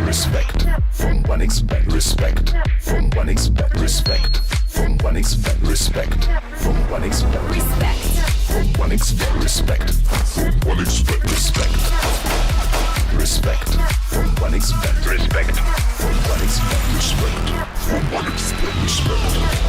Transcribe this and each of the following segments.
Respect from one expect. Respect from one expect. Respect from one expect. Respect from one expect. Respect from one expect. Respect from one expect. Respect. Respect from one expect. Respect from one expect. Respect from one expect. Respect.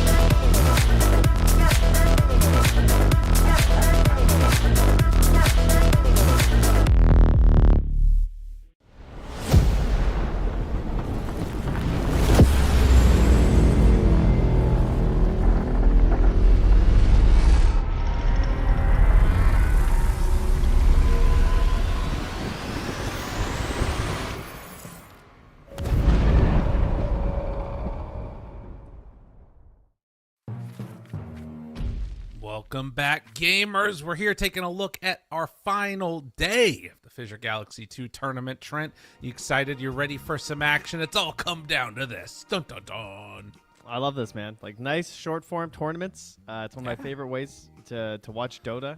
Welcome back, gamers. We're here taking a look at our final day of the Fissure Galaxy 2 tournament. Trent, you excited? You ready for some action? It's all come down to this. Dun, dun, dun. I love this, man. Like, nice short form tournaments. It's one of my favorite ways to watch Dota.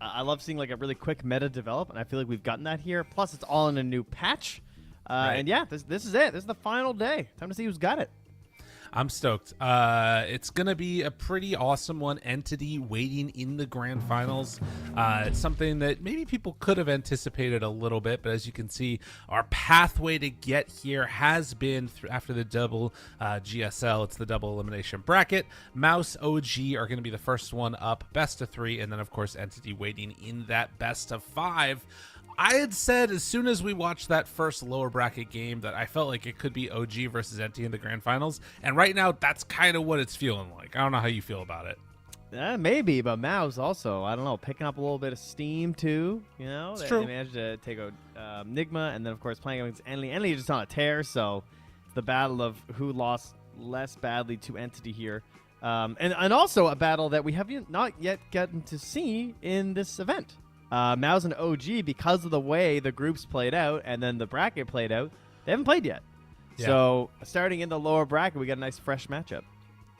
I love seeing like a really quick meta develop, and I feel like we've gotten that here. Plus, it's all in a new patch. Right. And yeah, this is it. This is the final day. Time to see who's got it. I'm stoked. It's going to be a pretty awesome one. Entity waiting in the grand finals. It's something that maybe people could have anticipated a little bit, but as you can see, our pathway to get here has been after the double GSL. It's the double elimination bracket. MOUZ OG are going to be the first one up, best of 3, and then of course Entity waiting in that best of 5. I had said as soon as we watched that first lower bracket game that I felt like it could be OG versus NT in the grand finals. And right now, that's kind of what it's feeling like. I don't know how you feel about it. Maybe, but MOUZ also, I don't know, picking up a little bit of steam too. You know, it's true. They managed to take out Nigma, and then of course playing against Enly. Enly is just on a tear, so it's the battle of who lost less badly to Entity here. And also a battle that we have not yet gotten to see in this event. MOUZ and OG, because of the way the groups played out and then the bracket played out, they haven't played yet. Yeah. So starting in the lower bracket, we got a nice fresh matchup.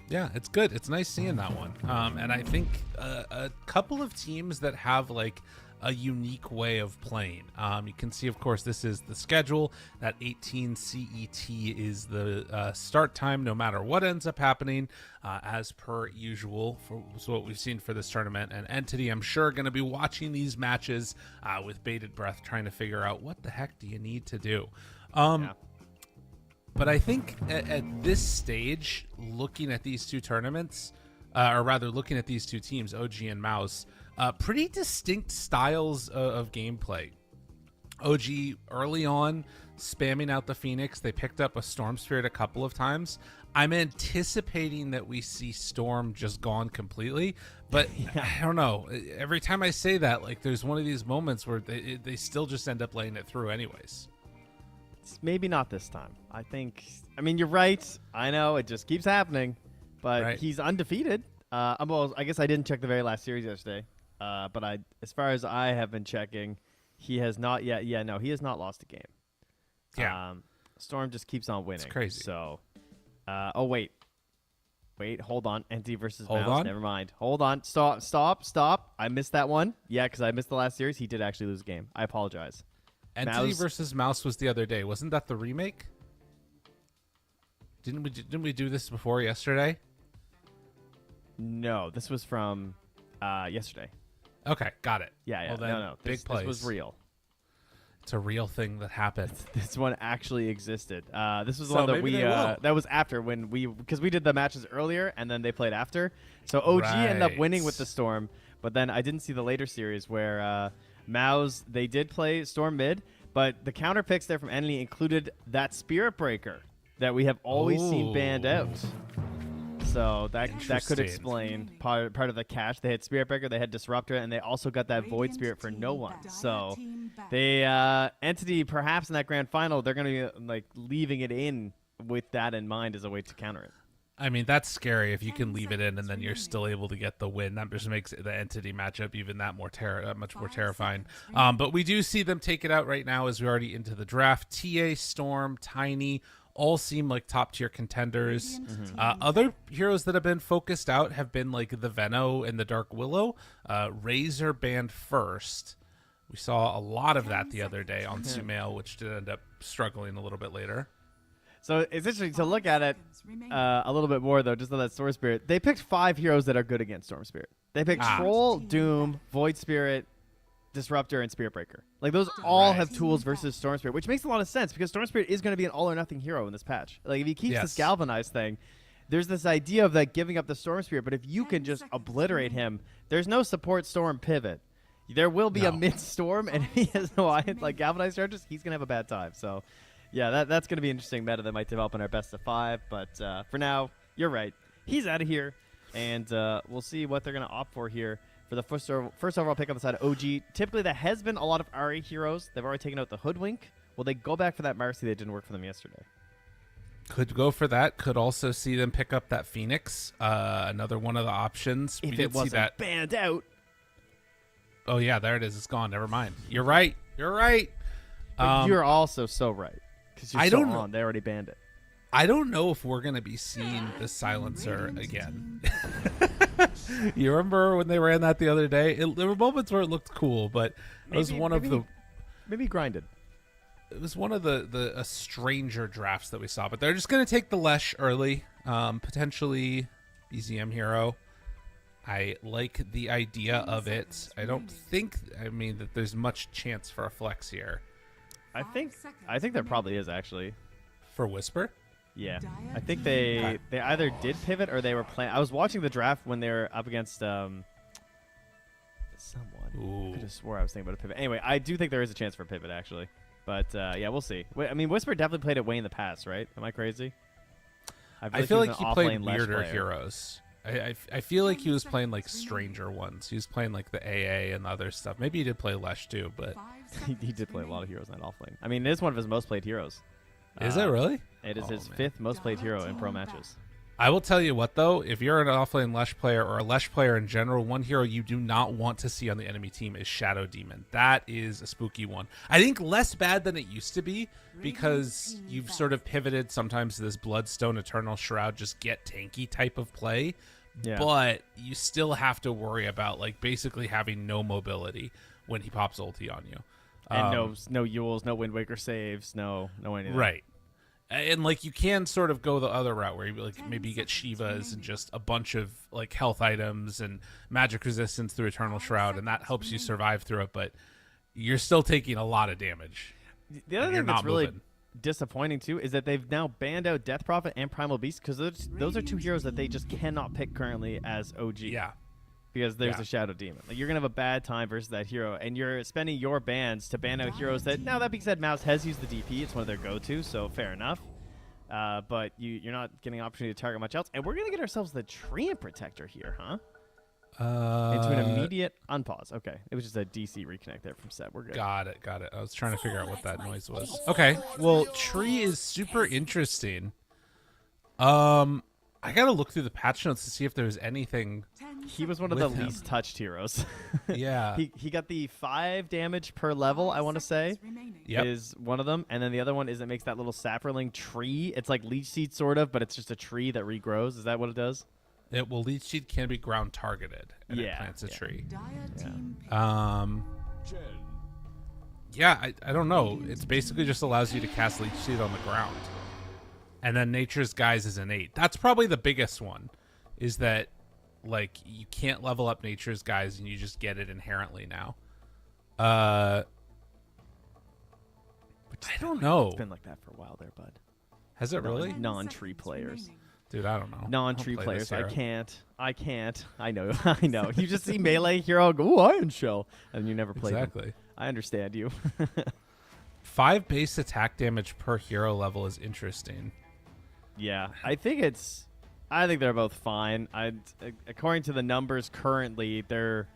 Yeah, it's good. It's nice seeing that one. And I think a couple of teams that have like a unique way of playing. You can see, of course, this is the schedule. That 18 CET is the start time, no matter what ends up happening, as per usual. So what we've seen for this tournament. And Entity, I'm sure, going to be watching these matches with bated breath, trying to figure out what the heck do you need to do. Yeah. But I think at this stage, looking at these two tournaments, or rather looking at these two teams, OG and MOUZ, pretty distinct styles of gameplay. OG early on spamming out the Phoenix. They picked up a Storm Spirit a couple of times. I'm anticipating that we see Storm just gone completely, but yeah. I don't know. Every time I say that, like there's one of these moments where they still just end up laying it through anyways. Maybe not this time. I mean, you're right. I know it just keeps happening, but right. He's undefeated. Well, I guess I didn't check the very last series yesterday. But as far as I have been checking, he has not yet. Yeah, no, he has not lost a game. Yeah. Storm just keeps on winning. It's crazy. So, oh wait, hold on. NT versus hold MOUZ. On. Never mind. Hold on. Stop. I missed that one. Yeah, because I missed the last series. He did actually lose a game. I apologize. Entity versus MOUZ was the other day. Wasn't that the remake? Didn't we do this before yesterday? No, this was from yesterday. Okay, got it. Yeah. Well, then, no. Big plays. This was real. It's a real thing that happened. This one actually existed. This was the one that that was after because we did the matches earlier and then they played after. So OG ended up winning with the Storm, but then I didn't see the later series where MOUZ, they did play Storm mid, but the counter picks there from Enemy included that Spirit Breaker that we have always seen banned out. So that could explain part of the cache. They had Spirit Breaker, they had Disruptor, and they also got that Void Spirit for no one. So they Entity, perhaps in that grand final, they're going to be like leaving it in with that in mind as a way to counter it. I mean, that's scary if you can leave it in and then you're still able to get the win. That just makes the Entity matchup even that much more terrifying. But we do see them take it out right now as we're already into the draft. TA, Storm, Tiny, all seem like top tier contenders. Other heroes that have been focused out have been like the Veno and the Dark Willow. Razor banned first, We saw a lot of that the other day on Sumail, which did end up struggling a little bit later. So it's interesting to look at it a little bit more, though, just on that Storm Spirit. They picked 5 heroes that are good against Storm Spirit. They picked Troll, Doom, Void Spirit, Disruptor, and Spirit Breaker. Like, those all have tools versus Storm Spirit, which makes a lot of sense because Storm Spirit is going to be an all-or-nothing hero in this patch. Like, if he keeps this Galvanized thing, there's this idea of that giving up the Storm Spirit, but if you can just obliterate him, there's no support Storm pivot. There will be a mid-Storm, and if he has no like Galvanized charges, he's going to have a bad time. So... yeah, that's going to be interesting meta that might develop in our best of 5. But for now, you're right. He's out of here. And we'll see what they're going to opt for here for the first overall pick on the side of OG. Typically, there has been a lot of RA heroes. They've already taken out the Hoodwink. Will they go back for that Marcy that didn't work for them yesterday? Could go for that. Could also see them pick up that Phoenix. Another one of the options. If it wasn't banned out. Oh, yeah, there it is. It's gone. Never mind. You're right. You're right. But you're also so right. I don't know. They already banned it. I don't know if we're going to be seeing the silencer again. You remember when they ran that the other day? There were moments where it looked cool, but it was one of the... maybe grinded. It was one of the stranger drafts that we saw, but they're just going to take the Lesh early, potentially BZM hero. I like the idea of it. I don't think, that there's much chance for a flex here. I think there probably is, actually. For Whisper? Yeah. I think they either did pivot or they were playing. I was watching the draft when they were up against someone. Ooh. I could have swore I was thinking about a pivot. Anyway, I do think there is a chance for a pivot, actually. But, yeah, we'll see. Whisper definitely played it way in the past, right? Am I crazy? I feel like he played weirder heroes. I feel like he was playing like stranger ones. He was playing like the AA and the other stuff. Maybe he did play Lesh too, but he did play a lot of heroes in that offlane. It is one of his most played heroes. Is it really? It is his 5th most played hero in pro matches. I will tell you what, though, if you're an offlane Lesh player or a Lesh player in general, one hero you do not want to see on the enemy team is Shadow Demon. That is a spooky one. I think less bad than it used to be because you've sort of pivoted sometimes to this Bloodstone Eternal Shroud, just get tanky type of play. Yeah. But you still have to worry about basically having no mobility when he pops ulti on you. And no Yules, no Wind Waker saves, no anything. Right. And you can sort of go the other route where you maybe you get Shivas and just a bunch of health items and magic resistance through Eternal Shroud, and that helps you survive through it, but you're still taking a lot of damage. The other thing that's really disappointing too is that they've now banned out Death Prophet and Primal Beast because those are 2 heroes that they just cannot pick currently as OG. Yeah. Because there's a Shadow Demon. You're going to have a bad time versus that hero, and you're spending your bans to ban out heroes that, now that being said, MOUZ has used the DP. It's one of their go-to, so fair enough. But you're not getting an opportunity to target much else. And we're going to get ourselves the Treant Protector here, huh? Into an immediate unpause. Okay. It was just a DC reconnect there from set. We're good. Got it. I was trying to figure out what that noise was. Okay. Well, Tree is super interesting. I gotta look through the patch notes to see if there's anything. He was one of the least touched heroes. Yeah. He got the 5 damage per level, I want to say. Yep. Is one of them. And then the other one is it makes that little sapperling tree. It's like Leech Seed sort of, but it's just a tree that regrows. Is that what it does? Leech Seed can be ground targeted and it plants a tree. Yeah, I don't know. It's basically just allows you to cast Leech Seed on the ground. And then Nature's Guise is innate. That's probably the biggest one, is that you can't level up Nature's Guise and you just get it inherently now. I don't know. It's been like that for a while there, bud. Has it really? Non-tree players. Dude, I don't know. Non-tree players. I can't. I know. I know. You just see melee hero go, Iron Shell, and you never play Exactly. them. I understand you. 5 base attack damage per hero level is interesting. Yeah, I think they're both fine. According to the numbers currently, they're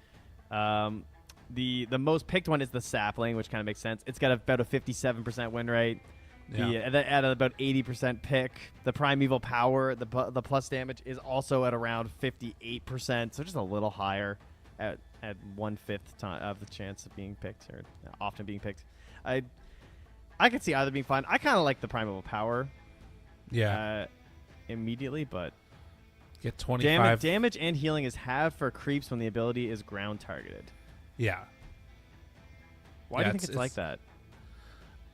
the most picked one is the Sapling, which kind of makes sense. It's got about a 57% win rate. Yeah. At about 80% pick. The Primeval Power, the plus damage is also at around 58%, so just a little higher at 1/5 time of the chance of being picked, or often being picked. I could see either being fine. I kind of like the Primeval Power. Yeah. Immediately, but get 25 damage and healing is halved for creeps when the ability is ground targeted. Yeah. Why do you think it's like that?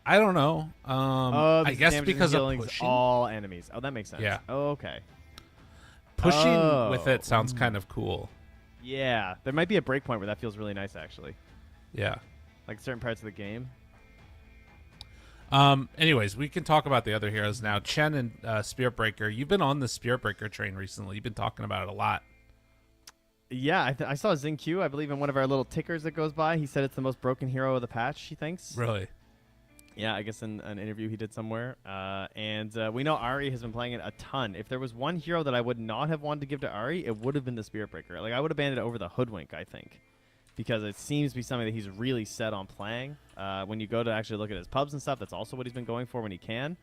I don't know. I guess because of pushing. All enemies. Oh, that makes sense. Yeah. Oh, okay. Pushing with it sounds kind of cool. Yeah. There might be a breakpoint where that feels really nice, actually. Yeah. Like certain parts of the game. Anyways, we can talk about the other heroes now. Chen and Spirit Breaker. You've been on the Spirit Breaker train recently. You've been talking about it a lot. Yeah, I saw Q, I believe, in one of our little tickers that goes by. He said it's the most broken hero of the patch, he thinks. Really? Yeah, I guess in an interview he did somewhere. And we know Ari has been playing it a ton. If there was one hero that I would not have wanted to give to Ari, it would have been the Spirit Breaker. Like, I would have banned it over the Hoodwink, I think. Because it seems to be something that he's really set on playing. When you go to actually look at his pubs and stuff, that's also what he's been going for when he can.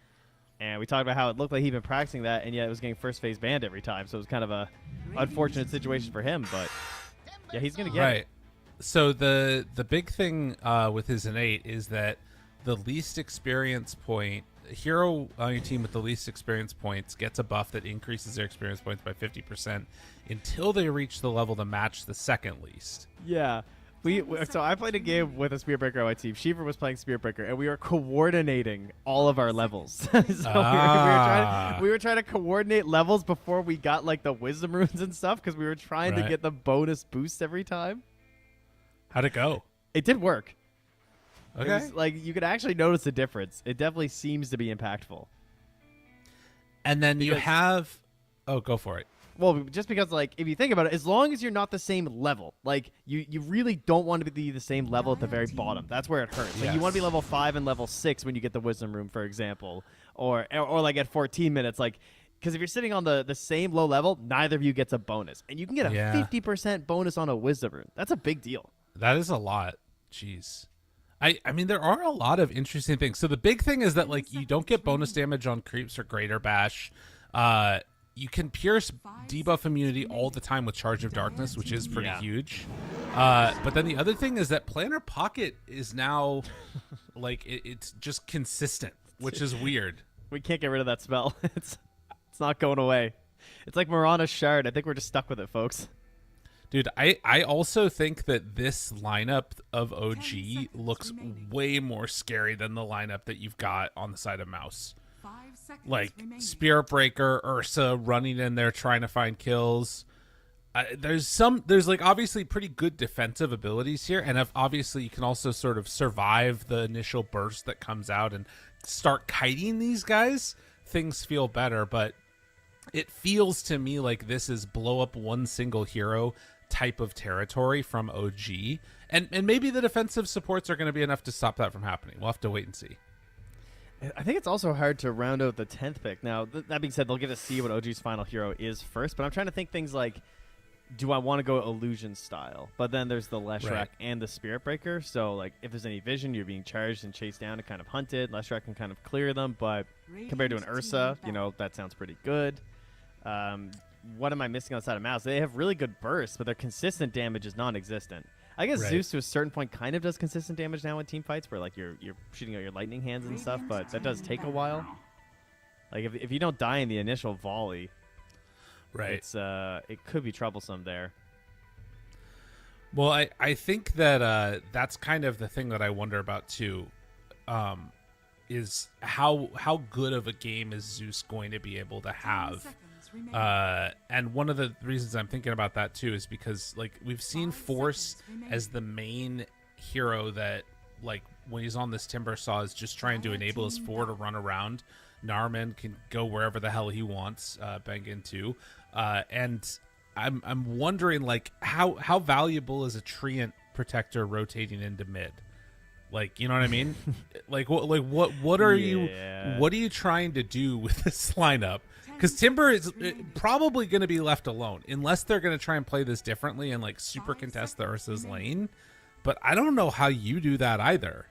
And we talked about how it looked like he'd been practicing that, and yet it was getting first phase banned every time. So it was kind of a unfortunate situation for him. But yeah, he's going to get it. So the big thing with his innate is that the least experience point hero on your team with the least experience points gets a buff that increases their experience points by 50% until they reach the level to match the second least. Yeah. So I played a game with a Spirit Breaker on my team. Shiver was playing Spirit Breaker, and we were coordinating all of our levels. So we were trying to coordinate levels before we got like the wisdom runes and stuff because we were trying to get the bonus boost every time. How'd it go? It did work. Okay. It was, like, you could actually notice a difference. It definitely seems to be impactful. And then you have... Oh, go for it. Well, just because, like, if you think about it, as long as you're not the same level, like, you really don't want to be the same level at the very bottom. That's where it hurts. Like, you want to be level 5 and level 6 when you get the Wisdom Room, for example. Or like, at 14 minutes, like... Because if you're sitting on the same low level, neither of you gets a bonus. And you can get a 50% bonus on a Wisdom Rune. That's a big deal. That is a lot. Jeez. I mean, there are a lot of interesting things. So the big thing is that, like, you don't get bonus damage on creeps or greater bash. You can pierce debuff immunity all the time with Charge of Darkness, which is pretty huge. But then the other thing is that Planner Pocket is now, like, it's just consistent, which is weird. We can't get rid of that spell. It's not going away. It's like Mirana's Shard. I think we're just stuck with it, folks. Dude, I also think that this lineup of OG looks way more scary than the lineup that you've got on the side of MOUZ. Like Spirit Breaker, Ursa running in there trying to find kills. There's like obviously pretty good defensive abilities here, and obviously you can also sort of survive the initial burst that comes out and start kiting these guys. Things feel better, but it feels to me like this is blow up one single hero type of territory from OG, and maybe the defensive supports are going to be enough to stop that from happening. We'll have to wait and see. I think it's also hard to round out the 10th pick. Now, that being said, they'll get to see what OG's final hero is first, but I'm trying to think things like, do I want to go illusion style? But then there's the Leshrac and the Spirit Breaker, so like if there's any vision, you're being charged and chased down and kind of hunted. Leshrac can kind of clear them, but compared to an Ursa, you know, that sounds pretty good. What am I missing on the side of MOUZ? They have really good bursts, but their consistent damage is non-existent. I guess Zeus to a certain point kind of does consistent damage now in team fights where like you're shooting out your lightning hands and stuff, but that does take a while. Like if you don't die in the initial volley, it's it could be troublesome there. Well, I think that that's kind of the thing that I wonder about too, is how good of a game is Zeus going to be able to have. And one of the reasons I'm thinking about that too is because like we've seen Force as the main hero that like when he's on this Timber Saw is just trying to enable his 4 to run around. Narman can go wherever the hell he wants, bang into, and I'm wondering like how valuable is a Treant Protector rotating into mid? Like, you know what I mean? What are you trying to do with this lineup? Because Timber is probably going to be left alone unless they're going to try and play this differently and like super contest the Ursa's lane. But I don't know how you do that either.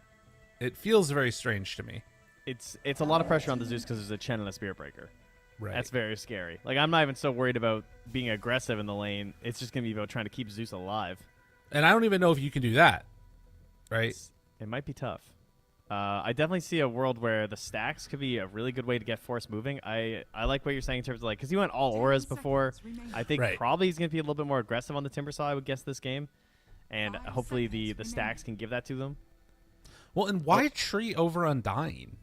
It feels very strange to me. It's a lot of pressure on the Zeus because there's a Chen and a Spirit Breaker. Right. That's very scary. Like I'm not even so worried about being aggressive in the lane. It's just going to be about trying to keep Zeus alive. And I don't even know if you can do that. Right? It might be tough. I definitely see a world where the stacks could be a really good way to get Force moving. I like what you're saying in terms of like, because he went all auras before. I think probably he's going to be a little bit more aggressive on the Timber Saw, I would guess, this game. And hopefully the stacks can give that to them. Well, and why tree over Undying?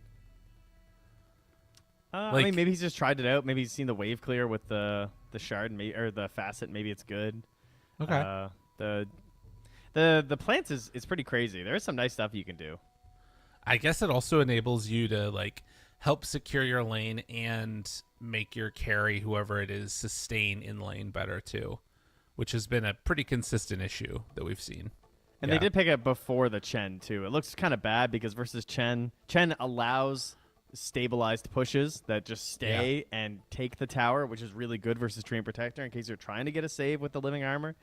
I mean, maybe he's just tried it out. Maybe he's seen the wave clear with the shard or the facet. Maybe it's good. Okay. The plants is pretty crazy. There is some nice stuff you can do. I guess it also enables you to like help secure your lane and make your carry, whoever it is, sustain in lane better too, which has been a pretty consistent issue that we've seen. And they did pick it before the Chen too. It looks kind of bad because versus Chen allows stabilized pushes that just stay and take the tower, which is really good versus Treant Protector in case you're trying to get a save with the living armor.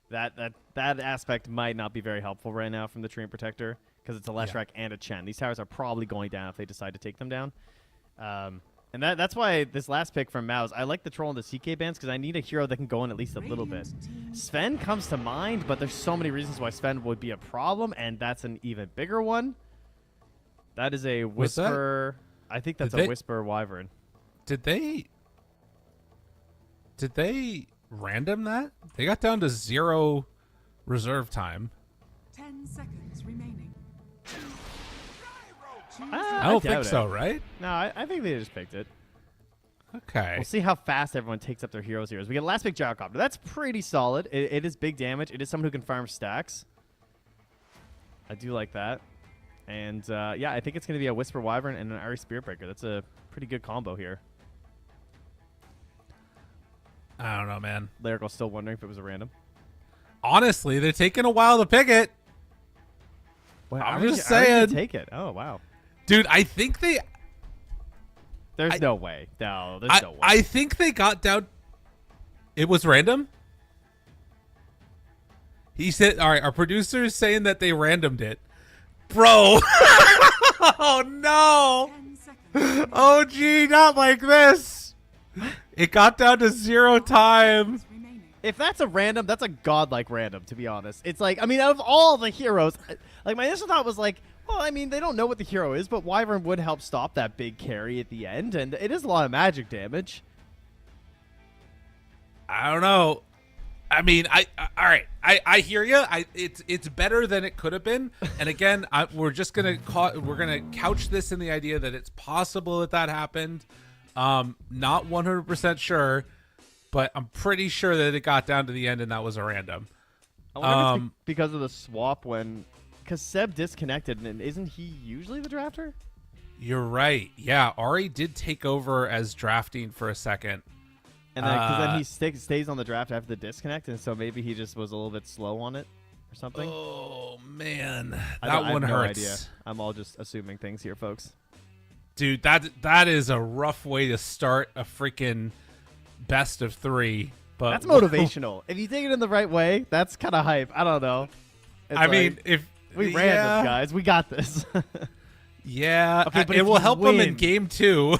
That aspect might not be very helpful right now from the Treant Protector because it's a Leshrac and a Chen. These towers are probably going down if they decide to take them down. And that's why this last pick from MOUZ, I like the Troll and the CK bans because I need a hero that can go in at least a little bit. Sven comes to mind, but there's so many reasons why Sven would be a problem, and that's an even bigger one. That is a Whisper. I think that's a Whisper Wyvern. Did they random that? They got down to 0 reserve time. 10 seconds remaining. I don't think so, right? No, I think they just picked it. Okay. We'll see how fast everyone takes up their heroes here. We get last pick Gyrocopter. That's pretty solid. It is big damage. It is someone who can farm stacks. I do like that. And, yeah, I think it's going to be a Whisper Wyvern and an Ari Spiritbreaker. That's a pretty good combo here. I don't know, man. Lyrical's still wondering if it was a random. Honestly, they're taking a while to pick it. Well, I'm just saying. Take it. Oh, wow. Dude, I think they... There's no way. No, there's no way. I think they got down... It was random? He said... All right, our producer is saying that they randomed it. Bro. Oh, no. Oh, gee, not like this. It got down to 0 time. If that's a random, that's a godlike random, to be honest. It's like, I mean, out of all the heroes, like, my initial thought was like, well, I mean, they don't know what the hero is, but Wyvern would help stop that big carry at the end, and it is a lot of magic damage. I don't know. I mean, all right. I hear you. It's better than it could have been. And again, we're gonna couch this in the idea that it's possible that happened. Not 100% sure, but I'm pretty sure that it got down to the end and that was a random. I wonder if it's because of the swap because Seb disconnected, and isn't he usually the drafter? You're right. Yeah, Ari did take over as drafting for a second. And then, because then he stays on the draft after the disconnect, and so maybe he just was a little bit slow on it or something. Oh, man. That one hurts. hurts. Idea. I'm all just assuming things here, folks. Dude, that is a rough way to start a freaking best of 3. But that's motivational. If you take it in the right way, that's kind of hype. I don't know. I mean, if we random, guys, we got this. Yeah. Okay, but it will help them in game 2.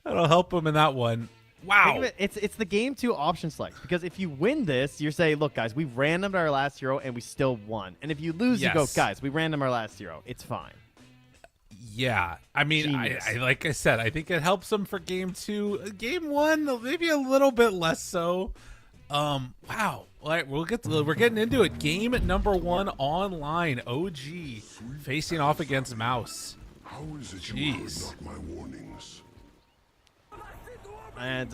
That'll help them in that one. Wow. It's the game 2 option select, because if you win this, you're saying, look, guys, we randomed our last hero and we still won. And if you lose, you go, guys, we randomed our last hero. It's fine. Yeah. I mean, I like I said, I think it helps them for game 2. Game 1, maybe a little bit less so. Wow. All right, we're getting into it. Game number 1 online. OG facing off against MOUZ. How is it you forgot my warnings? And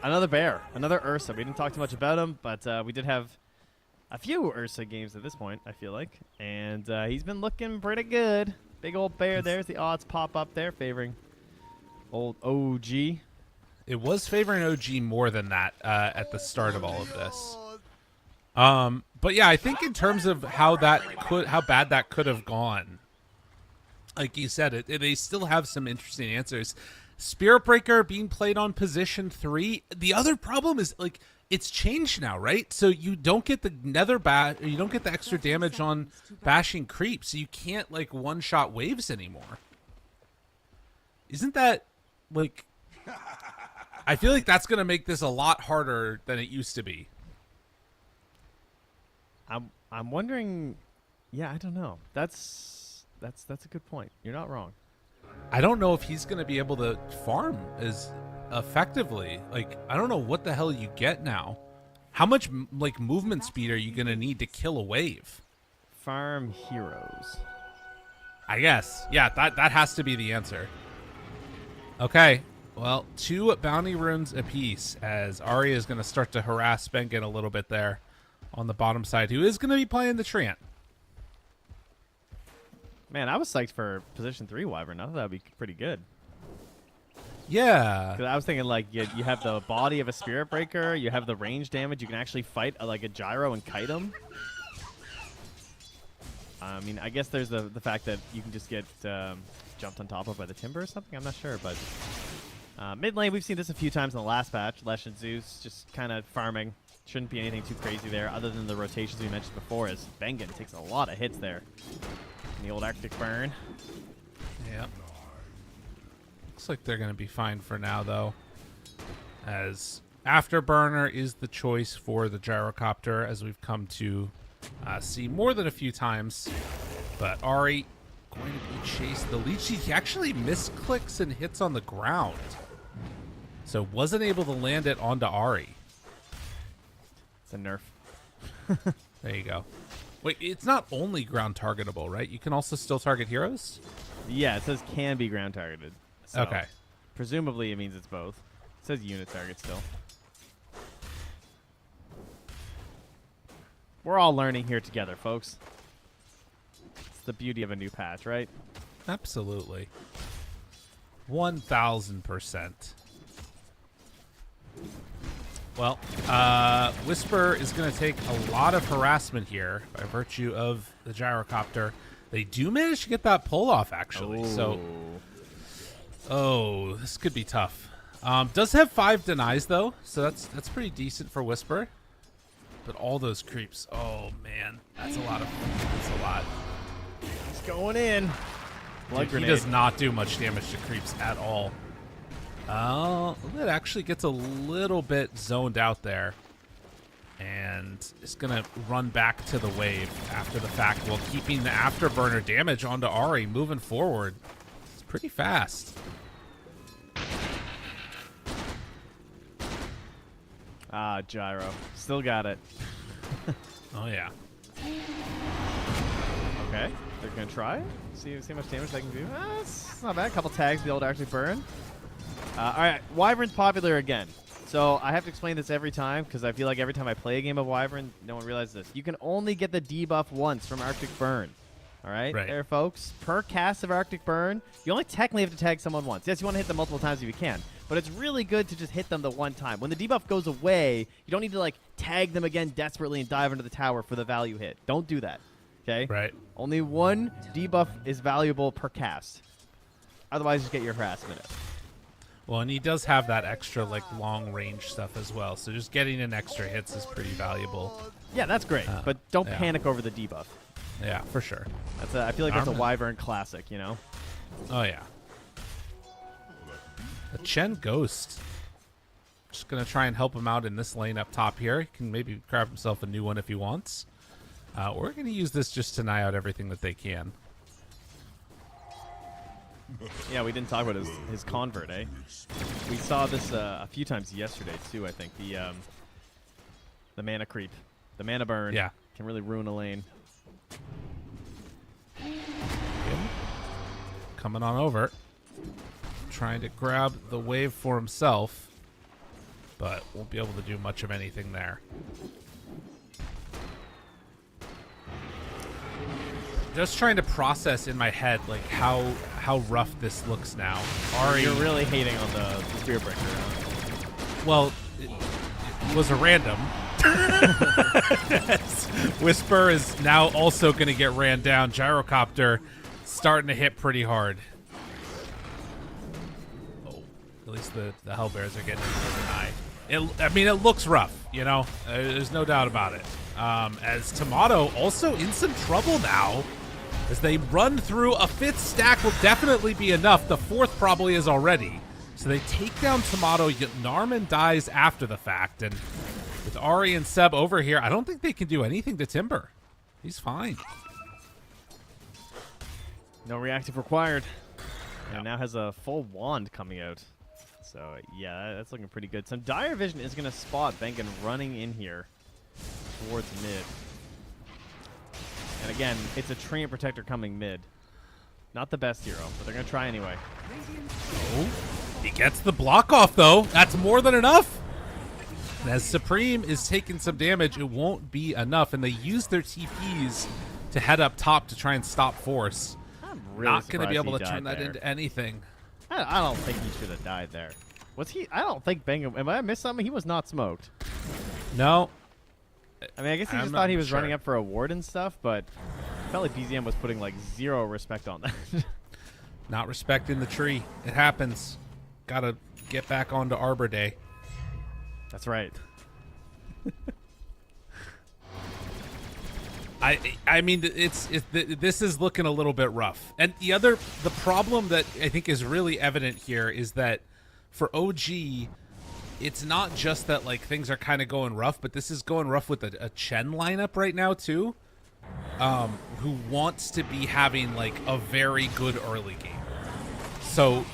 another bear, another Ursa. We didn't talk too much about him, but we did have a few Ursa games at this point, I feel like. And he's been looking pretty good. Big old bear. There's the odds pop up there favoring old OG. It was favoring OG more than that at the start of all of this. But yeah, I think in terms of how bad that could have gone, like you said, they still have some interesting answers. Spiritbreaker being played on position 3. The other problem is, like, it's changed now, right? So you don't get the nether you don't get the extra damage on bashing creeps. So you can't, like, one-shot waves anymore. Isn't that, like... I feel like that's going to make this a lot harder than it used to be. I'm wondering... Yeah, I don't know. That's a good point. You're not wrong. I don't know if he's going to be able to farm as effectively. Like, I don't know what the hell you get now. How much, like, movement speed are you going to need to kill a wave? farm heroes. I guess. Yeah, that has to be the answer. Okay. Well, 2 bounty runes apiece as Ari is going to start to harass Bengen a little bit there on the bottom side, who is going to be playing the Treant. Man, I was psyched for position 3 Wyvern. I thought that would be pretty good. Yeah. 'Cause I was thinking, like, you have the body of a Spirit Breaker, you have the range damage, you can actually fight like a Gyro and kite him. I mean, I guess there's the fact that you can just get jumped on top of by the Timber or something. I'm not sure, but mid lane, we've seen this a few times in the last patch. Lesh and Zeus just kind of farming. Shouldn't be anything too crazy there, other than the rotations we mentioned before, as Bengen takes a lot of hits there. In the old Arctic Burn. Yeah. Looks like they're going to be fine for now, though, as Afterburner is the choice for the Gyrocopter, as we've come to see more than a few times. But Ari going to be chased. The leech, he actually misclicks and hits on the ground, so wasn't able to land it onto Ari. It's a nerf. There you go. Wait, it's not only ground targetable, right? You can also still target heroes? Yeah, it says can be ground targeted. So Okay. Presumably it means it's both. It says unit target still. We're all learning here together, folks. It's the beauty of a new patch, right? Absolutely. 1,000%. Well, Whisper is going to take a lot of harassment here by virtue of the Gyrocopter. They do manage to get that pull off, actually. So, this could be tough. Does have 5 denies, though, so that's pretty decent for Whisper. But all those creeps, oh, man, that's a lot. It's going in. Dude, he does not do much damage to creeps at all. It actually gets a little bit zoned out there. And it's going to run back to the wave after the fact while keeping the Afterburner damage onto Ari moving forward. It's pretty fast. Ah, Gyro. Still got it. Oh, yeah. Okay. They're going to try. See how much damage they can do. It's not bad. A couple tags to be able to actually burn. All right. Wyvern's popular again. So I have to explain this every time because I feel like every time I play a game of Wyvern, no one realizes this. You can only get the debuff once from Arctic Burn. All right? There, folks. Per cast of Arctic Burn, you only technically have to tag someone once. Yes, you want to hit them multiple times if you can. But it's really good to just hit them the one time. When the debuff goes away, you don't need to, like, tag them again desperately and dive into the tower for the value hit. Don't do that. Okay? Right. Only one debuff is valuable per cast. Otherwise, just get your harassment up. Well, and he does have that extra, like, long-range stuff as well. So just getting in extra hits is pretty valuable. Yeah, that's great. But don't panic over the debuff. Yeah, for sure. I feel like that's a Wyvern classic, you know? Oh, yeah. The Chen Ghost. Just going to try and help him out in this lane up top here. He can maybe grab himself a new one if he wants. We're going to use this just to deny out everything that they can. Yeah, we didn't talk about his convert, eh? We saw this a few times yesterday, too, I think. The mana creep. The mana burn. Yeah. Can really ruin a lane. Coming on over. Trying to grab the wave for himself. But won't be able to do much of anything there. Just trying to process in my head like how rough this looks now. Ari, you're really hating on the Spirit Breaker. Well, it was a random. Whisper is now also going to get ran down. Gyrocopter starting to hit pretty hard. Oh, at least the Hellbears are getting into the deny. I mean, it looks rough, you know? There's no doubt about it. As Tomato also in some trouble now. As they run through a 5th stack will definitely be enough. The 4th probably is already. So they take down Tomato. Narman dies after the fact. And with Ari and Seb over here, I don't think they can do anything to Timber. He's fine. No reactive required. And now has a full wand coming out. So, yeah, that's looking pretty good. Some Dire Vision is going to spot Bengen running in here towards mid. And again, it's a Treant Protector coming mid. Not the best hero, but they're going to try anyway. Oh, he gets the block off, though. That's more than enough. And as Supreme is taking some damage, it won't be enough. And they use their TPs to head up top to try and stop Force. I'm really not going to be able to surprised he turn died that there. into anything. I don't think he should have died there. Was he? I don't think Bingham. Am I missed something? He was not smoked. No. I mean, I guess he I'm just not thought he was sure. running up for a ward and stuff, but I felt like BZM was putting like zero respect on that. Not respecting the tree. It happens. Gotta get back onto Arbor Day. That's right. I mean, this is looking a little bit rough. And the problem that I think is really evident here is that for OG, it's not just that like things are kind of going rough, but this is going rough with a Chen lineup right now too, who wants to be having like a very good early game. So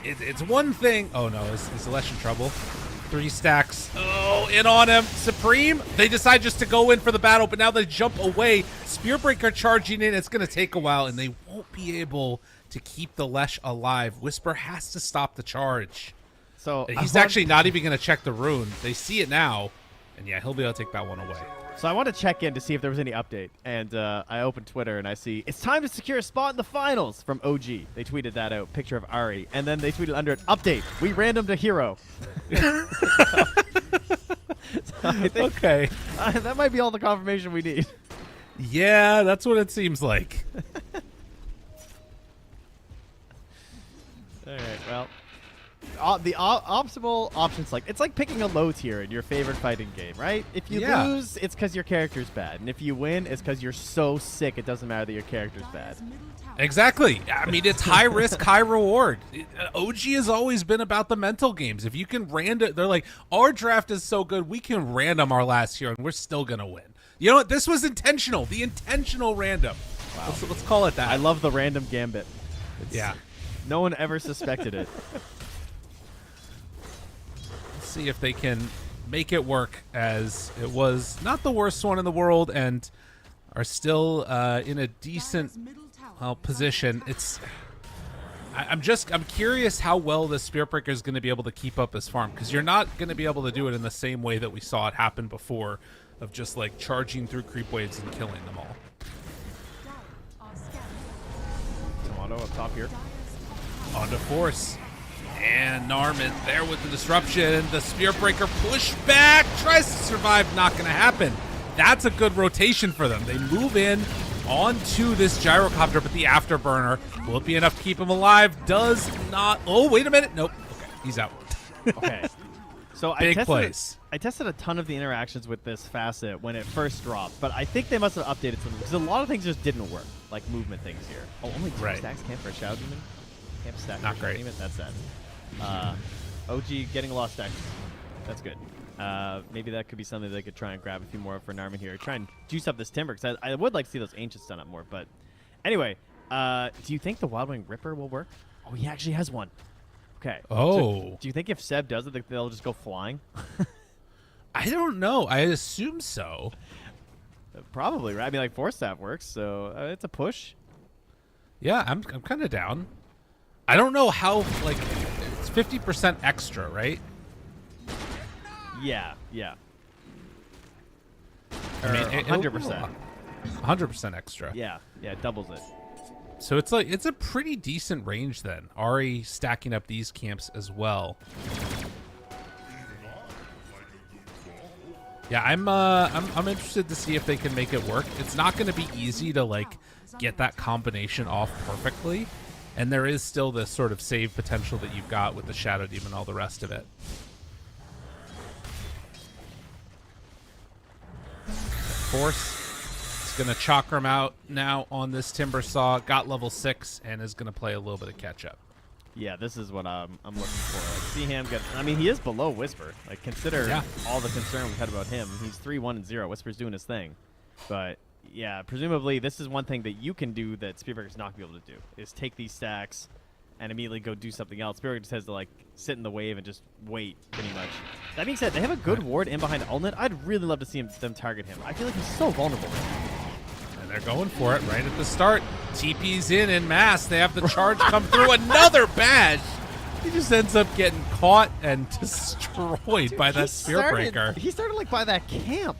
it's one thing. Oh no, is Lesh in trouble? 3 stacks. Oh, in on him. Supreme, they decide just to go in for the battle, but now they jump away. Spearbreaker charging in. It's going to take a while, and they won't be able to keep the Lesh alive. Whisper has to stop the charge. So He's actually not even going to check the rune. They see it now, and yeah, he'll be able to take that one away. So I want to check in to see if there was any update, and I opened Twitter and I see it's time to secure a spot in the finals from OG. They tweeted that out, picture of Ari, and then they tweeted under it, update, we random to hero. So I think, Okay. that might be all the confirmation we need. Yeah, that's what it seems like. All right, well, the optimal options, like it's like picking a low tier in your favorite fighting game, right? If you Yeah. lose, it's because your character's bad, and if you win, it's because you're so sick it doesn't matter that your character's bad. Dire's middle tower Exactly. I mean, it's high risk, high reward. OG has always been about the mental games. If you can random, they're like, our draft is so good, we can random our last hero, and we're still going to win. You know what? This was intentional. The intentional random. Wow. Let's call it that. I love the random gambit. Yeah. No one ever suspected it. Let's see if they can make it work, as it was not the worst one in the world and are still in a decent Dire's middle tower is position. under attack. I'm curious how well the Spearbreaker is going to be able to keep up this farm, because you're not going to be able to do it in the same way that we saw it happen before, of just like charging through creep waves and killing them all. Dire are scanning. Toronto up top here. Dire's top tower Onto Force. And Narman there with the disruption. The Spearbreaker push back. Tries to survive. Not going to happen. That's a good rotation for them. They move in onto this gyrocopter, but the afterburner will it be enough to keep him alive? Does not. Oh, wait a minute. Nope. Okay, he's out. Okay. So Big plays. I tested a ton of the interactions with this facet when it first dropped, but I think they must have updated something because a lot of things just didn't work, like movement things here. Oh, only 2 Right. stacks camp for a Shadow Demon? Camp stack. Not for great. Demon? That's sad. OG getting a lot of stacks. That's good. Maybe that could be something they could try and grab a few more for Narman here. Try and juice up this timber, because I would like to see those Ancients done up more. But anyway, do you think the Wild Wing Ripper will work? Oh, he actually has one. Okay. Oh. So do you think if Seb does it, they'll just go flying? I don't know. I assume so. Probably, right? I mean, like, Force Staff works, so it's a push. Yeah, I'm kind of down. I don't know how, like, it's 50% extra, right? Yeah, yeah. I mean, 100%. 100% extra. Yeah, yeah, it doubles it. So it's like, it's a pretty decent range then. Ari stacking up these camps as well. Yeah, I'm interested to see if they can make it work. It's not going to be easy to like get that combination off perfectly, and there is still this sort of save potential that you've got with the Shadow Demon and all the rest of it. Force is going to chakra him out now on this Timber Saw. Got level 6 and is going to play a little bit of catch up. Yeah, this is what I'm looking for. Like, see him get. I mean, he is below Whisper. Like, consider all the concern we've had about him. He's 3-1-0. Whisper's doing his thing, but yeah, presumably this is one thing that you can do that Spearbreaker's not gonna be able to do, is take these stacks and immediately go do something else. Spearbreaker just has to like sit in the wave and just wait, pretty much. That being said, they have a good ward in behind Ulnit. I'd really love to see them target him. I feel like he's so vulnerable. And they're going for it right at the start. TP's in mass. They have the charge come through. Another bash. He just ends up getting caught and destroyed by that spear breaker. He started like by that camp.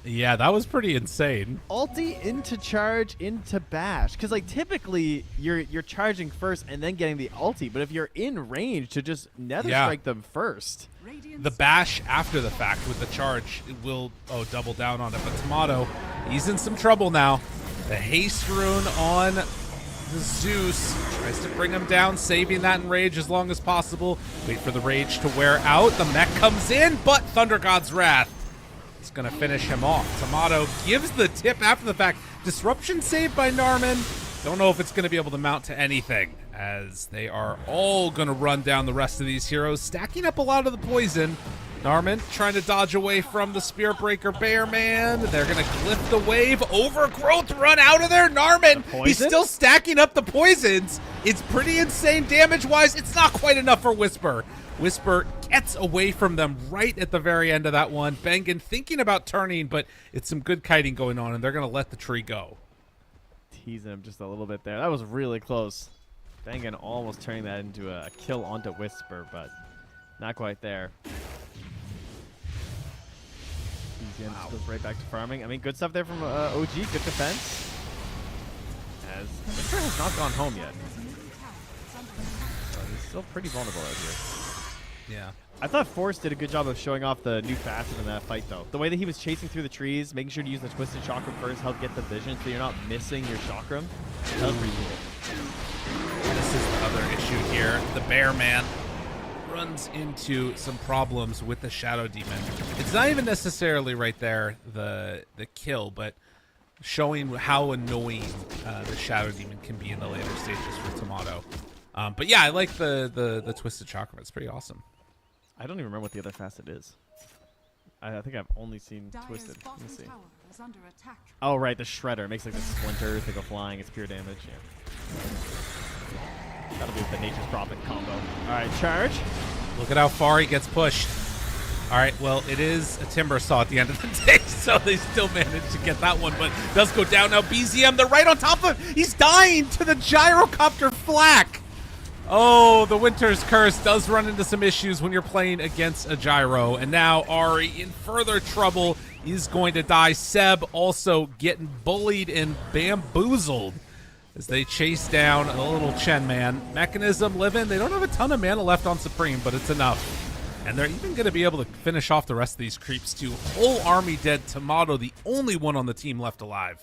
Yeah, that was pretty insane. Ulti into charge into bash, because like typically you're charging first and then getting the ulti, but if you're in range to just nether strike them first. The bash after the fact with the charge will double down on it, but Tomato, he's in some trouble now. The haste rune on the Zeus tries to bring him down, saving that enrage as long as possible. Wait for the rage to wear out. The mech comes in, but Thunder God's Wrath is going to finish him off. Tomato gives the tip after the fact. Disruption saved by Narman. Don't know if it's going to be able to mount to anything, as they are all going to run down the rest of these heroes, stacking up a lot of the poison. Narman trying to dodge away from the Spear Breaker Bear Man. They're going to glyph the wave. Overgrowth run out of there. Narman, he's still stacking up the poisons. It's pretty insane damage-wise. It's not quite enough for Whisper. Whisper gets away from them right at the very end of that one. Bengen thinking about turning, but it's some good kiting going on, and they're going to let the tree go. Teasing him just a little bit there. That was really close. Bengen almost turning that into a kill onto Whisper, but not quite there. Wow. Goes right back to farming. I mean, good stuff there from OG. Good defense. As Whisper has not gone home yet. So he's still pretty vulnerable out here. Yeah. I thought Force did a good job of showing off the new facet in that fight, though. The way that he was chasing through the trees, making sure to use the Twisted Chakram first, help get the vision so you're not missing your Chakram. That was pretty cool. This is the other issue here. The Bear Man runs into some problems with the Shadow Demon. It's not even necessarily right there the kill, but showing how annoying the Shadow Demon can be in the later stages for Tomato. But yeah, I like the Twisted Chakram. It's pretty awesome. I don't even remember what the other facet is. I think I've only seen Twisted. Let me see. Oh, right, the Shredder. It makes like the splinters, they go flying. It's pure damage. Yeah. That'll be with the Nature's Prophet combo. All right, charge. Look at how far he gets pushed. All right, well, it is a Timber Saw at the end of the day, so they still managed to get that one, but does go down now. BZM, they're right on top of him. He's dying to the Gyrocopter flak. Oh, the Winter's Curse does run into some issues when you're playing against a Gyro, and now Ari in further trouble. He's going to die. Seb also getting bullied and bamboozled as they chase down a little Chen Man. Mechanism living. They don't have a ton of mana left on Supreme, but it's enough. And they're even going to be able to finish off the rest of these creeps too. Whole army dead. Tomato, the only one on the team left alive.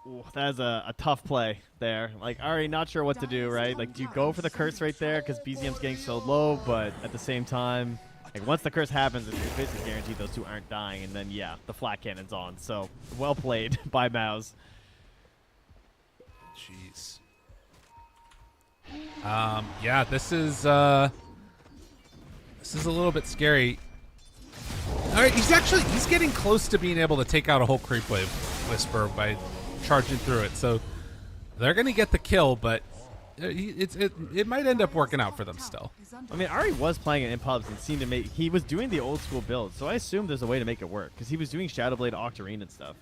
Ooh, that is a tough play there. Like, Ari, not sure what to do, right? Like, do you go for the curse right there because BZM's getting so low, but at the same time, like, once the curse happens, it's basically guaranteed those two aren't dying, and then, yeah, the flat cannon's on. So, well played by MOUZ. Jeez. Yeah, this is a little bit scary. All right, he's getting close to being able to take out a whole creep wave Whisper by charging through it. So they're going to get the kill, but it might end up working out for them still. I mean, Ari was playing it in pubs and seemed to he was doing the old school build, so I assume there's a way to make it work because he was doing Shadowblade Octarine and stuff.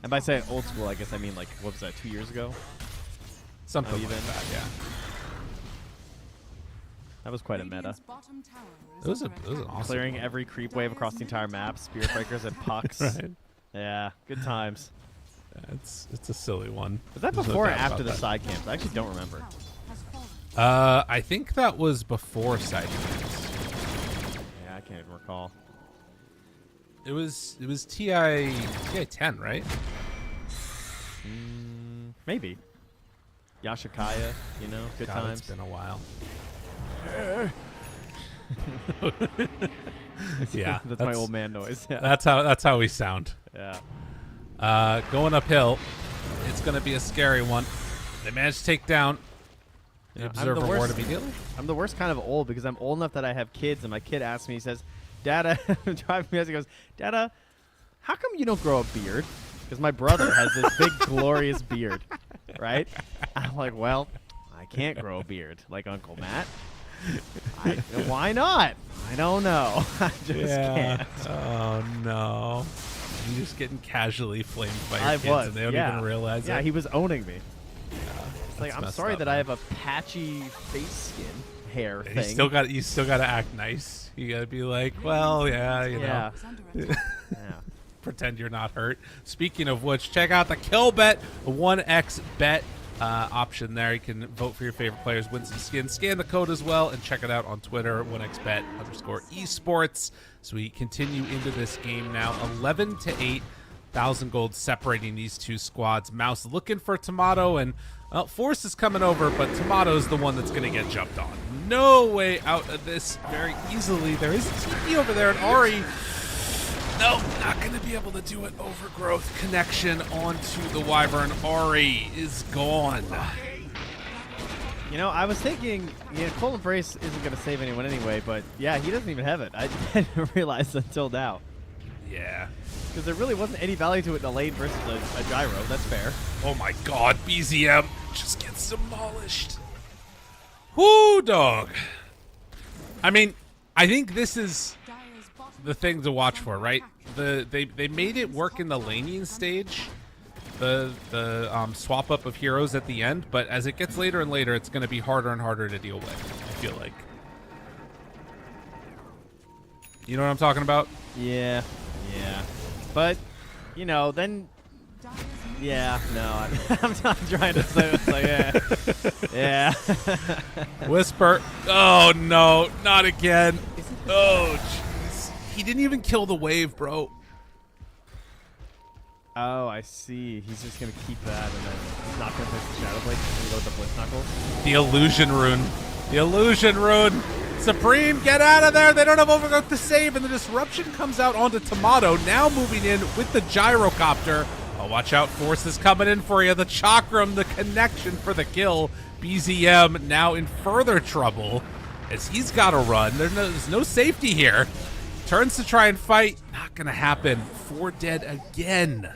And by saying old school, I guess I mean like, what was that, 2 years ago? Something like that, yeah. That was quite a meta. It was an awesome Clearing one. every creep wave across the entire map, Spirit Breakers and pucks. Right. Yeah, good times. Yeah, it's a silly one. Was that before or after the side camps? I actually don't remember. I think that was before side camps. Yeah, I can't even recall. It was TI 10, right? Maybe. Yashikaya, you know, good times. It's been a while. Yeah, that's my old man noise. Yeah. That's how we sound. Yeah. Going uphill, it's going to be a scary one. They managed to take down the Observer Ward immediately. I'm the worst kind of old because I'm old enough that I have kids, and my kid asks me, he says, Dada, driving me as he goes, Dada, how come you don't grow a beard? Because my brother has this big, glorious beard, right? I'm like, well, I can't grow a beard like Uncle Matt. Why not? I don't know. I just can't. Oh, no. You're just getting casually flamed by your I kids, was. and they don't yeah. even realize it. Yeah, he was owning me. It's like, That's I'm messed sorry up, that man. I have a patchy face skin hair You thing. still got to act nice. You got to be like, well, yeah, you know. Is under attack. Yeah. Pretend you're not hurt. Speaking of which, check out the kill bet, the 1x bet option there. You can vote for your favorite players, win some skins, scan the code as well, and check it out on Twitter, 1xbet_esports. So we continue into this game now, 11-8, 1,000 gold separating these two squads. MOUZ looking for Tomato, and well, Force is coming over, but Tomato's the one that's going to get jumped on. No way out of this very easily. There is TP over there, and Ari. No, not going to be able to do it. Overgrowth connection onto the Wyvern. Ari is gone. You know, I was thinking, Cold Embrace isn't going to save anyone anyway, but yeah, he doesn't even have it. I didn't realize until now. Yeah. Because there really wasn't any value to it in a lane versus a gyro. That's fair. Oh my god, BZM just gets demolished. Whoo, dog. I mean, I think this is Dire's bottom the thing to watch for, right? They made it work in the laning stage, the swap up of heroes at the end, but as it gets later and later, it's going to be harder and harder to deal with, I feel like. You know what I'm talking about? Yeah. But, then... Dire's middle Yeah, no, I'm not trying to say it's like, yeah. Whisper. Oh, no, not again. Oh, jeez. He didn't even kill the wave, bro. Oh, I see. He's just going to keep that, and then he's not going to fix the Shadow Blade. He's going to go with the Blitz Knuckles. The illusion rune. The illusion rune. Supreme, get out of there. They don't have Overgrowth to save, and the disruption comes out onto Tomato, now moving in with the gyrocopter. Oh, watch out. Force is coming in for you. The Chakram, the connection for the kill. BZM now in further trouble as he's got to run. There's no safety here. Turns to try and fight. Not going to happen. 4 dead again.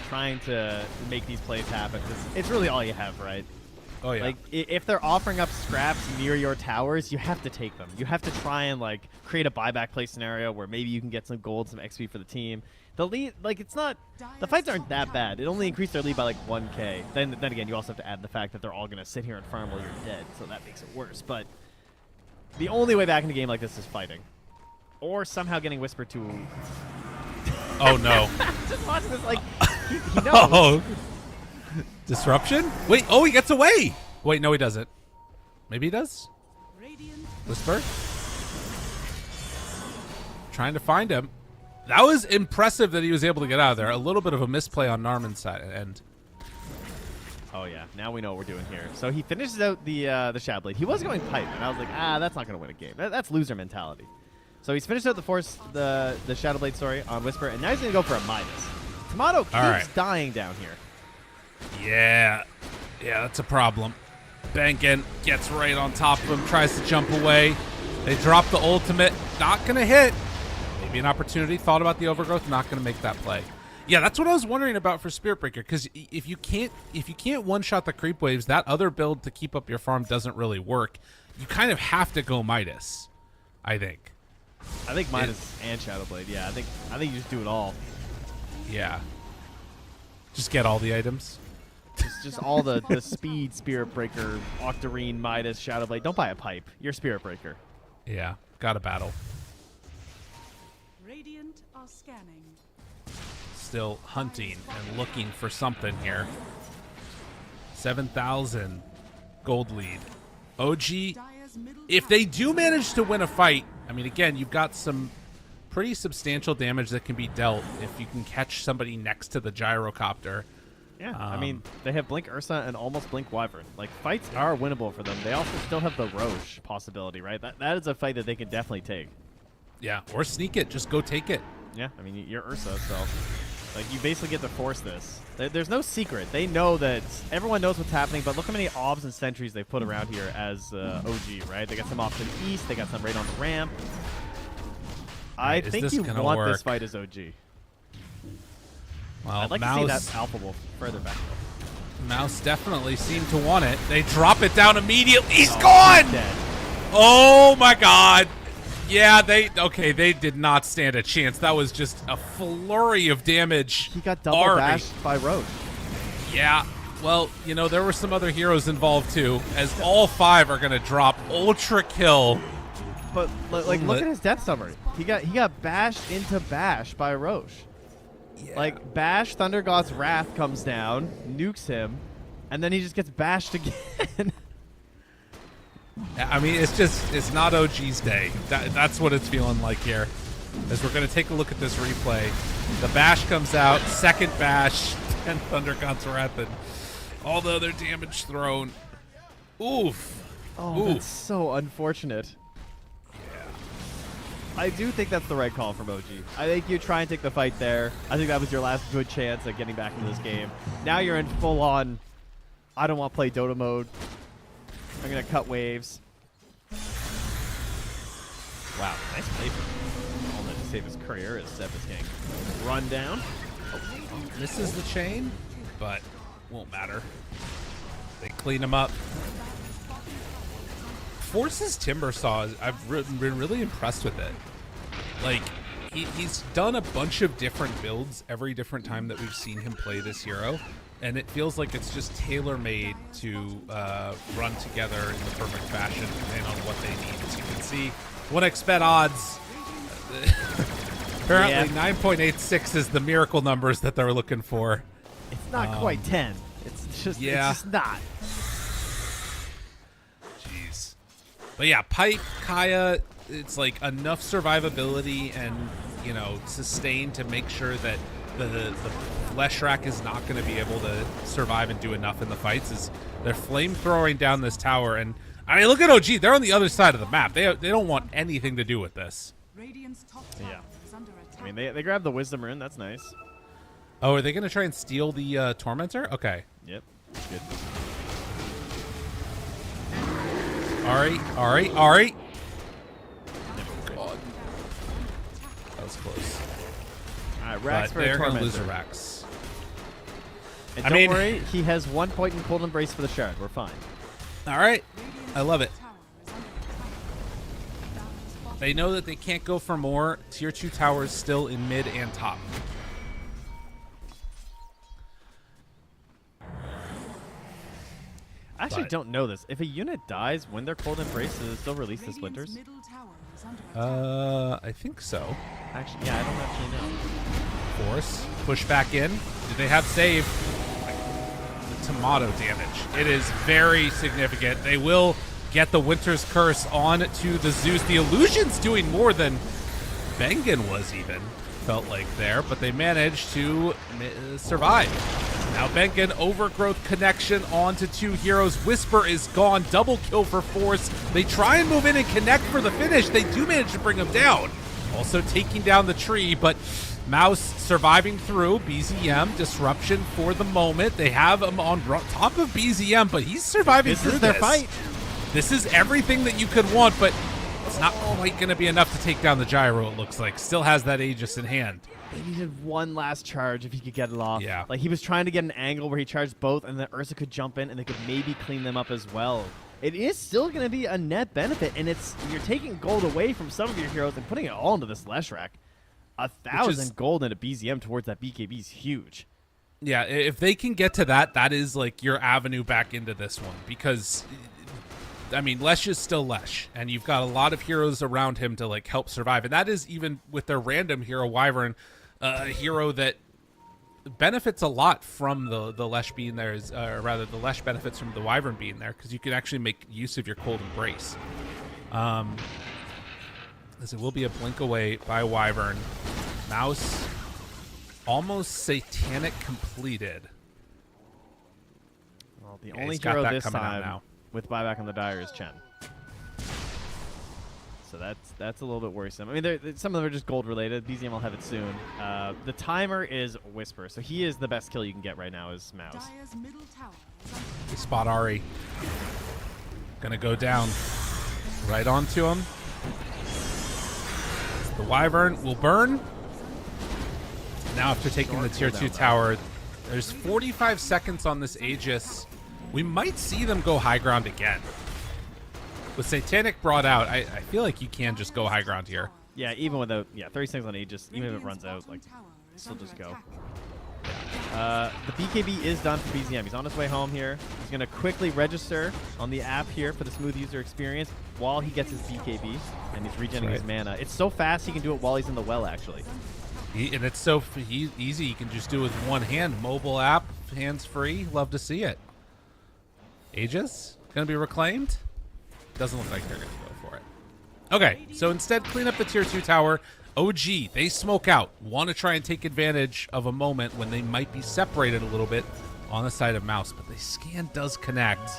Trying to make these plays happen. 'Cause it's really all you have, right? Oh, yeah. Like, if they're offering up scraps near your towers, you have to take them. You have to try and, create a buyback play scenario where maybe you can get some gold, some XP for the team. The lead, it's not... The fights aren't that bad. It only increased their lead by, 1K. Then again, you also have to add the fact that they're all going to sit here and farm while you're dead, so that makes it worse. But the only way back in the game like this is fighting. Or somehow getting Whisper to... Oh, no. Just watching this, he knows. Oh. Disruption? Wait, oh, he gets away. Wait, no, he doesn't. Maybe he does? radiant Whisper? Trying to find him. That was impressive that he was able to get out of there. A little bit of a misplay on Narman's side end. Oh, yeah. Now we know what we're doing here. So he finishes out the Shadow Blade. He was going pipe, and I was like, that's not going to win a game. That's loser mentality. So he's finished out the Shadow Blade, on Whisper, and now he's going to go for a Midas. Tomato keeps dying down here. Yeah, that's a problem. Bankin gets right on top of him, tries to jump away. They drop the ultimate, not gonna hit. Maybe an opportunity, thought about the Overgrowth, not gonna make that play. Yeah, that's what I was wondering about for Spirit Breaker, because if you can't one-shot the creep waves, that other build to keep up your farm doesn't really work. You kind of have to go Midas, I think. I think Midas and Shadow Blade, yeah. I think you just do it all. Yeah. Just get all the items. Just all the speed, Spirit Breaker, Octarine, Midas, Shadow Blade. Don't buy a pipe. You're Spirit Breaker. Yeah, gotta battle. radiant are scanning. Still hunting and looking for something here. 7,000 gold lead. OG, Dire's middle if they do manage to win a fight, I mean, again, you've got some pretty substantial damage that can be dealt if you can catch somebody next to the gyrocopter. Yeah, I mean, they have Blink Ursa and almost Blink Wyvern. Fights are winnable for them. They also still have the Roche possibility, right? That is a fight that they can definitely take. Yeah, or sneak it. Just go take it. Yeah, I mean, you're Ursa, so you basically get to force this. There's no secret. They know that everyone knows what's happening, but look how many obs and sentries they've put around here as OG, right? They got some off to the east. They got some right on the ramp. I think you want this fight as OG. Well, I'd like to see that Alpha Wolf further back. MOUZ definitely seemed to want it. They drop it down immediately. He's gone! He's dead. Oh, my God. Yeah, they did not stand a chance. That was just a flurry of damage. He got double bashed by Roche. Yeah. Well, you know, there were some other heroes involved too, as all 5 are going to drop ultra kill. But like, look at his death summary. He got bashed into bash by Roche. Yeah. Like, bash, Thunder God's Wrath comes down, nukes him, and then he just gets bashed again. I mean, it's not OG's day. That's what it's feeling like here. As we're going to take a look at this replay. The bash comes out, second bash, and Thunder God's Wrath, and all the other damage thrown. Oof. Oh, Oof. that's so unfortunate. I do think that's the right call from OG. I think you try and take the fight there. I think that was your last good chance at getting back into this game. Now you're in full-on, I don't want to play Dota mode. I'm going to cut waves. Wow, nice play from him. All that to save his career as Seth is getting run down. Misses the chain, but won't matter. They clean him up. Force's Timber Saw, I've been really impressed with it. Like, he's done a bunch of different builds every different time that we've seen him play this hero, and it feels like it's just tailor-made to run together in the perfect fashion depending on what they need. As you can see, 1x bet odds. Apparently, 9.86 is the miracle numbers that they're looking for. It's not quite 10. It's just not. But yeah, Pipe, Kaya, it's like enough survivability and, you know, sustain to make sure that the Leshrac is not going to be able to survive and do enough in the fights. Is they're flamethrowing down this tower, and I mean, look at OG. They're on the other side of the map. They don't want anything to do with this. Radiant's top tower is under attack. I mean, they grabbed the Wisdom Rune. That's nice. Oh, are they going to try and steal the Tormentor? Okay. Yep. Good. Ari. God. That was close. All right, Rax for a they're going to Tormentor. lose a Rax. And don't worry, he has 1 point in Cold Embrace for the Shard. We're fine. All right. I love it. Tower is under attack. They know that they can't go for more. Tier 2 towers still in mid and top. I actually don't know this. If a unit dies when they're Cold Embrace, does it still release the Radiant's splinters? middle tower is under attack. I think so. Actually, yeah, I don't actually know. Force. Push back in. Do they have save? The tomato damage. It is very significant. They will get the Winter's Curse on to the Zeus. The Illusion's doing more than Bengen was even, felt like there, but they managed to survive. Now Bengen, Overgrowth connection onto 2 heroes. Whisper is gone. Double kill for Force. They try and move in and connect for the finish. They do manage to bring him down. Also taking down the tree, but MOUZ surviving through. BZM, disruption for the moment. They have him on top of BZM, but he's surviving through this. This is their fight. This is everything that you could want, but it's not quite going to be enough to take down the Gyro, it looks like. Still has that Aegis in hand. They needed one last charge if he could get it off. Yeah. Like, he was trying to get an angle where he charged both, and then Ursa could jump in, and they could maybe clean them up as well. It is still going to be a net benefit, and you're taking gold away from some of your heroes and putting it all into this Leshrac. 1,000 gold into BZM towards that BKB is huge. Yeah, if they can get to that, that is like your avenue back into this one, because I mean, Lesh is still Lesh, and you've got a lot of heroes around him to like help survive, and that is even with their random hero Wyvern, a hero that benefits a lot from the Lesh being there, or rather the Lesh benefits from the Wyvern being there, because you can actually make use of your Cold Embrace. As it will be a blink away by Wyvern. MOUZ almost Satanic completed. Well, the Yeah, only he's got hero that this coming out time now. with buyback on the Dire is Chen. So that's a little bit worrisome. I mean, some of them are just gold related. BZM will have it soon. The timer is Whisper, so he is the best kill you can get right now is MOUZ. Dire's middle tower is under They spot Ari. Gonna go down right onto him. The Wyvern will burn. Now after taking the tier 2 tower, there's 45 seconds on this Aegis. We might see them go high ground again. With Satanic brought out, I feel like you can just go high ground here. Yeah, even without 30 seconds on Aegis, even if it runs out, like still just go. The BKB is done for BZM. He's on his way home here. He's going to quickly register on the app here for the smooth user experience while he gets his BKB, and he's regenerating his mana. It's so fast he can do it while he's in the well, actually. And it's so easy. You can just do it with one hand. Mobile app, hands-free. Love to see it. Aegis going to be reclaimed? Doesn't look like they're going to go for it. Okay, so instead, clean up the tier 2 tower. OG, they smoke out. Want to try and take advantage of a moment when they might be separated a little bit on the side of MOUZ, but the scan does connect.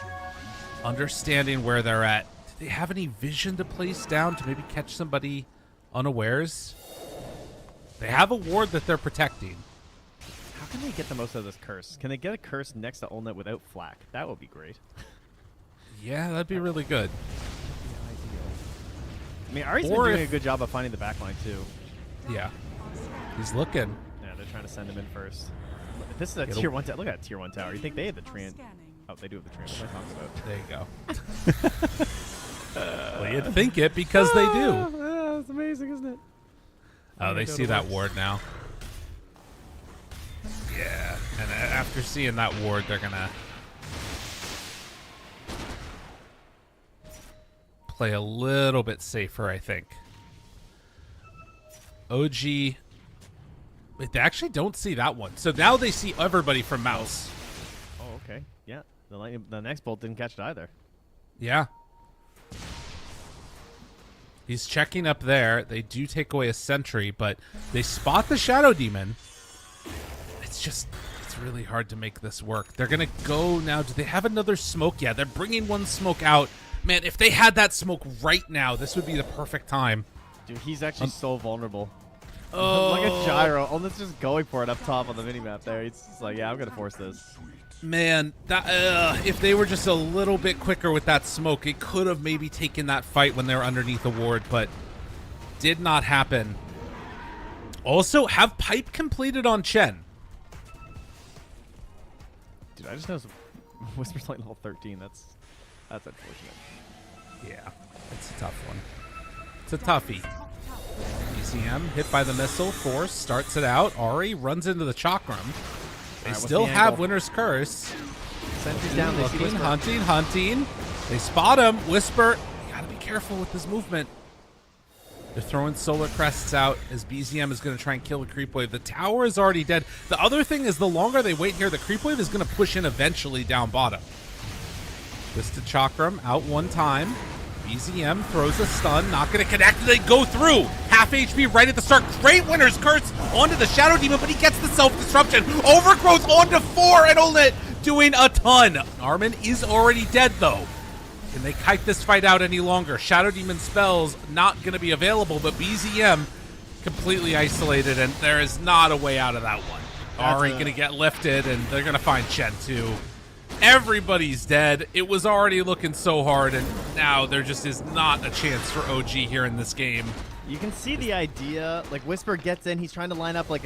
Understanding where they're at. Do they have any vision to place down to maybe catch somebody unawares? They have a ward that they're protecting. How can they get the most out of this curse? Can they get a curse next to Ulnet without flak? That would be great. Yeah, that'd be really good. I mean, Ari's been doing a good job of finding the backline, too. Yeah. He's looking. Yeah, they're trying to send him in first. This is a tier 1 tower. Look at that tier 1 tower. You think they have the Tran... Oh, they do have the Tran. What am I talking about? There you go. Well, you'd think it because they do. That's amazing, isn't it? Oh, they see that ward now. Yeah. And after seeing that ward, they're going to play a little bit safer, I think. OG, wait, they actually don't see that one. So now they see everybody from MOUZ. Oh, okay. Yeah. The next bolt didn't catch it either. Yeah. He's checking up there. They do take away a sentry, but they spot the Shadow Demon. It's really hard to make this work. They're going to go now. Do they have another smoke? Yeah, they're bringing one smoke out. Man, if they had that smoke right now, this would be the perfect time. Dude, he's actually so vulnerable. Oh. Look at Gyro. Almost just going for it up top on the minimap there. He's just like, yeah, I'm going to force this. Man, that if they were just a little bit quicker with that smoke, it could have maybe taken that fight when they were underneath the ward, but did not happen. Also, have pipe completed on Chen. Dude, I just noticed Whisper's like level 13. That's unfortunate. Yeah, it's a tough one. It's a toughie. ECM hit by the missile. Force starts it out. Ari runs into the chakram. They still have Winter's Curse. Sentry's down. They Looking, hunting. They spot him. Whisper. You gotta be careful with this movement. They're throwing solar crests out as BZM is going to try and kill the creep wave. The tower is already dead. The other thing is the longer they wait here, the creep wave is going to push in eventually down bottom. Twisted Chakram out one time. BZM throws a stun, not going to connect. They go through. Half HP right at the start. Great Winter's Curse onto the Shadow Demon, but he gets the self-destruction. Overgrowth onto 4 and Ulnet doing a ton. Armin is already dead, though. Can they kite this fight out any longer? Shadow Demon spells not going to be available, but BZM completely isolated, and there is not a way out of that one. Ari going to get lifted, and they're going to find Chen, too. Everybody's dead. It was already looking so hard, and now there just is not a chance for OG here in this game. You can see the idea. Like, Whisper gets in. He's trying to line up like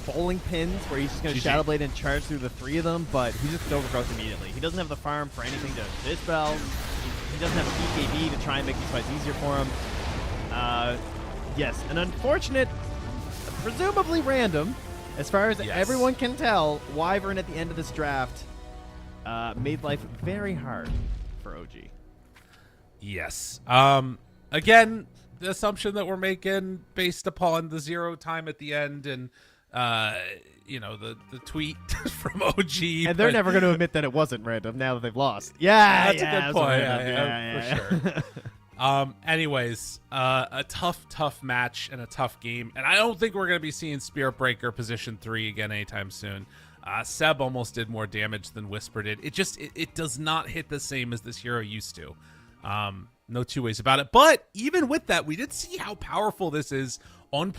bowling pins where he's just going to Shadow Blade and charge through the 3 of them, but he just overgrowth immediately. He doesn't have the farm for anything to dispel. He doesn't have a BKB to try and make these fights easier for him. Yes, an unfortunate, presumably random, as far as everyone can tell, Wyvern at the end of this draft made life very hard for OG. Yes. Again, the assumption that we're making based upon the 0 time at the end and you know, the tweet from OG. And they're never going to admit that it wasn't random now that they've lost. Yeah, that's a good point. For sure. Anyways, a tough match and a tough game. And I don't think we're going to be seeing Spirit Breaker position 3 again anytime soon. Seb almost did more damage than Whisper did. It does not hit the same as this hero used to. No two ways about it. But even with that, we did see how powerful this is on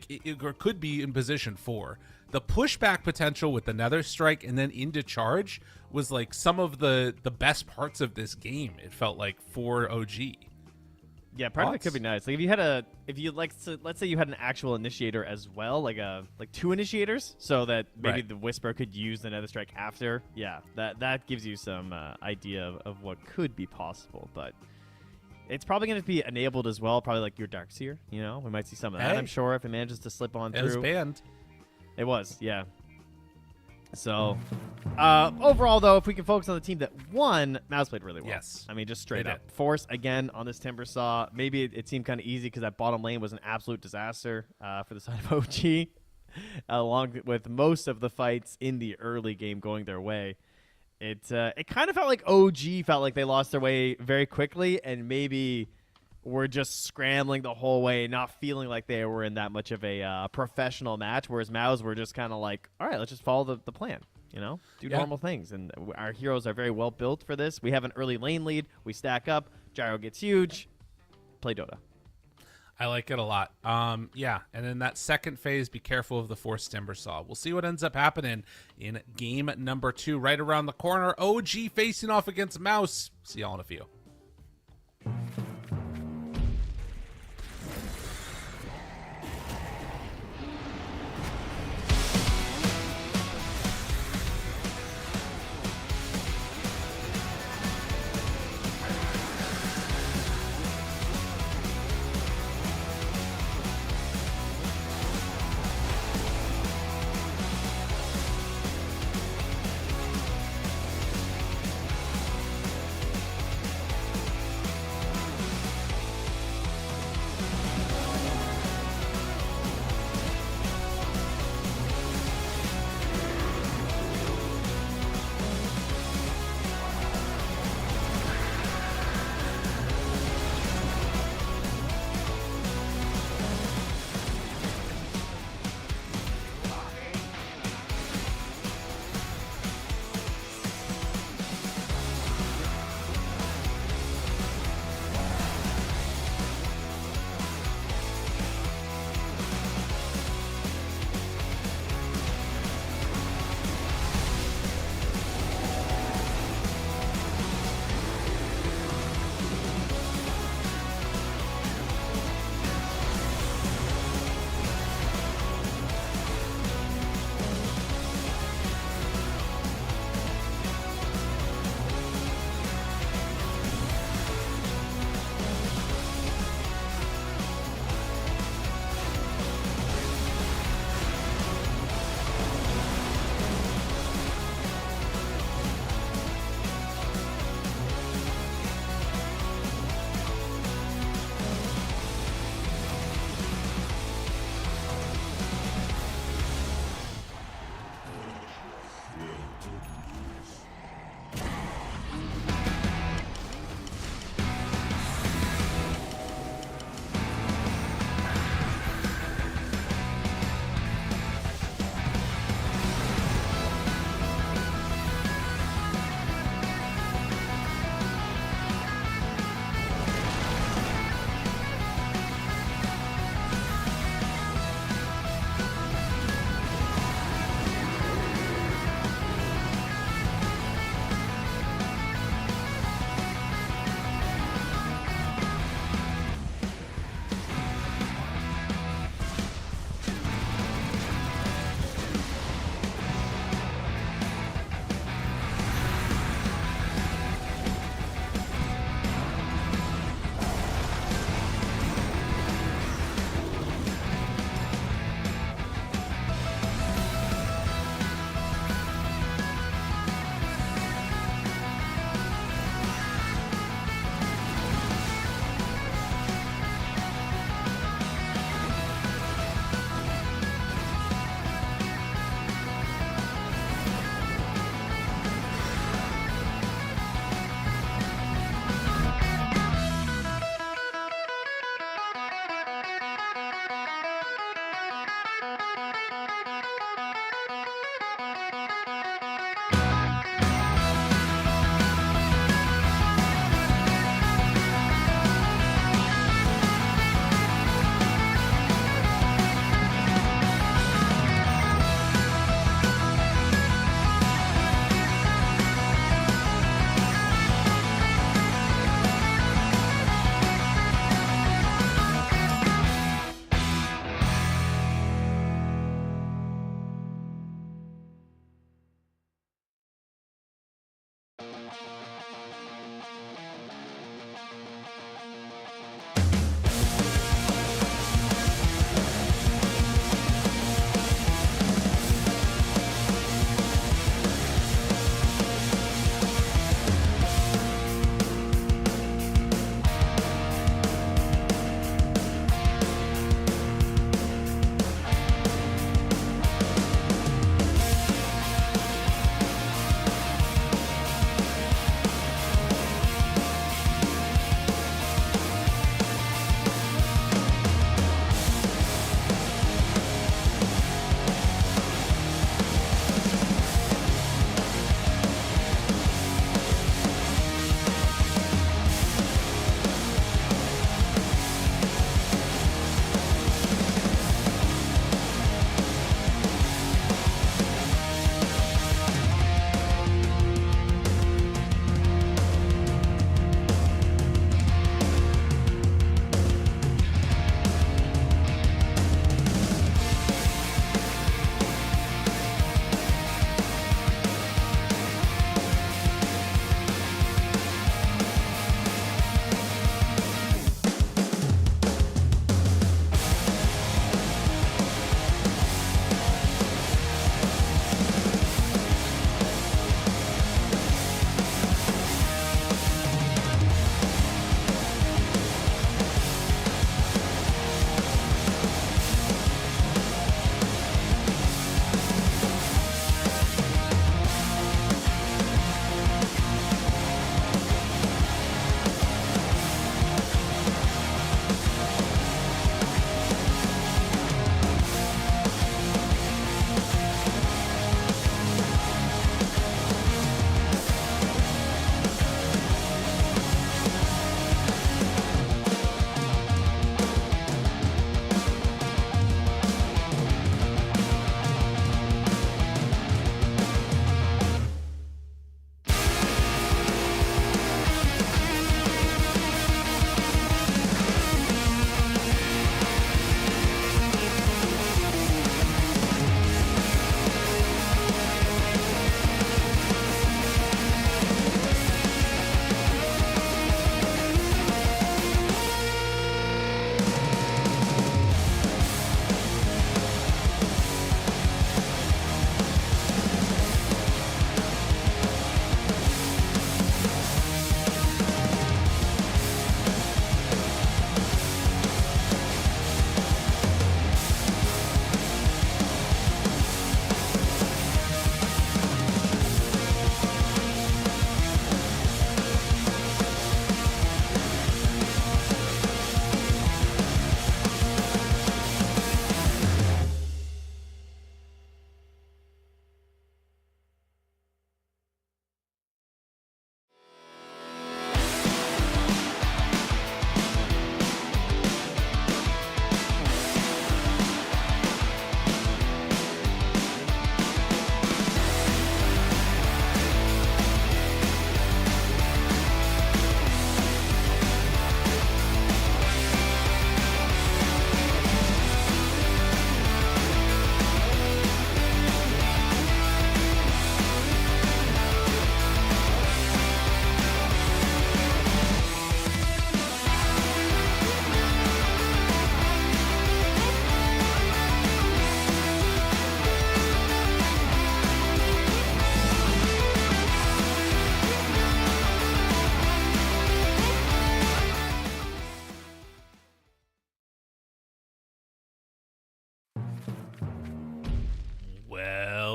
it could be in position 4. The pushback potential with the Nether Strike and then into charge was like some of the best parts of this game. It felt like for OG. Yeah, part of it could be nice. Like let's say you had an actual initiator as well, like 2 initiators, so that maybe the Whisper could use the Nether Strike after. Yeah, that gives you some idea of what could be possible. But It's probably going to be enabled as well, probably like your Darkseer. You know, we might see some of that, I'm sure, if it manages to slip on through. It was banned. It was, yeah. So, overall, though, if we can focus on the team that won, MOUZ played really well. Yes. I mean, just straight They up. did. Force, again, on this Timbersaw. Maybe it seemed kind of easy because that bottom lane was an absolute disaster for the side of OG, along with most of the fights in the early game going their way. It kind of felt like OG felt like they lost their way very quickly and maybe were just scrambling the whole way, not feeling like they were in that much of a professional match, whereas MOUZ were just kind of like, all right, let's just follow the plan, you know, do normal things. And our heroes are very well built for this. We have an early lane lead. We stack up. Gyro gets huge. Play Dota. I like it a lot. Yeah, and in that second phase, be careful of the Force Timbersaw. We'll see what ends up happening in game number 2, right around the corner. OG facing off against MOUZ. See y'all in a few.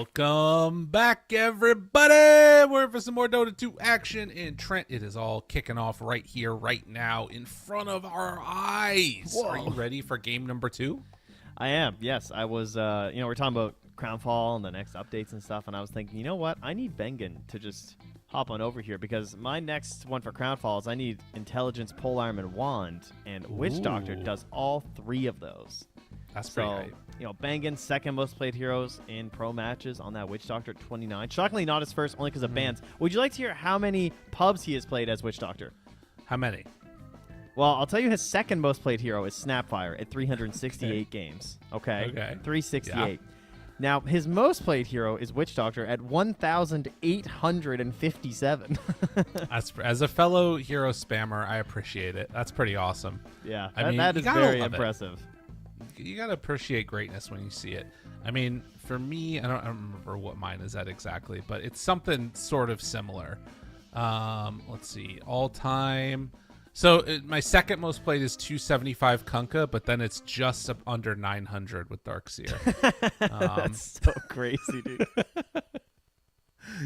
Welcome back, everybody. We're for some more Dota 2 action in Trent. It is all kicking off right here, right now, in front of our eyes. Whoa. Are you ready for game number 2? I am. Yes, I was. We're talking about Crownfall and the next updates and stuff, and I was thinking, you know what? I need Bengen to just hop on over here because my next one for Crownfall is I need Intelligence, Polearm, and Wand, and Witch Doctor does all 3 of those. That's pretty So, hype. Bengen, second most played heroes in pro matches on that Witch Doctor at 29. Shockingly not his first, only because of bans. Would you like to hear how many pubs he has played as Witch Doctor? How many? Well, I'll tell you his second most played hero is Snapfire at 368 games. Okay? 368. Yeah. Now, his most played hero is Witch Doctor at 1,857. As a fellow hero spammer, I appreciate it. That's pretty awesome. Yeah, I mean, that you is gotta very love it. impressive. You gotta appreciate greatness when you see it. I mean, for me, I don't remember what mine is at exactly, but it's something sort of similar. Let's see, all time. So my second most played is 275 Kunkka, but then it's just up under 900 with Darkseer. That's so crazy, dude.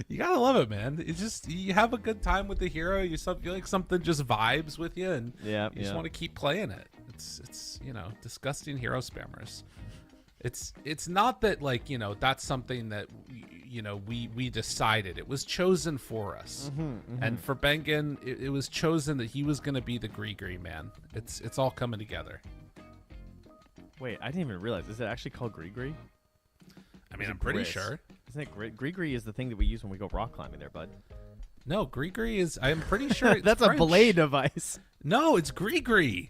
You gotta love it, man. It's just you have a good time with the hero. You feel like something just vibes with you, and you just want to keep playing it. It's disgusting hero spammers. It's not that that's something that we decided. It was chosen for us. And for Bengen, it was chosen that he was going to be the Gree man. It's all coming together. Wait, I didn't even realize. Is it actually called Gree? I mean, I'm pretty sure. Isn't it Gree is the thing that we use when we go rock climbing there, bud? No, Gree is. I'm pretty sure it's That's French. a belay device. No, it's Gree. Gris.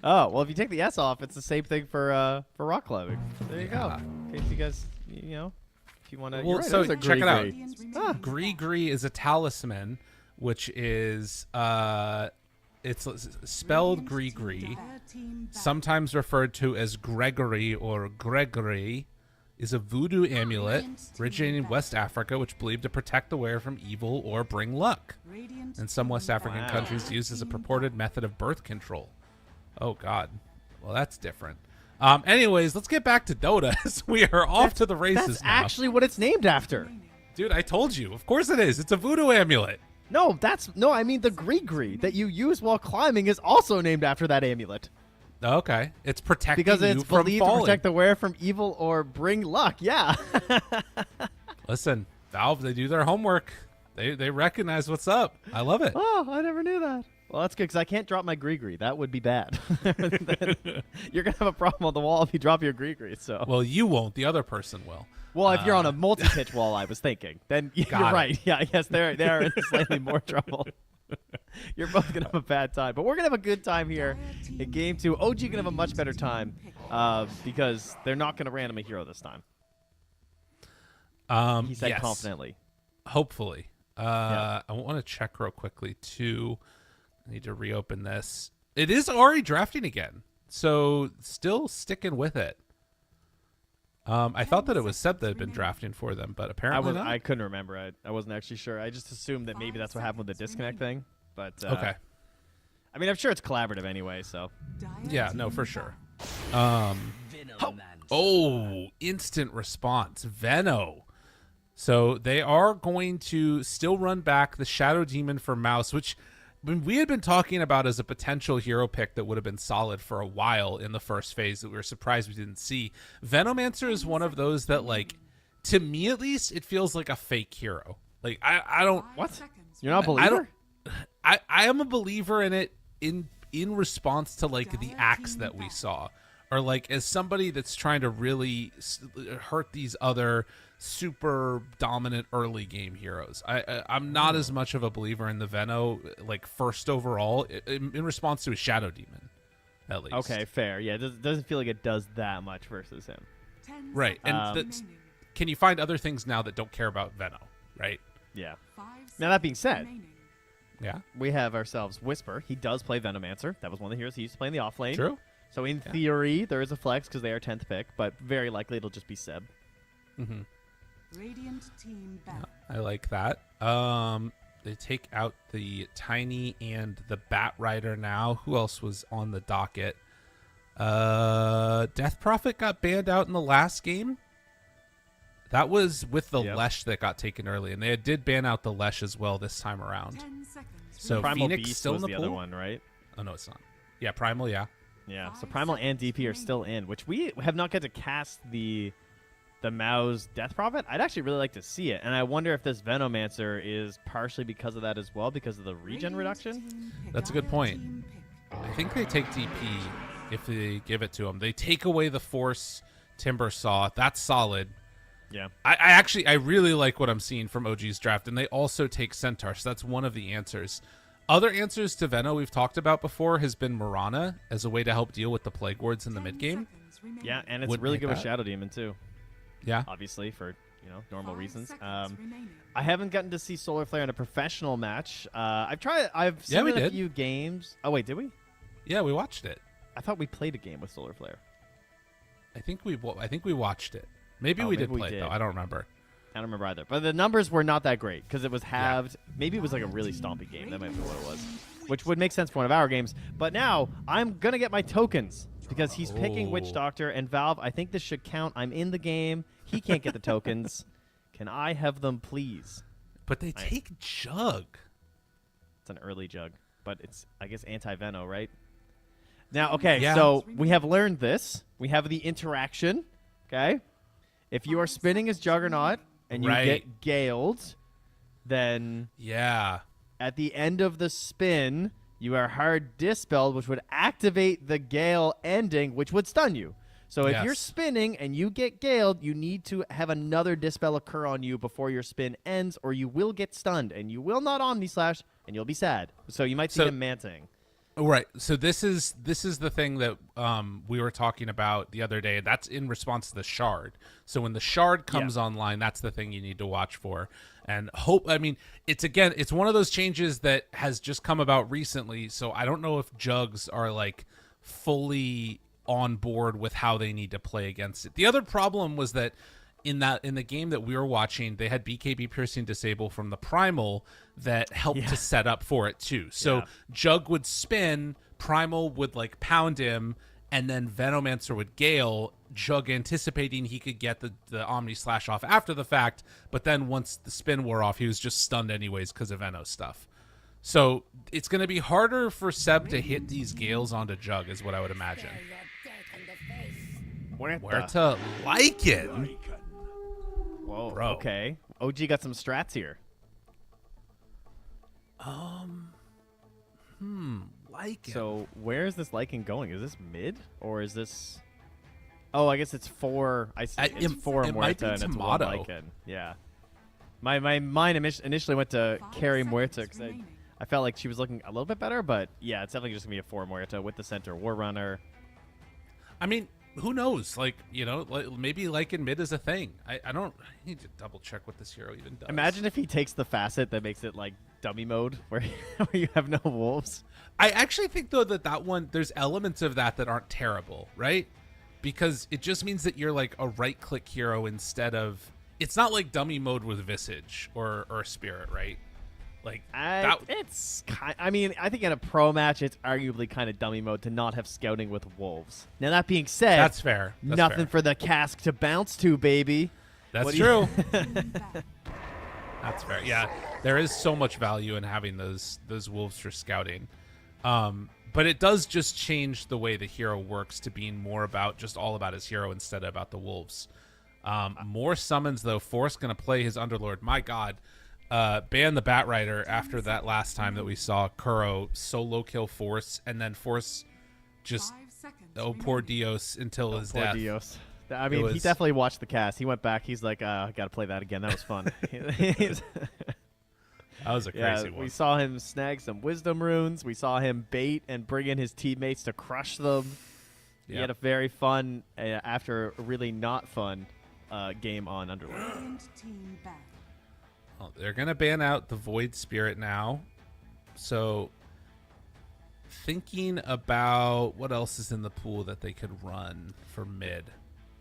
Oh, well, if you take the S off, it's the same thing for rock climbing. There you Yeah. go. In case you guys, if you want to. Well, Right, so those are check it out. Gree. Gree is a talisman, which is it's spelled Gree. Sometimes referred to as Gregory or Gregory, is a voodoo amulet originating in West Africa, which believed to protect the wearer from evil or bring luck. In some West African countries, used as a purported method of birth control. Oh, God. Well, that's different. Anyways, let's get back to Dota. We are off to the races That's now. actually what it's named after. Dude, I told you. Of course it is. It's a voodoo amulet. No, I mean the Gree that you use while climbing is also named after that amulet. Okay. It's protecting Because it's you from believed to falling. protect the wearer from evil or bring luck. Yeah. Listen, Valve, they do their homework. They recognize what's up. I love it. Oh, I never knew that. Well, that's good because I can't drop my Gree. That would be bad. You're going to have a problem on the wall if you drop your Gree. So. Well, you won't. The other person will. Well, if you're on a multi-pitch wall, I was thinking, then you're right. Yeah, yes, they're in slightly more trouble. You're both going to have a bad time. But we're going to have a good time here in Game 2. OG going to have a much better time because they're not going to random a hero this time. He said yes. confidently. Hopefully. I want to check real quickly, too. I need to reopen this. It is already drafting again, so still sticking with it. I thought that it was Seb that had been drafting for them, but apparently not. I couldn't remember. I wasn't actually sure. I just assumed that maybe that's what happened with the disconnect thing. But Okay. I mean, I'm sure it's collaborative anyway, so. Yeah, no, for sure. Instant response. Veno. So they are going to still run back the Shadow Demon for MOUZ, which we had been talking about as a potential hero pick that would have been solid for a while in the first phase that we were surprised we didn't see. Venomancer is one of those that, like, to me at least, it feels like a fake hero. Like, I don't... What? You're not a believer? I am a believer in it in response to, like, the acts that we saw. Or, like, as somebody that's trying to really hurt these other super dominant early game heroes. I'm not as much of a believer in the Veno, like, first overall, in response to a Shadow Demon, at least. Okay, fair. Yeah, it doesn't feel like it does that much versus him. Right. And can you find other things now that don't care about Veno, right? Yeah. Now, that being said, Yeah. we have ourselves Whisper. He does play Venomancer. That was one of the heroes he used to play in the off lane. True. So in theory, there is a flex because they are 10th pick, but very likely it'll just be Seb. Mm-hmm. Radiant team battle. I like that. They take out the Tiny and the Bat Rider now. Who else was on the docket? Death Prophet got banned out in the last game. That was with the Yep. Lesh that got taken early, and they did ban out the Lesh as well this time around. 10 seconds. So Primal Phoenix Beast still was in the other pool? one, right? Oh no, it's not. Yeah, Primal. Yeah. Yeah. So 5 Primal and seconds DP are still in, which we have not get to cast the MOUZ Death Prophet. I'd actually really like to see it, and I wonder if this Venomancer is partially because of that as well, because of the regen reduction. That's a good point. I think they take DP if they give it to them. They take away the Force Timber Saw. That's solid. Yeah. I really like what I'm seeing from OG's draft, and they also take Centaur, so that's one of the answers. Other answers to Veno we've talked about before has been Mirana as a way to help deal with the Plague Wards in the mid game. Yeah, and it's Wouldn't really hate good with that. Shadow Demon too, Yeah. obviously for normal 5 reasons. seconds remaining. I haven't gotten to see Solar Flare in a professional match. I've Yeah, seen we it in a did. few games. Oh wait, did we? Yeah, we watched it. I thought we played a game with Solar Flare. I think we watched it. Maybe Oh, we maybe did we play it did. though. I don't remember. I don't remember either. But the numbers were not that great because it was halved. Maybe it was like a really stompy game. That might be what it was. Which would make sense for one of our games. But now I'm going to get my tokens because he's picking Witch Oh. Doctor. And Valve, I think this should count. I'm in the game. He can't get the tokens. Can I have them, please? But they take Jug. It's an early jug. But it's, I guess, anti-Veno, right? Now, okay, Yeah. so we have learned this. We have the interaction, okay? If you are spinning as Juggernaut and you Right. get galed, then Yeah. at the end of the spin, you are hard dispelled, which would activate the gale ending, which would stun you. So if you're Yes. spinning and you get galed, you need to have another dispel occur on you before your spin ends, or you will get stunned, and you will not Omni Slash, and you'll be sad. So you might see So- him manting. Right. So this is the thing that we were talking about the other day. That's in response to the shard. So when the shard comes online, that's the thing you need to watch for. And it's one of those changes that has just come about recently. So I don't know if Jugs are like fully on board with how they need to play against it. The other problem was that in the game that we were watching, they had BKB piercing disable from the primal that helped to set up for it too. So Jug would spin, primal would like pound him, and then Venomancer would gale. Jug anticipating he could get the Omni Slash off after the fact, but then once the spin wore off, he was just stunned anyways because of Veno stuff. So it's going to be harder for Seb to hit these gales onto Jug, is what I would imagine. Where to like it? Whoa, Bro. okay. OG got some strats here. Like it. So where is this liking going? Is this mid or is this? Oh, I guess it's four. I see. It's four it might Muerta be and it's one Tomato. Lycan. Yeah. My mind initially went to 5 carry seconds Muerta because remaining. I felt like she was looking a little bit better, but yeah, it's definitely just gonna be a four Muerta with the center War Runner. I mean, who knows? Like, maybe like in mid is a thing. I need to double check what this hero even does. Imagine if he takes the facet that makes it like dummy mode where you have no wolves. I actually think though that one, there's elements of that aren't terrible, right? Because it just means that you're like a right click hero instead of. It's not like dummy mode with Visage or Spirit, right? Like that. It's I mean, I think in a pro match, it's arguably kind of dummy mode to not have scouting with wolves. Now that being said, That's fair. That's nothing fair. for the cask to bounce to, baby. That's What do you- true. That's fair. Yeah, there is so much value in having those wolves for scouting. But it does just change the way the hero works to being more about just all about his hero instead of about the wolves. More summons though. Force gonna play his Underlord. My God, ban the Batrider after that last time that we saw Kuro solo kill Force, and then Force just 5 seconds poor remaining. Dios until his Poor death. Dios. I mean, he was- definitely watched the cast. He went back. He's like, I got to play that again. That was fun. That was a crazy one. We saw him snag some wisdom runes. We saw him bait and bring in his teammates to crush them. He Yep. had a very fun, after a really not fun game on Underlord. Radiant team back. Well, they're gonna ban out the Void Spirit now. So thinking about what else is in the pool that they could run for mid.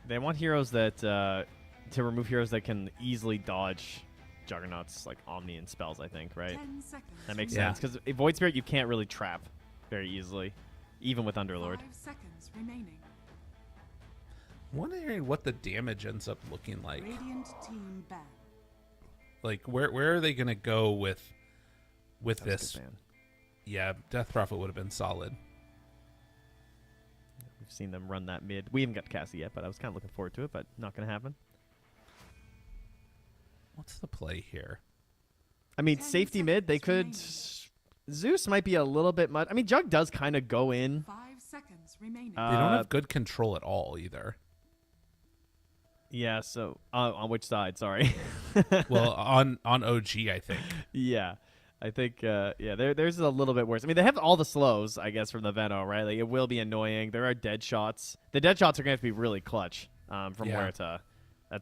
They want heroes that to remove heroes that can easily dodge Juggernauts like Omni and spells. I think, right? 10 seconds That makes Yeah. sense because Void Spirit you can't really trap very easily, even with Underlord. 5 seconds remaining. wondering what the damage ends up looking like. Radiant team ban. Like, where are they going to go with That's a this? good ban. Yeah, Death Prophet would have been solid. We've seen them run that mid. We haven't got to Cassie yet, but I was kind of looking forward to it, but not going to happen. What's the play here? I mean, 10 safety mid, they could... remaining. Zeus might be a little bit much. I mean, Jug does kind of go in. 5 seconds remaining. They don't have good control at all either. Yeah, so... on which side? Sorry. Well, on OG, I think. Yeah. I think, there's a little bit worse. I mean, they have all the slows, I guess, from the Veno, right? Like, it will be annoying. There are dead shots. The dead shots are going to have to be really clutch from Huerta.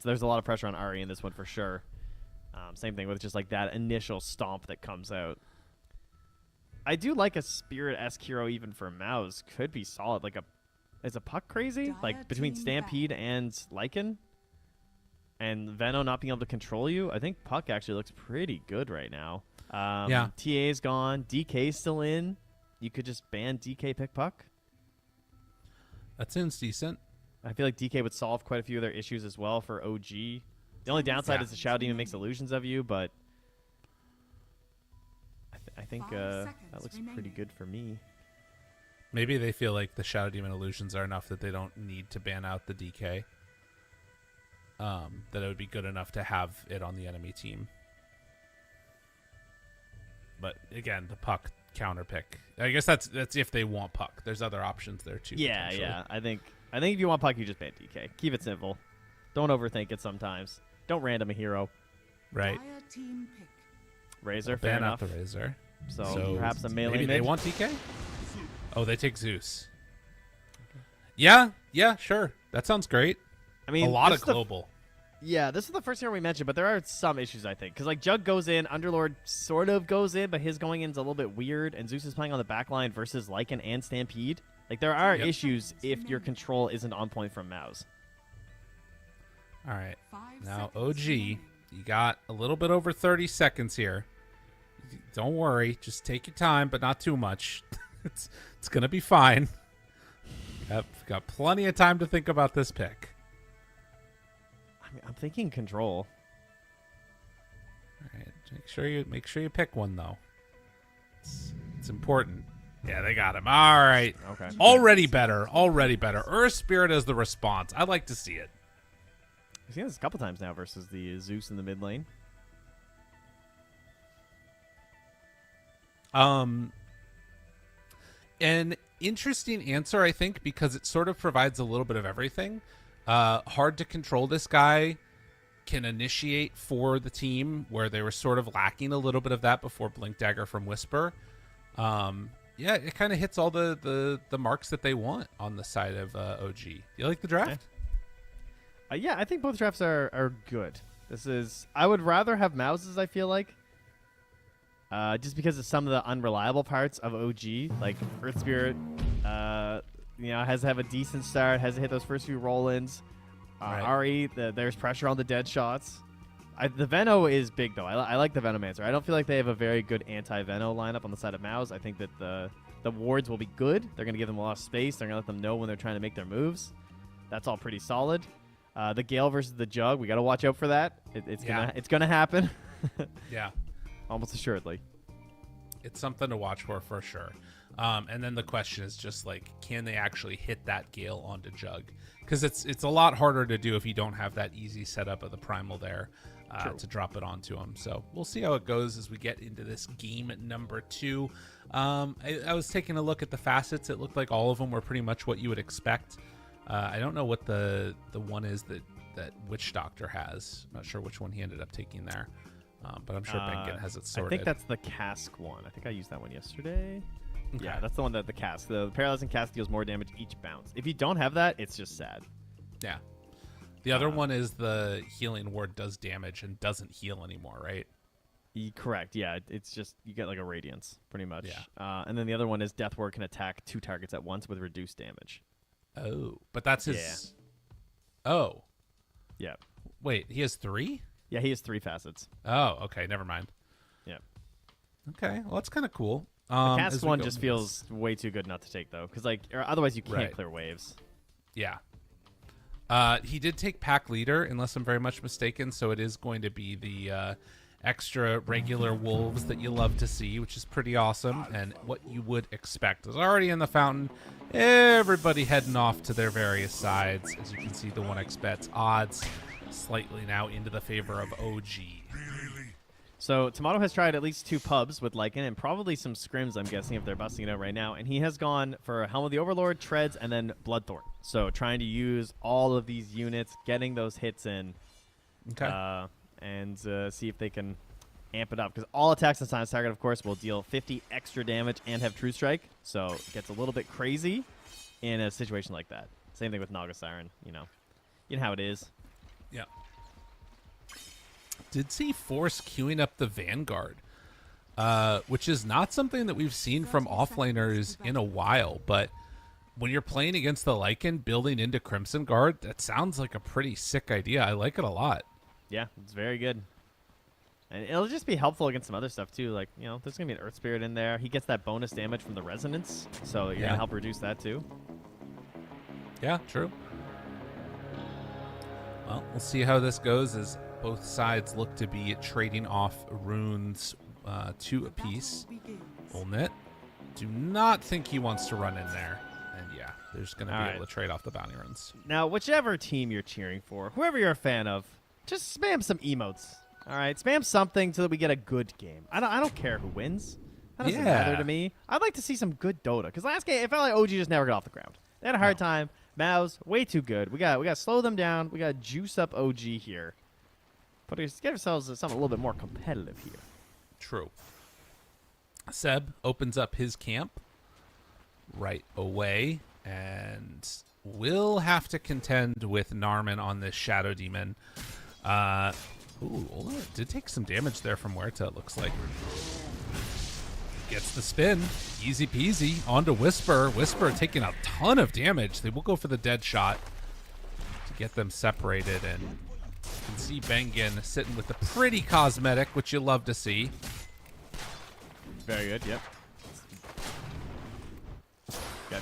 There's a lot of pressure on Ari in this one for sure. Same thing with just, like, that initial stomp that comes out. I do like a Spirit-esque hero even for MOUZ. Could be solid. Like, is a Puck crazy? Like, between Stampede and Lycan? And Veno not being able to control you? I think Puck actually looks pretty good right now. Yeah. TA's gone. DK's still in. You could just ban DK, pick Puck. That sounds decent. I feel like DK would solve quite a few of their issues as well for OG. The only downside is the Shadow Demon makes illusions of you, but I think 5 that seconds looks remaining. pretty good for me. Maybe they feel like the Shadow Demon illusions are enough that they don't need to ban out the DK. That it would be good enough to have it on the enemy team. But again, the Puck counter pick. I guess that's if they want Puck. There's other options there too. Yeah, potentially. yeah. I think if you want Puck, you just ban DK. Keep it simple. Don't overthink it sometimes. Don't random a hero. Right. Dire team pick. Razor, fair Ban out enough. the Razor. So perhaps a melee Maybe mid. they want DK? Oh, they take Zeus. Yeah, sure. That sounds great. I mean, A lot this of is the global. Yeah, this is the first hero we mentioned, but there are some issues, I think. Because, like, Jug goes in, Underlord sort of goes in, but his going in is a little bit weird, and Zeus is playing on the back line versus Lycan and Stampede. Like, there are Yep. issues if your control isn't on point from MOUZ. All right. 5 Now, seconds OG, remaining. you got a little bit over 30 seconds here. Don't worry. Just take your time, but not too much. It's going to be fine. Got plenty of time to think about this pick. I mean, I'm thinking control. All right. Make sure you pick one, though. It's important. Yeah, they got him. All right. Okay. Already better. Earth Spirit as the response. I like to see it. I've seen this a couple times now versus the Zeus in the mid lane. An interesting answer, I think, because it sort of provides a little bit of everything. Hard to control this guy, can initiate for the team where they were sort of lacking a little bit of that before Blink Dagger from Whisper. Yeah, it kind of hits all the marks that they want on the side of OG. You like the draft? Yeah, I think both drafts are good. I would rather have MOUZes, I feel like. Just because of some of the unreliable parts of OG, like Earth Spirit, has to have a decent start, has to hit those first few roll-ins. Right. Ari, there's pressure on the dead shots. The Veno is big, though. I like the Venomancer. I don't feel like they have a very good anti-Veno lineup on the side of MOUZ. I think that the wards will be good. They're going to give them a lot of space. They're going to let them know when they're trying to make their moves. That's all pretty solid. The Gale versus the Jug, we got to watch out for that. It's gonna happen. Yeah. Almost assuredly. It's something to watch for sure. And then the question is just like, can they actually hit that Gale onto Jug? Because it's a lot harder to do if you don't have that easy setup of the Primal there to drop it onto him. So we'll see how it goes as we get into this game number 2. I was taking a look at the facets. It looked like all of them were pretty much what you would expect. I don't know what the one is that Witch Doctor has. I'm not sure which one he ended up taking there. But I'm sure Bengen has it sorted. I think that's the cask one. I think I used that one yesterday. Okay. Yeah, that's the one that the cask. The paralyzing cask deals more damage each bounce. If you don't have that, it's just sad. Yeah. The other one is the healing ward does damage and doesn't heal anymore, right? Correct. Yeah, it's just you get like a radiance pretty much. Yeah. And then the other one is death ward can attack 2 targets at once with reduced damage. Oh, but that's his. Yeah. Oh, Yeah. wait, he has 3? Yeah, he has 3 facets. Oh, okay, never mind. Yeah. Okay, well that's kind of cool. The as cask we one go just into feels way too good not to take though, because otherwise you can't Right. clear waves. Yeah. He did take pack leader, unless I'm very much mistaken, so it is going to be the extra regular wolves that you love to see, which is pretty awesome, and what you would expect is already in the fountain. Everybody heading off to their various sides. As you can see, the 1xBet odds slightly now into the favor of OG. So Tomato has tried at least 2 pubs with Lycan and probably some scrims, I'm guessing, if they're busting it out right now. And he has gone for Helm of the Overlord, Treads, and then Bloodthorn. So trying to use all of these units, getting those hits in. Okay. And see if they can amp it up. Because all attacks on Silence Target, of course, will deal 50 extra damage and have True Strike. So it gets a little bit crazy in a situation like that. Same thing with Naga Siren, you know. You know how it is. Yeah. Did see Force queuing up the Vanguard, which is not something that we've seen from offlaners in a while. But when you're playing against the Lycan, building into Crimson Guard, that sounds like a pretty sick idea. I like it a lot. Yeah, it's very good. And it'll just be helpful against some other stuff, too. Like, you know, there's going to be an Earth Spirit in there. He gets that bonus damage from the Resonance, so you're going to help reduce that, too. Yeah, true. Well, we'll see how this goes as both sides look to be trading off runes 2 apiece. Olnit, do not think he wants to run in there. And yeah, there's going to be able to trade off the bounty runes. Now, whichever team you're cheering for, whoever you're a fan of, just spam some emotes. All right, spam something so that we get a good game. I don't care who wins. That doesn't matter to me. I'd like to see some good Dota, because last game it felt like OG just never got off the ground. They had a hard time. MOUZ, way too good. We got to slow them down. We got to juice up OG here. But let's get ourselves something a little bit more competitive here. True. Seb opens up his camp right away and will have to contend with Narman on this Shadow Demon. Ooh, did take some damage there from Huerta, it looks like. Gets the spin. Easy peasy. On to Whisper. Whisper taking a ton of damage. They will go for the dead shot to get them separated. And you can see Bengen sitting with a pretty cosmetic, which you love to see. Very good, yep.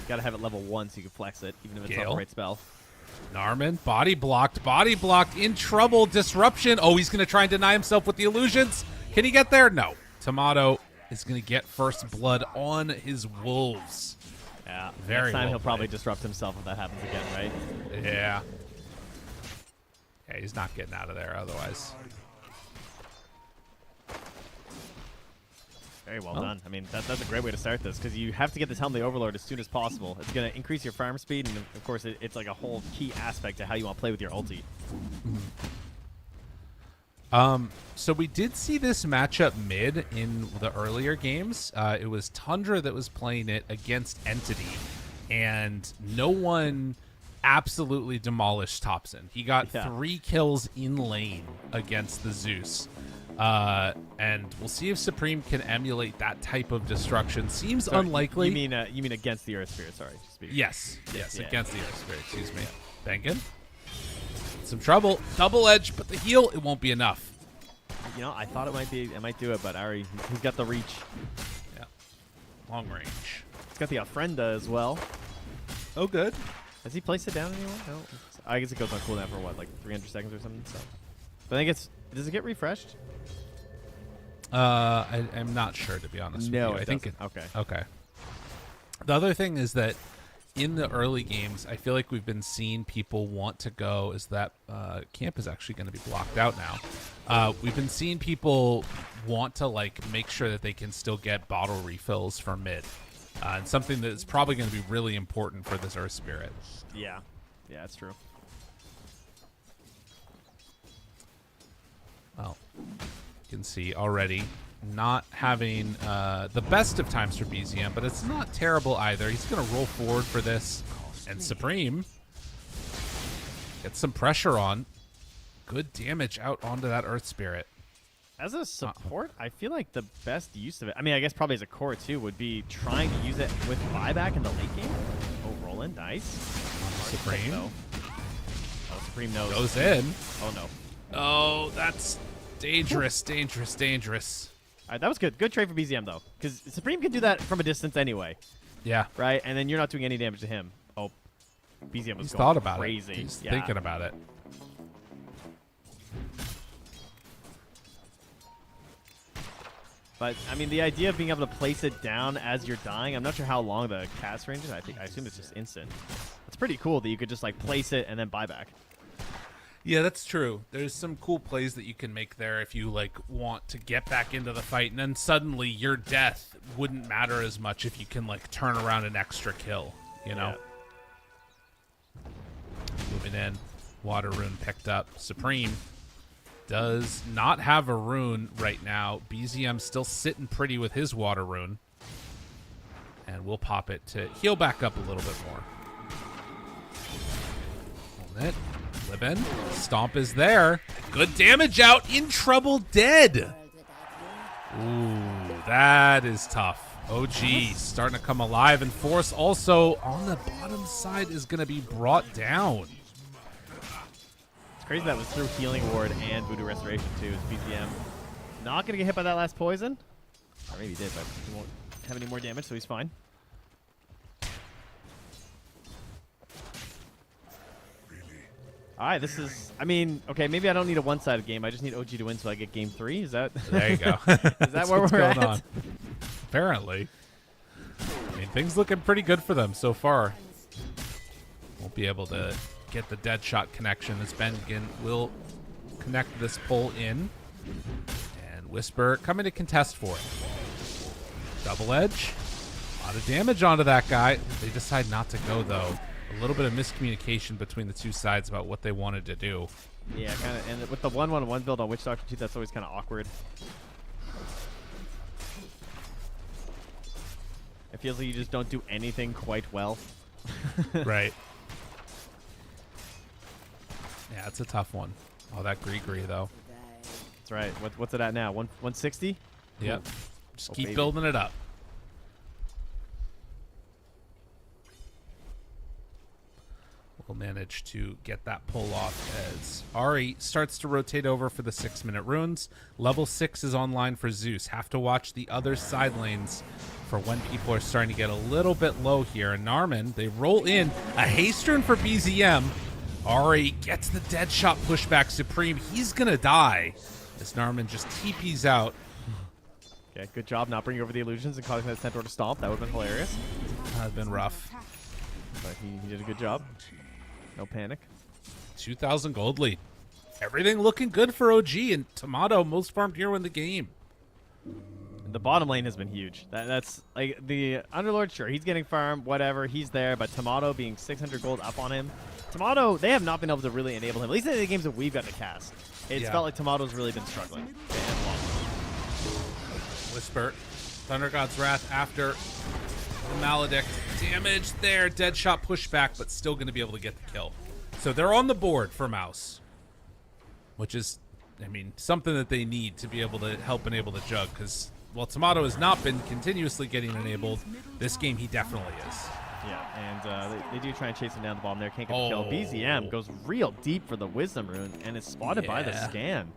Got to have it level 1 so you can flex it, even if it's not a great spell. Narman, body blocked, in trouble, disruption. Oh, he's going to try and deny himself with the illusions. Can he get there? No. Tomato is going to get first blood on his wolves. Yeah, very next time well he'll probably played. disrupt himself if that happens again, right? Yeah. Yeah, he's not getting out of there otherwise. Very well done. I mean, that's a great way to start this, because you have to get this Helm of the Overlord as soon as possible. It's going to increase your farm speed, and of course, it's like a whole key aspect to how you want to play with your ulti. So we did see this matchup mid in the earlier games. It was Tundra that was playing it against Entity, and no one absolutely demolished Thompson. He got 3 kills in lane against the Zeus. And we'll see if Supreme can emulate that type of destruction. Seems unlikely. You mean against the Earth Spirit? Sorry. Yes, against the Earth Spirit. Excuse me. Bengen. Some trouble. Double edge, but the heal, it won't be enough. You know, I thought it might do it, but Ari, he's got the reach. Yeah. Long range. He's got the Ofrenda as well. Oh, good. Has he placed it down anywhere? No. I guess it goes on cooldown for what, like 300 seconds or something. So, but I think does it get refreshed? I'm not sure, to be honest with you. I think Okay. The other thing is that in the early games, I feel like we've been seeing people want to go, is that camp is actually going to be blocked out now. We've been seeing people want to make sure that they can still get bottle refills for mid. And something that's probably going to be really important for this Earth Spirit. Yeah, that's true. Well, you can see already not having the best of times for BZM, but it's not terrible either. He's going to roll forward for this, and Supreme gets some pressure on. Good damage out onto that Earth Spirit. As a support, I feel like the best use of it, I mean, I guess probably as a core too, would be trying to use it with buyback in the late game. Oh, Roland, nice. Supreme. Oh, Supreme knows. Goes in. Oh, no. Oh, that's dangerous, dangerous. All right, that was good. Good trade for BZM, though, because Supreme can do that from a distance anyway. Yeah. Right? And then you're not doing any damage to him. Oh. BZM was He's going thought about crazy. it. He's Yeah. thinking about it. But I mean, the idea of being able to place it down as you're dying, I'm not sure how long the cast range is. I assume it's just instant. It's pretty cool that you could just like place it and then buy back. Yeah, that's true. There's some cool plays that you can make there if you like want to get back into the fight, and then suddenly your death wouldn't matter as much if you can like turn around an extra kill, you know? Yeah. Moving in, water rune picked up. Supreme does not have a rune right now. BZM still sitting pretty with his water rune, and we'll pop it to heal back up a little bit more. Hold it. Live in. Stomp is there. Good damage out. In trouble. Dead. Ooh, that is tough. OG starting to come alive, and Force also on the bottom side is going to be brought down. It's crazy that was through Healing Ward and Voodoo Restoration too. Is BZM not going to get hit by that last poison? Or maybe he did, but he won't have any more damage, so he's fine. All right, this is, I mean, okay, maybe I don't need a one-sided game. I just need OG to win so I get game 3. Is that? There you go. Is that where we're going at? on. Apparently. I mean, things looking pretty good for them so far. Won't be able to get the dead shot connection as Bengen will connect this pull in. And Whisper coming to contest for it. Double edge. A lot of damage onto that guy. They decide not to go, though. A little bit of miscommunication between the two sides about what they wanted to do. Yeah, kind of. And with the 1-1-1 build on Witch Doctor 2, that's always kind of awkward. It feels like you just don't do anything quite well. Right. Yeah, it's a tough one. Oh, that Gree though. That's right. What's it at now? 160? Yep. Just Oh, keep baby. building it up. We'll manage to get that pull off as Ari starts to rotate over for the 6-minute runes. Level 6 is online for Zeus. Have to watch the other side lanes for when people are starting to get a little bit low here. And Narman, they roll in a haste rune for BZM. Ari gets the dead shot pushback. Supreme, he's going to die as Narman just TPs out. Okay, good job not bringing over the illusions and causing that centaur to stomp. That would have been hilarious. That would have been rough. But he did a good job. No panic. 2,000 gold lead. Everything looking good for OG, and Tomato most farmed hero in the game. The bottom lane has been huge. That's like the Underlord, sure, he's getting farm, whatever, he's there, but Tomato being 600 gold up on him. Tomato, they have not been able to really enable him, at least in the games that we've got to cast. It's felt like Tomato's really been struggling. Whisper, Thunder God's Wrath after the Maledict. Damage there, dead shot pushback, but still going to be able to get the kill. So they're on the board for MOUZ, which is, I mean, something that they need to be able to help enable the jug, because while Tomato has not been continuously getting enabled, this game he definitely is. Yeah, and they do try and chase him down the bottom there. Can't get the kill. BZM goes real deep for the Wisdom Rune and is spotted by the scan.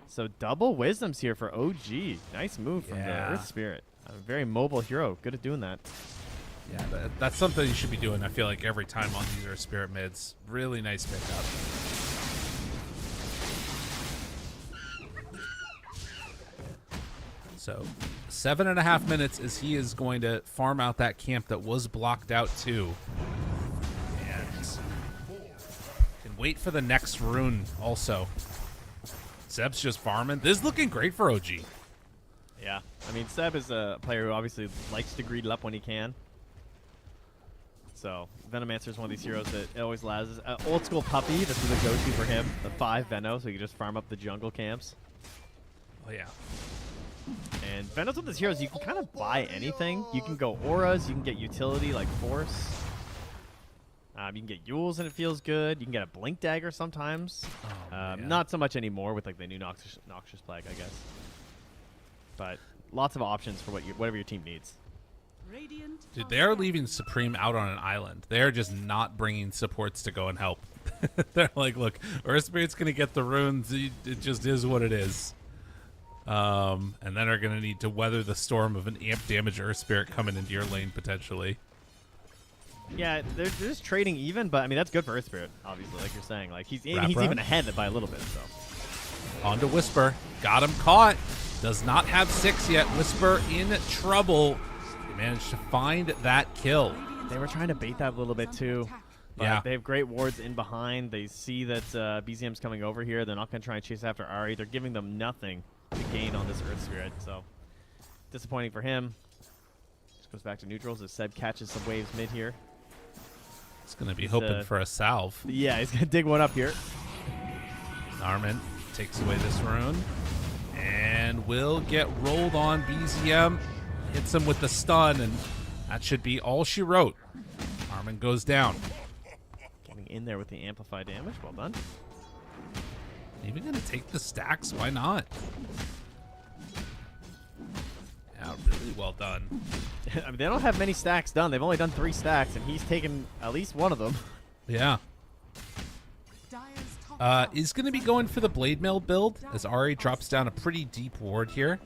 So double Wisdoms here for OG. Nice move from the Earth Spirit. A very mobile hero. Good at doing that. Yeah, that's something you should be doing, I feel like, every time on these Earth Spirit mids. Really nice pickup. So 7.5 minutes as he is going to farm out that camp that was blocked out too. And can wait for the next rune also. Seb's just farming. This is looking great for OG. Yeah. I mean, Seb is a player who obviously likes to greedle up when he can. So Venomancer is one of these heroes that always allows old school puppy. This is a go-to for him. The 5 Veno, so you can just farm up the jungle camps. Oh yeah. And Venom's one of those heroes you can kind of buy anything. You can go auras, you can get utility like Force. You can get Yules and it feels good. You can get a Blink Dagger sometimes. Not so much anymore with like the new Noxious Plague, I guess. But lots of options for whatever your team needs. Dude, they are leaving Supreme out on an island. They are just not bringing supports to go and help. They're like, look, Earth Spirit's going to get the runes. It just is what it is. And then are going to need to weather the storm of an amp damage Earth Spirit coming into your lane potentially. Yeah, they're just trading even, but I mean that's good for Earth Spirit, obviously, like you're saying. Like he's Wrap even around. ahead by a little bit. So On to Whisper. Got him caught. Does not have 6 yet. Whisper in trouble. They managed to find that kill. they were trying to bait that a little bit too. But Yeah. they have great wards in behind. They see that BZM's coming over here. They're not going to try and chase after Ari. They're giving them nothing to gain on this Earth Spirit. So disappointing for him. Just goes back to neutrals as Seb catches some waves mid here. It's going to be hoping for a salve. Yeah, he's going to dig one up here. Narman takes away this rune and will get rolled on. BZM hits him with the stun, and that should be all she wrote. Narman goes down. Getting in there with the amplified damage. Well done. Even going to take the stacks. Why not? Yeah, really well done. I mean, they don't have many stacks done. They've only done 3 stacks, and he's taken at least one of them. Yeah. Dire's top Is going to be going for the Blade Mail build as Ari drops down a pretty deep ward here.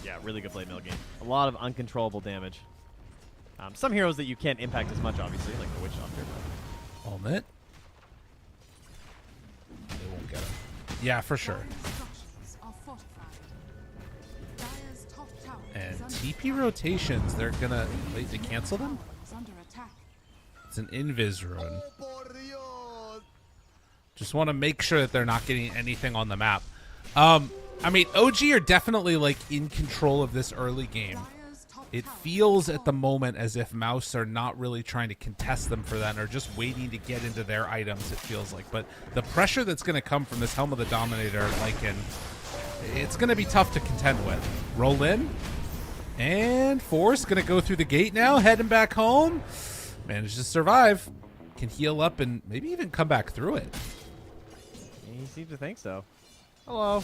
Yeah, really good blade mail game. A lot of uncontrollable damage. Some heroes that you can't impact as much, obviously, like the Witch Doctor. Ultimate. They won't get him. Yeah, for sure. structures are fortified. Dire's top tower And is under TP rotations, they're going to... Wait, they cancel them? is under attack. It's an invis rune. Just want to make sure that they're not getting anything on the map. I mean, OG are definitely like in control of this early game. Dire's top It tower feels is at the moment as if MOUZ are not really trying to contest them for that, or just waiting to get into their items, it feels like. But the pressure that's going to come from this Helm of the Dominator, Lycan, it's going to be tough to contend with. Roll in. And Force going to go through the gate now, heading back home. Managed to survive. Can heal up and maybe even come back through it. He seems to think so. Hello.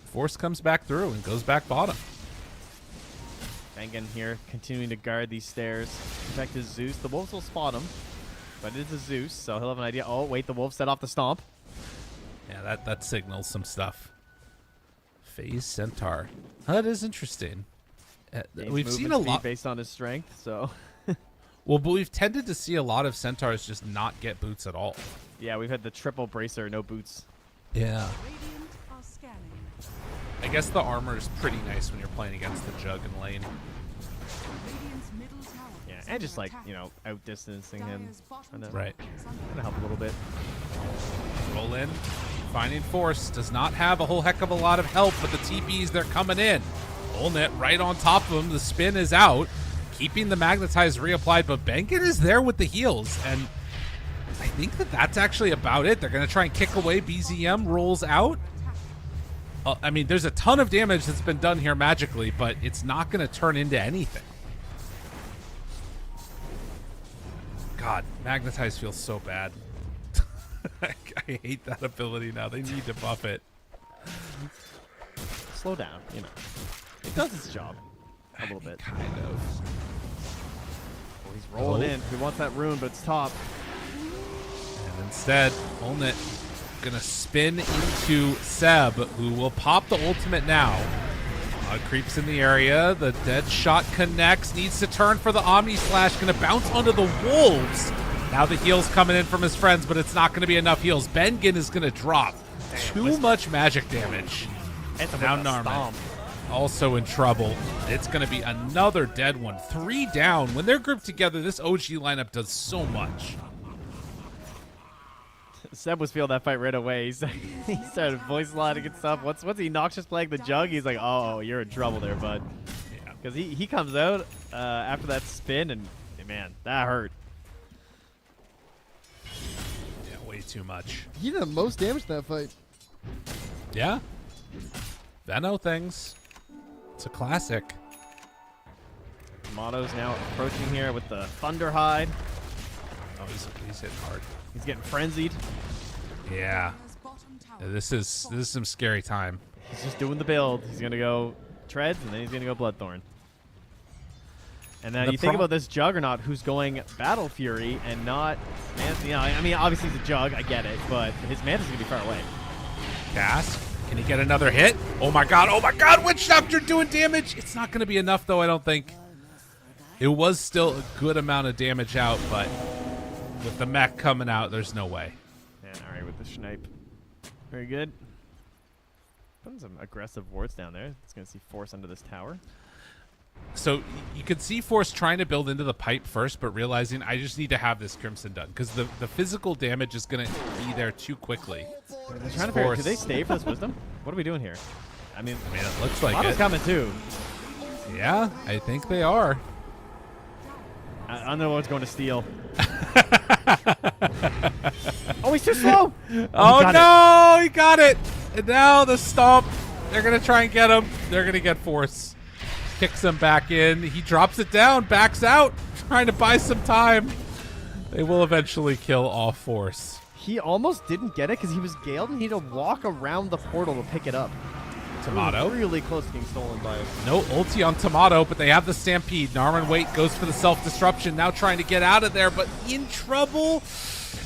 Force comes back through and goes back bottom. Bengen here, continuing to guard these stairs. Protect his Zeus. The wolves will spot him, but it is a Zeus, so he'll have an idea. Oh, wait, the wolf set off the stomp. Yeah, that signals some stuff. Phase Centaur. That is interesting. Gains We've seen a movement speed lot. based on his strength, so... Well, but we've tended to see a lot of Centaurs just not get boots at all. Yeah, we've had the triple bracer, no boots. Yeah. Radiant are scanning. I guess the armor is pretty nice when you're playing against the Jug and lane. Radiant's middle tower Yeah, is and just under like, attack. you know, outdistancing him. Dire's bottom Trying to, tower Right. is under trying to help a little bit. Roll in. Finding Force. Does not have a whole heck of a lot of help, but the TPs, they're coming in. Bullnet right on top of him. The spin is out. Keeping the Magnetize reapplied, but Bengen is there with the heals. And I think that that's actually about it. They're going to try and kick away. BZM rolls out. I mean, there's a ton of damage that's been done here magically, but it's not going to turn into anything. God, Magnetize feels so bad. I hate that ability now. They need to buff it. Slow down, you know. It does its job. A little bit. Kind of. Oh, he's rolling in. He wants that rune, but it's top. And instead, Ulnet gonna spin into Seb, who will pop the ultimate now. Creeps in the area. The dead shot connects. Needs to turn for the Omni Slash. Gonna bounce onto the Wolves. Now the heals coming in from his friends, but it's not gonna be enough heals. Bengen is gonna drop. Too much magic damage. It's Now a Narman. stomp. Also in trouble. It's going to be another dead one. 3 down. When they're grouped together, this OG lineup does so much. Seb was feeling that fight right away. He started voice lining and stuff. Once he Noxious playing the Jug, he's like, oh, you're in trouble there, bud. Yeah. Because he comes out after that spin, and man, that hurt. Yeah, way too much. He did the most damage in that fight. Yeah. Veno things. It's a classic. Motto's now approaching here with the Thunder Hide. Oh, he's hitting hard. He's getting frenzied. Yeah. Dire's bottom tower This is some scary time. He's just doing the build. He's going to go Treads, and then he's going to go Bloodthorn. And then The you think about this Juggernaut who's going Battle Fury and not... You know, I mean, obviously he's a Jug. I get it. But his Manta's going to be far away. Cask. Can he get another hit? Oh my god, Witch Doctor doing damage. It's not going to be enough, though, I don't think. It was still a good amount of damage out, but with the mech coming out, there's no way. And all right with the snipe. Very good. Putting some aggressive wards down there. It's going to see Force under this tower. So you could see Force trying to build into the pipe first, but realizing I just need to have this Crimson done because the physical damage is going to be there too quickly. They're trying to figure out, do they stay for this wisdom? What are we doing here? I mean it looks like Mono's it. coming too. Yeah, I think they are. I don't know what's going to steal. Oh, he's too slow. Oh, no, he got it. And now the stomp. They're going to try and get him. They're going to get Force. Kicks him back in. He drops it down, backs out, trying to buy some time. They will eventually kill off Force. He almost didn't get it because he was galed and he had to walk around the portal to pick it up. Tomato. Really close to getting stolen by him. No ulti on Tomato, but they have the Stampede. Narman Wait goes for the self-disruption, now trying to get out of there, but in trouble.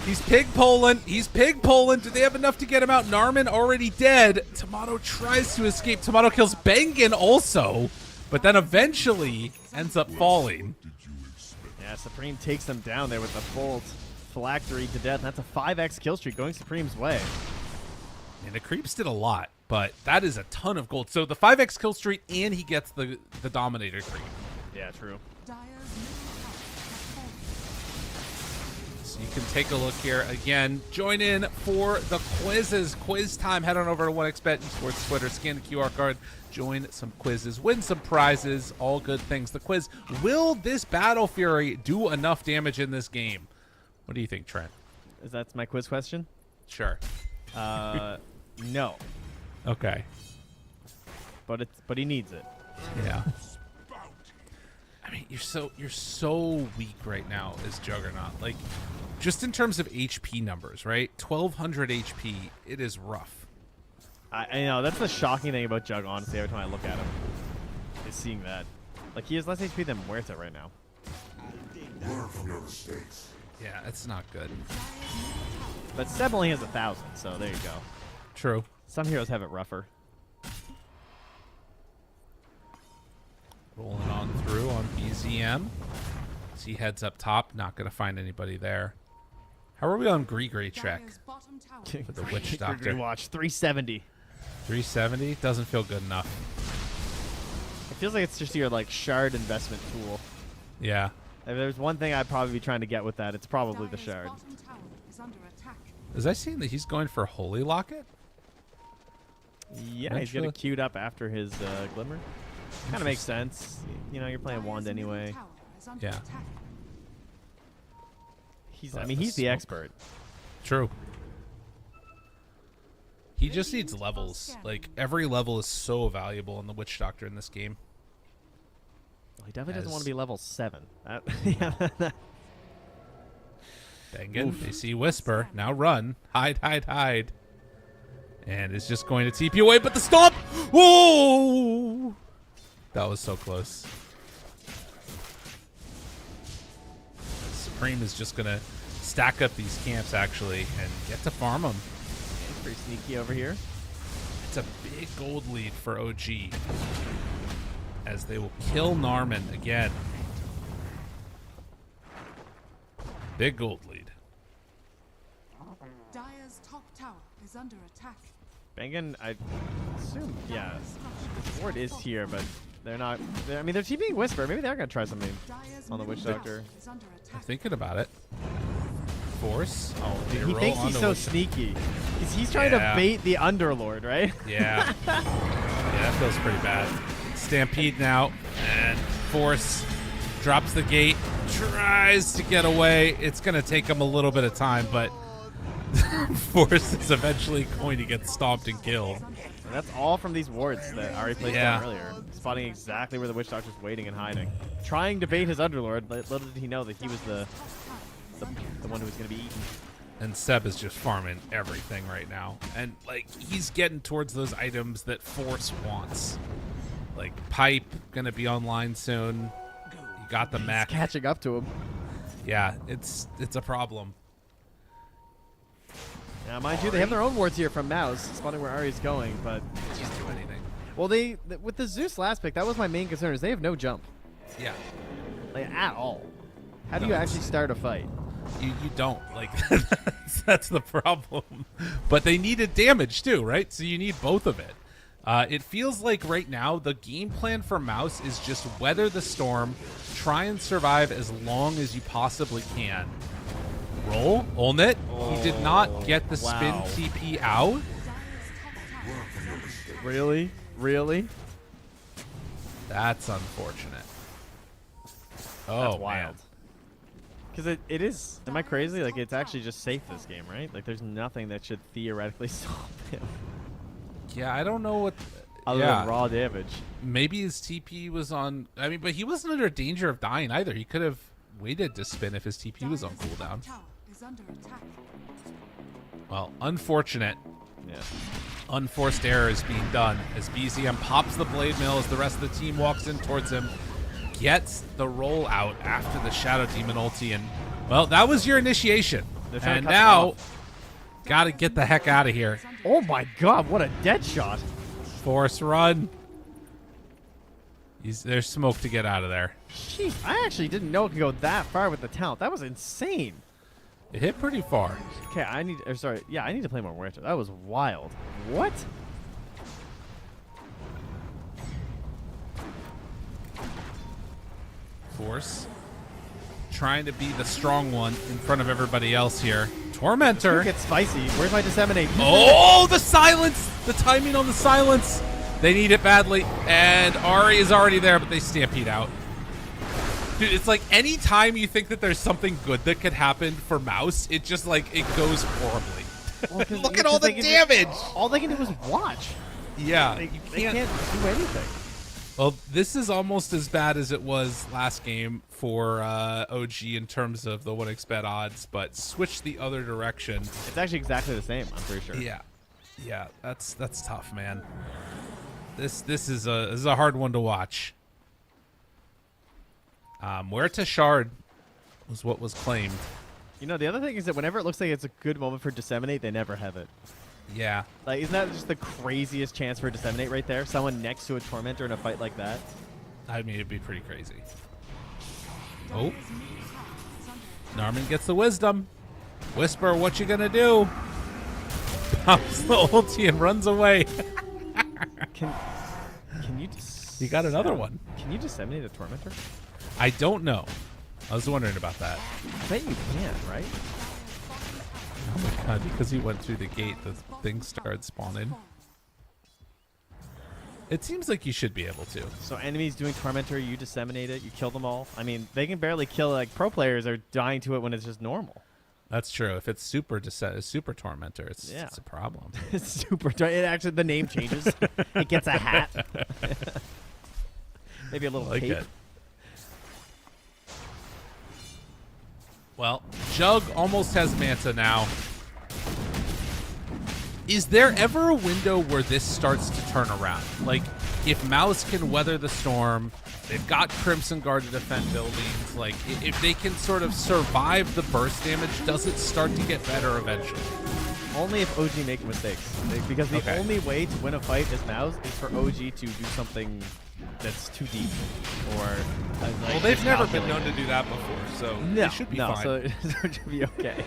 He's pig-poling. He's pig-poling. Do they have enough to get him out? Narman already dead. Tomato tries to escape. Tomato kills Bengen also, but then eventually ends up falling. Yeah, Supreme takes them down there with the full phylactery to death. That's a 5x kill streak going Supreme's way. And the creeps did a lot, but that is a ton of gold. So the 5x kill streak, and he gets the Dominator creep. Yeah, true. So you can take a look here. Again, join in for the quizzes. Quiz time. Head on over to 1xBet Esports Twitter. Scan the QR card. Join some quizzes. Win some prizes. All good things. The quiz. Will this Battle Fury do enough damage in this game? What do you think, Trent? That's my quiz question? Sure. No. Okay. But he needs it. Yeah. I mean, you're so weak right now as Juggernaut. Like, just in terms of HP numbers, right? 1200 HP. It is rough. I know that's the shocking thing about Jug. Honestly, every time I look at him, is seeing that. Like he has less HP than Muerta right now. Yeah, it's not good. But Seb only has 1,000, so there you go. True. Some heroes have it rougher. Rolling on through on BZM. As he heads up top, not going to find anybody there. How are we on Grigri check? With the Witch Doctor. Watch 370. 370 doesn't feel good enough. It feels like it's just your like shard investment tool. Yeah. If there's one thing I'd probably be trying to get with that, it's probably the shard. Is I seeing that he's going for Holy Locket? Yeah, he's got it queued up after his Glimmer. Kind of makes sense. You know, you're playing Wand anyway. Yeah. I mean, he's the expert. True. He just needs levels. Like, every level is so valuable in the Witch Doctor in this game. Well, he definitely doesn't want to be level 7. Bengen, they see Whisper. Now run. Hide, hide, hide. And it's just going to TP away, but the stomp! Whoa! That was so close. Supreme is just going to stack up these camps, actually, and get to farm them. Pretty sneaky over here. It's a big gold lead for OG, as they will kill Narman again. Big gold lead. Dire's top tower is under attack. Bengen, I assume, yeah, the ward is here, but they're not. I mean, they're TPing Whisper. Maybe they're gonna try something on the Witch Doctor. I'm thinking about it. Force. Oh, he thinks he's so sneaky. He's trying to bait the Underlord, right? Yeah. Yeah, that feels pretty bad. Stampede now, and Force drops the gate, tries to get away. It's going to take him a little bit of time, but Force is eventually going to get stomped and killed. And that's all from these wards that Ari placed down earlier. Spotting exactly where the Witch Doctor's waiting and hiding. Trying to bait his Underlord, little did he know that he was the one who was going to be eaten. And Seb is just farming everything right now. And, like, he's getting towards those items that Force wants. Like, Pipe, going to be online soon. You got the mech. He's catching up to him. Yeah, it's a problem. Now, mind you, they have their own wards here from MOUZ, spotting where Ari's going, but Can't do anything. well, with the Zeus last pick, that was my main concern, is they have no jump. Yeah. like at all. How do No, you it's- actually start a fight? You don't like that's the problem. But they needed damage too, right? So you need both of it. It feels like right now the game plan for MOUZ is just weather the storm, try and survive as long as you possibly can. Roll, Olnit. He did not get the spin Wow. TP out. Really? Really? That's unfortunate. Oh, That's man. wild. Because it is. Am I crazy? Like, it's actually just safe this game, right? Like, there's nothing that should theoretically stop him. Yeah, I don't know what. Other than raw damage. Maybe his TP was on. I mean, but he wasn't under danger of dying either. He could have waited to spin if his TP was on cooldown. Tower is under attack. Well, unfortunate. Yeah. Unforced error is being done as BZM pops the blade mill as the rest of the team walks in towards him. Gets the roll out after the Shadow Demon ulti, and well, that was your initiation. They're trying And to cut him now, off. gotta get the heck out of here. Oh my god, what a dead shot. Force run. There's smoke to get out of there. Jeez, I actually didn't know it could go that far with the talent. That was insane. It hit pretty far. Okay, I need to play more Muerto. That was wild. What? Force trying to be the strong one in front of everybody else here. Tormentor. Get spicy. Where's my disseminate? Oh, the silence! The timing on the silence. They need it badly, and Ari is already there, but they stampede out. Dude, it's like any time you think that there's something good that could happen for MOUZ, it just like it goes horribly. Well, Look at all the damage. All they can do is watch. Yeah, They, you they can't do anything. Well, this is almost as bad as it was last game for OG in terms of the 1xbet odds, but switch the other direction. It's actually exactly the same, I'm pretty sure. Yeah, that's tough, man. This is a hard one to watch. Muerta Shard was what was claimed. You know, the other thing is that whenever it looks like it's a good moment for Disseminate, they never have it. Yeah. Like, isn't that just the craziest chance for Disseminate right there? Someone next to a Tormentor in a fight like that? I mean, it'd be pretty crazy. Oh. Narman gets the wisdom. Whisper, what you gonna do? Pops the ulti and runs away. Can you just... You got another one. Can you Disseminate a Tormentor? I don't know. I was wondering about that. I bet you can, right? Oh my god, because he went through the gate, the things started spawning. It seems like you should be able to. So enemies doing Tormentor, you Disseminate it, you kill them all. I mean, they can barely kill, like, pro players are dying to it when it's just normal. That's true. If it's super Tormentor, it's a problem. It's super... It actually, the name changes. It gets a hat. Maybe a little Like cape. it. Well, Jug almost has Manta now. Is there ever a window where this starts to turn around? Like, if MOUZ can weather the storm, they've got Crimson Guard to defend buildings, like, if they can sort of survive the burst damage, does it start to get better eventually? Only if OG make mistakes. Because the only way to win a fight as MOUZ is for OG to do something that's too deep. Or, Well, they've never been known to do that before, so No, they should be fine. so it should be okay.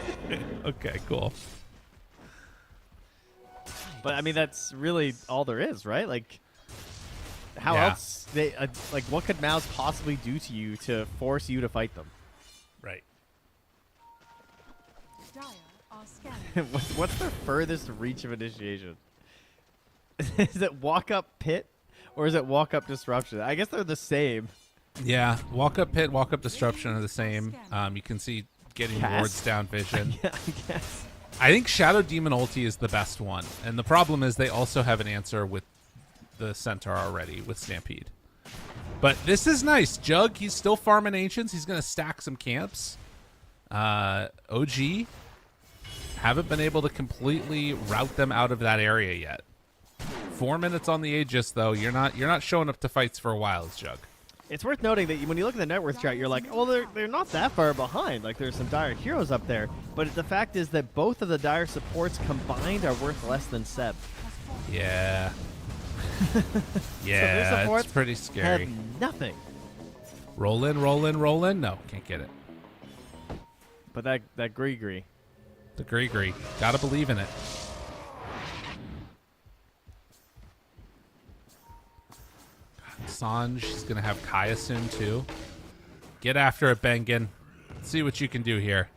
Okay, cool. But I mean, that's really all there is, right? Like, how Yeah. else? Like, what could MOUZ possibly do to you to force you to fight them? Right. Dire are scanning. What's the furthest reach of initiation? Is it walk up pit, or is it walk up disruption? I guess they're the same. Yeah, walk up pit, walk up disruption are the same. You can see getting Cast. wards down vision. Yeah, I guess. I think Shadow Demon ulti is the best one, and the problem is they also have an answer with the Centaur already with Stampede. But this is nice. Jug, he's still farming Ancients. He's going to stack some camps. OG haven't been able to completely route them out of that area yet. 4 minutes on the Aegis, though. You're not showing up to fights for a while, as Jug. It's worth noting that when you look at the net worth chart, you're like, well, they're not that far behind. Like, there's some dire heroes up there. But the fact is that both of the dire supports combined are worth less than Seb. Yeah. So their Yeah, supports it's pretty scary. have nothing. Roll in, roll in, roll in. No, can't get it. But that Gree. The Gree. Gotta believe in it. Sanj is going to have Kaya soon, too. Get after it, Bengen. See what you can do here.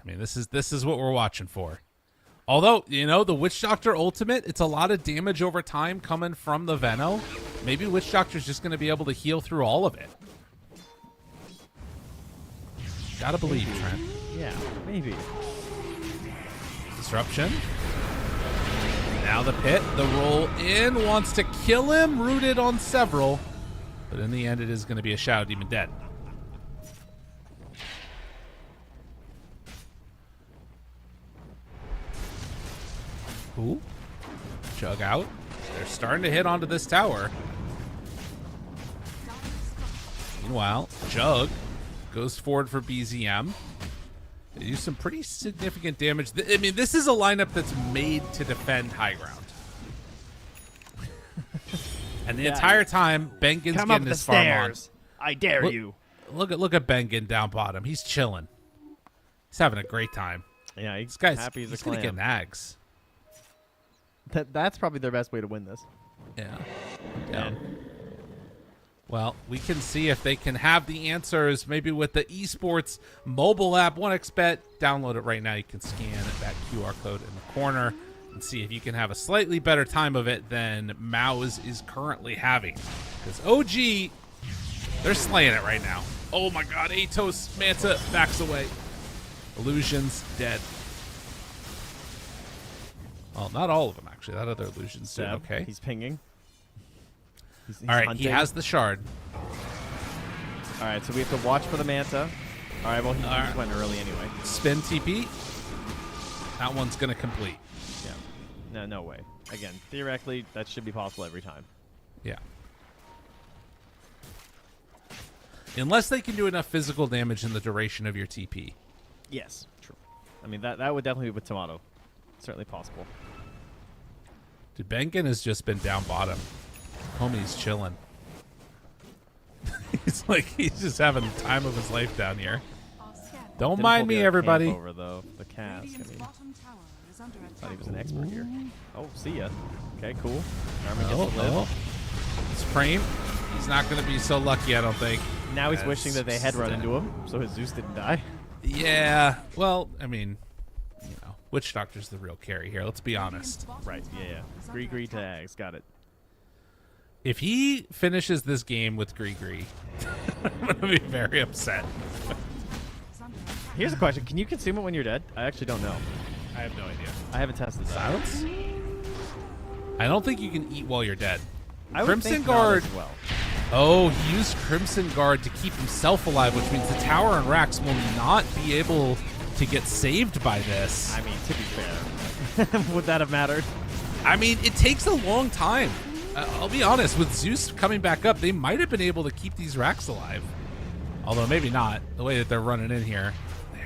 I mean, this is what we're watching for. Although, you know, the Witch Doctor ultimate, it's a lot of damage over time coming from the Veno. Maybe Witch Doctor's just going to be able to heal through all of it. Gotta believe, Maybe. Trent. Yeah, maybe. Disruption. Now the pit. The roll in wants to kill him. Rooted on several. But in the end, it is going to be a Shadow Demon dead. Ooh. Jug out. They're starting to hit onto this tower. Meanwhile, Jug goes forward for BZM. They do some pretty significant damage. I mean, this is a lineup that's made to defend high ground. And the entire time, Bengen's Come getting up his the farm on. stairs. I dare you. Look at Bengen down bottom. He's chilling. He's having a great time. Yeah, This guy's happy as a he's gonna clam. get nags. That's probably their best way to win this. Yeah. Yeah. Well, we can see if they can have the answers maybe with the esports mobile app 1xBet. Download it right now. You can scan that QR code in the corner and see if you can have a slightly better time of it than MOUZ is currently having. Because OG, they're slaying it right now. Oh my god, Atos, Manta backs away. Illusion's dead. Well, not all of them, actually. That other Illusion's dead. Seb, Okay. He's pinging. He's All right, hunting. he has the shard. All right, so we have to watch for the Manta. All right, well, he All just right. went early anyway. Spin TP. That one's going to complete. Yeah. No way. Again, theoretically, that should be possible every time. Yeah. Unless they can do enough physical damage in the duration of your TP. Yes. True. I mean, that would definitely be with Tomato. Certainly possible. Dude, Bengen has just been down bottom. Homie's chilling. He's just having the time of his life down here. Don't Didn't mind pull me, the everybody. camp over, though. The cask. I Radiant's mean, bottom tower is under thought attack. he was an expert here. Oh, see ya. Okay, cool. Armin Oh, gets to live. oh. Supreme. He's not going to be so lucky, I don't think. Now he's That's wishing that they had run dead. into him, so his Zeus didn't die. Yeah. Well, I mean, you know, Witch Doctor's the real carry here. Let's be honest. Right, yeah. Gree tags. Got it. If he finishes this game with Gree, I'm going to be very upset. Here's a question. Can you consume it when you're dead? I actually don't know. I have no idea. I haven't tested that. Silence? I don't think you can eat while you're dead. I would Crimson think not Guard. as well. Oh, he used Crimson Guard to keep himself alive, which means the tower and Rax will not be able to get saved by this. I mean, to be fair, would that have mattered? I mean, it takes a long time. I'll be honest, with Zeus coming back up, they might have been able to keep these Rax alive. Although maybe not. The way that they're running in here,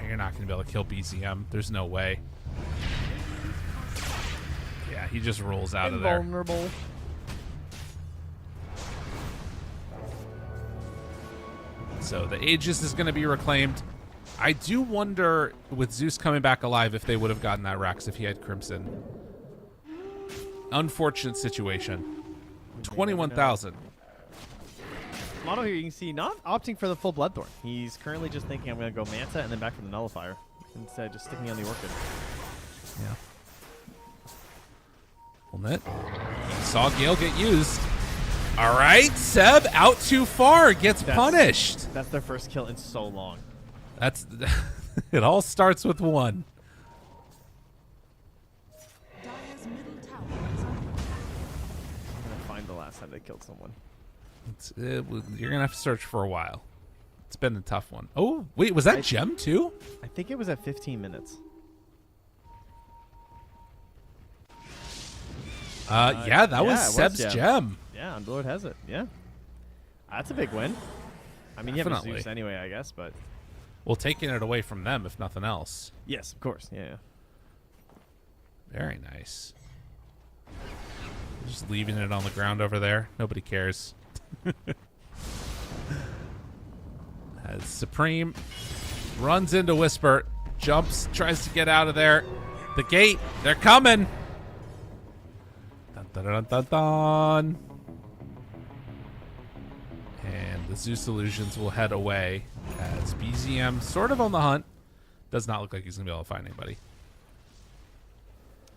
you're not going to be able to kill BZM. There's no way. Yeah, he just rolls out of there. Invulnerable. So the Aegis is going to be reclaimed. I do wonder, with Zeus coming back alive, if they would have gotten that Rax if he had Crimson. Unfortunate situation. 21,000. Mono here, you can see not opting for the full Bloodthorn. He's currently just thinking, I'm going to go Manta and then back for the Nullifier. Instead of just sticking on the Orchid. Yeah. Well, net. Saw Gale get used. All right, Seb out too far, gets punished. That's their first kill in so long. That's it. All starts with one. Dire's middle tower is under attack. I'm going to find the last time they killed someone. You're gonna have to search for a while. It's been a tough one. Oh wait, was that Gem too? I think it was at 15 minutes. Yeah, that was it was Seb's Gem. Gem. Yeah, Unblurred has it. Yeah. That's a big win. I mean, you have a Definitely. Zeus anyway, I guess, but... Well, taking it away from them, if nothing else. Yes, of course. Yeah. Very nice. Just leaving it on the ground over there. Nobody cares. As Supreme runs into Whisper, jumps, tries to get out of there. The gate, they're coming. Dun, dun, dun, dun, dun. And the Zeus Illusions will head away as BZM sort of on the hunt. Does not look like he's going to be able to find anybody.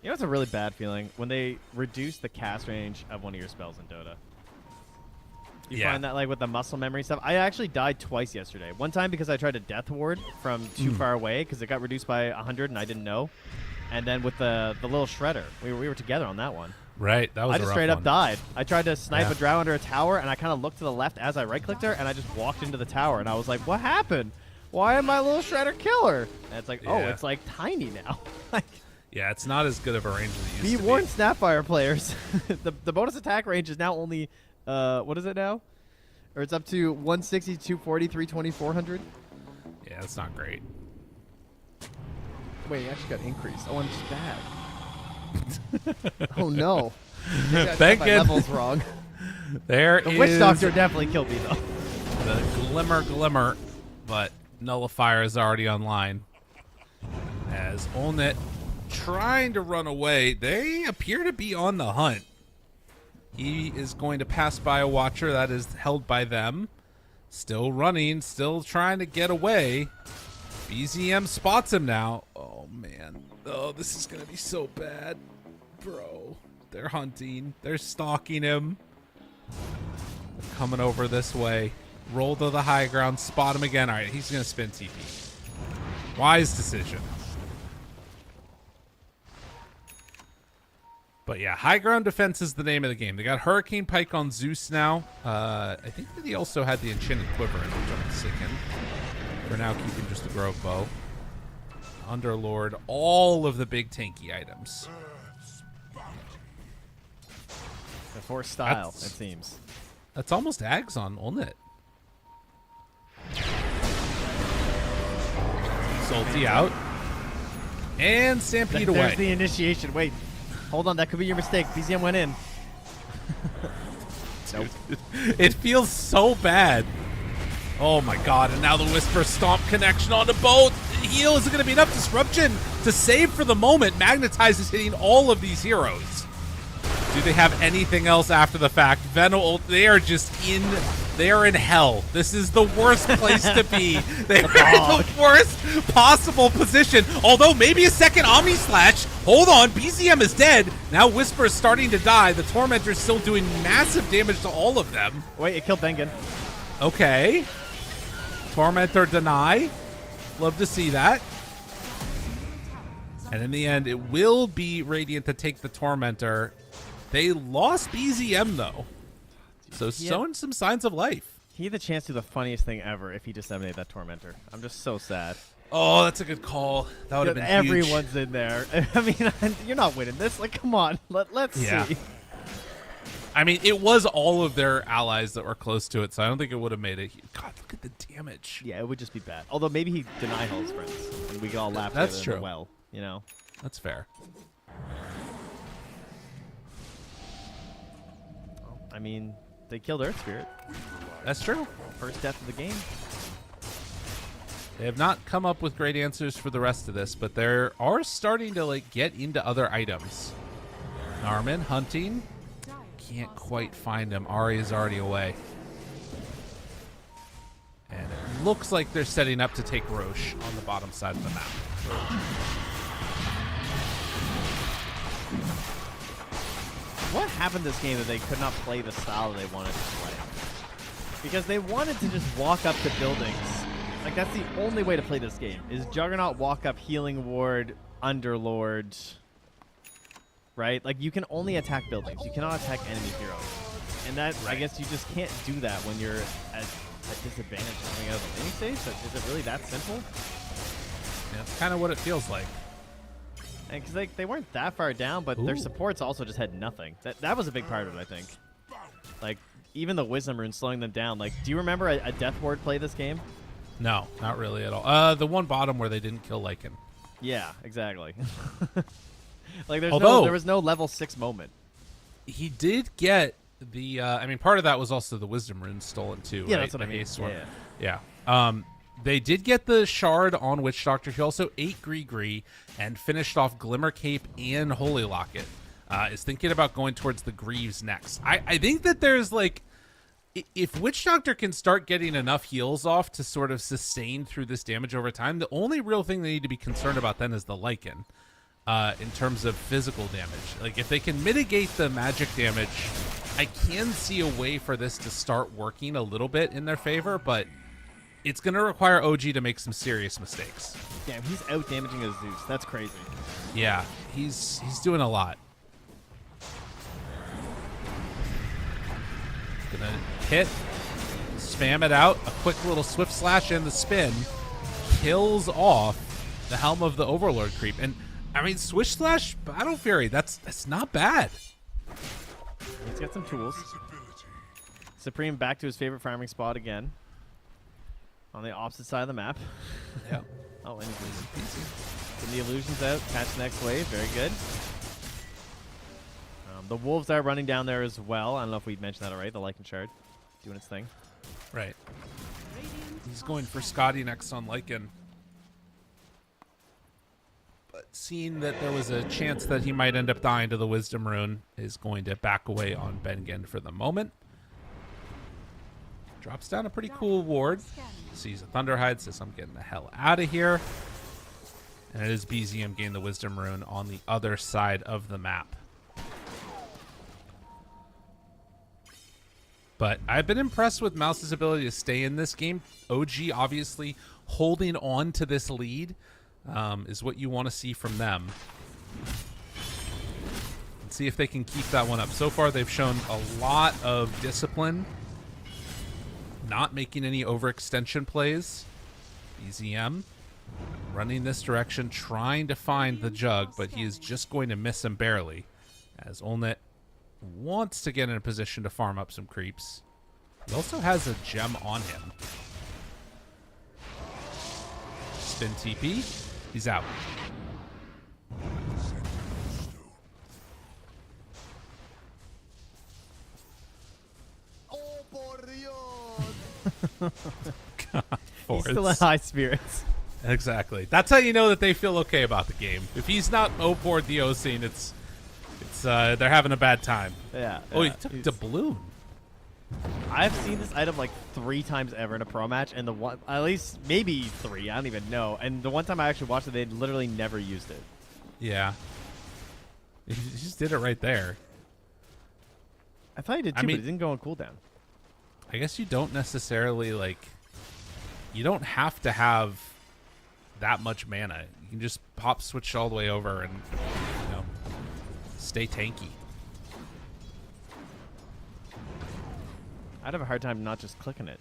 You know, it's a really bad feeling when they reduce the cast range of one of your spells in Dota. You find that, like, with the muscle memory stuff. I actually died twice yesterday. One time because I tried to Death Ward from too far away because it got reduced by 100 and I didn't know. And then with the little Shredder, we were together on that one. Right, that was I a just rough straight up one. died. I tried to snipe a drow under a tower, and I kind of looked to the left as I right-clicked her, and I just walked into the tower, and I was like, what happened? Why did my little Shredder kill her? And it's like, oh, it's like tiny now. Like, yeah, it's not as good of a range as it used be to warned, Snapfire players. the bonus attack range is now only, what is it now? Or it's up to 160, 240, 320, 400? Yeah, that's not great. Wait, it actually got increased. Oh, I'm just bad. Oh, no. Thank My you. level's wrong. There The is Witch Doctor definitely killed me, though. the glimmer, but Nullifier is already online. As Olnet trying to run away, they appear to be on the hunt. He is going to pass by a Watcher that is held by them. Still running, still trying to get away. BZM spots him now. Oh, man. Oh, this is going to be so bad. Bro, they're hunting. They're stalking him. They're coming over this way. Roll to the high ground. Spot him again. All right, he's going to spin TP. Wise decision. But yeah, high ground defense is the name of the game. They got Hurricane Pike on Zeus now. I think that he also had the Enchanted Quiver in, which I'm sick in. For now, keeping just the Grove Bow. Underlord, all of the big tanky items. The force style, it seems. That's almost Ags on Olnet. Salty out. And Stampede away. There's the initiation. Wait. Hold on, that could be your mistake. BZM went in. Nope. It feels so bad. Oh my god, and now the Whisper Stomp connection onto both. Heal isn't going to be enough. Disruption to save for the moment. Magnetize is hitting all of these heroes. Do they have anything else after the fact? Venom, they are just in, they are in hell. This is the worst place to be. They are in the worst possible position. Although maybe a second Omni Slash. Hold on, BZM is dead. Now Whisper is starting to die. The Tormentor is still doing massive damage to all of them. Wait, it killed Bengen. Okay. Tormentor deny. Love to see that. And in the end, it will be Radiant to take the Tormentor. They lost BZM, though. So showing some signs of life. He had the chance to do the funniest thing ever if he disseminated that Tormentor. I'm just so sad. Oh, that's a good call. That would have been huge. Everyone's in there. I mean, you're not winning this. Like, come on. Let's see. I mean, it was all of their allies that were close to it, so I don't think it would have made it. God, look at the damage. Yeah, it would just be bad. Although maybe he denied all his friends, and we all laughed That's at true. him well, you know? That's fair. I mean, they killed Earth Spirit. That's true. First death of the game. They have not come up with great answers for the rest of this, but they are starting to like get into other items. Narman hunting. Can't quite find him. Ari is already away. And it looks like they're setting up to take Roche on the bottom side of the map. What happened this game that they could not play the style they wanted to play? Because they wanted to just walk up to buildings. Like, that's the only way to play this game, is Juggernaut, walk up, healing ward, Underlord. Right? Like, you can only attack buildings. You cannot attack enemy heroes. And that, I guess you just can't do that when you're at a disadvantage coming out of the laning stage. So is it really that simple? Yeah, that's kind of what it feels like. And because they weren't that far down, but their supports also just had nothing. That was a big part of it, I think. Like, even the Wisdom Rune slowing them down. Like, do you remember a Death Ward play this game? No, not really at all. The one bottom where they didn't kill Lycan. Yeah, exactly. Like, there was no level 6 moment. He did get I mean, part of that was also the Wisdom Rune stolen too. Yeah, right? that's what I mean. Haste one. Yeah. They did get the shard on Witch Doctor. He also ate Gree and finished off Glimmer Cape and Holy Locket. Is thinking about going towards the Greaves next. I think that there's like, if Witch Doctor can start getting enough heals off to sort of sustain through this damage over time, the only real thing they need to be concerned about then is the Lycan in terms of physical damage. Like, if they can mitigate the magic damage, I can see a way for this to start working a little bit in their favor, but it's going to require OG to make some serious mistakes. Damn, he's out damaging a Zeus. That's crazy. Yeah, he's doing a lot. Gonna hit, spam it out, a quick little swift slash and the spin kills off the Helm of the Overlord creep. And I mean, Swish Slash Battle Fury, that's not bad. He's got some tools. Supreme back to his favorite farming spot again. On the opposite side of the map. Yeah. Oh, and getting the illusions out, catch the next wave, very good. The Wolves are running down there as well. I don't know if we mentioned that already. The Lycan Shard doing its thing. Right. He's going for Scotty next on Lycan. But seeing that there was a chance that he might end up dying to the Wisdom Rune, is going to back away on Bengen for the moment. Drops down a pretty cool ward. Sees a Thunderhide, says I'm getting the hell out of here. And it is BZM getting the Wisdom Rune on the other side of the map. But I've been impressed with MOUZ's ability to stay in this game. OG obviously holding on to this lead is what you want to see from them. Let's see if they can keep that one up. So far, they've shown a lot of discipline, not making any overextension plays. BZM running this direction, trying to find the Jug, but he is just going to miss him barely, as Olnet wants to get in a position to farm up some creeps. He also has a gem on him. Spin TP. He's out. God, He's still in high spirits. Exactly. That's how you know that they feel okay about the game. If he's not O-Poor Diosine, it's they're having a bad time. Yeah. Oh, he took doubloon. I've seen this item like 3 times ever in a pro match, and the one, at least maybe 3, I don't even know. And the one time I actually watched it, they literally never used it. Yeah. He just did it right there. I thought he did too, but it didn't go on cooldown. I guess you don't necessarily, like, you don't have to have that much mana. You can just pop switch all the way over and, you know, stay tanky. I'd have a hard time not just clicking it.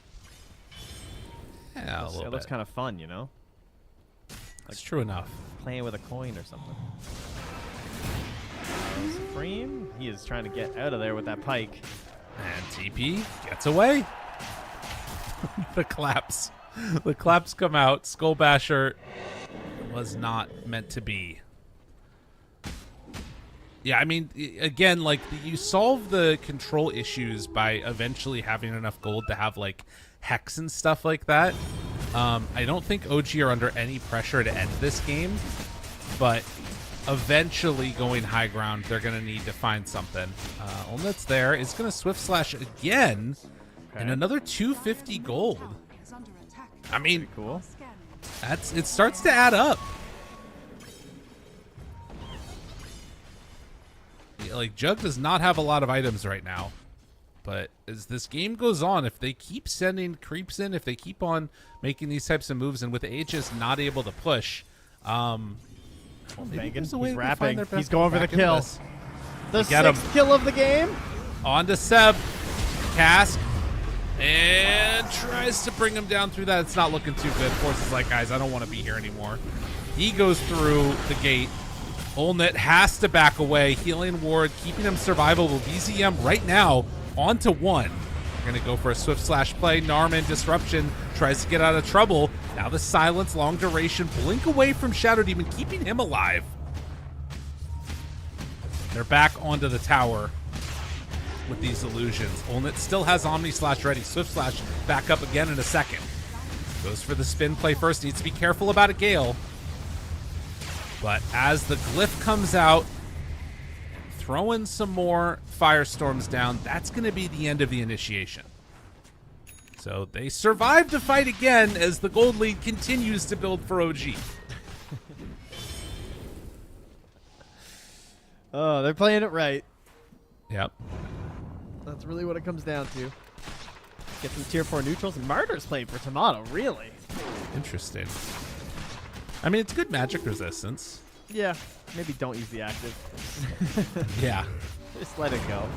Yeah, a little bit. It looks kind of fun, you know? That's true enough. Playing with a coin or something. Supreme, he is trying to get out of there with that pike. And TP gets away. The claps. The claps come out. Skull Basher was not meant to be. Yeah, I mean, again, like, you solve the control issues by eventually having enough gold to have, like, Hex and stuff like that. I don't think OG are under any pressure to end this game, but eventually going high ground, they're going to need to find something. Olnet's there. Is going to Swift Slash again, and another 250 gold. I mean, cool. It starts to add up. Like, Jug does not have a lot of items right now, but as this game goes on, if they keep sending creeps in, if they keep on making these types of moves, and with Aegis not able to push, well, maybe there's a way he's they can find rapping. their best He's going for the back into kill. this. The Get him. 6th kill of the game. On to Seb. Cask. And tries to bring him down through that. It's not looking too good. Force is like, guys, I don't want to be here anymore. He goes through the gate. Olnet has to back away. Healing ward, keeping him survivable. BZM right now onto 1. They're going to go for a Swift Slash play. Narman Disruption tries to get out of trouble. Now the silence, long duration, blink away from Shadow Demon, keeping him alive. They're back onto the tower. with these illusions. Olnit still has Omni Slash ready. Swift Slash back up again in a second. Goes for the spin play first. Needs to be careful about a Gale. But as the glyph comes out, throwing some more firestorms down, that's going to be the end of the initiation. So they survive to fight again as the gold lead continues to build for OG. Oh, they're playing it right. Yep. That's really what it comes down to. Get some tier 4 neutrals. Martyr's played for Tomato, really? Interesting. I mean, it's good magic resistance. Yeah, maybe don't use the active. Yeah. Just let it go.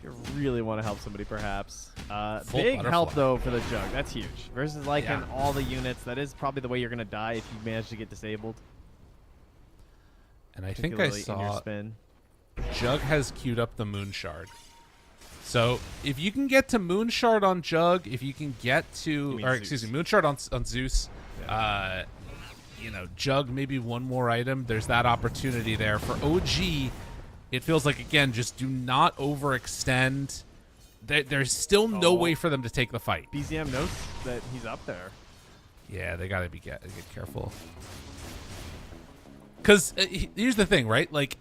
You really want to help somebody, perhaps. Big butterfly. help, though, for the Jug. That's huge. Versus, like, Yeah. in all the units, that is probably the way you're going to die if you manage to get disabled. And I think I Particularly in your saw spin. Jug has queued up the Moon Shard. So if you can get to Moon Shard on Jug, if you can get to, mean or Zeus. excuse me, Moon Shard on Zeus, you know, Jug maybe one more item. There's that opportunity there for OG. It feels like, again, just do not overextend. There's still no way for them to take the fight. BZM knows that he's up there. Yeah, they gotta get careful. Because here's the thing, right? Like,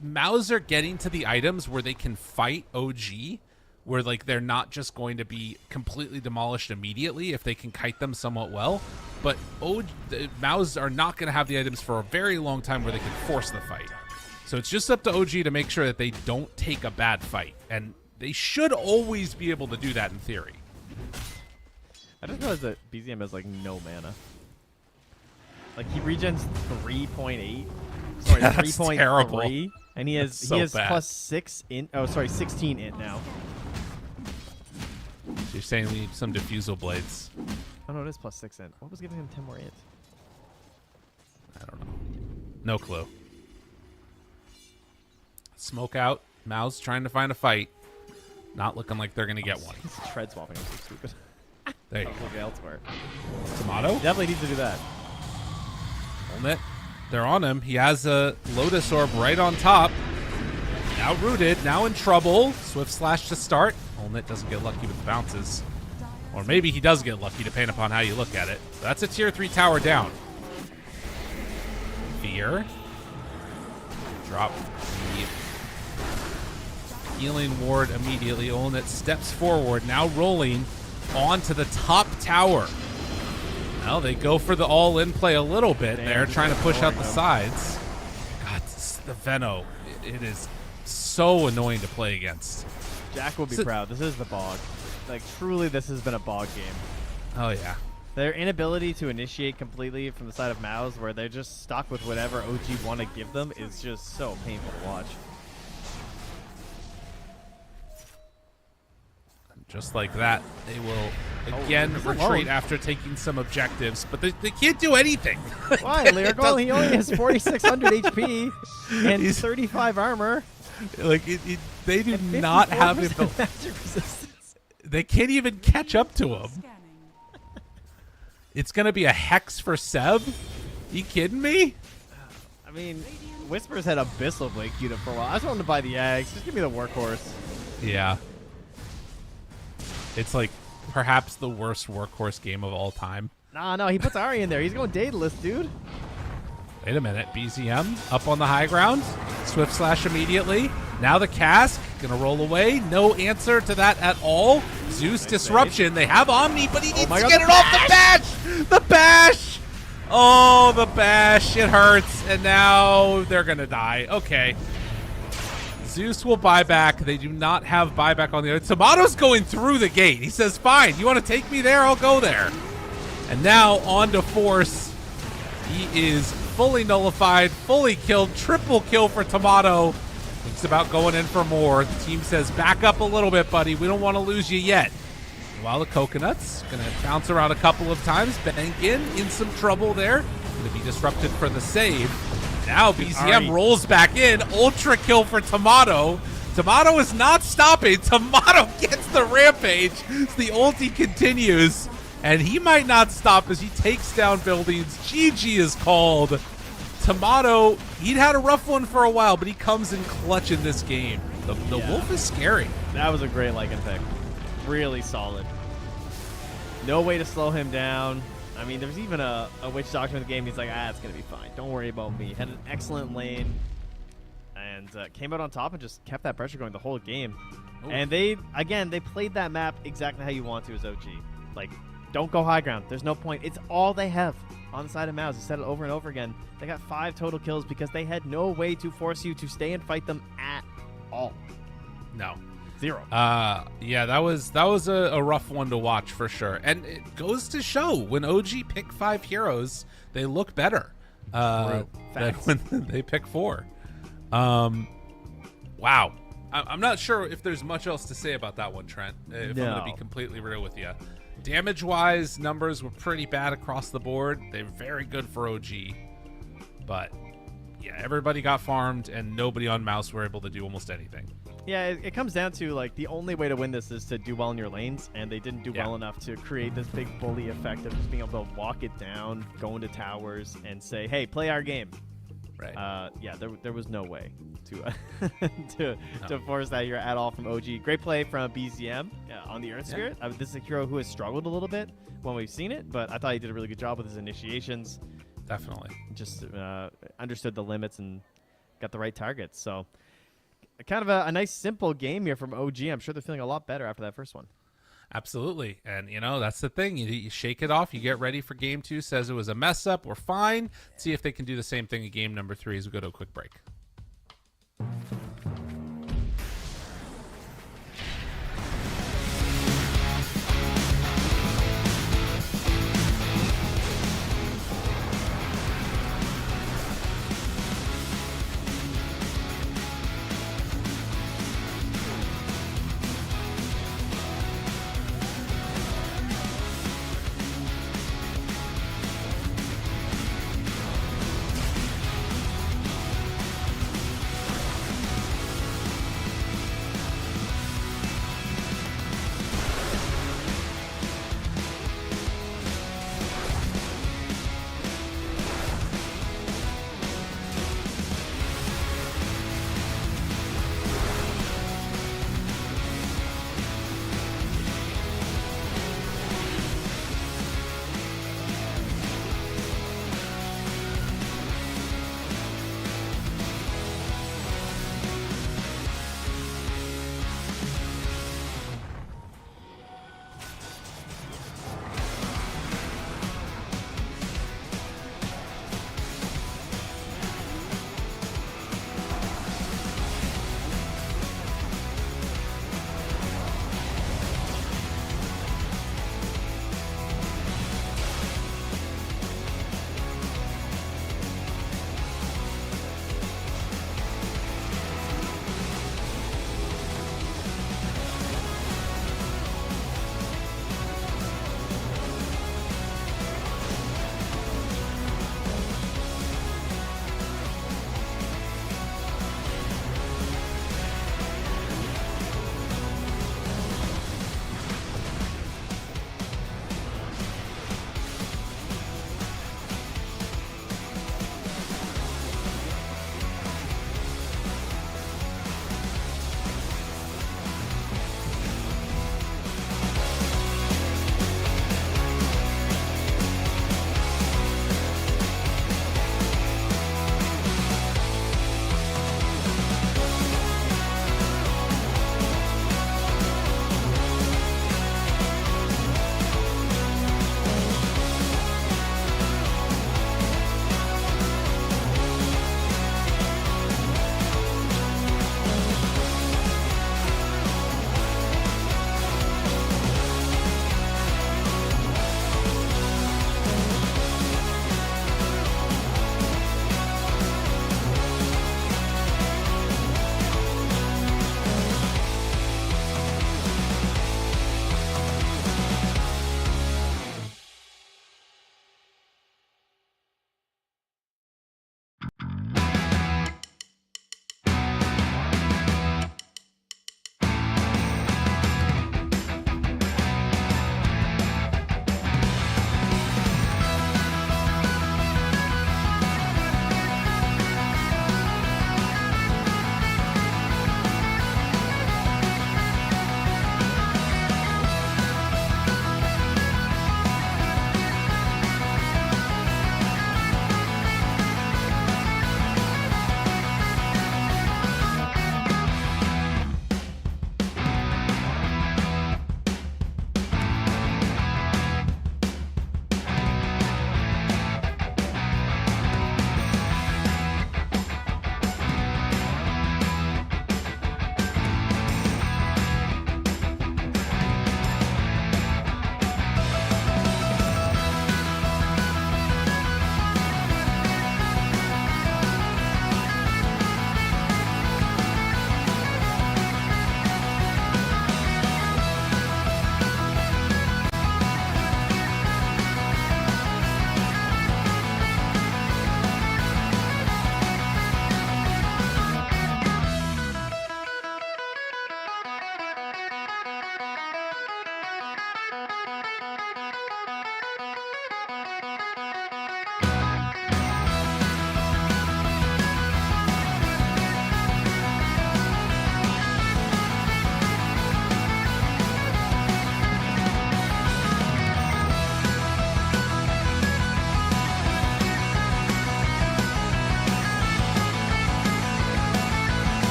MOUZ are getting to the items where they can fight OG, where like they're not just going to be completely demolished immediately if they can kite them somewhat well. But the MOUZ are not going to have the items for a very long time where they can force the fight. So it's just up to OG to make sure that they don't take a bad fight, and they should always be able to do that in theory. I just realized that BZM has, like, no mana. Like, he regens 3.8. Sorry, That's 3.3. terrible. And he has That's so bad. plus 6 int. Oh, sorry, 16 int now. So you're saying we need some diffusal blades. Oh, no, it is plus 6 int. What was giving him 10 more int? I don't know. No clue. Smoke out. MOUZ trying to find a fight. Not looking like they're going to get one. He's tread swapping. I'm so stupid. There you I'll look elsewhere. go. Tomato? Definitely needs to do that. Olnit. They're on him. He has a Lotus Orb right on top. Now rooted. Now in trouble. Swift Slash to start. Olnit doesn't get lucky with the bounces. Or maybe he does get lucky, depending upon how you look at it. That's a tier 3 tower down. Fear. Drop the healing ward immediately. Olnit steps forward, now rolling onto the top tower. Well, they go for the all-in play a little bit there, trying to push out the sides. God, the Veno, it is so annoying to play against. Jack will be proud. This is the bog. Like, truly, this has been a bog game. Oh, yeah. Their inability to initiate completely from the side of MOUZ, where they're just stuck with whatever OG want to give them, is just so painful to watch. Just like that, they will again he's retreat alone. after taking some objectives, but they can't do anything. Why, Lyrical? He only has 4,600 HP and He's- 35 armor. Like they do not have it. 54% magic resistance. They can't even catch up to him. Scanning. It's gonna be a hex for Seb. You kidding me? I mean, Whispers had Abyssal Blade queued up for a while. I just wanted to buy the eggs. Just give me the workhorse. Yeah. It's like perhaps the worst workhorse game of all time. Nah, no, he puts Ari in there. He's going Daedalus, dude. Wait a minute. BZM up on the high ground. Swift Slash immediately. Now the cask. Gonna roll away. No answer to that at all. Zeus disruption. They have Omni, but he needs my to God, get the it off the bash. The bash. Oh, the bash. It hurts. And now they're gonna die. Okay. Zeus will buy back. They do not have buyback on the other. Tomato's going through the gate. He says, fine, you want to take me there? I'll go there. And now on to Force. He is fully nullified, fully killed. Triple kill for Tomato. Thinks about going in for more. The team says, back up a little bit, buddy. We don't want to lose you yet. While the Coconut's going to bounce around a couple of times. Bank in some trouble there. Going to be disrupted for the save. Now BZM rolls back in. Ultra kill for Tomato. Tomato is not stopping. Tomato gets the rampage. The ulti continues. And he might not stop as he takes down buildings. GG is called. Tomato, he'd had a rough one for a while, but he comes in clutch in this game. The Wolf is scary. That was a great Lycan pick. Really solid. No way to slow him down. I mean, there's even a Witch Doctor in the game. He's like, it's going to be fine. Don't worry about me. Had an excellent lane. And came out on top and just kept that pressure going the whole game. Ooh. And they played that map exactly how you want to as OG. Like, don't go high ground. There's no point. It's all they have on the side of MOUZ. They said it over and over again. They got 5 total kills because they had no way to force you to stay and fight them at all. No. 0. Yeah, that was a rough one to watch for sure. And it goes to show when OG pick 5 heroes, they look better than when they pick 4. Wow. I'm not sure if there's much else to say about that one, Trent, if I'm going to be completely real with you. Damage-wise, numbers were pretty bad across the board. They're very good for OG. But, yeah, everybody got farmed, and nobody on MOUZ were able to do almost anything. Yeah, it comes down to, like, the only way to win this is to do well in your lanes, and they didn't do well enough to create this big bully effect of just being able to walk it down, go into towers, and say, hey, play our game. Right. Yeah, there was no way to to force that here at all from OG. Great play from BZM on the Earth Spirit. This is a hero who has struggled a little bit when we've seen it, but I thought he did a really good job with his initiations. Definitely. Just understood the limits and got the right targets. So kind of a nice, simple game here from OG. I'm sure they're feeling a lot better after that first one. Absolutely. And, that's the thing. You shake it off. You get ready for game 2. Says it was a mess up. We're fine. See if they can do the same thing in game number 3 as we go to a quick break.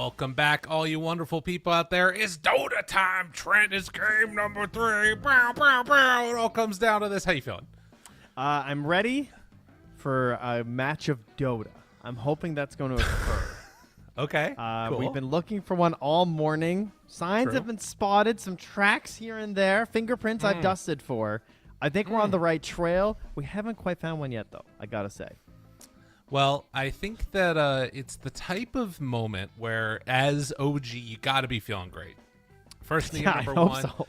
Welcome back, all you wonderful people out there. It's Dota time. Trent is game number 3. Bow, bow, bow. It all comes down to this. How you feeling? I'm ready for a match of Dota. I'm hoping that's going to occur. Okay, cool. We've been looking for one all morning. Signs have been spotted. Some tracks here and there. Fingerprints I've dusted for. I think we're on the right trail. We haven't quite found one yet, though, I got to say. Well, I think that it's the type of moment where, as OG, you got to be feeling great. First game number 1. So.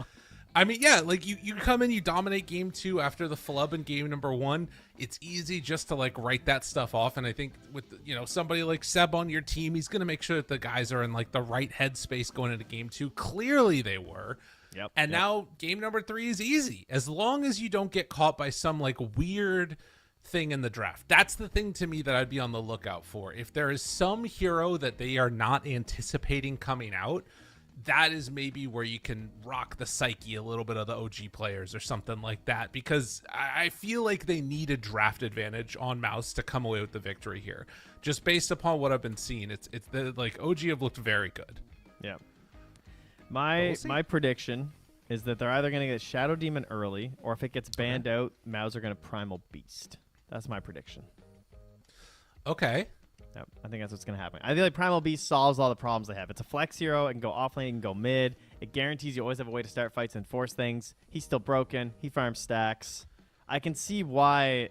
I mean, yeah, like you come in, you dominate game 2 after the flub in game number 1. It's easy just to like write that stuff off. And I think with somebody like Seb on your team, he's gonna make sure that the guys are in like the right headspace going into game 2. Clearly, they were. Yep. And now game number 3 is easy, as long as you don't get caught by some like weird thing in the draft. That's the thing to me that I'd be on the lookout for. If there is some hero that they are not anticipating coming out, that is maybe where you can rock the psyche a little bit of the OG players or something like that, because I feel like they need a draft advantage on MOUZ to come away with the victory here. Just based upon what I've been seeing, it's like OG have looked very good. Yeah. My prediction is that they're either going to get Shadow Demon early, or if it gets banned out, MOUZ are going to Primal Beast. That's my prediction. Okay. Yep, I think that's what's going to happen. I feel like Primal Beast solves all the problems they have. It's a flex hero. It can go off lane, it can go mid. It guarantees you always have a way to start fights and force things. He's still broken. He farms stacks. I can see why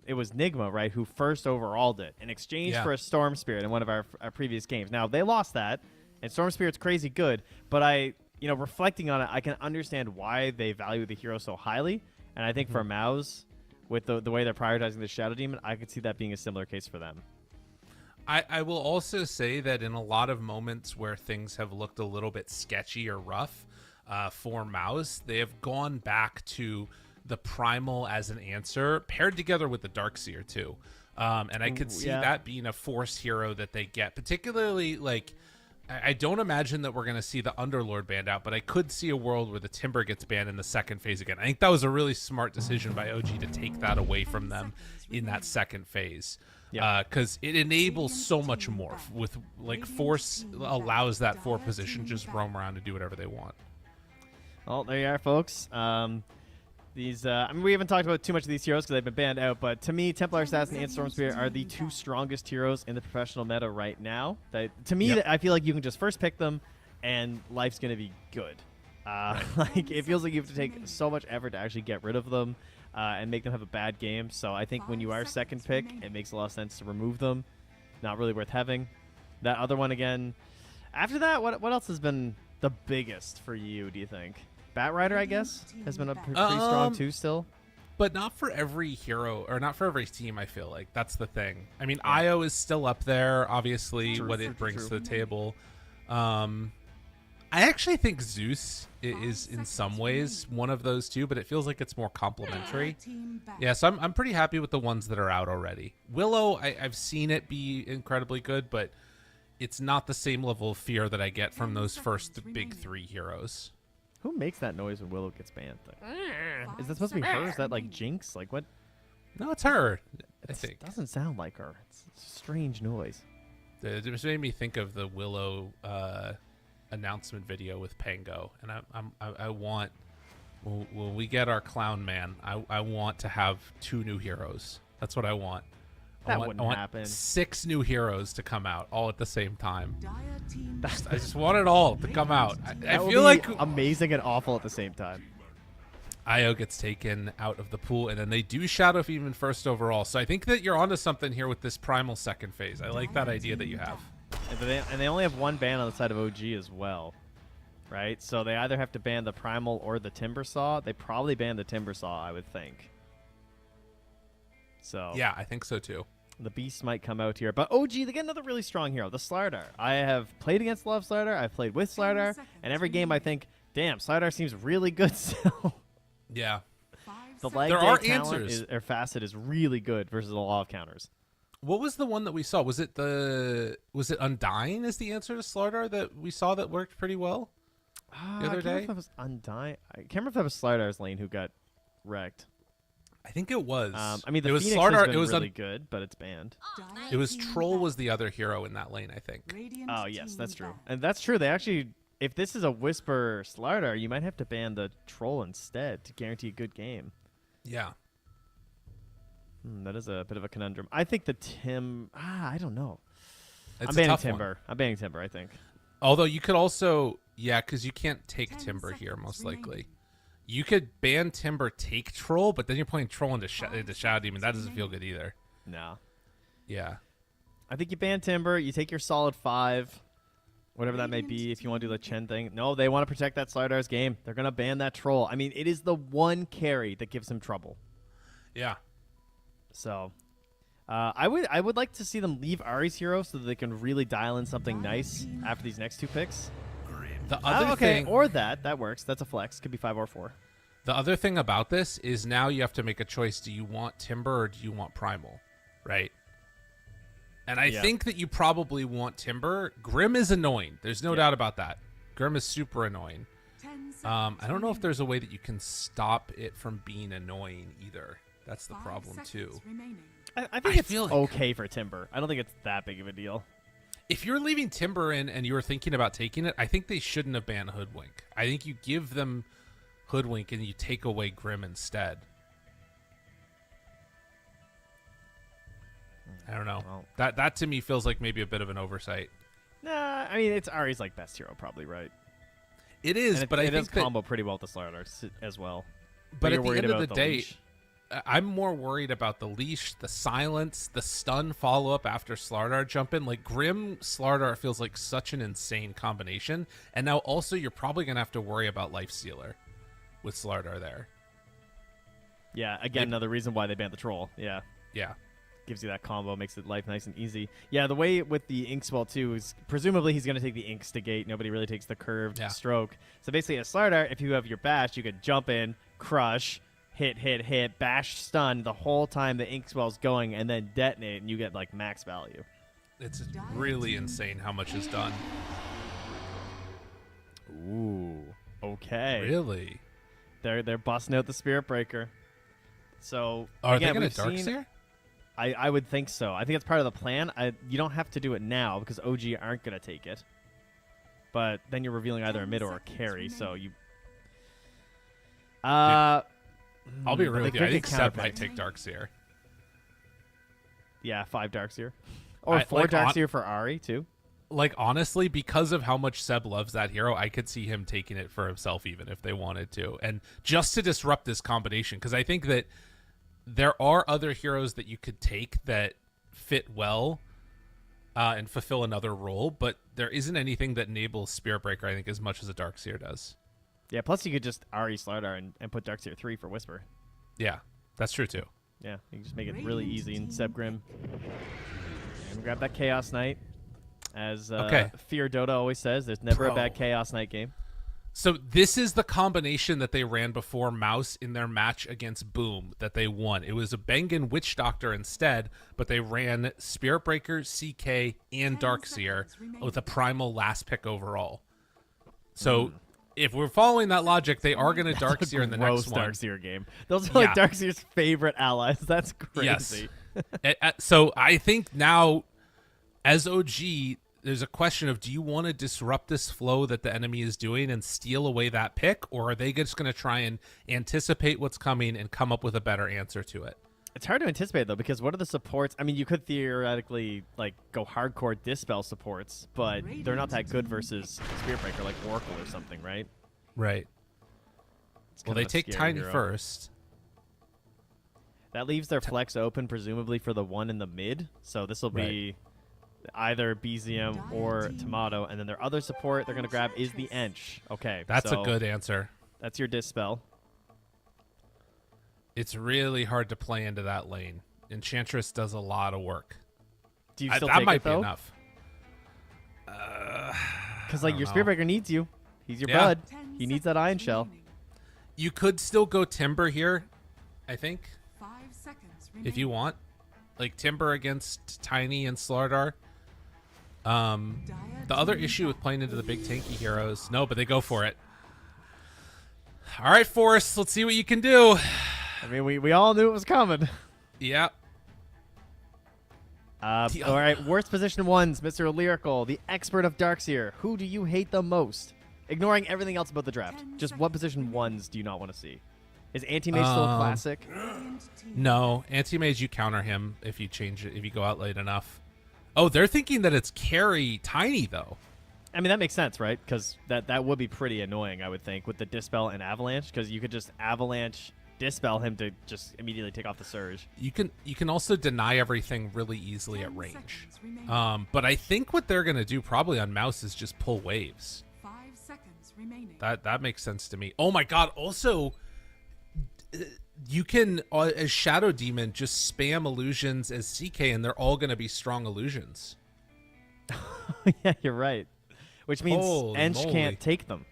it was Nigma, right, who first overalled it in exchange for a Storm Spirit in one of our previous games. Now, they lost that, and Storm Spirit's crazy good, but reflecting on it, I can understand why they value the hero so highly, and I think for MOUZ, with the way they're prioritizing the Shadow Demon, I could see that being a similar case for them. I will also say that in a lot of moments where things have looked a little bit sketchy or rough for MOUZ, they have gone back to the Primal as an answer, paired together with the Darkseer too. And I could see that being a force hero that they get, particularly like, I don't imagine that we're going to see the Underlord banned out, but I could see a world where the Timber gets banned in the second phase again. I think that was a really smart decision by OG to take that away from them in that second phase. Because it enables so much more. With like Force allows that 4 position just roam around and do whatever they want. Well, there you are, folks. We haven't talked about too much of these heroes because they've been banned out, but to me, Templar Assassin and Storm Spirit are the 2 strongest heroes in the professional meta right now. I feel like you can just first pick them, and life's going to be good. Like, it feels like you have to take so much effort to actually get rid of them and make them have a bad game. So I think when you are second pick, it makes a lot of sense to remove them. Not really worth having. That other one again. After that, what else has been the biggest for you, do you think? Batrider, I guess, has been pretty strong too still. But not for every hero, or not for every team, I feel like. That's the thing. I mean, IO is still up there, obviously, what it brings to the table. I actually think Zeus is, in some ways, one of those two, but it feels like it's more complementary. Yeah, so I'm pretty happy with the ones that are out already. Willow, I've seen it be incredibly good, but it's not the same level of fear that I get from those first big 3 heroes. Who makes that noise when Willow gets banned? Is that supposed to be her? Is that like Jinx? Like what? No, it's her. I think it doesn't sound like her. It's a strange noise. It just made me think of the Willow announcement video with Pango, and I want when we get our clown man, I want to have 2 new heroes. That's what I want. That wouldn't happen. 6 new heroes to come out all at the same time. I just want it all to come out. I feel like amazing and awful at the same time. IO gets taken out of the pool, and then they do Shadow Demon first overall. So I think that you're onto something here with this Primal second phase. I like that idea that you have. And they only have 1 ban on the side of OG as well, right? So they either have to ban the Primal or the Timbersaw. They probably ban the Timbersaw, I would think. So yeah, I think so too. The Beast might come out here. But OG, they get another really strong hero, the Slardar. I have played against Love Slardar. I've played with Slardar. And every game I think, damn, Slardar seems really good still. Yeah. The lag day talent or facet is really good versus a lot of counters. What was the one that we saw? Was it Undying is the answer to Slardar that we saw that worked pretty well the other day? I can't remember if that was Undying. I can't remember if that was Slardar's lane who got wrecked. I think it was. I mean, the it was Phoenix Slardar. has been It was really good, but it's banned. It was Troll was the other hero in that lane, I think. Oh, yes, that's true. And that's true. They actually, if this is a Whisper Slardar, you might have to ban the Troll instead to guarantee a good game. Yeah. That is a bit of a conundrum. I think the Tim. I don't know. It's I'm a banning tough Timber. one. I'm banning Timber, I think. Although you could also, yeah, because you can't take Timber here, most likely. You could ban Timber, take Troll, but then you're playing Troll into Shadow Demon. That doesn't feel good either. No. Yeah. I think you ban Timber. You take your solid 5, whatever that may be, if you want to do the Chen thing. No, they want to protect that Slardar's game. They're going to ban that Troll. I mean, it is the one carry that gives him trouble. Yeah. So, I would like to see them leave Ari's hero so that they can really dial in something nice after these next 2 picks. The other thing, or that works. That's a flex. Could be 5 or 4. the other thing about this is now you have to make a choice. Do you want Timber or do you want Primal? Right? And I think that you probably want Timber. Grim is annoying. There's no doubt about that. Grim is super annoying. I don't know if there's a way that you can stop it from being annoying either. That's the problem too. I think it's okay for Timber. I don't think it's that big of a deal. If you're leaving Timber in and you were thinking about taking it, I think they shouldn't have banned Hoodwink. I think you give them Hoodwink and you take away Grim instead. I don't know. Well, That to me feels like maybe a bit of an oversight. Nah, I mean, it's Ari's like best hero, probably, right? It is, And but I it think does combo pretty well with the Slardar as well. But you're at the worried end of about the day, leash. I'm more worried about the leash, the silence, the stun follow-up after Slardar jump in. Like, Grim Slardar feels like such an insane combination. And now also you're probably going to have to worry about Life Stealer with Slardar there. Yeah, again, another reason why they banned the Troll. Yeah. Yeah. Gives you that combo, makes it life nice and easy. Yeah, the way with the Inkswell, too, is presumably he's going to take the Inkstigate. Nobody really takes the curved stroke. So basically, as Slardar, if you have your bash, you can jump in, crush, hit, bash, stun the whole time the Inkswell's going, and then detonate, and you get, like, max value. It's really insane how much is done. Ooh. Okay. Really? They're busting out the Spirit Breaker. So, Are again, they going we've to Dark seen- Seer? I would think so. I think it's part of the plan. You don't have to do it now because OG aren't going to take it. But then you're revealing either a mid or a carry, so you... I'll be real they with you. I could think get Seb might counterpicked. take Darkseer. Yeah, 5 Darkseer. Or 4 like, Darkseer for Ari, too. Like, honestly, because of how much Seb loves that hero, I could see him taking it for himself even if they wanted to. And just to disrupt this combination, because I think that there are other heroes that you could take that fit well and fulfill another role, but there isn't anything that enables Spirit Breaker, I think, as much as a Darkseer does. Yeah, plus you could just Ari Slardar and put Darkseer 3 for Whisper. Yeah, that's true, too. Yeah, you can just make it really easy in Seb Grim. And grab that Chaos Knight. As Fear Dota always says, there's never a bad Chaos Knight game. So this is the combination that they ran before MOUZ in their match against Boom that they won. It was a Bengen Witch Doctor instead, but they ran Spirit Breaker, CK, and Darkseer with a Primal last pick overall. So if we're following that logic, they are going to Darkseer in the next one. Darkseer game. Those are like Darkseer's favorite allies. That's crazy. Yes. So I think now, as OG, there's a question of, do you want to disrupt this flow that the enemy is doing and steal away that pick, or are they just going to try and anticipate what's coming and come up with a better answer to it? It's hard to anticipate, though, because what are the supports? I mean, you could theoretically like go hardcore Dispel supports, but they're not that good versus Spirit Breaker, like Oracle or something, right? Right. Well, they take Tiny first. That leaves their flex open, presumably, for the one in the mid. So this will be either BZM or Tomato, and then their other support they're going to grab is the Ench. Okay. That's a good answer. That's your Dispel. It's really hard to play into that lane. Enchantress does a lot of work. Do you still that take might it, though? be enough. Because like your Spirit Breaker needs you. He's your bud. He needs that Iron Shell. You could still go Timber here, I think, 5 seconds if you want. Like Timber against Tiny and Slardar. The other issue with playing into the big tanky heroes, no, but they go for it. All right, Forrest, let's see what you can do. I mean, we all knew it was coming. Yeah. All right, worst position ones, Mr. Lyrical, the expert of Darkseer. Who do you hate the most? Ignoring everything else about the draft. Just what position ones do you not want to see? Is Anti-Mage still a classic? No, Anti-Mage, you counter him if you change it, if you go out late enough. Oh, they're thinking that it's carry Tiny, though. I mean, that makes sense, right? Because that would be pretty annoying, I would think, with the Dispel and Avalanche, because you could just Avalanche Dispel him to just immediately take off the Surge. You can also deny everything really easily at range. But I think what they're going to do probably on MOUZ is just pull waves. 5 seconds remaining. That makes sense to me. Oh my god, also you can as Shadow Demon just spam illusions as CK and they're all going to be strong illusions. Yeah, you're right. Which means Holy Ench moly. can't take them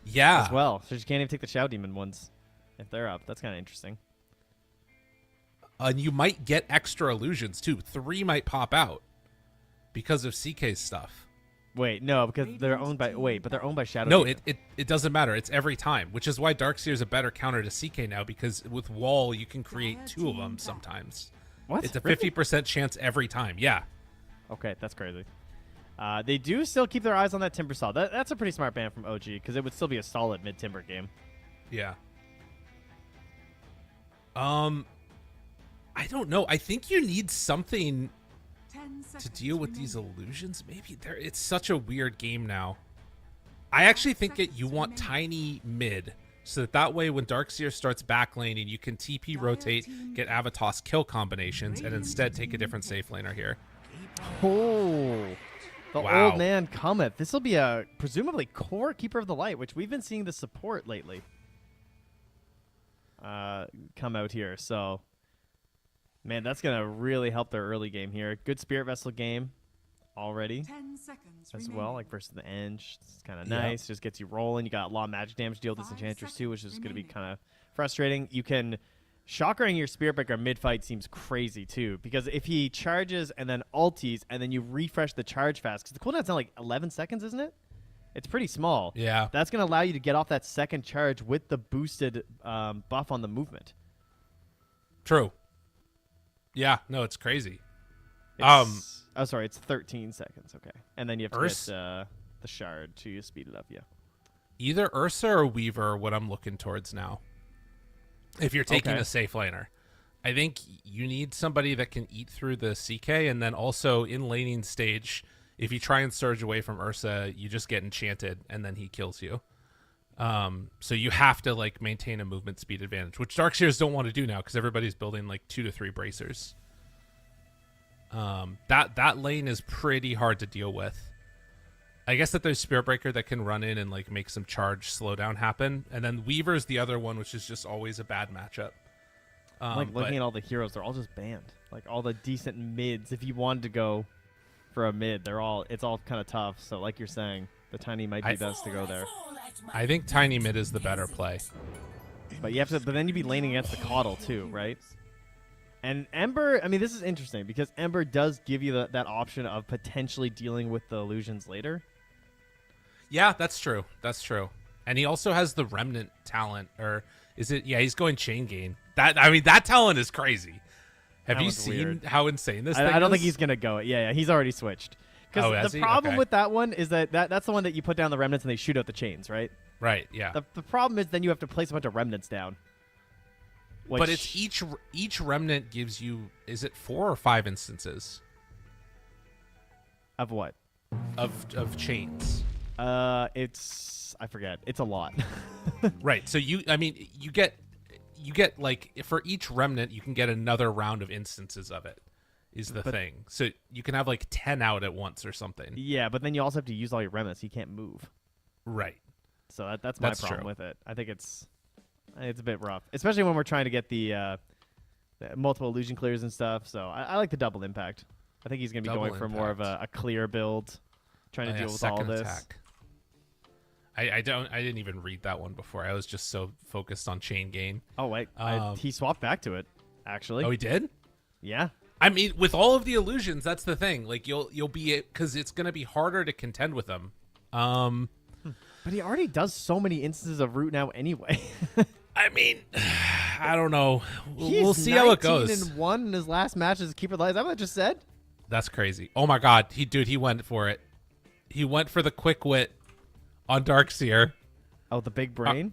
Yeah. as well. So she can't even take the Shadow Demon ones if they're up. That's kind of interesting. And you might get extra illusions too. 3 might pop out because of CK's stuff. Wait, no, because they're owned by but they're owned by Shadow No, Demon. it doesn't matter. It's every time, which is why Darkseer is a better counter to CK now, because with Wall you can create 2 of them sometimes. What? It's a Really? 50% chance every time. Yeah. Okay, that's crazy. They do still keep their eyes on that Timber Saw. That's a pretty smart ban from OG, because it would still be a solid mid-Timber game. Yeah. I don't know. I think you need something 10 seconds to deal with these remaining. illusions. Maybe it's such a weird game now. I actually think that you want Tiny mid, so that way when Darkseer starts backlaning, you can TP rotate, get Avatos kill combinations, and instead take a different safe laner here. Oh, the Wow. old man cometh. This will be a presumably core Keeper of the Light, which we've been seeing the support lately come out here. So, man, that's going to really help their early game here. Good Spirit Vessel game already 10 seconds as remaining. well, like versus the Ench. It's kind of Yeah. nice. Just gets you rolling. You got a lot of magic damage deal this 5 Enchantress too, which is seconds going to be remaining. kind of frustrating. You can Shockering your Spirit Breaker mid-fight seems crazy too, because if he charges and then ulties and then you refresh the charge fast, because the cooldown's not like 11 seconds, isn't it? It's pretty small. Yeah. That's going to allow you to get off that second charge with the boosted buff on the movement. True. Yeah. No, it's crazy. It's, oh, sorry, it's 13 seconds. Okay, and then you have to Urs- get the shard to speed it up. Yeah. Either Ursa or Weaver are what I'm looking towards now. If you're taking Okay. a safe laner, I think you need somebody that can eat through the CK, and then also in laning stage, if you try and surge away from Ursa, you just get enchanted, and then he kills you. So you have to like maintain a movement speed advantage, which Darkseers don't want to do now because everybody's building like 2 to 3 bracers. That lane is pretty hard to deal with. I guess that there's Spirit Breaker that can run in and like make some charge slowdown happen, and then Weaver's the other one, which is just always a bad matchup. Like looking at all the heroes, they're all just banned. Like all the decent mids, if you wanted to go for a mid, it's all kind of tough. So like you're saying, the Tiny might be best to go there. I think Tiny mid is the better play. But you have to. But then you'd be laning against the Caudle too, right? And Ember, I mean, this is interesting because Ember does give you that option of potentially dealing with the illusions later. Yeah, that's true. That's true. And he also has the Remnant talent, or is it? Yeah, he's going Chain Gain. That talent is crazy. Have That you was seen weird. how insane this thing I don't is? think he's gonna go it. Yeah, he's already switched. Oh, Because has the he? problem Okay. with that one is that's the one that you put down the remnants and they shoot out the chains, right? Right. Yeah. The problem is then you have to place a bunch of remnants down. But it's each remnant gives you, is it 4 or 5 instances of what? of chains? I forget. It's a lot. Right. So you get like, for each remnant you can get another round of instances of it. Is the thing. So you can have like 10 out at once or something. Yeah, but then you also have to use all your remnants. You can't move. Right. So that's my problem true. with it. I think it's a bit rough, especially when we're trying to get the multiple illusion clears and stuff. So I like the double impact. I think he's going to be Double going for more of a clear build, trying to deal with all second this. attack. I didn't even read that one before. I was just so focused on Chain Gain. Oh wait, he swapped back to it. Actually, Oh, he did? yeah. I mean, with all of the illusions, that's the thing. Like you'll be, because it's going to be harder to contend with them. But he already does so many instances of root now anyway. I mean, I don't know. He's We'll see how it goes. 19-1 in his last match as a keeper. Is that what I just said? That's crazy. Oh my god, he went for it. He went for the quick wit on Darkseer. Oh, the big brain.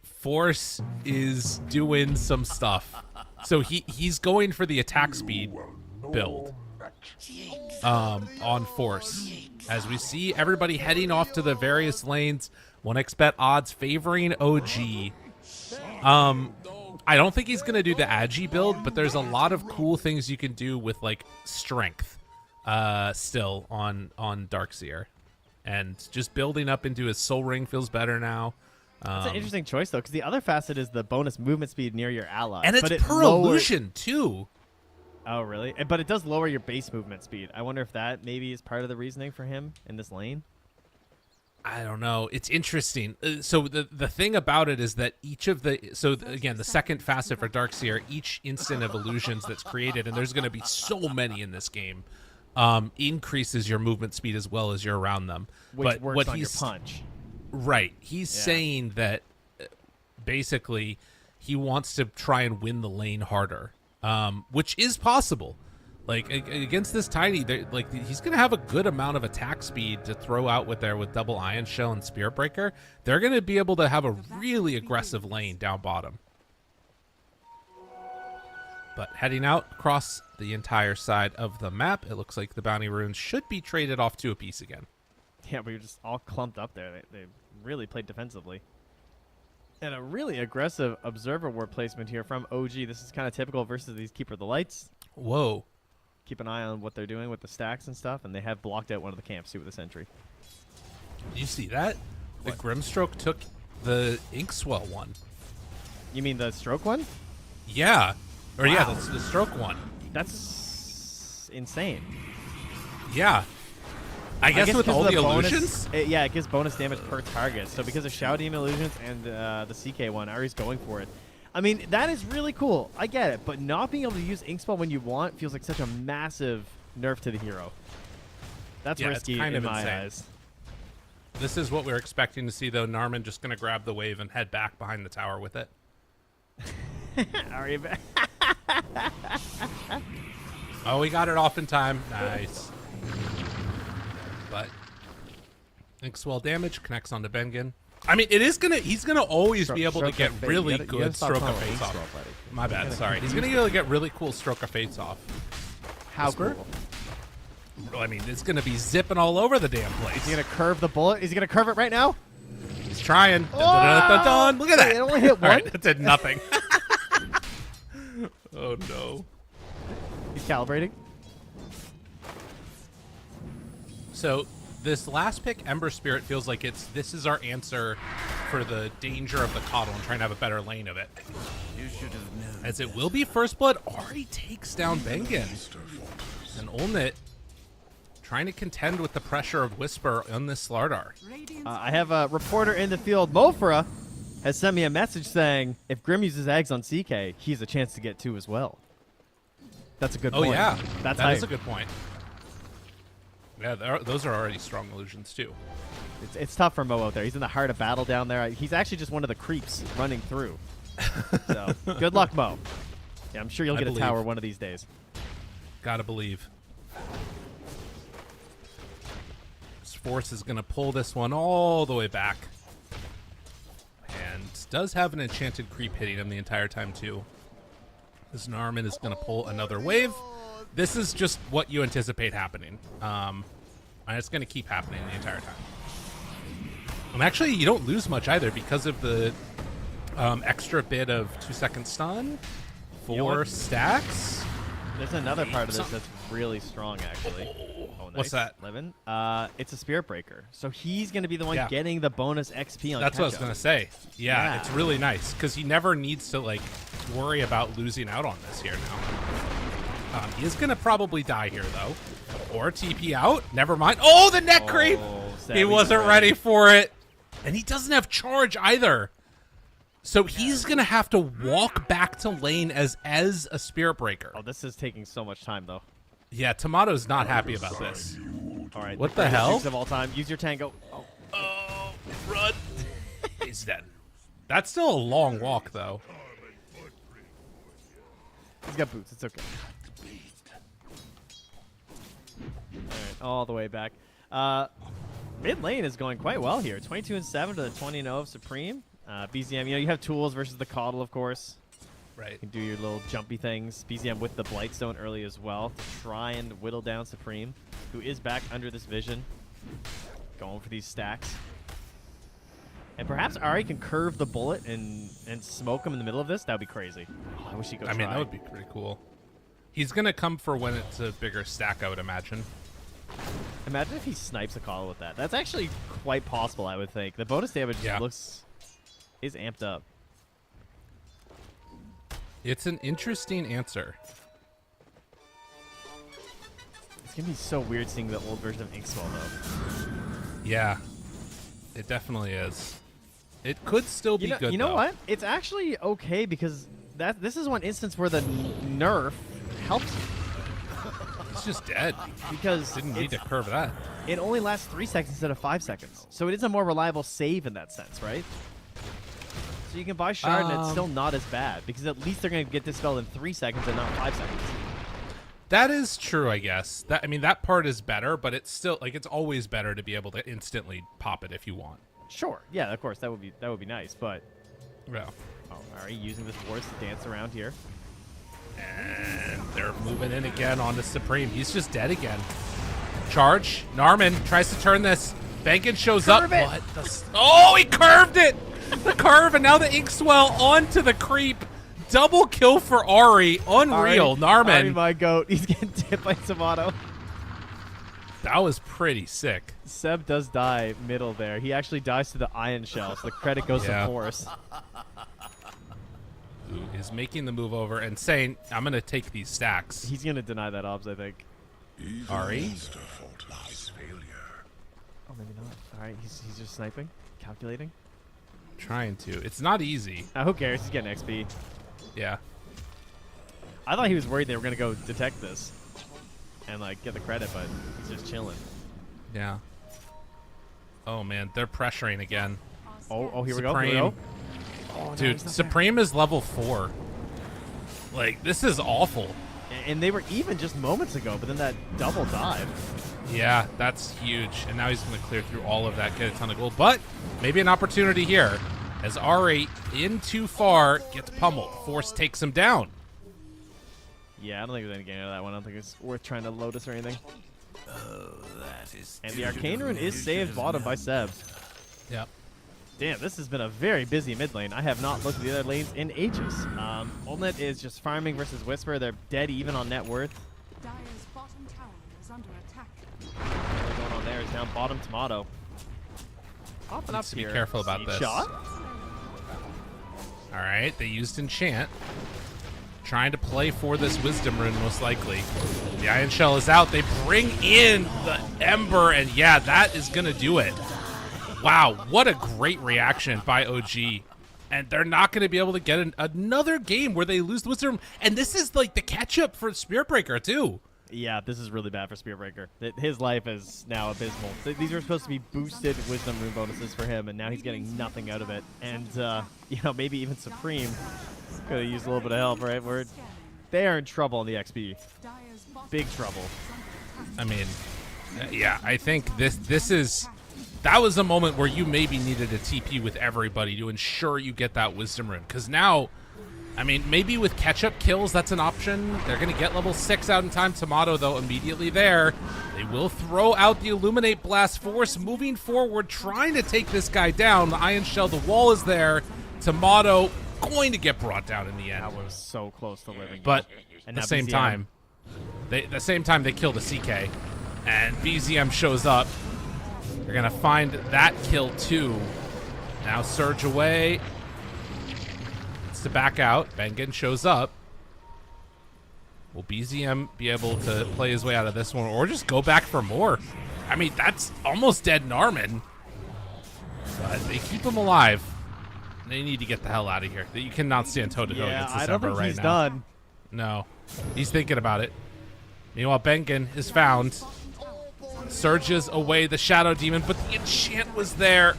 Force is doing some stuff. So he's going for the attack speed build on Force. As we see everybody heading off to the various lanes, 1xBet odds favoring OG. I don't think he's going to do the Agi build, but there's a lot of cool things you can do with like strength still on Darkseer. And just building up into his Soul Ring feels better now. It's an interesting choice, though, because the other facet is the bonus movement speed near your ally. And it's per illusion, too. Oh, really? But it does lower your base movement speed. I wonder if that maybe is part of the reasoning for him in this lane. I don't know. It's interesting. So the thing about it is that each of the... So, again, the second facet for Darkseer, each instant of illusions that's created, and there's going to be so many in this game, increases your movement speed as well as you're around them. Which works on your punch. Right. He's saying that basically he wants to try and win the lane harder, which is possible. Like against this Tiny, like he's going to have a good amount of attack speed to throw out with double Ion Shell and Spirit Breaker. They're going to be able to have a really aggressive lane down bottom. But heading out across the entire side of the map, it looks like the bounty runes should be traded off to a piece again. Yeah, we were just all clumped up there. They really played defensively. And a really aggressive Observer Ward placement here from OG. This is kind of typical versus these Keeper of the Lights. Whoa. Keep an eye on what they're doing with the stacks and stuff, and they have blocked out one of the camps too with this entry. Did you see that? What? The Grimstroke took the Inkswell one. You mean the Stroke one? Yeah. Or wow. Yeah, the Stroke one. That's insane. Yeah. I guess with all the illusions? Bonus, it gives bonus damage per target. So because of Shao Demon illusions and the CK one, Ari's going for it. I mean, that is really cool. I get it. But not being able to use Inkspell when you want feels like such a massive nerf to the hero. That's risky it's kind in of my insane. eyes. This is what we're expecting to see, though. Narman just going to grab the wave and head back behind the tower with it. Ari back. Oh, we got it off in time. Nice. But Inkswell damage connects onto Bengen. I mean, he's gonna always be able to get really good stroke of face off. My bad, sorry. He's gonna be able to get really cool stroke of fates off. How cool? I mean, it's gonna be zipping all over the damn place. Is he gonna curve the bullet? Is he gonna curve it right now? He's trying. Dun, dun, dun, dun. Look at that. It only hit one. All right, that did nothing. Oh no. He's calibrating. So this last pick, Ember Spirit, feels like this is our answer for the danger of the Coddle and trying to have a better lane of it. You should have known. As it will be First Blood already takes down Bengen. And Olnit trying to contend with the pressure of Whisper on this Slardar. I have a reporter in the field. Mofra has sent me a message saying if Grim uses eggs on CK, he has a chance to get 2 as well. That's a good point. Oh, yeah. That is a good point. Yeah, those are already strong illusions, too. It's tough for Mo out there. He's in the heart of battle down there. He's actually just one of the creeps running through. So, good luck, Mo. Yeah, I'm sure you'll get a tower one of these days. Gotta believe. This Force is going to pull this one all the way back. And does have an enchanted creep hitting him the entire time, too. This Narman is going to pull another wave. This is just what you anticipate happening. And it's going to keep happening the entire time. And actually, you don't lose much either because of the extra bit of 2-second stun, 4 stacks. There's another part of this that's really strong, actually. Oh, nice. What's that? Levin? It's a Spirit Breaker. So he's going to be the one getting the bonus XP on That's what I was going to say. Yeah, it's really nice because he never needs to like worry about losing out on this here now. He is going to probably die here, though. Or TP out. Never mind. Oh, the neck creep! He wasn't ready for it. And he doesn't have charge either. So he's going to have to walk back to lane as a Spirit Breaker. Oh, this is taking so much time, though. Yeah, Tomato's not happy about this. All right. What the hell? Of all time. Use your tango. Oh, run. He's dead. That's still a long walk, though. He's got boots. It's okay. All right, all the way back. Mid lane is going quite well here. 22-7 to the 20-0 of Supreme. BZM, you have tools versus the Coddle, of course. Right. You can do your little jumpy things. BZM with the Blightstone early as well to try and whittle down Supreme, who is back under this vision. Going for these stacks. And perhaps Ari can curve the bullet and smoke him in the middle of this. That would be crazy. Oh, I wish he could try. I mean, that would be pretty cool. He's going to come for when it's a bigger stack, I would imagine. Imagine if he snipes a Coddle with that. That's actually quite possible, I would think. The bonus damage is amped up. It's an interesting answer. It's going to be so weird seeing the old version of Inkswell, though. Yeah, it definitely is. It could still be good, You know though. what? It's actually okay because this is one instance where the nerf helps you. It's just dead. Because Didn't need to curve that. it only lasts 3 seconds instead of 5 seconds. So it is a more reliable save in that sense, right? So you can buy Shard and it's still not as bad because at least they're going to get dispelled in 3 seconds and not 5 seconds. That is true, I guess. That part is better, but it's still it's always better to be able to instantly pop it if you want. Sure. Yeah, of course that would be nice, but Yeah. oh, Ari using this force to dance around here. And they're moving in again onto Supreme. He's just dead again. Charge. Narman tries to turn this. Bankin shows up. Curve it. Oh, he curved it. The curve, and now the Inkswell onto the creep. Double kill for Ari. Unreal. Narman. Ari, my goat. He's getting tipped by Savato. That was pretty sick. Seb does die middle there. He actually dies to the Iron Shell, so the credit goes to Force. Who is making the move over and saying, I'm going to take these stacks. He's going to deny that obs, I think. Ari? Oh, maybe not. All right, he's just sniping, calculating. Trying to. It's not easy. Who cares? He's getting XP. Yeah. I thought he was worried they were going to go detect this and, get the credit, but he's just chilling. Yeah. Oh, man. They're pressuring again. Oh, here we Supreme. go. Oh, no, Dude, Supreme is level 4. This is awful. And they were even just moments ago, but then that double dive. Yeah, that's huge. And now he's going to clear through all of that, get a ton of gold. But maybe an opportunity here as Ari in too far gets pummeled. Force takes him down. Yeah, I don't think there's any gain out of that one. I don't think it's worth trying to Lotus or anything. And the Arcane Rune is saved bottom by Seb. Yep. Damn, this has been a very busy mid lane. I have not looked at the other lanes in ages. Ulnet is just farming versus Whisper. They're dead even on net worth. Dire's bottom tower is under attack. What's going on there is down bottom Tomato. Popping up Needs to be here. careful about Seed this. Shot? All right, they used Enchant. Trying to play for this Wisdom Rune, most likely. The Iron Shell is out. They bring in the Ember, and yeah, that is going to do it. Wow, what a great reaction by OG. And they're not going to be able to get another game where they lose the Wisdom Rune. And this is the catch-up for Spirit Breaker, too. Yeah, this is really bad for Spirit Breaker. His life is now abysmal. These are supposed to be boosted Wisdom Rune bonuses for him, and now he's getting nothing out of it. And, maybe even Supreme could have used a little bit of help, right? They are in trouble in the XP. Dire's bottom Big trouble. I mean, yeah, I think this is... That was a moment where you maybe needed a TP with everybody to ensure you get that Wisdom Rune. Because now, I mean, maybe with catch-up kills, that's an option. They're going to get level 6 out in time. Tomato, though, immediately there. They will throw out the Illuminate Blast. Force moving forward, trying to take this guy down. The Iron Shell, the wall is there. Tomato going to get brought down in the end. That was so close to living. But and at now the same BZM. time, they killed a CK. And BZM shows up. They're going to find that kill, too. Now surge away. It's to back out. Bengen shows up. Will BZM be able to play his way out of this one or just go back for more? I mean, that's almost dead Narman. But they keep him alive. They need to get the hell out of here. You cannot stand toe-to-toe against this I don't Ember think right he's now. done. No. He's thinking about it. Meanwhile, Bengen is found. Surges away the Shadow Demon, but the enchant was there.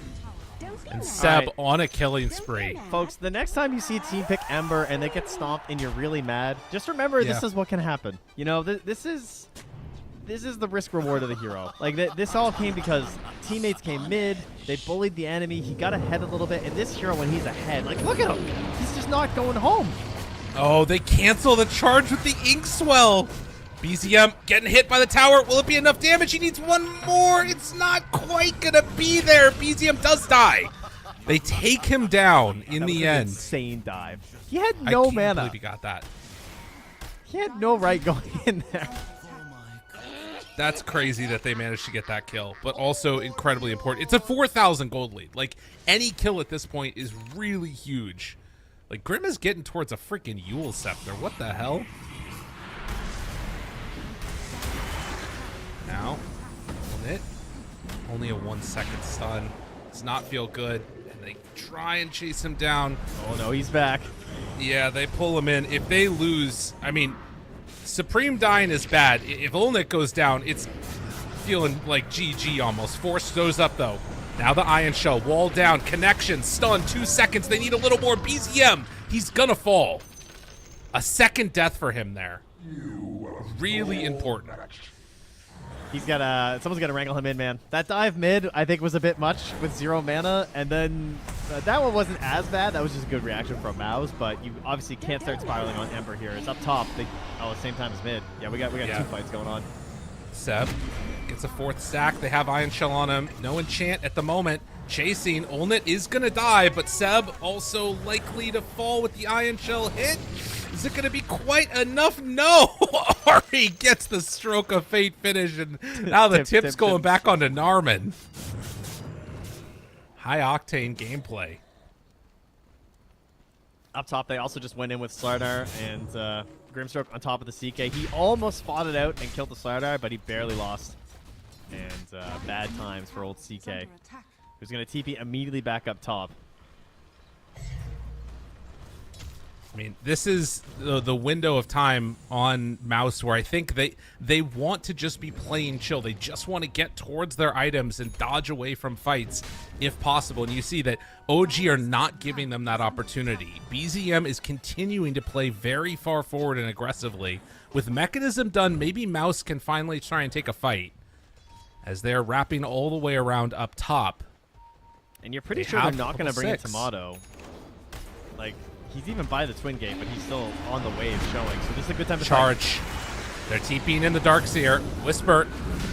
And Seb right. on a killing spree. Folks, the next time you see a team pick Ember and they get stomped and you're really mad, just remember this is what can happen. You know, this is the risk reward of the hero. Like this all came because teammates came mid, they bullied the enemy, he got ahead a little bit, and this hero when he's ahead, like look at him, he's just not going home. Oh, they cancel the charge with the ink swell. BZM getting hit by the tower. Will it be enough damage? He needs one more. It's not quite gonna be there. BZM does die. They take him down in the end. Insane dive. He had no mana. I can't believe he got that. He had no right going in there. That's crazy that they managed to get that kill, but also incredibly important. It's a 4,000 gold lead. Like, any kill at this point is really huge. Like, Grim is getting towards a freaking Yule Scepter. What the hell? Now, on it. Only a 1 second stun. Does not feel good. And they try and chase him down. Oh no, he's back. Yeah, they pull him in. If they lose, I mean, Supreme dying is bad. If Olnik goes down, it's feeling like GG almost. Force goes up though. Now the Iron Shell, wall down, connection, stun, 2 seconds. They need a little more. BZM, he's gonna fall. A second death for him there. Really important. He's got someone's got to wrangle him in, man. That dive mid, I think, was a bit much with 0 mana, and then that one wasn't as bad. That was just a good reaction from MOUZ, but you obviously can't start spiraling on Ember here. It's up top. At the same time as mid. Yeah, we got 2 fights going on. Seb gets a 4th stack. They have Iron Shell on him. No enchant at the moment. Chasing. Olnit is going to die, but Seb also likely to fall with the Iron Shell hit. Is it going to be quite enough? No! Ari gets the Stroke of Fate finish, and now the tip's going back onto Narman. High-octane gameplay. Up top, they also just went in with Slardar and Grimstroke on top of the CK. He almost fought it out and killed the Slardar, but he barely lost. And bad times for old CK, who's going to TP immediately back up top. I mean, this is the window of time on MOUZ where I think they want to just be playing chill. They just want to get towards their items and dodge away from fights if possible. And you see that OG are not giving them that opportunity. BZM is continuing to play very far forward and aggressively. With Mechanism done, maybe MOUZ can finally try and take a fight as they're wrapping all the way around up top. And you're pretty sure they're not going to bring in Tomato. Like, he's even by the Twin Gate, but he's still on the wave showing. So this is a good time to charge. They're TPing in the Darkseer. Whisper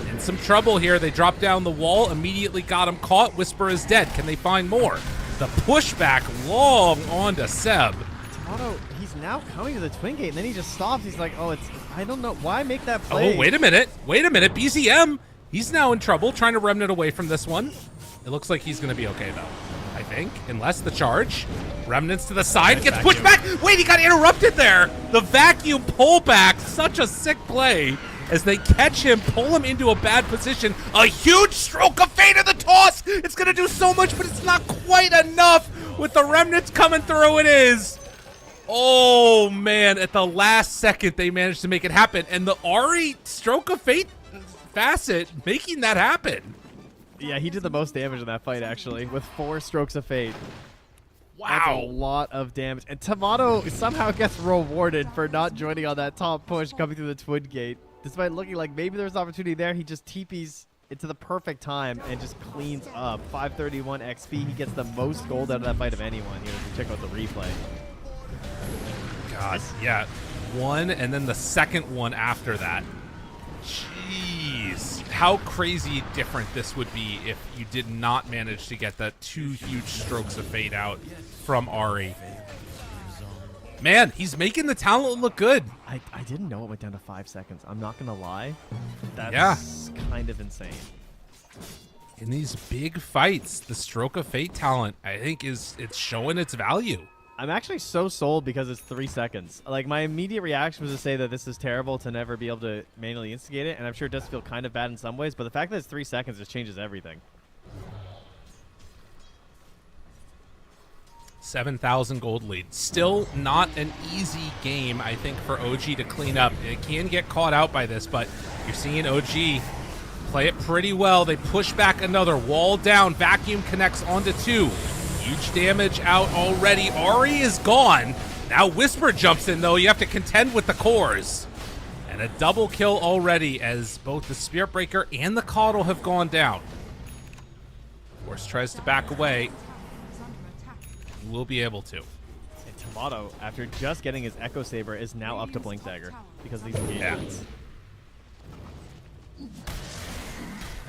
in some trouble here. They drop down the wall, immediately got him caught. Whisper is dead. Can they find more? The pushback long onto Seb. Tomato, he's now coming to the Twin Gate, and then he just stops. He's like, oh, I don't know. Why make that play? Oh, wait a minute. BZM, he's now in trouble, trying to remnant away from this one. It looks like he's going to be okay, though. I think, unless the charge. Remnants to the side, gets pushed back. Wait, he got interrupted there. The vacuum pullback, such a sick play as they catch him, pull him into a bad position. A huge Stroke of Fate in the toss. It's going to do so much, but it's not quite enough. With the remnants coming through, it is. Oh, man, at the last second, they managed to make it happen. And the Ari Stroke of Fate facet making that happen. Yeah, he did the most damage in that fight, actually, with 4 Strokes of Fate. Wow. That's a lot of damage. And Tomato somehow gets rewarded for not joining on that top push coming through the Twin Gate. Despite looking like maybe there's opportunity there, he just TPs into the perfect time and just cleans up. 531 XP. He gets the most gold out of that fight of anyone. You know, if you check out the replay. God, yeah. One, and then the second one after that. Jeez. How crazy different this would be if you did not manage to get that 2 huge Strokes of Fate out from Ari. Man, he's making the talent look good. I didn't know it went down to 5 seconds. I'm not going to lie. That's kind of insane. In these big fights, the Stroke of Fate talent, I think, it's showing its value. I'm actually so sold because it's 3 seconds. Like, my immediate reaction was to say that this is terrible to never be able to manually instigate it, and I'm sure it does feel kind of bad in some ways, but the fact that it's 3 seconds just changes everything. 7,000 gold lead. Still not an easy game, I think, for OG to clean up. It can get caught out by this, but you're seeing OG Play it pretty well. They push back another. Wall down. Vacuum connects onto 2. Huge damage out already. Ari is gone. Now Whisper jumps in, though. You have to contend with the cores. And a double kill already as both the Spirit Breaker and the Coddle have gone down. Force tries to back away. He will be able to. And Tomato, after just getting his Echo Saber, is now up to Blink Dagger because of these engagements.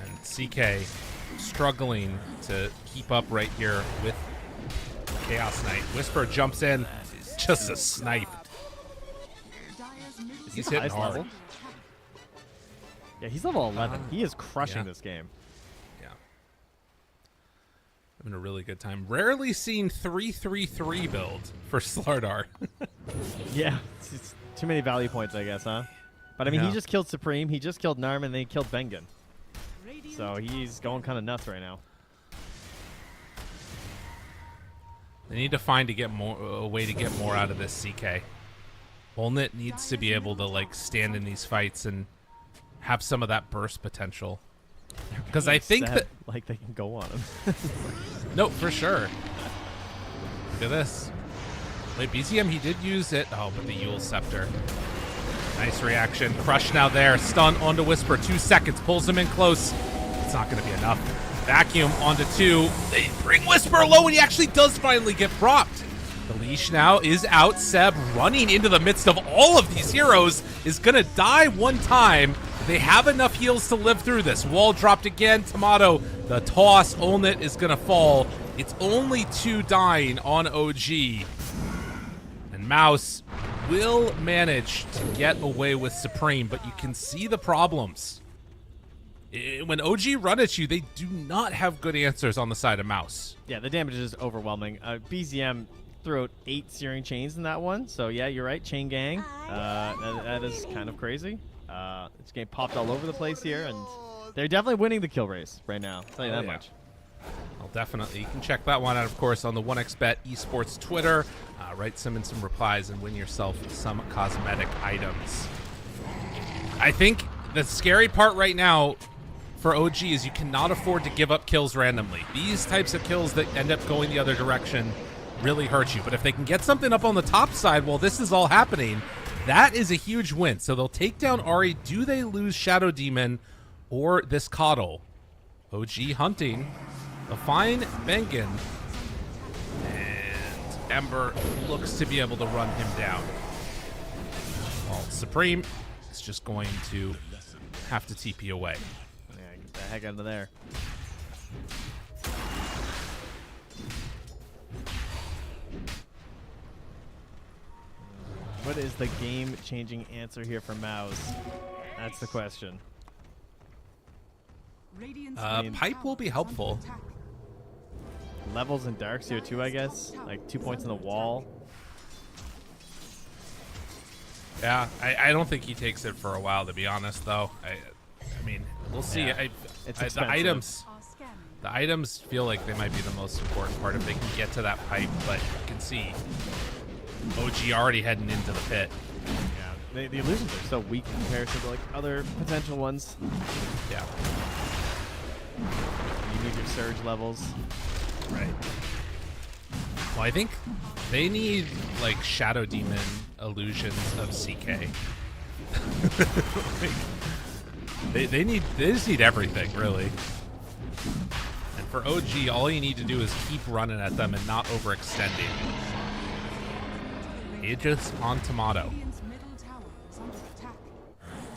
And CK struggling to keep up right here with Chaos Knight. Whisper jumps in. Just a snipe. He's hitting hard. Level? Yeah, he's level 11. He is crushing this game. Yeah. Having a really good time. Rarely seen 3-3-3 build for Slardar. Yeah, it's too many value points, I guess, huh? But I mean, he just killed Supreme, he just killed Narm, and then he killed Bengen. So he's going kind of nuts right now. They need to find a way to get more out of this CK. Olnit needs to be able to like stand in these fights and have some of that burst potential. Because I think that like they can go on him. No, for sure. Look at this. Wait, BZM, he did use it. Oh, but the Yule Scepter. Nice reaction. Crush now there. Stun onto Whisper. 2 seconds. Pulls him in close. It's not going to be enough. Vacuum onto 2. They bring Whisper low, and he actually does finally get propped. The leash now is out. Seb running into the midst of all of these heroes is going to die one time. They have enough heals to live through this. Wall dropped again. Tomato, the toss. Olnit is going to fall. It's only 2 dying on OG. And MOUZ will manage to get away with Supreme, but you can see the problems. When OG run at you, they do not have good answers on the side of MOUZ. Yeah, the damage is overwhelming. BZM threw out 8 Searing Chains in that one, so yeah, you're right, Chain Gang. That is kind of crazy. This game popped all over the place here, and they're definitely winning the kill race right now. I'll tell you that much. Well, definitely. You can check that one out, of course, on the 1xBet Esports Twitter. Write some replies and win yourself some cosmetic items. I think the scary part right now for OG is you cannot afford to give up kills randomly. These types of kills that end up going the other direction really hurt you. But if they can get something up on the top side while this is all happening, that is a huge win. So they'll take down Ari. Do they lose Shadow Demon or this Coddle? OG hunting. They'll find Bengen. And Ember looks to be able to run him down. Well, Supreme is just going to have to TP away. Yeah, get the heck out of there. What is the game-changing answer here for MOUZ? That's the question. Pipe will be helpful. Levels and darks here too, I guess. Like 2 points on the wall. Yeah, I don't think he takes it for a while, to be honest, though. I mean, we'll see. Yeah. The items feel like they might be the most important part if they can get to that pipe, but you can see OG already heading into the pit. Yeah, the illusions are so weak in comparison to like other potential ones. Yeah. You need your surge levels. Right. Well, I think they need like Shadow Demon illusions of CK. They just need everything, really. And for OG, all you need to do is keep running at them and not overextending. Aegis on Tomato.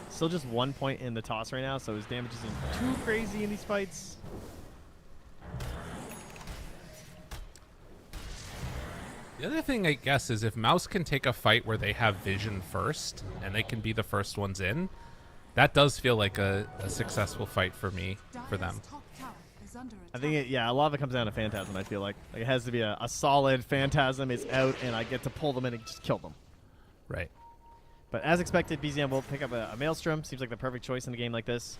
Still just 1 point in the toss right now, so his damage isn't too crazy in these fights. The other thing, I guess, is if MOUZ can take a fight where they have vision first and they can be the first ones in, that does feel like a successful fight for them. I think, a lot of it comes down to Phantasm, I feel like. It has to be a solid Phantasm is out, and I get to pull them in and just kill them. Right. But as expected, BZM will pick up a Maelstrom. Seems like the perfect choice in a game like this.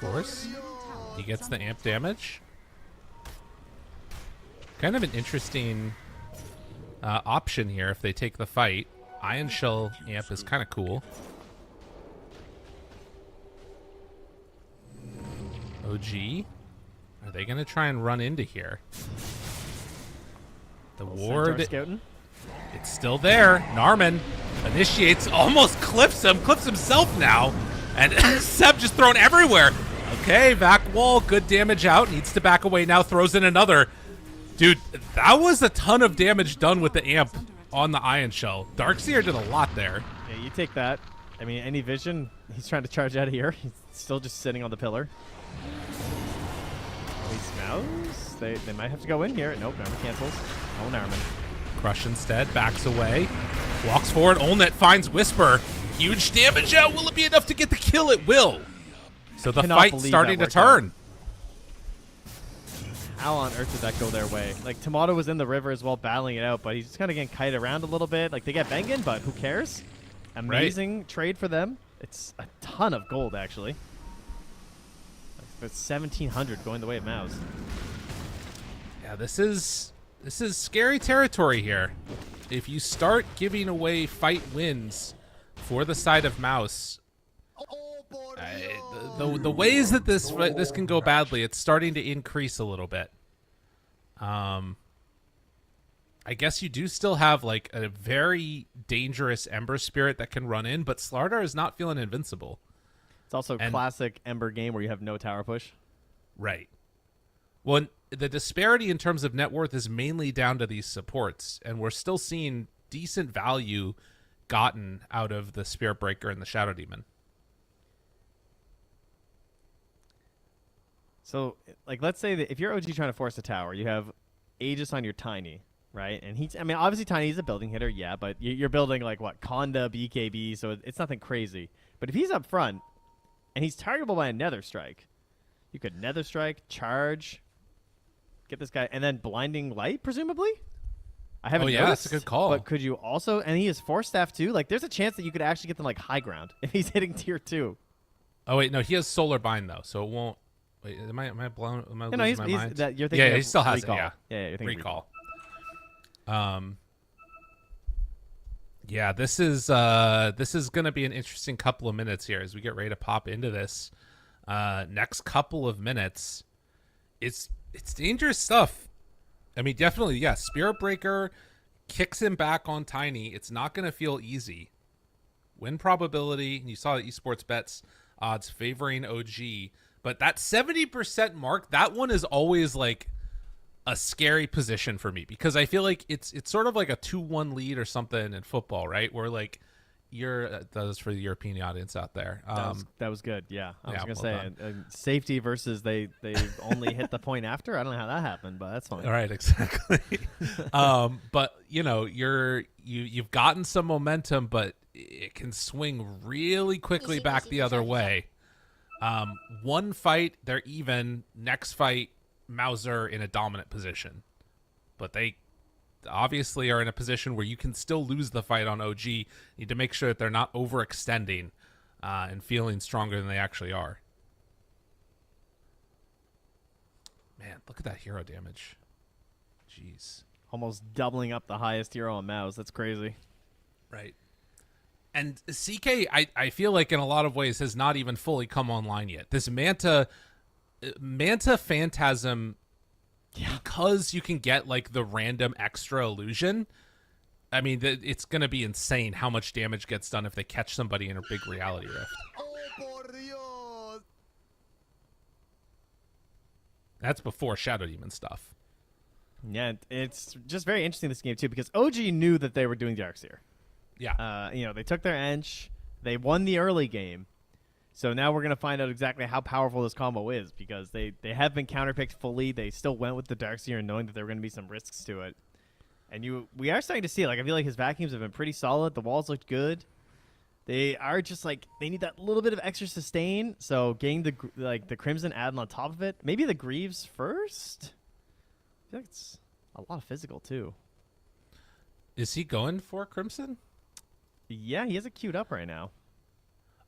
Force. He gets the amp damage. Kind of an interesting option here if they take the fight. Ion Shell amp is kind of cool. OG, are they going to try and run into here? The ward, it's still there. Narman initiates, almost clips himself now. And Seb just thrown everywhere. Okay, back wall, good damage out. Needs to back away now, throws in another. Dude, that was a ton of damage done with the amp on the Ion Shell. Darkseer did a lot there. Yeah, you take that. I mean, any vision, he's trying to charge out of here. He's still just sitting on the pillar. MOUZ, they might have to go in here. Nope, Narman cancels. Oh, Narman. Crush instead, backs away. Walks forward, Olnet finds Whisper. Huge damage out. Will it be enough to get the kill? It will. So the fight's starting to turn. How on earth did that go their way? Like, Tomato was in the river as well, battling it out, but he's just kind of getting kited around a little bit. Like, they get Bengen, but who cares? Amazing trade for them. It's a ton of gold, actually. It's 1,700 going the way of MOUZ. Yeah, this is scary territory here. If you start giving away fight wins for the side of MOUZ, the ways that this can go badly, it's starting to increase a little bit. I guess you do still have like a very dangerous Ember Spirit that can run in, but Slardar is not feeling invincible. It's also a classic Ember game where you have no tower push. Right. Well, the disparity in terms of net worth is mainly down to these supports, and we're still seeing decent value gotten out of the Spirit Breaker and the Shadow Demon. So, like, let's say that if you're OG trying to force a tower, you have Aegis on your Tiny, right? And I mean, obviously Tiny is a building hitter, yeah, but you're building, like, what, Conda, BKB, so it's nothing crazy. But if he's up front, and he's targetable by a Nether Strike, you could Nether Strike, charge, get this guy, and then Blinding Light, presumably? I haven't noticed. That's a good call. But could you also, and he is Force Staff too, like, there's a chance that you could actually get them, like, high ground if he's hitting tier 2. Oh, wait, no, he has Solar Bind, though, so it won't. Wait, am I blown? Am I losing my mind? You're thinking he still has recall. it. Yeah, you're thinking recall. Yeah, this is going to be an interesting couple of minutes here as we get ready to pop into this next couple of minutes. It's dangerous stuff. I mean, definitely, yes. Spirit Breaker kicks him back on Tiny. It's not going to feel easy. Win probability, and you saw the esports bets odds favoring OG. But that 70% mark, that one is always like a scary position for me because I feel like it's sort of like a 2-1 lead or something in football, right? Where like that was for the European audience out there. That was good. Yeah, I was gonna well say safety versus they only hit the point after. I don't know how that happened, but that's fine. All right, exactly. But you know you've gotten some momentum, but it can swing really quickly back the other way. One fight, they're even. Next fight, MOUZ in a dominant position. But they obviously are in a position where you can still lose the fight on OG. You need to make sure that they're not overextending and feeling stronger than they actually are. Man, look at that hero damage. Jeez. Almost doubling up the highest hero on MOUZ. That's crazy. Right. And CK, I feel like in a lot of ways has not even fully come online yet. This Manta Phantasm, because you can get like the random extra illusion. I mean, it's going to be insane how much damage gets done if they catch somebody in a big reality rift. That's before Shadow Demon stuff. Yeah, it's just very interesting this game too because OG knew that they were doing Darkseer. Yeah. They took their Ench. They won the early game. So now we're going to find out exactly how powerful this combo is because they have been counterpicked fully. They still went with the Darkseer knowing that there were going to be some risks to it. And we are starting to see, like, I feel like his vacuums have been pretty solid. The walls looked good. They are just, like, they need that little bit of extra sustain. So getting the Crimson added on top of it. Maybe the Greaves first? I feel like it's a lot of physical, too. Is he going for Crimson? Yeah, he has it queued up right now.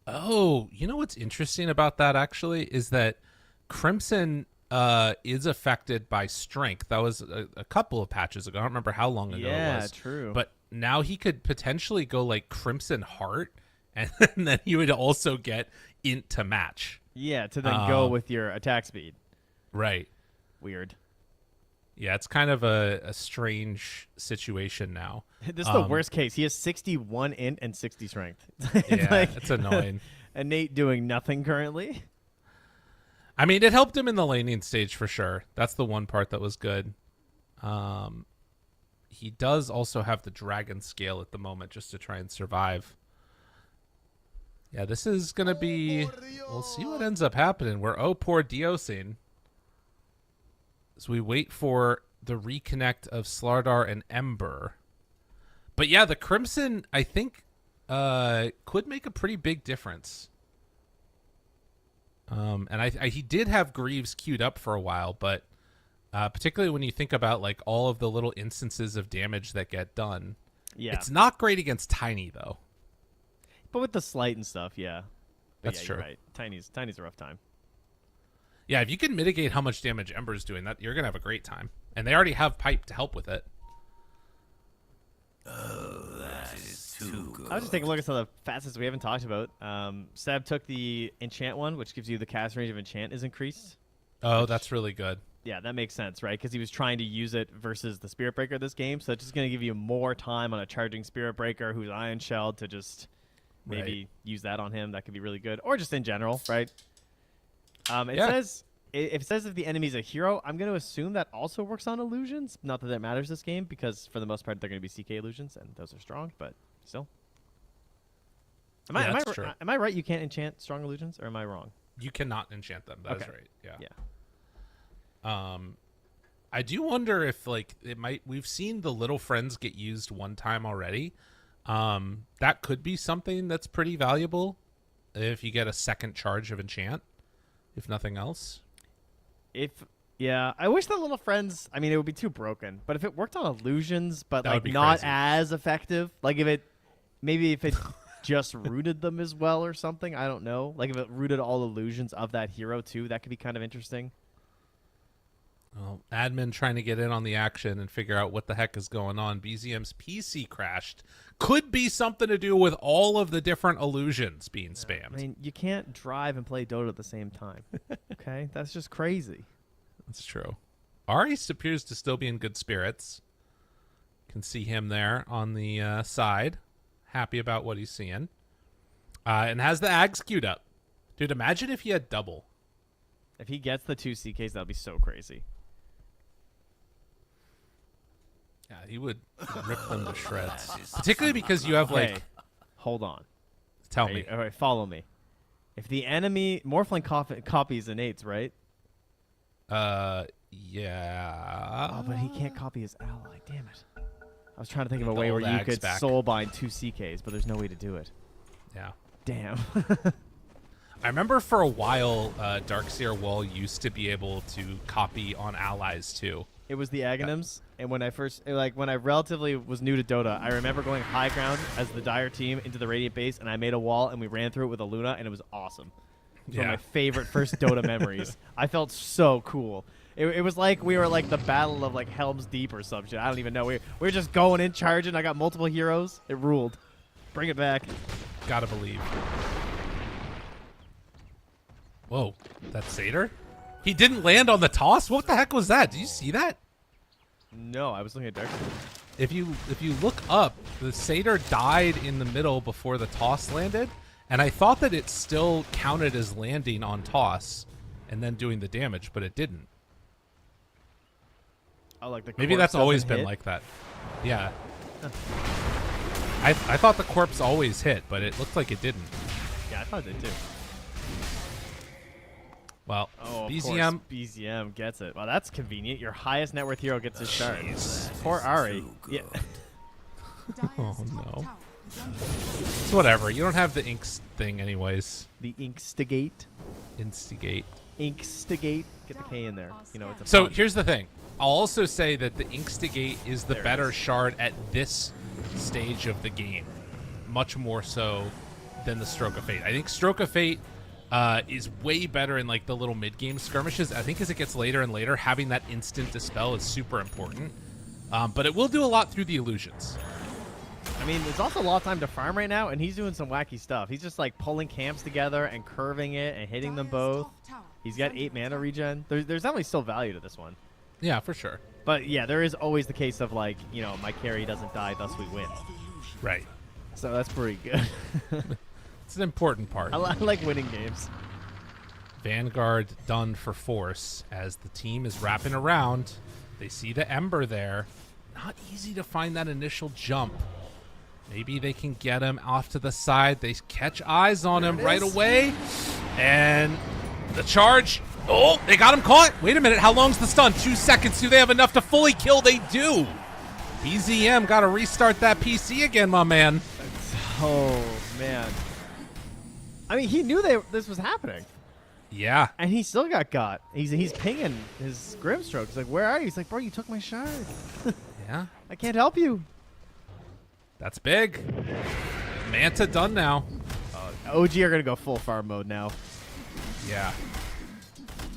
Oh, you know what's interesting about that actually is that Crimson is affected by strength. That was a couple of patches ago. I don't remember how long ago it was. Yeah, true. But now he could potentially go like Crimson Heart, and then he would also get int to match. Yeah, to then go with your attack speed. Right. Weird. Yeah, it's kind of a strange situation now. This is the worst case. He has 61 int and 60 strength. It's annoying. And Nate doing nothing currently. I mean, it helped him in the laning stage for sure. That's the one part that was good. He does also have the dragon scale at the moment just to try and survive. Yeah, this is going to be... We'll see what ends up happening. We're poor Diosing. So we wait for the reconnect of Slardar and Ember. But yeah, the Crimson, I think, could make a pretty big difference. And he did have Greaves queued up for a while, but particularly when you think about like all of the little instances of damage that get done. Yeah. It's not great against Tiny, though. But with the slight and stuff, yeah. That's true. You're right. Tiny's a rough time. Yeah, if you can mitigate how much damage Ember's doing, that you're going to have a great time. And they already have Pipe to help with it. Oh, that is too good. I was just taking a look at some of the facets we haven't talked about. Seb took the enchant one, which gives you the cast range of enchant is increased. Oh, that's really good. Yeah, that makes sense, right? Because he was trying to use it versus the Spirit Breaker this game. So it's just going to give you more time on a charging Spirit Breaker who's Iron Shelled to just maybe use that on him. That could be really good. Or just in general, right? Says if the enemy's a hero, I'm going to assume that also works on illusions. Not that it matters this game, because for the most part they're going to be CK illusions, and those are strong. But still, am I right? You can't enchant strong illusions, or am I wrong? You cannot enchant them. That's right. Yeah. I do wonder if like it might. We've seen the little friends get used one time already. That could be something that's pretty valuable if you get a second charge of enchant. If nothing else. I wish the little friends, I mean, it would be too broken, but if it worked on illusions, but like not as effective, like if it just rooted them as well or something, I don't know. Like if it rooted all illusions of that hero too, that could be kind of interesting. Well, admin trying to get in on the action and figure out what the heck is going on. BZM's PC crashed. Could be something to do with all of the different illusions being spammed. I mean, you can't drive and play Dota at the same time. Okay? That's just crazy. That's true. Aris appears to still be in good spirits. Can see him there on the side. Happy about what he's seeing. And has the Ags queued up. Dude, imagine if he had double. If he gets the 2 CKs, that would be so crazy. Yeah, he would rip them to shreds. Particularly because you have, like... Hold on. Tell me. All right, follow me. If the enemy... Morphling copies innates, right? Yeah. Oh, but he can't copy his ally. Damn it. I was trying to think of a way where you could soulbind 2 CKs, but there's no way to do it. Yeah. Damn. I remember for a while, Darkseer Wall used to be able to copy on allies, too. It was the Aghanims, and when I relatively was new to Dota, I remember going high ground as the Dire team into the Radiant base, and I made a wall, and we ran through it with a Luna, and it was awesome. It was one of my favorite first Dota memories. I felt so cool. It was like we were like the battle of like Helm's Deep or some shit. I don't even know. We were just going in, charging. I got multiple heroes. It ruled. Bring it back. Gotta believe. Whoa, that's Satyr? He didn't land on the toss? What the heck was that? Did you see that? No, I was looking at Dark. If you look up, the Satyr died in the middle before the toss landed, and I thought that it still counted as landing on toss and then doing the damage, but it didn't. Oh, like the maybe that's always been like that. Yeah. I thought the corpse always hit, but it looked like it didn't. Yeah, I thought it did too. Well, BZM. BZM gets it. Well, that's convenient. Your highest net worth hero gets his shard. Poor Ari. Yeah. Oh, no. It's whatever. You don't have the inks thing anyways. The Inkstigate. Instigate. Inkstigate. Get the K in there. You know, it's so here's the thing. I'll also say that the Inkstigate is the better shard at this stage of the game. Much more so than the Stroke of Fate. I think Stroke of Fate is way better in like the little mid-game skirmishes. I think as it gets later and later, having that instant dispel is super important. But it will do a lot through the illusions. I mean, there's also a lot of time to farm right now, and he's doing some wacky stuff. He's just like pulling camps together and curving it and hitting them both. He's got 8 mana regen. There's definitely still value to this one. Yeah, for sure. But yeah, there is always the case of like, you know, my carry doesn't die, thus we win. Right. So that's pretty good. It's an important part. I like winning games. Vanguard done for force as the team is wrapping around. They see the Ember there. Not easy to find that initial jump. Maybe they can get him off to the side. They catch eyes on him right away. And the charge. Oh, they got him caught. Wait a minute. How long's the stun? 2 seconds. Do they have enough to fully kill? They do. BZM got to restart that PC again, my man. Oh, man. I mean, he knew this was happening. Yeah. And he still got. He's pinging his Grimstroke. He's like, where are you? He's like, bro, you took my shard. Yeah. I can't help you. That's big. Manta done now. OG are going to go full farm mode now. Yeah.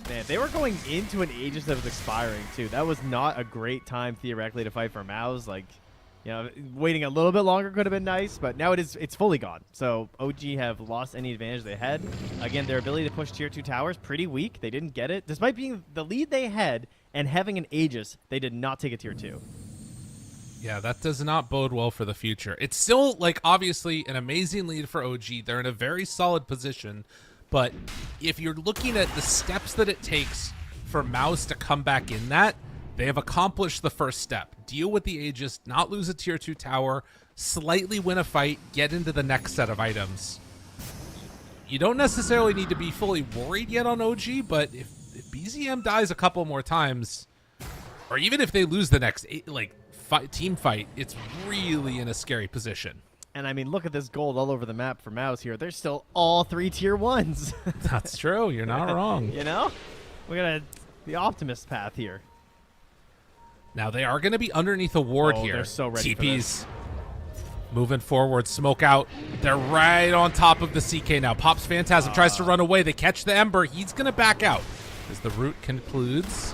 Man, they were going into an Aegis that was expiring, too. That was not a great time, theoretically, to fight for MOUZ. Like, you know, waiting a little bit longer could have been nice, but now it's fully gone. So OG have lost any advantage they had. Again, their ability to push tier 2 towers, pretty weak. They didn't get it. Despite being the lead they had and having an Aegis, they did not take a tier 2. Yeah, that does not bode well for the future. It's still, like, obviously an amazing lead for OG. They're in a very solid position. But if you're looking at the steps that it takes for MOUZ to come back in that, they have accomplished the first step. Deal with the Aegis, not lose a tier 2 tower, slightly win a fight, get into the next set of items. You don't necessarily need to be fully worried yet on OG, but if BZM dies a couple more times, or even if they lose the next team fight, it's really in a scary position. And I mean, look at this gold all over the map for MOUZ here. There's still all 3 tier 1s. That's true. You're not wrong. You know? We got the optimist path here. Now they are going to be underneath a ward here. They're so ready for this. Moving forward, smoke out. They're right on top of the CK now. Pops Phantasm tries to run away. They catch the Ember. He's going to back out as the root concludes.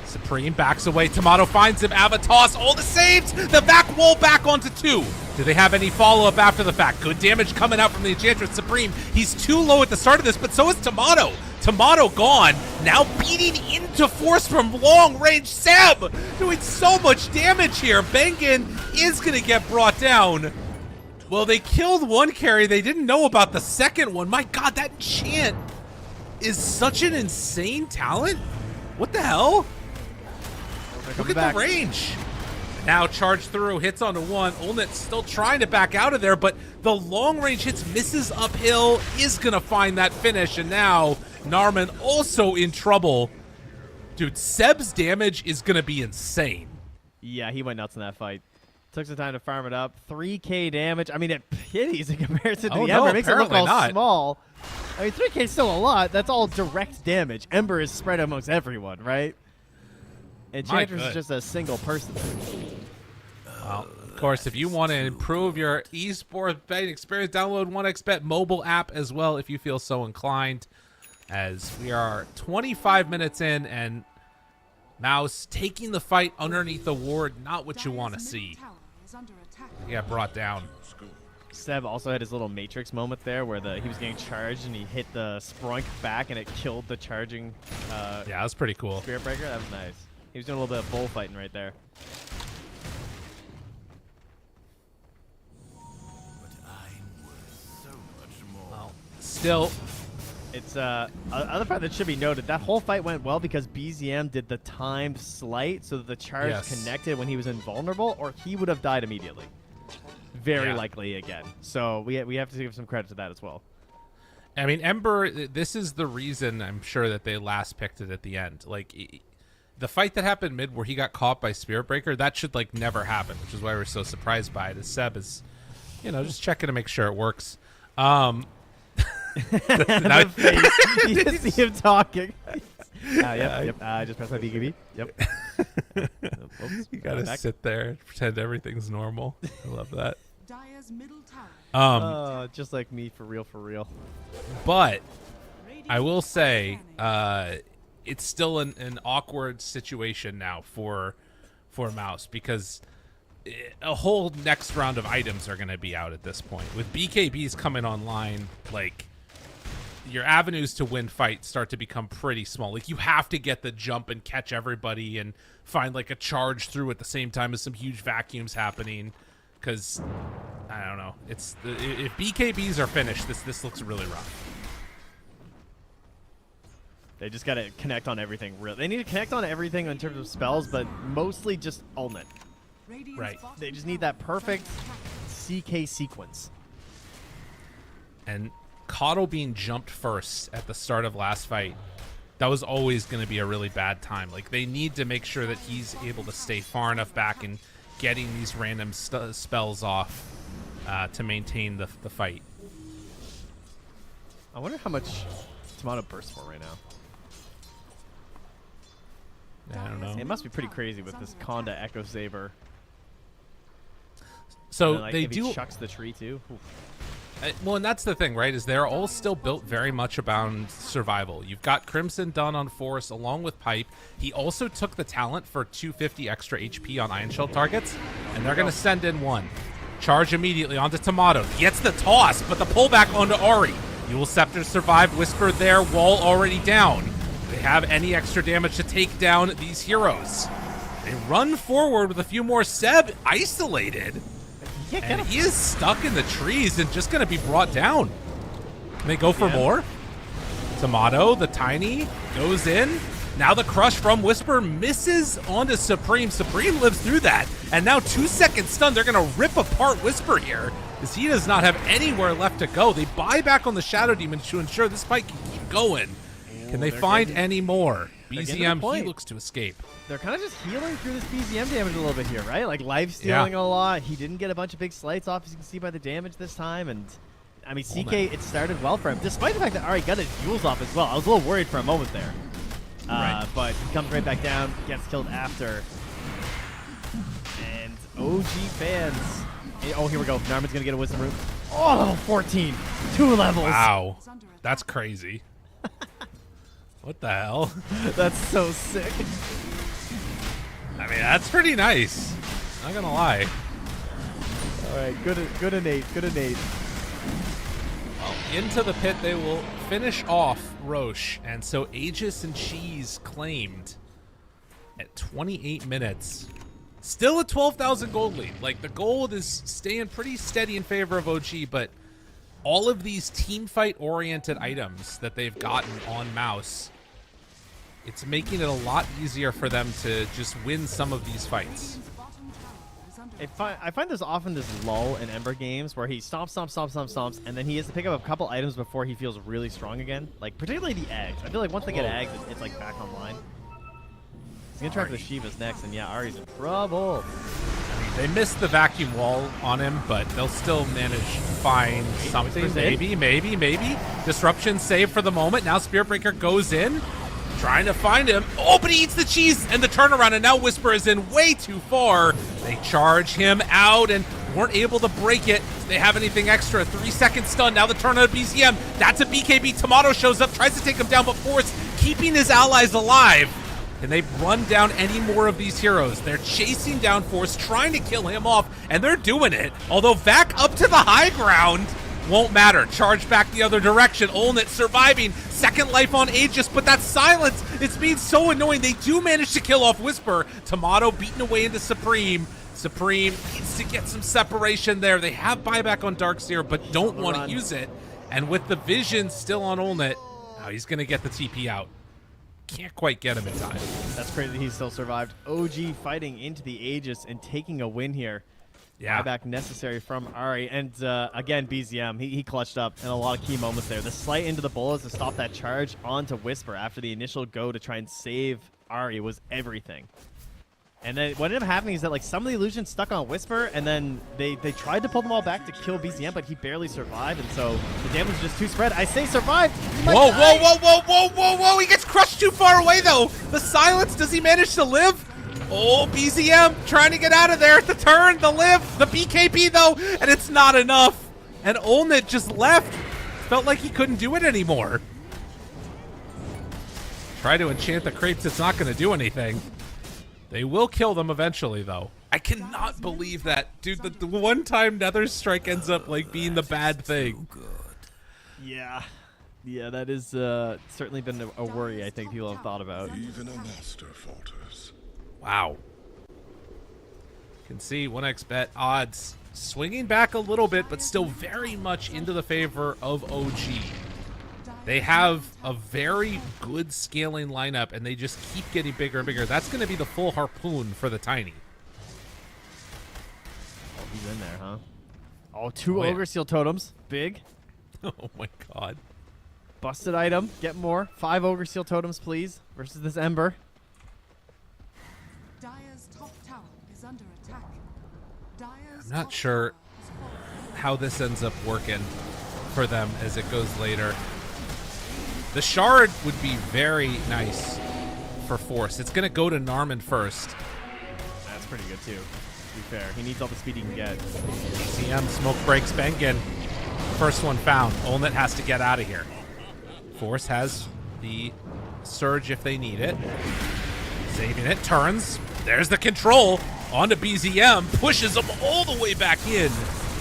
Supreme backs away. Tomato finds him. Avatos. All the saves. The back wall back onto 2. Do they have any follow-up after the fact? Good damage coming out from the Enchantress Supreme. He's too low at the start of this, but so is Tomato. Tomato gone. Now beating into force from long range. Seb doing so much damage here. Bengen is going to get brought down. Well, they killed one carry. They didn't know about the second one. My God, that enchant is such an insane talent. What the hell? Look at the range. Now charge through, hits onto one. Olnet's still trying to back out of there, but the long range hits, misses uphill, is going to find that finish. And now Narman also in trouble. Dude, Seb's damage is going to be insane. Yeah, he went nuts in that fight. Took some time to farm it up. 3k damage. I mean, it pities in comparison to the Ember. It makes it look all small. I mean, 3k is still a lot. That's all direct damage. Ember is spread amongst everyone, right? Enchantress is just a single person. Well, of course, if you want to improve your esports betting experience, download 1xBet mobile app as well if you feel so inclined. As we are 25 minutes in and MOUZ taking the fight underneath the ward, not what you want to see. He got brought down. Seb also had his little Matrix moment there where he was getting charged and he hit the Sprunk back and it killed the charging yeah, that was pretty cool. Spirit Breaker. That was nice. He was doing a little bit of bullfighting right there. Well, still, it's other part that should be noted. That whole fight went well because BZM did the timed slight so that the charge connected when he was invulnerable, or he would have died immediately. Very likely again. So we have to give some credit to that as well. I mean, Ember, this is the reason I'm sure that they last picked it at the end. Like, the fight that happened mid where he got caught by Spirit Breaker, that should, like, never happen, which is why we're so surprised by it. As Seb is, you know, just checking to make sure it works. The face. You just see him talking. Yep. Just press my BKB. Yep. Oops, you gotta sit there and pretend everything's normal. I love that. Dire's middle tower. Just like me, for real. But I will say, it's still an awkward situation now for MOUZ because a whole next round of items are going to be out at this point. With BKBs coming online, like, your avenues to win fights start to become pretty small. Like, you have to get the jump and catch everybody and find, like, a charge through at the same time as some huge vacuums happening. Because, I don't know. If BKBs are finished, this looks really rough. They just got to connect on everything. They need to connect on everything in terms of spells, but mostly just ultimate. Right. They just need that perfect CK sequence. And Caudle being jumped first at the start of last fight, that was always going to be a really bad time. Like, they need to make sure that he's able to stay far enough back and getting these random spells off to maintain the fight. I wonder how much Tomato bursts for right now. I don't know. It must be pretty crazy with this Conda Echo Saber. So and, like, they if do. He chucks the tree too. Well, and that's the thing, right? Is they're all still built very much around survival. You've got Crimson done on Force along with Pipe. He also took the talent for 250 extra HP on Iron Shell targets, and they're going to send in one. Charge immediately onto Tomato. Gets the toss, but the pullback onto Ari. Dual Scepter survived. Whisper there. Wall already down. They have any extra damage to take down these heroes. They run forward with a few more. Seb isolated. And he is stuck in the trees and just going to be brought down. Can they go for more? Tomato, the tiny, goes in. Now the crush from Whisper misses onto Supreme. Supreme lives through that. And now 2 seconds stun. They're going to rip apart Whisper here, as he does not have anywhere left to go. They buy back on the Shadow Demon to ensure this fight can keep going. Can they find any more? BZM, he looks to escape. They're kind of just healing through this BZM damage a little bit here, right? Like, life stealing a lot. He didn't get a bunch of big slights off, as you can see by the damage this time. And, I mean, CK, it started well for him, despite the fact that Ari got his jewels off as well. I was a little worried for a moment there. But he comes right back down, gets killed after. And OG fans. Oh, here we go. Narman's going to get a wisdom root. Oh, level 14. 2 levels. Wow. That's crazy. What the hell? That's so sick. I mean, that's pretty nice. Not gonna lie. All right, good innate. Well, into the pit they will finish off Roche, and so Aegis and Cheese claimed at 28 minutes. Still a 12,000 gold lead. Like, the gold is staying pretty steady in favor of OG, but all of these team fight oriented items that they've gotten on MOUZ, it's making it a lot easier for them to just win some of these fights. I find there's often this lull in Ember games where he stomps, and then he has to pick up a couple items before he feels really strong again. Like, particularly the eggs. I feel like once they get eggs, it's like back online. He's gonna try for the Shivas next, and yeah, Ari's in trouble. They missed the vacuum wall on him, but they'll still manage to find something. Maybe. Disruption saved for the moment. Now Spirit Breaker goes in, trying to find him. Oh, but he eats the cheese and the turnaround, and now Whisper is in way too far. They charge him out and weren't able to break it. Do they have anything extra? 3 second stun. Now the turn on BZM. That's a BKB. Tomato shows up, tries to take him down, but Force keeping his allies alive. And they've run down any more of these heroes. They're chasing down Force, trying to kill him off, and they're doing it. Although back up to the high ground won't matter. Charge back the other direction. Olnit surviving. Second life on Aegis, but that silence, it's being so annoying. They do manage to kill off Whisper. Tomato beaten away into Supreme. Supreme needs to get some separation there. They have buyback on Darkseer, but don't want to use it. And with the vision still on Olnit, now he's going to get the TP out. Can't quite get him in time. That's crazy he still survived. OG fighting into the Aegis and taking a win here. Yeah. Buyback necessary from Ari. And again, BZM, he clutched up in a lot of key moments there. The slight into the bullets to stop that charge onto Whisper after the initial go to try and save Ari was everything. And then what ended up happening is that, like, some of the illusions stuck on Whisper, and then they tried to pull them all back to kill BZM, but he barely survived, and so the damage was just too spread. I say survived. Whoa. He gets crushed too far away, though. The silence, does he manage to live? Oh, BZM trying to get out of there. The turn, the live, the BKB, though, and it's not enough. And Olnit just left. Felt like he couldn't do it anymore. Try to enchant the creeps. It's not going to do anything. They will kill them eventually, though. I cannot believe that, dude. The one time Nether Strike ends up like being the bad thing. Yeah. Yeah, that is certainly been a worry I think people have thought about. Even a master falters. Wow. You can see 1xBet odds swinging back a little bit, but still very much into the favor of OG. They have a very good scaling lineup, and they just keep getting bigger and bigger. That's going to be the full harpoon for the Tiny. Oh, he's in there, huh? Oh, two Oh, yeah. Ogre Seal Totems. Big. Oh my god. Busted item. Get more. 5 Ogre Seal Totems, please. Versus this Ember. Dire's top tower is under attack. Dire's I'm not top sure tower has fallen. how this ends up working for them as it goes later. The Shard would be very nice for Force. It's going to go to Narman first. That's pretty good, too. To be fair. He needs all the speed he can get. CM smoke breaks Bengen. First one found. Olnet has to get out of here. Force has the Surge if they need it. Saving it. Turns. There's the control. Onto BZM. Pushes him all the way back in.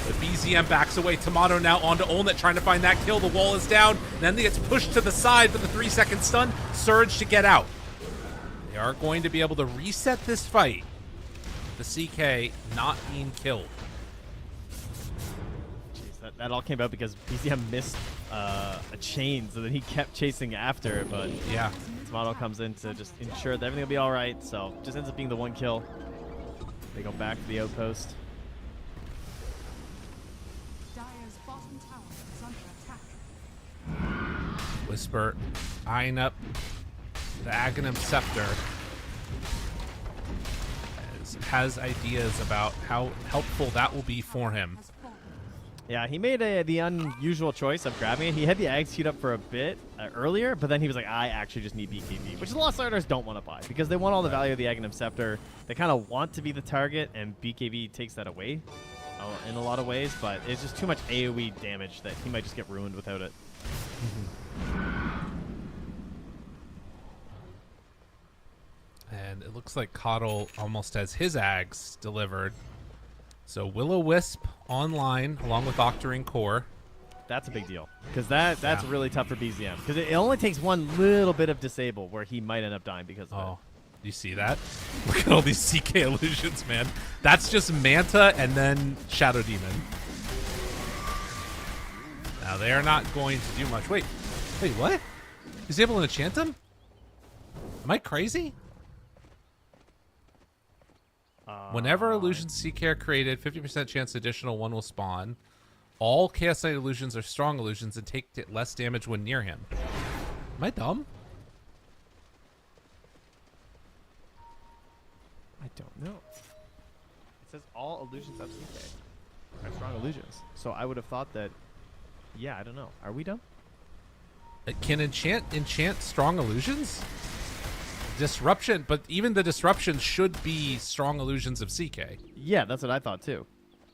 But BZM backs away. Tomato now onto Olnet trying to find that kill. The wall is down. Then he gets pushed to the side for the 3-second stun. Surge to get out. They are going to be able to reset this fight. The CK not being killed. Jeez, that all came out because BZM missed a chain, so then he kept chasing after it, but Yeah. Tomato comes in to just ensure that everything will be all right, so just ends up being the 1 kill. They go back to the outpost. Dire's bottom tower is under attack. Whisper eyeing up the Aghanim Scepter. Has ideas about how helpful that will be for him. Has fallen. Yeah, he made the unusual choice of grabbing it. He had the Ags queued up for a bit earlier, but then he was like, I actually just need BKB, which a lot of starters don't want to buy because they want all the value of the Aghanim Scepter. They kind of want to be the target, and BKB takes that away in a lot of ways, but it's just too much AoE damage that he might just get ruined without it. And it looks like Coddle almost has his Ags delivered. So Will-O-Wisp online along with Octarine Core. That's a big deal because that's Yeah. really tough for BZM because it only takes one little bit of disable where he might end up dying because of Oh, you see that? Look at all these CK illusions, man. That's just Manta and then Shadow Demon. Now they are not going to do much. Wait, what? He's able to enchant him? Am I crazy? Whenever illusions CK are created, 50% chance additional one will spawn. All Chaos Knight illusions are strong illusions and take less damage when near him. Am I dumb? I don't know. It says all illusions have CK are strong illusions, so I would have thought that. Yeah, I don't know. Are we dumb? It can enchant strong illusions? Disruption, but even the disruption should be strong illusions of CK. Yeah, that's what I thought too.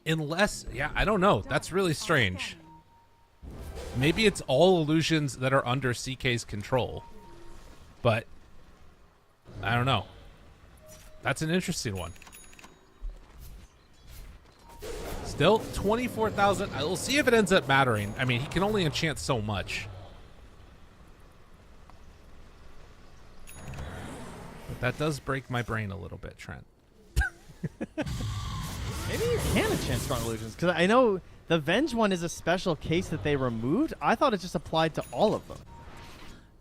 Unless, yeah, I don't know. That's really strange. Maybe it's all illusions that are under CK's control. But I don't know. That's an interesting one. Still 24,000. We'll see if it ends up mattering. I mean, he can only enchant so much. But that does break my brain a little bit, Trent. Maybe you can enchant strong illusions because I know the Venge one is a special case that they removed. I thought it just applied to all of them.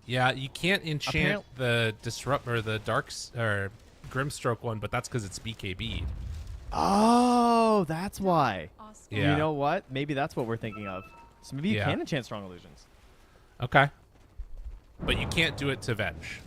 Yeah, you can't enchant the disrupt or the or Grimstroke one, but that's because it's BKB'd. Oh, that's why. Asking Yeah. You know what? Maybe that's what we're thinking of. So maybe you Yeah. can enchant strong illusions. Okay. But you can't do it to Venge.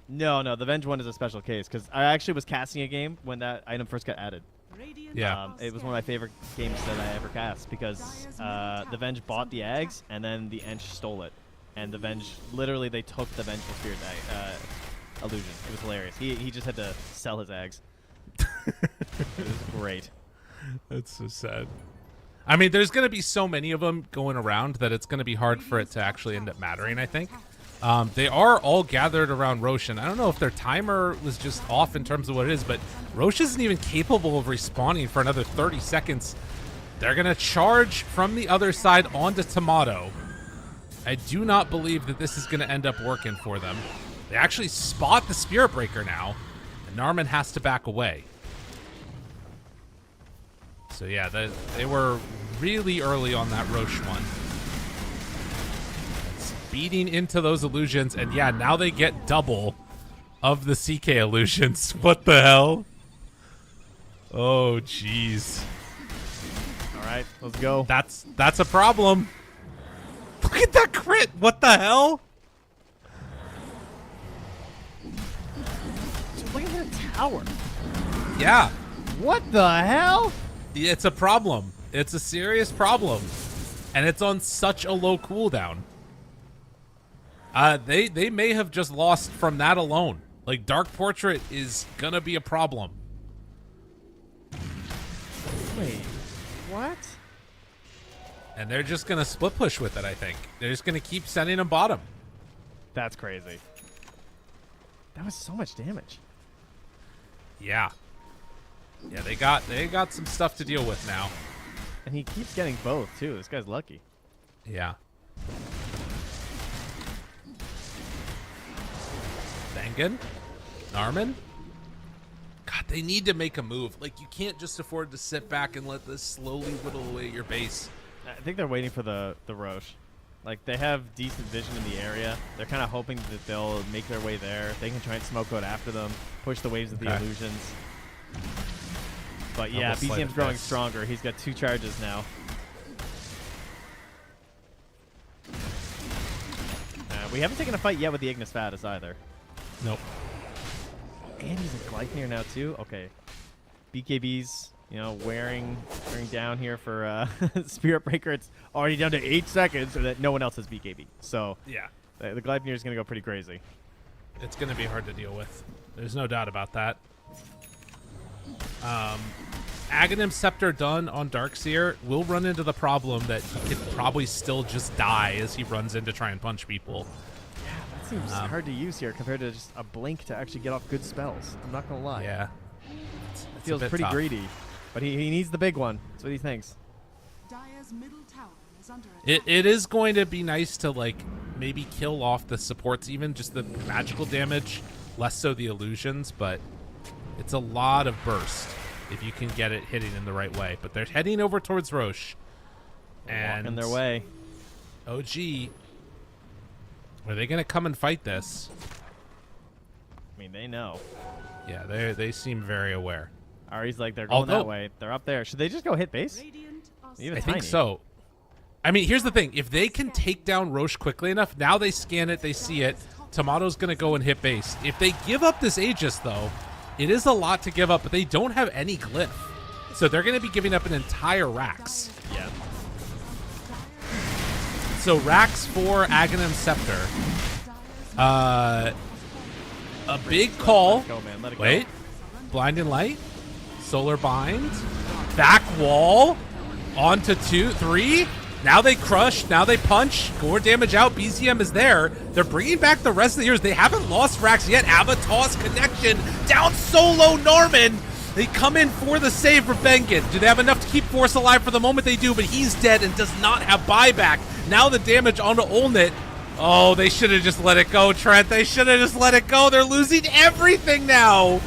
No, the Venge one is a special case because I actually was casting a game when that item first got added. Radiant Yeah. are It was one of my favorite games that I ever cast because the Venge bought the Ags and then the Ench stole it. And the Venge, literally, they took the Vengeful Spirit illusion. It was hilarious. He just had to sell his Ags. It was great. That's so sad. I mean, there's going to be so many of them going around that it's going to be hard for it to actually end up mattering, I think. They are all gathered around Roshan. I don't know if their timer was just off in terms of what it is, but Rosh isn't even capable of respawning for another 30 seconds. They're going to charge from the other side onto Tomato. I do not believe that this is going to end up working for them. They actually spot the Spirit Breaker now, and Narman has to back away. So yeah, they were really early on that Rosh one. It's beating into those illusions, and yeah, now they get double of the CK illusions. What the hell? Oh, jeez. All right, let's go. That's a problem. Look at that crit. What the hell? Look at that tower. Yeah. What the hell? It's a problem. It's a serious problem. And it's on such a low cooldown. They may have just lost from that alone. Like, Dark Portrait is gonna be a problem. Wait, what? And they're just gonna split push with it, I think. They're just gonna keep sending them bottom. That's crazy. That was so much damage. Yeah. Yeah, they got some stuff to deal with now. And he keeps getting both, too. This guy's lucky. Yeah. Bengen? Narman? God, they need to make a move. Like, you can't just afford to sit back and let this slowly whittle away your base. I think they're waiting for the Roche. Like, they have decent vision in the area. They're kind of hoping that they'll make their way there. They can try and smoke out after them, push the waves of the illusions. But yeah, BZM's growing stronger. He's got 2 charges now. We haven't taken a fight yet with the Ignis Fatus either. Nope. And he's a Gleipnir now too. Okay. BKB's, wearing down here for Spirit Breaker. It's already down to 8 seconds, so that no one else has BKB. So yeah, the Gleipnir is going to go pretty crazy. It's going to be hard to deal with. There's no doubt about that. Aghanim Scepter done on Darkseer will run into the problem that he could probably still just die as he runs in to try and punch people. Yeah, that seems hard to use here compared to just a blink to actually get off good spells. I'm not going to lie. Yeah. It feels pretty tough. greedy. But he needs the big one. That's what he thinks. Dire's middle tower is under It is going to be nice to, like, maybe kill off the supports, even just the magical damage, less so the illusions, but it's a lot of burst if you can get it hitting in the right way. But they're heading over towards Roche. And walking their way. OG, are they going to come and fight this? I mean, they know. Yeah, they seem very aware. Ari's like, they're going that way. They're up there. Should they just go hit base? I think so. I mean, here's the thing. If they can take down Roche quickly enough, now they scan it, they see it. Tomato's going to go and hit base. If they give up this Aegis, though, it is a lot to give up, but they don't have any glyph. So they're going to be giving up an entire Rax. Yeah. So Rax for Aghanim Scepter. A big call. Let's go, man. Let it Wait. go. Blinding Light. Solar Bind. Back wall. On to 2, 3. Now they crush. Now they punch. Gore damage out. BZM is there. They're bringing back the rest of the heroes. They haven't lost Rax yet. Avatar's connection. Down solo Norman. They come in for the save for Bengen. Do they have enough to keep Force alive for the moment? They do, but he's dead and does not have buyback. Now the damage onto Olnit. Oh, they should have just let it go, Trent. They should have just let it go. They're losing everything now.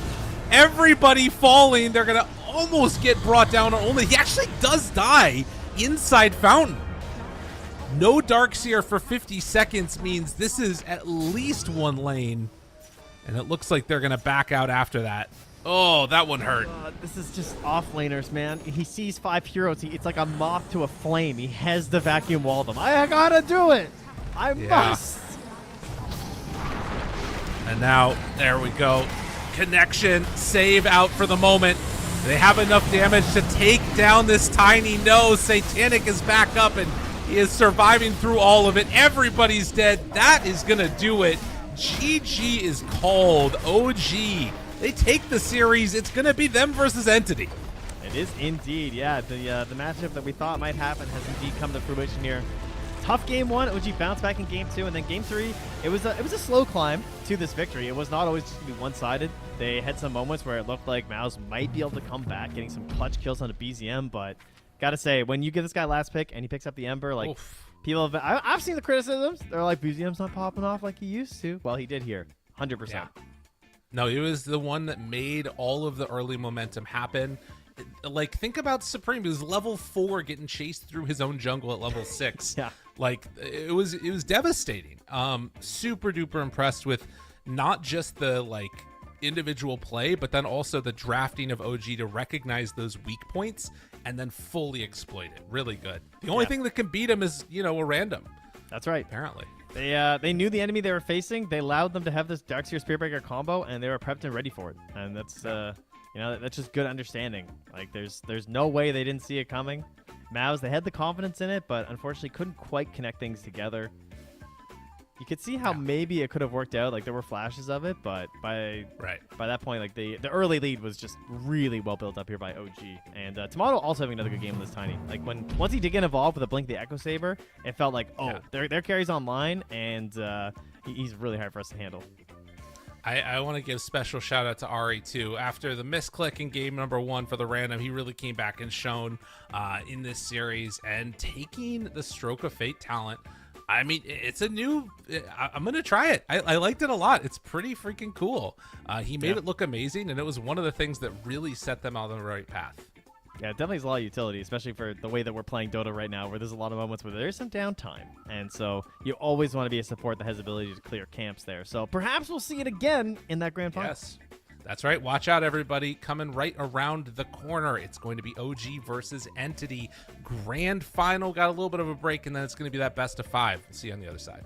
Everybody falling. They're going to almost get brought down on Olnit. He actually does die inside Fountain. No Darkseer for 50 seconds means this is at least one lane. And it looks like they're going to back out after that. Oh, that one hurt. This is just off-laners, man. He sees 5 heroes. It's like a moth to a flame. He has to vacuum wall them. I gotta do it. I must. And now, there we go. Connection, save out for the moment. They have enough damage to take down this tiny nose. Satanic is back up, and he is surviving through all of it. Everybody's dead. That is going to do it. GG is called. OG. They take the series. It's going to be them versus Entity. It is indeed, yeah. The matchup that we thought might happen has indeed come to fruition here. tough game 1. OG bounced back in game 2, and then game 3, it was a slow climb to this victory. It was not always just going to be one-sided. They had some moments where it looked like MOUZ might be able to come back, getting some clutch kills on a BZM, but gotta say, when you give this guy last pick and he picks up the Ember, like, people have I've seen the criticisms. They're like, BZM's not popping off like he used to. Well, he did here, 100%. Yeah. No, it was the one that made all of the early momentum happen. Like, think about Supreme. He was level 4 getting chased through his own jungle at level 6. Yeah. Like, it was devastating. Super duper impressed with not just the, like, individual play, but then also the drafting of OG to recognize those weak points and then fully exploit it. Really good. The only thing that can beat him is, you know, a random. That's right. Apparently. They knew the enemy they were facing. They allowed them to have this Darkseer Spearbreaker combo, and they were prepped and ready for it. And that's you know, that's just good understanding. Like, there's no way they didn't see it coming. MOUZ, they had the confidence in it, but unfortunately couldn't quite connect things together. You could see how maybe it could have worked out. Like, there were flashes of it, but by that point, like, the early lead was just really well built up here by OG. And Tomato also having another good game with this Tiny. Like, once he did get involved with a Blink the Echo Saber, it felt like, their carry's online, and he's really hard for us to handle. I want to give special shout out to Ari too. After the misclick in game number 1 for the random, he really came back and shone in this series, and taking the Stroke of Fate talent. I mean, it's a new. I'm gonna try it. I liked it a lot. It's pretty freaking cool. He made it look amazing, and it was one of the things that really set them on the right path. Yeah, it definitely has a lot of utility, especially for the way that we're playing Dota right now, where there's a lot of moments where there's some downtime. And so you always want to be a support that has the ability to clear camps there. So perhaps we'll see it again in that grand final. Yes, that's right. Watch out, everybody. Coming right around the corner. It's going to be OG versus Entity. Grand final. Got a little bit of a break, and then it's going to be that best of 5. We'll see you on the other side.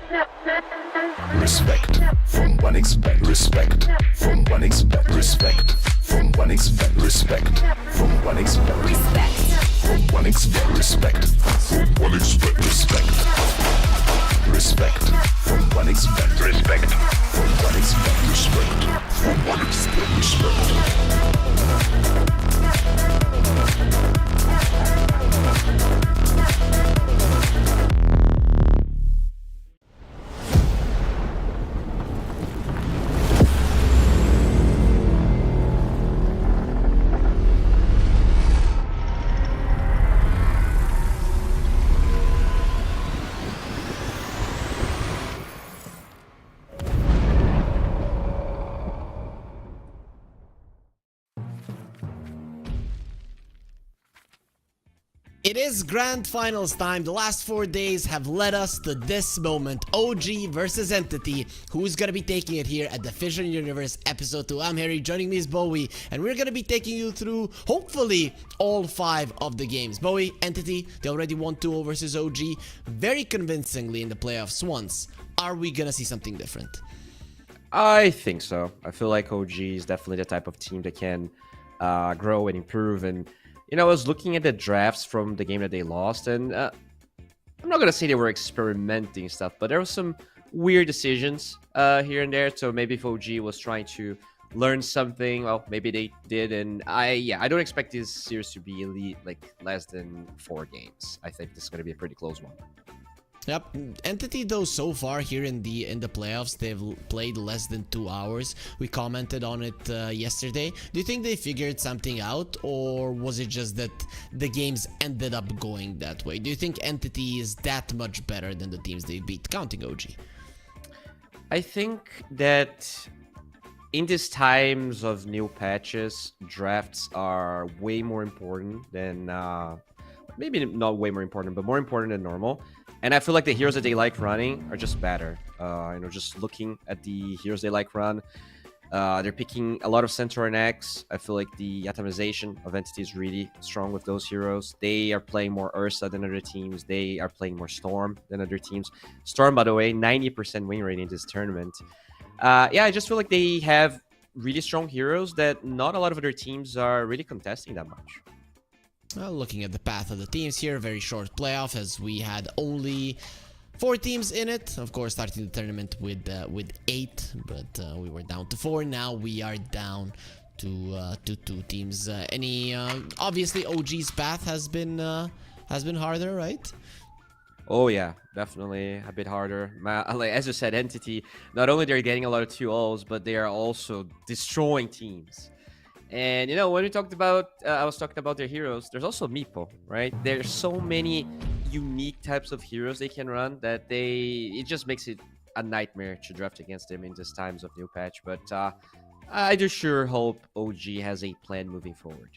Respect from 1xBet. Respect from 1xBet. Respect from 1xBet. Respect from 1xBet. Respect from 1xBet. Respect from 1xBet. Respect. Respect from 1xBet. Respect from 1xBet. Respect from 1xBet. Respect. It is grand finals time. The last 4 days have led us to this moment. OG versus Entity. Who's gonna be taking it here at the FISSURE Universe Episode 2? I'm Harry, joining me is Bo5, and we're gonna be taking you through, hopefully, all 5 of the games. Bo5, Entity, they already won 2-0 versus OG, very convincingly in the playoffs once. Are we gonna see something different? I think so. I feel like OG is definitely the type of team that can grow and improve. And, you know, I was looking at the drafts from the game that they lost, and I'm not going to say they were experimenting stuff, but there were some weird decisions here and there. So maybe if OG was trying to learn something, well, maybe they did. And I don't expect this series to be elite, like less than 4 games. I think this is going to be a pretty close one. Yep, Entity though so far here in the playoffs, they've played less than 2 hours. We commented on it yesterday. Do you think they figured something out, or was it just that the games ended up going that way? Do you think Entity is that much better than the teams they beat, counting OG? I think that in these times of new patches, drafts are way more important than maybe not way more important, but more important than normal. And I feel like the heroes that they like running are just better. Just looking at the heroes they like run, they're picking a lot of Centaur and X. I feel like the atomization of Entity is really strong with those heroes. They are playing more Ursa than other teams. They are playing more Storm than other teams. Storm, by the way, 90% win rate in this tournament. I just feel like they have really strong heroes that not a lot of other teams are really contesting that much. Looking at the path of the teams here, very short playoff as we had only 4 teams in it. Of course, starting the tournament with 8, but we were down to 4. Now we are down to 2 teams. Obviously OG's path has been harder, right? Oh yeah, definitely a bit harder. Like as you said, Entity, not only they're getting a lot of 2-0s, but they are also destroying teams. And, you know, when we talked about, I was talking about their heroes, there's also Meepo, right? There's so many unique types of heroes they can run that it just makes it a nightmare to draft against them in these times of new patch. But I do sure hope OG has a plan moving forward.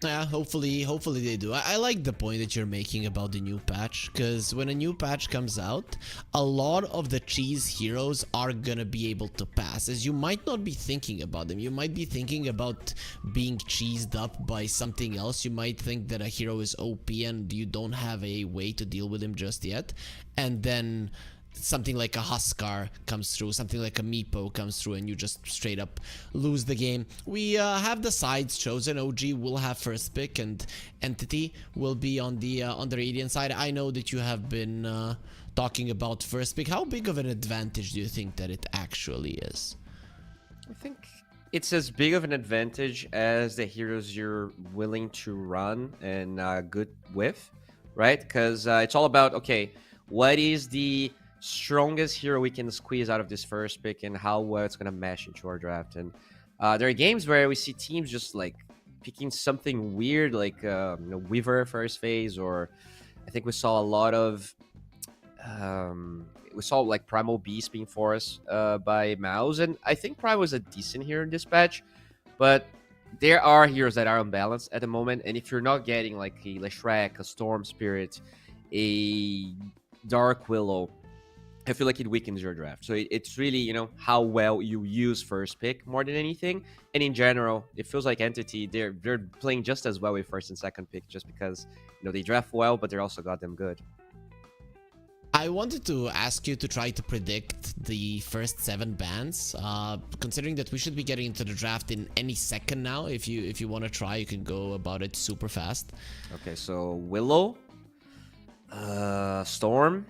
Yeah, hopefully they do. I like the point that you're making about the new patch, because when a new patch comes out, a lot of the cheese heroes are gonna be able to pass, as you might not be thinking about them. You might be thinking about being cheesed up by something else. You might think that a hero is OP and you don't have a way to deal with him just yet, and then something like a Huskar comes through, something like a Meepo comes through, and you just straight up lose the game. We have the sides chosen. OG will have first pick, and Entity will be on the Radiant side. I know that you have been talking about first pick. How big of an advantage do you think that it actually is? I think it's as big of an advantage as the heroes you're willing to run and good with, right? Because it's all about, okay, what is the strongest hero we can squeeze out of this first pick and how well it's going to mesh into our draft. And there are games where we see teams just like picking something weird, like Weaver first phase, or I think we saw a lot of we saw like Primal Beast being forced by MOUZ, and I think Primal was a decent hero in this patch, but there are heroes that are unbalanced at the moment, and if you're not getting like a Leshrac, a Storm Spirit, a Dark Willow, I feel like it weakens your draft. So it's really, you know, how well you use first pick more than anything. And in general, it feels like Entity, they're playing just as well with first and second pick, just because, you know, they draft well, but they're also goddamn good. I wanted to ask you to try to predict the first 7 bans, considering that we should be getting into the draft in any second now. If you want to try, you can go about it super fast. Okay, so Willow, Storm,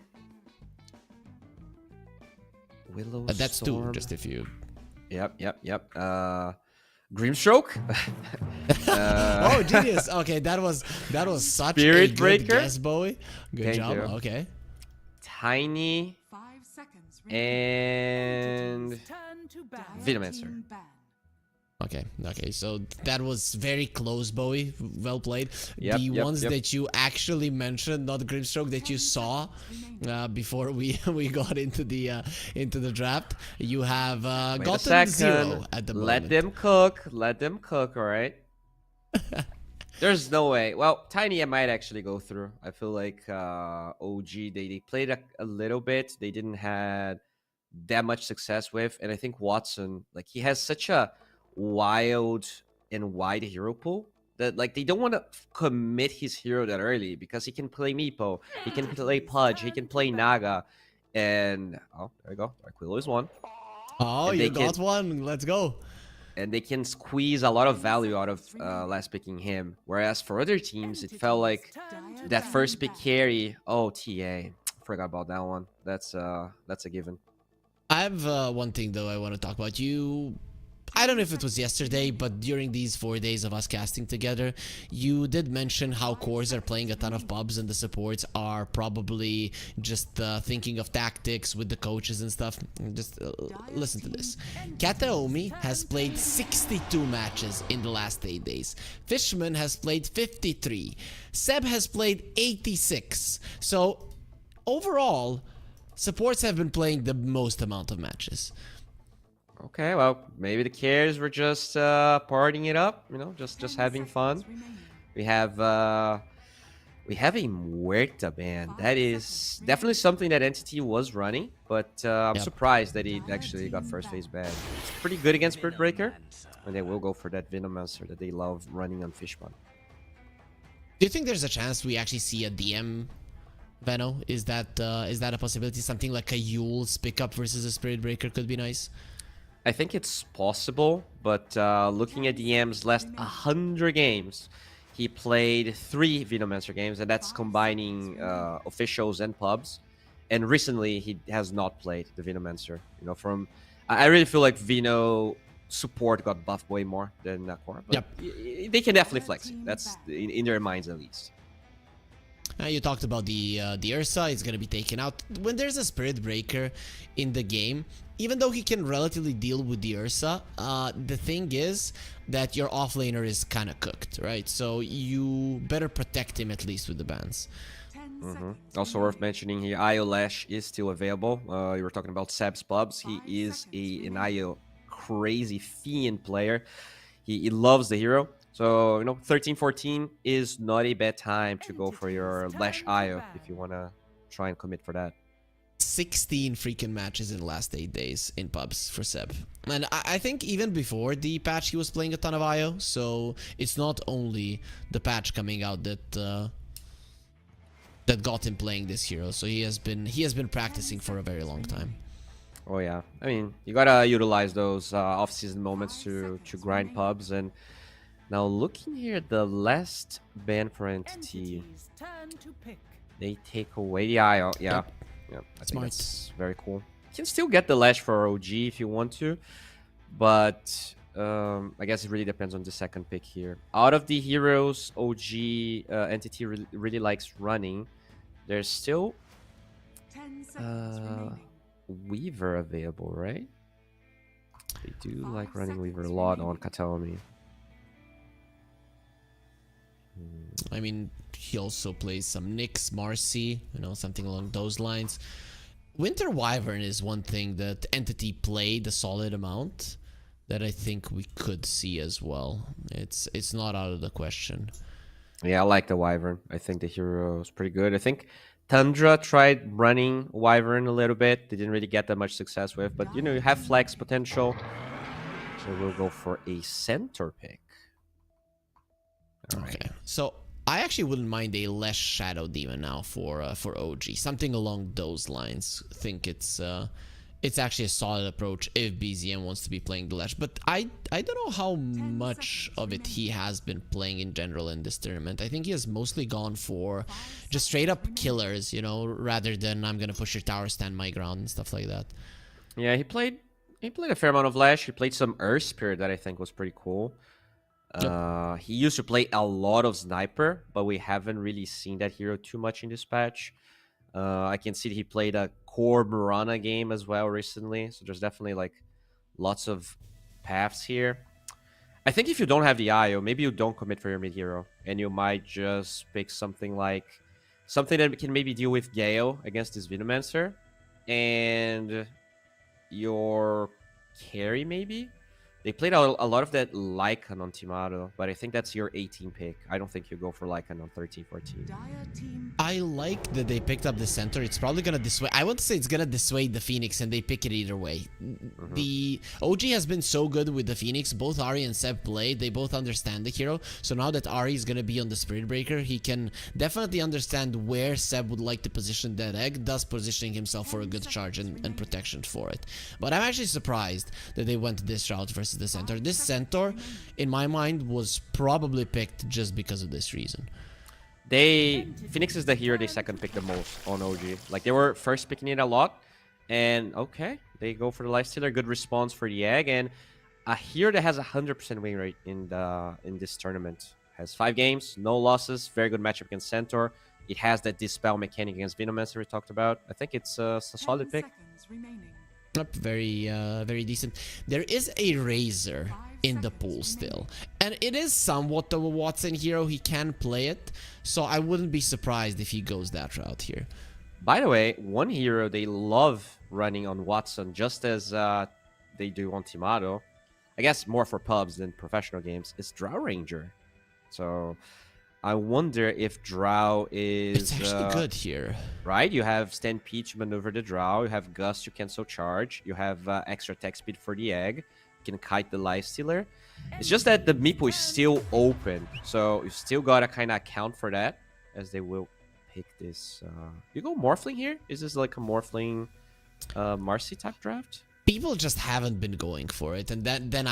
Willow. That's Storm. 2, just if you. Yep. Grimstroke. Oh, genius! Okay, that was such Spirit a good Breaker? guess, Bowie. Good Thank job. you. Okay. Tiny 5 seconds remaining. and Dire Venomancer. team ban. Okay, so that was very close, Bowie. Well played. Yep, The yep, ones yep. that you actually mentioned, not Grimstroke, that you saw before we got into the draft. You have Wait a gotten 0 second. at the Let moment. them cook. Let them cook. All right. There's no way. Well, Tiny I might actually go through. I feel like OG they played a little bit. They didn't had that much success with, and I think Watson, like, he has such a wild and wide hero pool that, like, they don't want to commit his hero that early because he can play Meepo, he can play Pudge, he can play Naga, and oh, there we go. Aquilo is one. Oh, and you they got one. Let's go. And they can squeeze a lot of value out of last picking him. Whereas for other teams, it felt like that first pick carry. Oh, TA, forgot about that one. That's a given. I have one thing though I want to talk about. I don't know if it was yesterday, but during these 4 days of us casting together, you did mention how cores are playing a ton of pubs and the supports are probably just thinking of tactics with the coaches and stuff. Just listen to this. Kataomi has played 62 matches in the last 8 days. Fishman has played 53. Seb has played 86. So overall, supports have been playing the most amount of matches. Okay, well, maybe the cares were just partying it up, just having fun. We have a Muerta band. That is definitely something that Entity was running, but I'm surprised that it actually got first phase banned. It's pretty good against Spirit Breaker, and they will go for that Venomancer that they love running on Fishman. Do you think there's a chance we actually see a DM Veno? Is that a possibility? Something like a Yule's pickup versus a Spirit Breaker could be nice. I think it's possible, but looking at DM's last 100 games, he played 3 Venomancer games, and that's combining officials and pubs. And recently, he has not played the Venomancer. I really feel like Veno support got buffed way more than Core. But they can definitely flex it. That's in their minds at least. You talked about the Ursa. It's gonna be taken out when there's a Spirit Breaker in the game. Even though he can relatively deal with the Ursa, the thing is that your offlaner is kind of cooked, right? So you better protect him at least with the bans. Also worth mentioning here, IO Lash is still available. You were talking about Seb's pubs. He is an IO crazy fiend player. He loves the hero. So, 13-14 is not a bad time to go for your Lash IO if you want to try and commit for that. 16 freaking matches in the last 8 days in pubs for Seb. And I think even before the patch he was playing a ton of IO, so it's not only the patch coming out that got him playing this hero. So he has been practicing for a very long time. Oh yeah, I mean, you gotta utilize those off-season moments to grind pubs. And now looking here at the last ban for Entity, they take away the IO. Yeah. I think that's very cool. You can still get the Lash for OG if you want to, but I guess it really depends on the second pick here. Out of the heroes OG Entity really likes running, there's still 10 seconds remaining. Weaver available, right? They do like running Weaver a lot on Kataomi. I mean, he also plays some Nyx, Marcy, something along those lines. Winter Wyvern is one thing that Entity played a solid amount that I think we could see as well. It's not out of the question. Yeah, I like the Wyvern. I think the hero is pretty good. I think Tundra tried running Wyvern a little bit. They didn't really get that much success with, but you have flex potential. So we'll go for a center pick. Okay, so I I actually wouldn't mind a less Shadow Demon now for OG. Something along those lines. Think it's actually a solid approach if BZM wants to be playing the Lash. But I don't know how much of it he has been playing in general in this tournament. I think he has mostly gone for just straight up killers, you know, rather than I'm gonna push your tower, stand my ground and stuff like that. Yeah, he played a fair amount of Lash. He played some Earth Spirit that I think was pretty cool. He used to play a lot of Sniper, but we haven't really seen that hero too much in this patch. I can see that he played a core Murana game as well recently, so there's definitely like lots of paths here. I think if you don't have the IO, maybe you don't commit for your mid hero, and you might just pick something that can maybe deal with Gale against this Venomancer, and your carry maybe. They played a lot of that Lycan on Timado, but I think that's your 18 pick. I don't think you go for Lycan on 13, 14. I like that they picked up the center. It's probably going to dissuade... I would say it's going to dissuade the Phoenix, and they pick it either way. The OG has been so good with the Phoenix. Both Ari and Seb play. They both understand the hero. So now that Ari is going to be on the Spirit Breaker, he can definitely understand where Seb would like to position that egg, thus positioning himself for a good charge and protection for it. But I'm actually surprised that they went this route versus the centaur. This centaur, in my mind, was probably picked just because of this reason. Phoenix is the hero they second pick the most on OG. Like, they were first picking it a lot, and okay, they go for the Lifestealer. Good response for the egg, and a hero that has 100% win rate in this tournament. Has 5 games, no losses, very good matchup against Centaur. It has that Dispel mechanic against Venomancer we talked about. I think it's a solid pick. Very decent. There is a Razor in the pool still, and it is somewhat of a Watson hero. He can play it, so I wouldn't be surprised if he goes that route here. By the way, one hero they love running on Watson, just as they do on Timado, I guess more for pubs than professional games, is Drow Ranger. So I wonder if Drow is... It's actually good here. Right? You have Stampede to maneuver the Drow. You have Gust to cancel charge. You have extra attack speed for the egg. You can kite the Lifestealer. It's just that the Meeple is still open. So you still gotta kind of account for that, as they will pick this... You go Morphling here? Is this like a Morphling Marcy type draft? People just haven't been going for it, and then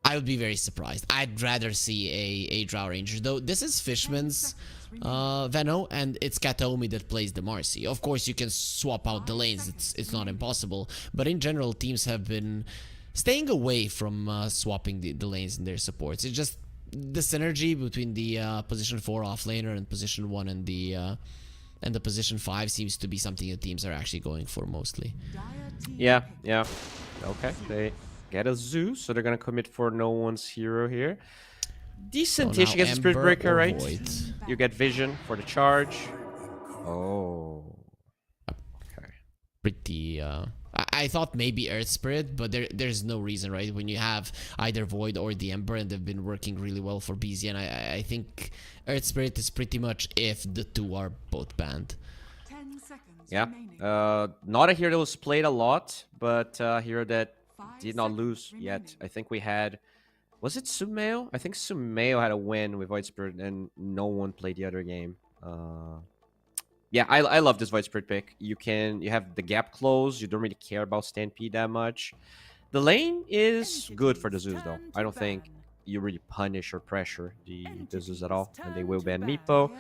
I would be very surprised. I'd rather see a Drow Ranger, though. This is Fishman's Veno, and it's Kataomi that plays the Marcy. Of course, you can swap out the lanes. It's not impossible. But in general, teams have been staying away from swapping the lanes in their supports. It's just the synergy between the position 4 offlaner and position 1 and the position 5 seems to be something that teams are actually going for mostly. Yeah. Okay, they get a Zeus, so they're gonna commit for no one's hero here. Decent-ish against the Spirit Breaker, right? Void. You get Vision for the charge. Oh. Okay. Pretty... I thought maybe Earth Spirit, but there's no reason, right? When you have either Void or the Ember, and they've been working really well for BZ, and I think Earth Spirit is pretty much if the two are both banned. 10 seconds Yeah. remaining. Not a hero that was played a lot, but a hero that did not lose yet. I think we had... Was it Sumeo? I think Sumeo had a win with Void Spirit, and no one played the other game. Yeah, I love this Void Spirit pick. You have the gap closed. You don't really care about Stampede that much. The lane is good for the Zeus, though. I don't think you really punish or pressure the Zeus at all. And they will ban Meepo.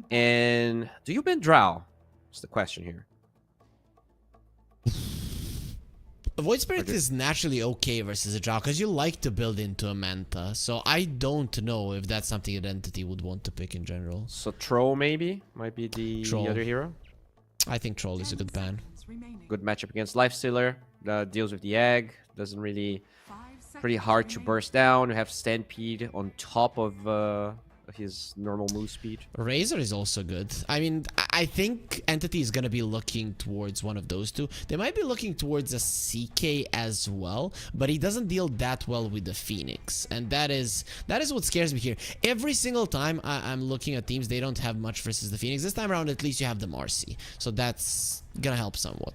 And do you ban Drow? That's the question here. Void Spirit is naturally okay versus a Drow because you like to build into a Manta. So I don't know if that's something that Entity would want to pick in general. So Troll maybe might be the other hero. I think Troll is a good ban. Good matchup against Lifestealer. Deals with the egg. Doesn't really... Pretty hard to burst down. You have Stampede on top of his normal move speed. Razor is also good. I mean, I think Entity is going to be looking towards one of those two. They might be looking towards a CK as well, but he doesn't deal that well with the Phoenix. And that is what scares me here. Every single time I'm looking at teams, they don't have much versus the Phoenix. This time around, at least you have the Marcy. So that's going to help somewhat.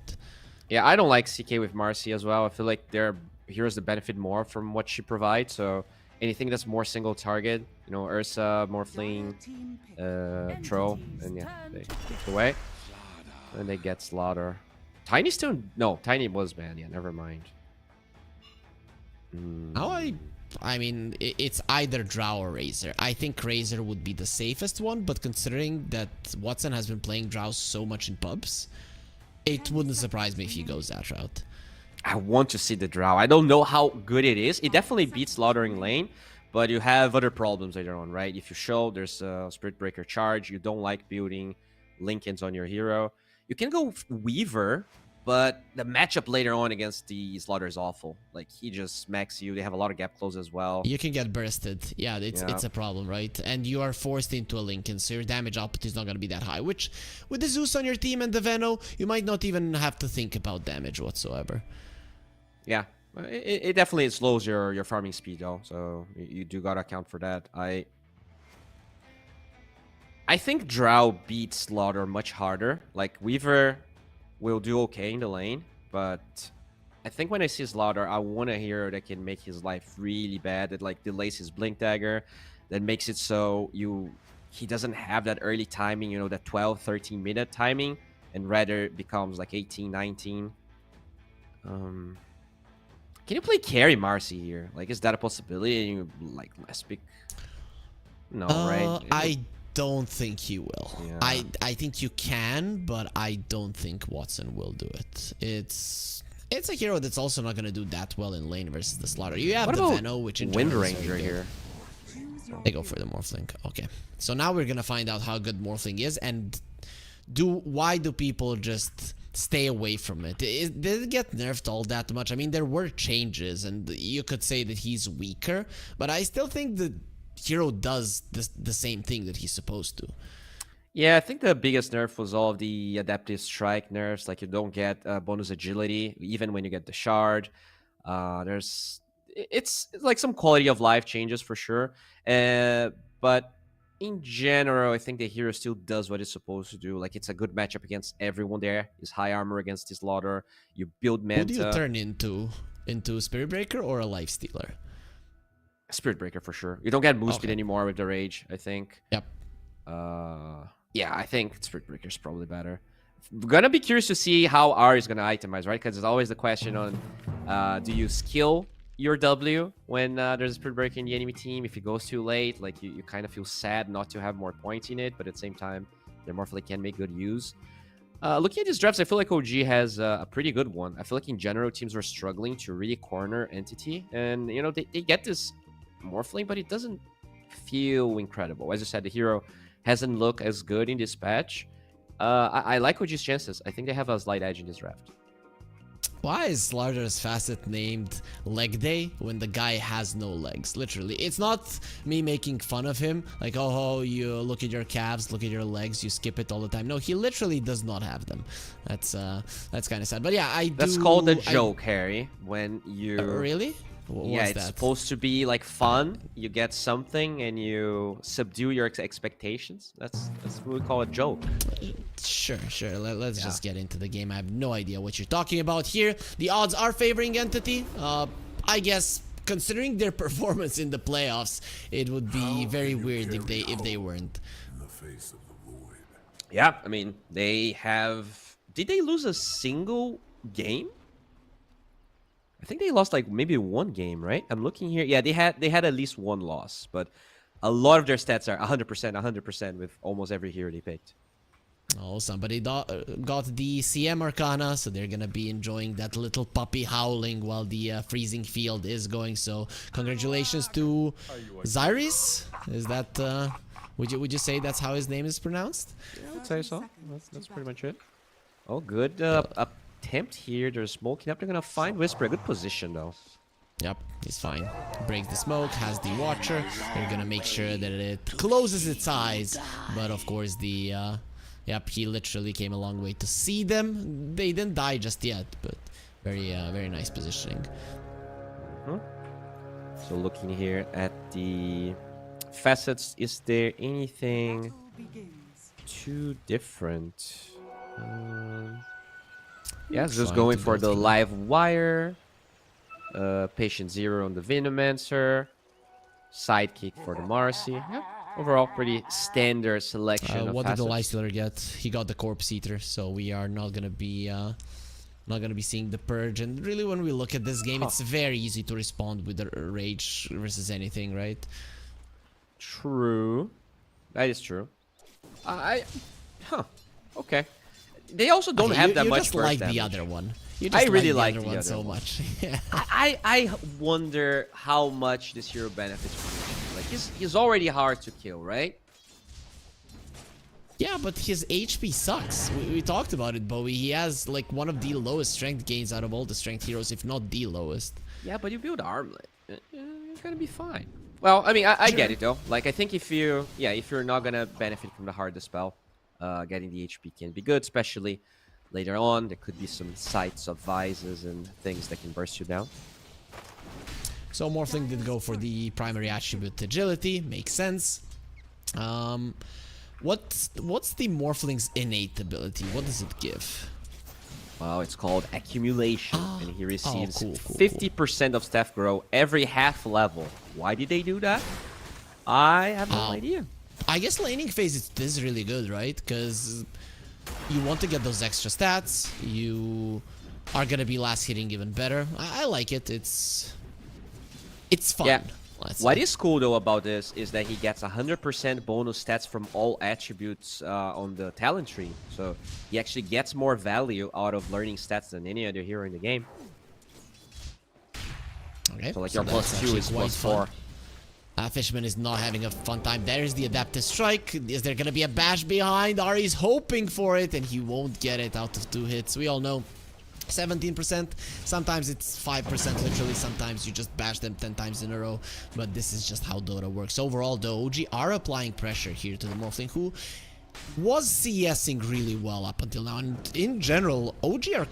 Yeah, I don't like CK with Marcy as well. I feel like their heroes that benefit more from what she provides. So anything that's more single target, you know, Ursa, Morphling, Tro, and yeah, they take it away. And they get Slaughter. Tiny still... No, Tiny was banned. Yeah, never mind. I mean, it's either Drow or Razor. I think Razor would be the safest one, but considering that Watson has been playing Drow so much in pubs, it wouldn't surprise me if he goes that route. I want to see the Drow. I don't know how good it is. It definitely beats Slaughtering lane, but you have other problems later on, right? If you show there's a Spirit Breaker charge, you don't like building Linkens on your hero. You can go Weaver, but the matchup later on against the Slaughter is awful. Like, he just smacks you. They have a lot of gap close as well. You can get bursted. Yeah, it's a problem, right? And you are forced into a Lincoln, so your damage output is not going to be that high, which, with the Zeus on your team and the Veno, you might not even have to think about damage whatsoever. Yeah, it definitely slows your farming speed, though, so you do got to account for that. I think Drow beats Slaughter much harder. Like, Weaver will do okay in the lane, but I think when I see Slaughter, I want a hero that can make his life really bad, that like delays his Blink Dagger, that makes it so he doesn't have that early timing, you know, that 12, 13 minute timing, and rather becomes like 18, 19. Can you play carry Marcy here? Like, is that a possibility? And you like less big? No, right? I don't think he will. Yeah. I think you can, but I don't think Watson will do it. It's a hero that's also not going to do that well in lane versus the Slaughter. You have the Veno, which in Wind general is Ranger very good. here. They go for the Morphling. Okay, so now we're gonna find out how good Morphling is, and why do people just stay away from it? Did it get nerfed all that much? I mean, there were changes, and you could say that he's weaker, but I still think the hero does the same thing that he's supposed to. Yeah, I think the biggest nerf was all of the adaptive strike nerfs. Like, you don't get bonus agility even when you get the shard. It's like some quality of life changes for sure. But in general, I think the hero still does what it's supposed to do. Like, it's a good matchup against everyone there. It's high armor against his Slaughter. You build Manta. Who do you turn into Spirit Breaker or a Life Stealer? Spirit Breaker for sure. You don't get MOUZ speed anymore with the Rage, I think. Yep. Yeah, I think Spirit Breaker is probably better. Gonna be curious to see how R is gonna itemize, right? Because there's always the question on do you skill your W when there's a Spirit Breaker in the enemy team? If it goes too late, like you kind of feel sad not to have more points in it, but at the same time, the Morphling can make good use. Looking at these drafts, I feel like OG has a pretty good one. I feel like in general, teams are struggling to really corner Entity, and you know they get this Morphling, but it doesn't feel incredible. As I said, the hero hasn't looked as good in this patch. I like OG's chances. I think they have a slight edge in this draft. Why is Slaughter's facet named Leg Day when the guy has no legs? Literally, it's not me making fun of him. Like, oh, you look at your calves, look at your legs, you skip it all the time. No, he literally does not have them. That's kind of sad. But yeah, That's called a joke, Harry. When you really. Yeah, it's supposed to be like fun. You get something and you subdue your expectations. That's what we call a joke. Sure. Let's just get into the game. I have no idea what you're talking about here. The odds are favoring Entity. I guess considering their performance in the playoffs, it would be very weird if they weren't. Yeah, I mean, they have. Did they lose a single game? I think they lost like maybe one game, right? I'm looking here. Yeah, they had at least one loss, but a lot of their stats are 100% with almost every hero they picked. Oh, somebody got the CM Arcana, so they're gonna be enjoying that little puppy howling while the freezing field is going. So congratulations to Zyris. Is that would you say that's how his name is pronounced? Yeah, I'd say so. That's pretty much it. Oh, good attempt here. They're smoking up. They're gonna find Whisper. A good position though. Yep, he's fine. Breaks the smoke, has the Watcher. They're gonna make sure that it closes its eyes. But of course the yep, he literally came a long way to see them. They didn't die just yet, but very nice positioning. So looking here at the facets, is there anything too different? Yeah, just going for the live wire. Patient 0 on the Venomancer. sidekick for the Marcy. Yeah, overall, pretty standard selection. Of what did the assets. Lifestealer get? He got the Corpse Eater, so we are not gonna be seeing the Purge. And really, when we look at this game, it's very easy to respond with the Rage versus anything, right? True, that is true. Okay. They also don't have that you much just burst like damage. the other one. You I just really like like the other one so much. Yeah. I wonder how much this hero benefits from him. Like he's already hard to kill, right? Yeah, but his HP sucks. We talked about it, Bowie. He has like one of the lowest strength gains out of all the strength heroes, if not the lowest. Yeah, but you build Armlet, you're gonna be fine. Well, I mean, I get it though. Like I think if you're not gonna benefit from the hard dispel, getting the HP can be good, especially later on. There could be some sites of vises and things that can burst you down. So Morphling did go for the primary attribute agility, makes sense. What's the Morphling's innate ability? What does it give? Well, it's called accumulation, and he receives cool. 50% of staff grow every half level. Why did they do that? I have no idea. I guess laning phase is really good, right? Because you want to get those extra stats. You are gonna be last hitting even better. I like it. It's fun. Yeah. What say. is cool though about this is that he gets 100% bonus stats from all attributes on the talent tree. So he actually gets more value out of learning stats than any other hero in the game. Okay. So like your that's +2 actually is quite fun. +4. Fishman is not having a fun time. There's the adaptive strike. Is there gonna be a bash behind? Ari's hoping for it, and he won't get it out of 2 hits. We all know 17%. Sometimes it's 5% literally. Sometimes you just bash them 10 times in a row. But this is just how Dota works. Overall, the OG are applying pressure here to the Morphling, who was CSing really well up until now. And in general, OG are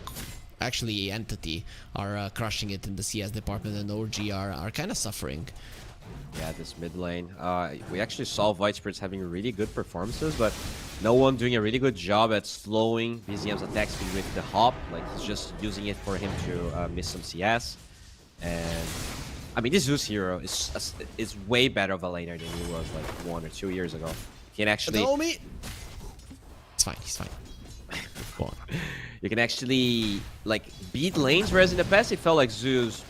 actually Entity are crushing it in the CS department, and OG are kind of suffering. Yeah, this mid lane. We actually saw Void Spirits having really good performances, but no one doing a really good job at slowing BZM's attack speed with the hop. Like, he's just using it for him to miss some CS. And, I mean, this Zeus hero is way better of a laner than he was, like, 1 or 2 years ago. He can actually... It's fine, he's fine. Go on. You can actually, like, beat lanes, whereas in the past it felt like Zeus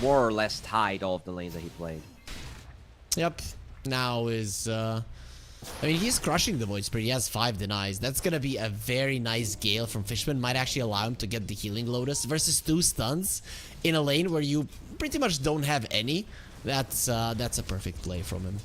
more or less tied all of the lanes that he played. Yep. Now is I mean, he's crushing the Void Spirit. He has 5 denies. That's gonna be a very nice Gale from Fishman. Might actually allow him to get the healing Lotus versus 2 stuns in a lane where you pretty much don't have any. That's a perfect play from him.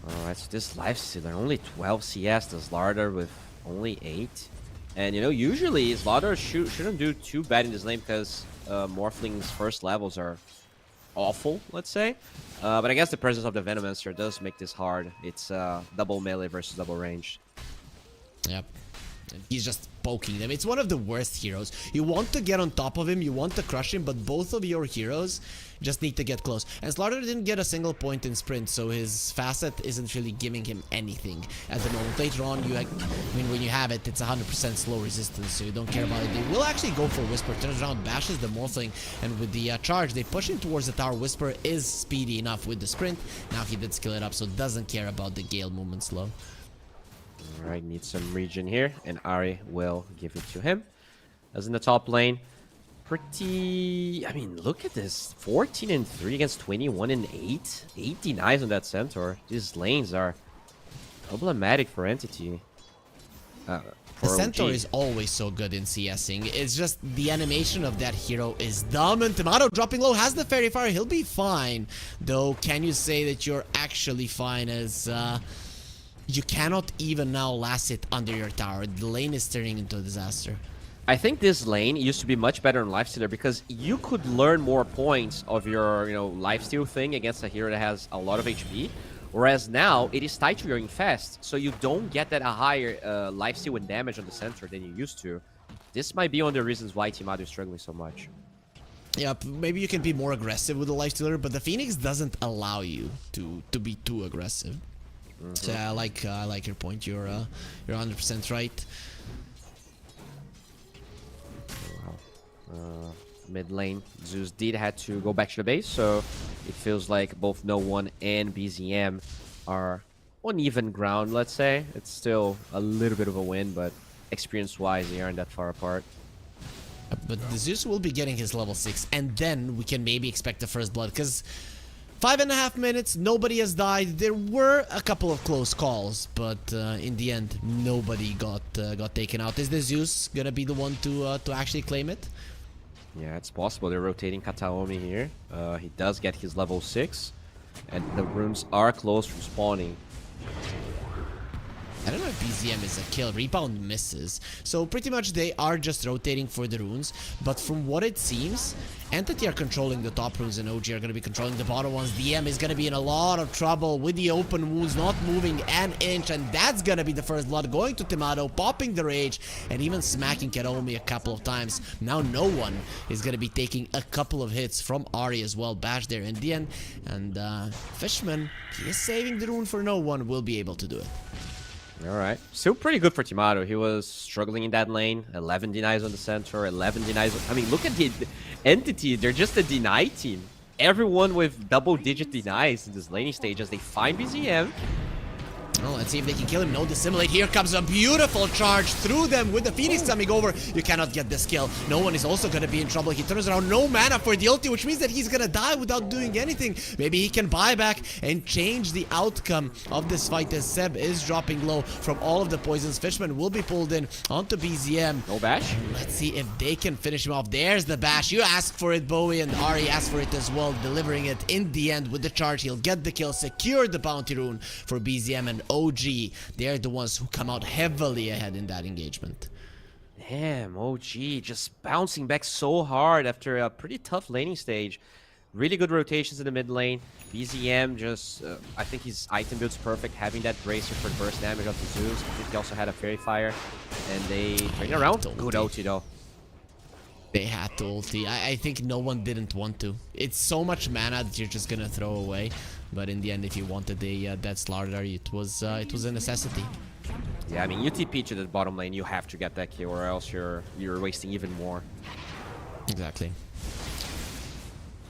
Alright, so this Lifestealer, only 12 CS, the Slardar with only 8. And, you know, usually Slardar shouldn't do too bad in this lane because Morphling's first levels are awful, let's say. But I guess the presence of the Venomancer does make this hard. It's double melee versus double range. Yep. And he's just poking them. It's one of the worst heroes. You want to get on top of him, you want to crush him, but both of your heroes just need to get close. And Slardar didn't get a single point in sprint, so his facet isn't really giving him anything at the moment. Later on, when you have it, it's 100% slow resistance, so you don't care about it. They will actually go for Whisper, turns around, bashes the Morphling, and with the charge, they push him towards the tower. Whisper is speedy enough with the sprint. Now he did skill it up, so doesn't care about the Gale movement slow. Alright, needs some regen here, and Ari will give it to him. As in the top lane, pretty... I mean, look at this. 14 and 3 against 21 and 8. 8 denies on that Centaur. These lanes are problematic for Entity. The Centaur is always so good in CSing. It's just the animation of that hero is dumb. And Tomato dropping low has the Fairy Fire. He'll be fine. Though, can you say that you're actually fine as... you cannot even now last it under your tower. The lane is turning into a disaster. I think this lane used to be much better in Lifestealer because you could learn more points of your, lifesteal thing against a hero that has a lot of HP. Whereas now, it is tied to your infest, so you don't get that higher lifesteal and damage on the center than you used to. This might be one of the reasons why Timado is struggling so much. Yep, maybe you can be more aggressive with the Lifestealer, but the Phoenix doesn't allow you to be too aggressive. So I like your point. You're 100% right. Wow. Mid lane, Zeus did had to go back to the base, so it feels like both No One and BZM are on even ground, let's say. It's still a little bit of a win, but experience-wise, they aren't that far apart. But the Zeus will be getting his level 6, and then we can maybe expect the first blood, because 5.5 minutes, nobody has died. There were a couple of close calls, but in the end, nobody got taken out. Is the Zeus gonna be the one to actually claim it? Yeah, it's possible. They're rotating Kataomi here. He does get his level 6, and the runes are close from spawning. I don't know if BZM is a kill. Rebound misses. So pretty much they are just rotating for the runes. But from what it seems, Entity are controlling the top runes and OG are going to be controlling the bottom ones. DM is going to be in a lot of trouble with the open wounds, not moving an inch. And that's going to be the first blood going to Tomato, popping the rage, and even smacking Karomi a couple of times. Now no one is going to be taking a couple of hits from Ari as well. Bash there in the end. And Fishman, he is saving the rune for no one, will be able to do it. Alright. Still pretty good for Timato. He was struggling in that lane. 11 denies on the center, 11 denies. I mean, look at the Entity. They're just a deny team. Everyone with double-digit denies in this laning stage as they find BZM. Well, let's see if they can kill him. No dissimulate. Here comes a beautiful charge through them with the Phoenix coming over. You cannot get this kill. No one is also going to be in trouble. He turns around. No mana for the ulti, which means that he's going to die without doing anything. Maybe he can buy back and change the outcome of this fight as Seb is dropping low from all of the poisons. Fishman will be pulled in onto BZM. No bash. Let's see if they can finish him off. There's the bash. You asked for it, Bowie, and Ari asked for it as well, delivering it in the end with the charge. He'll get the kill, secure the bounty rune for BZM and OG. They're the ones who come out heavily ahead in that engagement. Damn, OG just bouncing back so hard after a pretty tough laning stage. Really good rotations in the mid lane. BZM just, I think his item build's perfect, having that bracer for the burst damage of the Zeus. I think he also had a Fairy Fire, and they turn around. Good ulti though. They had to ulti. I think no one didn't want to. It's so much mana that you're just gonna throw away. But in the end, if you wanted a dead slaughter, it was a necessity. Yeah, I mean, you TP to the bottom lane, you have to get that kill, or else you're wasting even more. Exactly.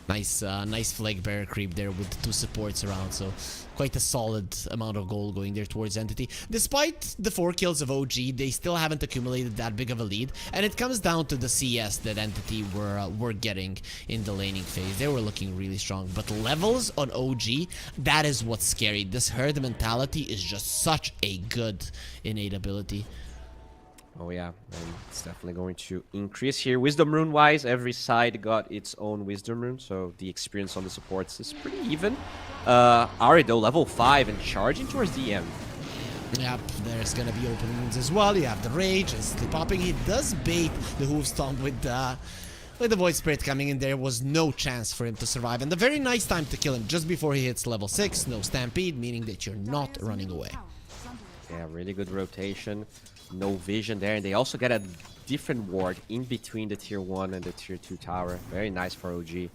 Nice flag bearer creep there with the 2 supports around, so quite a solid amount of gold going there towards Entity. Despite the 4 kills of OG, they still haven't accumulated that big of a lead, and it comes down to the CS that Entity were getting in the laning phase. They were looking really strong, but levels on OG, that is what's scary. This herd mentality is just such a good innate ability. Oh yeah, and it's definitely going to increase here. Wisdom rune wise, every side got its own wisdom rune, so the experience on the supports is pretty even. Ari though, level 5 and charging towards DM. Yep, there's gonna be open wounds as well. You have the rage, instantly popping. He does bait the hoof stomp with the Void Spirit coming in. There was no chance for him to survive, and a very nice time to kill him just before he hits level 6. No stampede, meaning that you're not running away. Yeah, really good rotation. No vision there, and they also get a different ward in between the tier 1 and the tier 2 tower. Very nice for OG.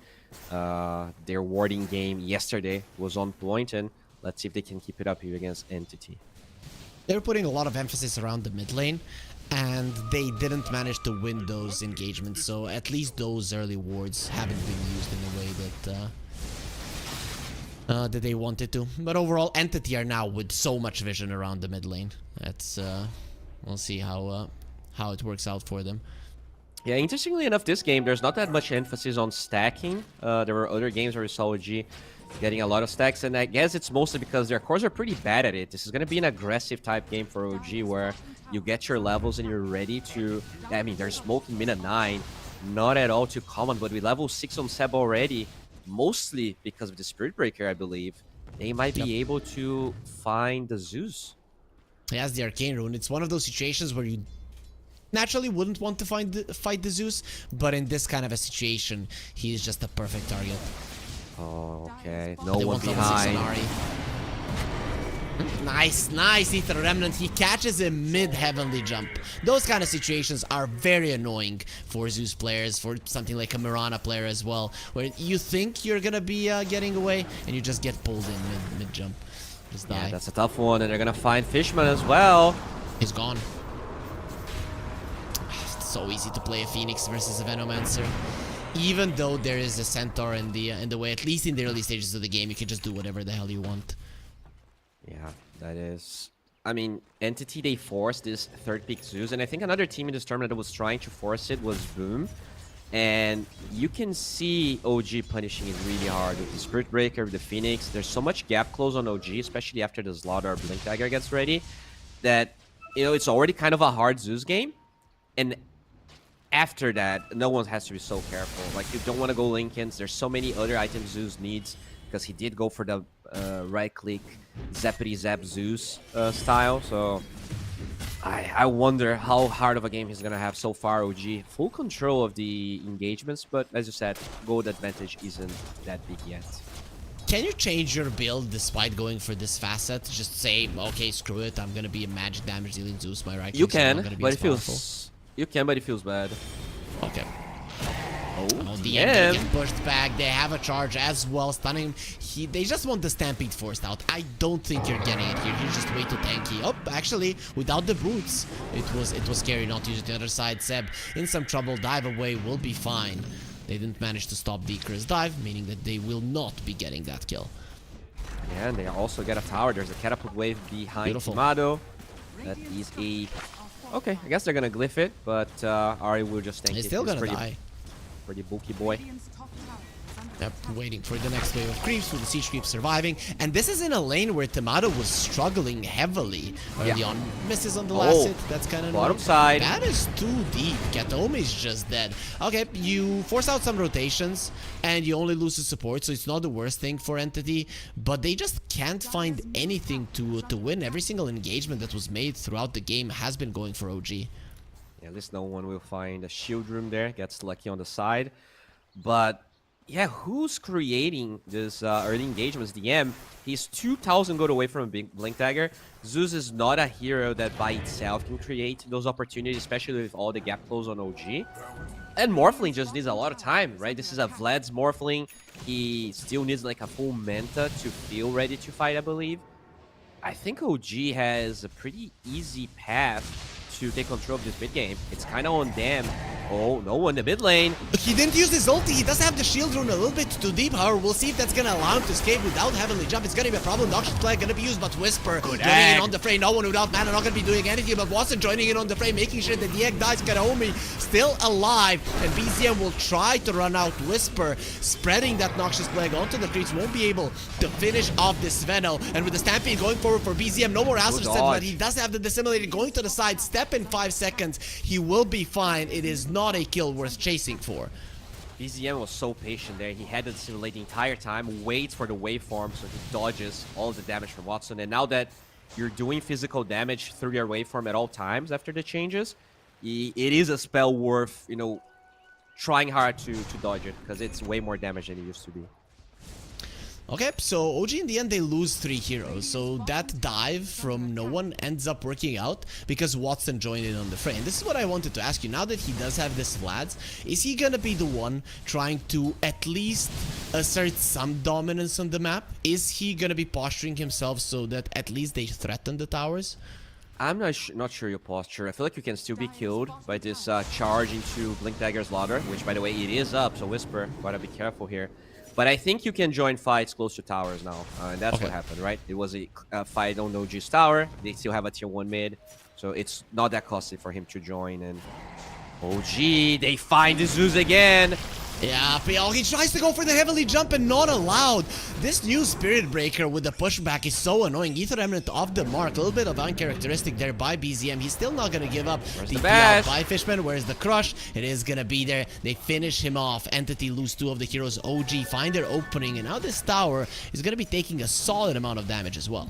Their warding game yesterday was on point, and let's see if they can keep it up here against Entity. They're putting a lot of emphasis around the mid lane, and they didn't manage to win those engagements, so at least those early wards haven't been used in a way that they wanted to. But overall, Entity are now with so much vision around the mid lane. That's we'll see how it works out for them. Yeah, interestingly enough, this game, there's not that much emphasis on stacking. There were other games where we saw OG getting a lot of stacks, and I guess it's mostly because their cores are pretty bad at it. This is going to be an aggressive type game for OG, where you get your levels and you're ready to... I mean, they're smoking mid at 9. Not at all too common, but with level 6 on Seb already, mostly because of the Spirit Breaker, I believe, they might be able to find the Zeus. He has the Arcane Rune. It's one of those situations where you naturally wouldn't want to fight the Zeus, but in this kind of a situation, he is just a perfect target. Oh, okay. No They one want level 6 on behind. Ari. Nice Ether Remnant. He catches a mid-heavenly jump. Those kind of situations are very annoying for Zeus players, for something like a Mirana player as well, where you think you're gonna be getting away, and you just get pulled in mid-jump. Just die. Yeah, that's a tough one, and they're gonna find Fishman as well. He's gone. It's so easy to play a Phoenix versus a Venomancer. even though there is a centaur in the way, at least in the early stages of the game, you can just do whatever the hell you want. Yeah, that is... I mean, Entity, they forced this third pick Zeus, and I think another team in this tournament that was trying to force it was Boom. And you can see OG punishing it really hard with the Spirit Breaker, with the Phoenix. There's so much gap close on OG, especially after the Slaughter Blink Dagger gets ready, that, you know, it's already kind of a hard Zeus game. And after that, no one has to be so careful. Like, you don't want to go Linken's. There's so many other items Zeus needs, because he did go for the right-click Zappity Zap Zeus style. So I wonder how hard of a game he's going to have so far, OG. Full control of the engagements, but as you said, gold advantage isn't that big yet. Can you change your build despite going for this facet? Just say, okay, screw it, I'm going to be a magic damage dealing Zeus, my right? You can, but it feels... You can, but it feels bad. Okay. Oh, the end get pushed back. They have a charge as well, stunning him. They just want the Stampede forced out. I don't think you're getting it here. You're just way too tanky. Oh, actually, without the boots, it was scary not to use it. The other side, Seb in some trouble. Dive away will be fine. They didn't manage to stop the Icarus dive, meaning that they will not be getting that kill. Yeah, and they also get a tower. There's a catapult wave behind Tomato. That is a... Okay, I guess they're gonna glyph it, but Ari will just tank it. He's still gonna die. Pretty bulky boy. They're waiting for the next wave of creeps, with the siege creeps surviving. And this is in a lane where Tomato was struggling heavily early on. Misses on the last hit. That's kind of bottom side. That is too deep. Katome is just dead. Okay, you force out some rotations and you only lose the support, so it's not the worst thing for Entity. But they just can't find anything to win. Every single engagement that was made throughout the game has been going for OG. Yeah, at least no one will find a shield room there. Gets lucky on the side. But yeah, who's creating this early engagements? DM. He's 2,000 gold away from a big Blink Dagger. Zeus is not a hero that by itself can create those opportunities, especially with all the gap close on OG. And Morphling just needs a lot of time, right? This is a Vlad's Morphling. He still needs like a full Manta to feel ready to fight, I believe. I think OG has a pretty easy path to take control of this mid game. It's kind of on them. Oh, no one in the mid lane. He didn't use his ulti. He does have the shield rune a little bit too deep. However, we'll see if that's going to allow him to escape without Heavenly Jump. It's going to be a problem. Noxious Plague going to be used, but Whisper joining in on the fray. No one without mana, not going to be doing anything, but Watson joining in on the fray, making sure that the egg dies. Karaomi still alive, and BZM will try to run out Whisper, spreading that Noxious Plague onto the creeps. Won't be able to finish off this Sveno, and with the Stampede going forward for BZM, no more Astral Set, but he does have the Dissimulator going to the side. Step in 5 seconds. He will be fine. It is not a kill worth chasing for. BZM was so patient there. He had to simulate the entire time, waits for the waveform, so he dodges all of the damage from Watson. And now that you're doing physical damage through your waveform at all times after the changes, it is a spell worth, you know, trying hard to dodge it, because it's way more damage than it used to be. Okay, so OG in the end, they lose 3 heroes. So that dive from no one ends up working out because Watson joined in on the fray. And this is what I wanted to ask you. Now that he does have this Vlad's, is he gonna be the one trying to at least assert some dominance on the map? Is he gonna be posturing himself so that at least they threaten the towers? I'm not sure your posture. I feel like you can still be killed by this charge into Blink Dagger's Lauder, which, by the way, it is up, so Whisper, gotta be careful here. But I think you can join fights close to towers now, and that's what happened, right? It was a fight on OG's tower. They still have a tier 1 mid, so it's not that costly for him to join. And OG, they find the Zeus again. Yeah, PL, he tries to go for the heavily jump and not allowed. This new Spirit Breaker with the pushback is so annoying. Ether Remnant off the mark. A little bit of uncharacteristic there by BZM. He's still not going to give up. Where's the bash? By Fishman. Where's the crush? It is going to be there. They finish him off. Entity lose 2 of the heroes. OG find their opening. And now this tower is going to be taking a solid amount of damage as well.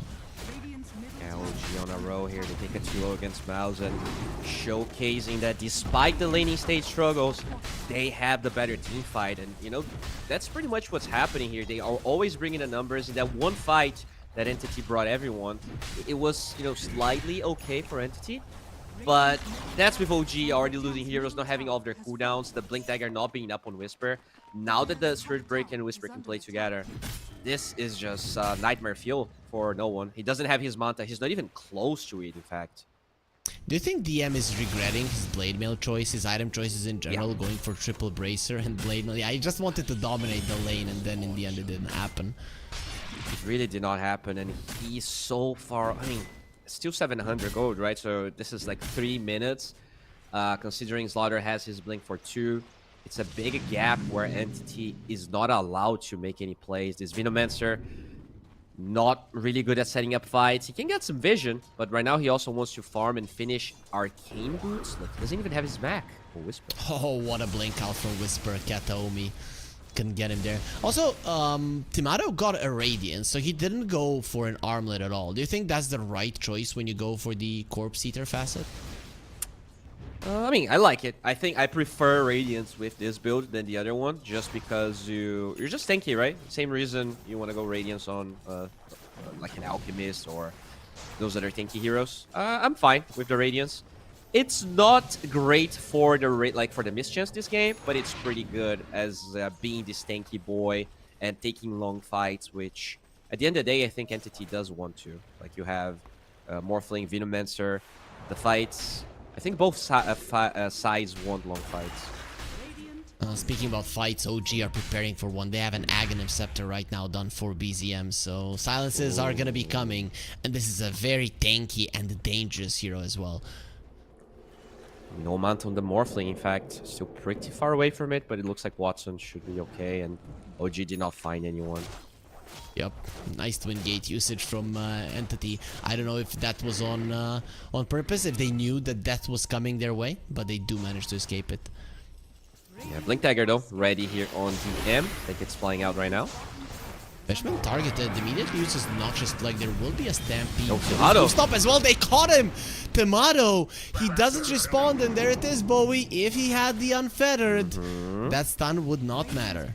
OG on a row here. They take a 2-0 against MOUZ, and showcasing that despite the laning stage struggles, they have the better team fight. And, you know, that's pretty much what's happening here. They are always bringing the numbers. In that one fight that Entity brought everyone, it was, you know, slightly okay for Entity. But that's with OG already losing heroes, not having all of their cooldowns, the Blink Dagger not being up on Whisper. Now that the Spirit Break and Whisper can play together, this is just nightmare fuel for no one. He doesn't have his Manta. He's not even close to it, in fact. Do you think DM is regretting his blade mail choice, his item choices in general, going for triple bracer and blade mail? Yeah, I just wanted to dominate the lane, and then in the end it didn't happen. It really did not happen, and he's so far. I mean, still 700 gold, right? So this is like 3 minutes. Considering Slaughter has his blink for 2, it's a big gap where Entity is not allowed to make any plays. This Venomancer, not really good at setting up fights. He can get some vision, but right now he also wants to farm and finish Arcane Boots. Look, he doesn't even have his Mac or Whisper. Oh, what a blink out from Whisper. Kataomi couldn't get him there. Also, Timado got a Radiance, so he didn't go for an armlet at all. Do you think that's the right choice when you go for the Corpse Eater facet? I mean, I like it. I think I prefer Radiance with this build than the other one, just because you're just tanky, right? Same reason you want to go Radiance on like an Alchemist or those other tanky heroes. I'm fine with the Radiance. It's not great for the for the mischance this game, but it's pretty good as being this tanky boy and taking long fights, which at the end of the day, I think Entity does want to. Like you have Morphling, Venomancer, the fights. I think both sides want long fights. Speaking about fights, OG are preparing for one. They have an Aghanim Scepter right now done for BZM, so silences are gonna be coming, and this is a very tanky and dangerous hero as well. No mount on the Morphling, in fact. Still pretty far away from it, but it looks like Watson should be okay, and OG did not find anyone. Yep, nice twin gate usage from Entity. I don't know if that was on purpose, if they knew that death was coming their way, but they do manage to escape it. Yeah, Blink Dagger though, ready here on DM. I think it's flying out right now. Fishman targeted, immediately uses Noxious Plague. There will be a Stampede. Timado. Stop as well, they caught him! Timado, he doesn't respond, and there it is, Bowie. If he had the Unfettered, that stun would not matter.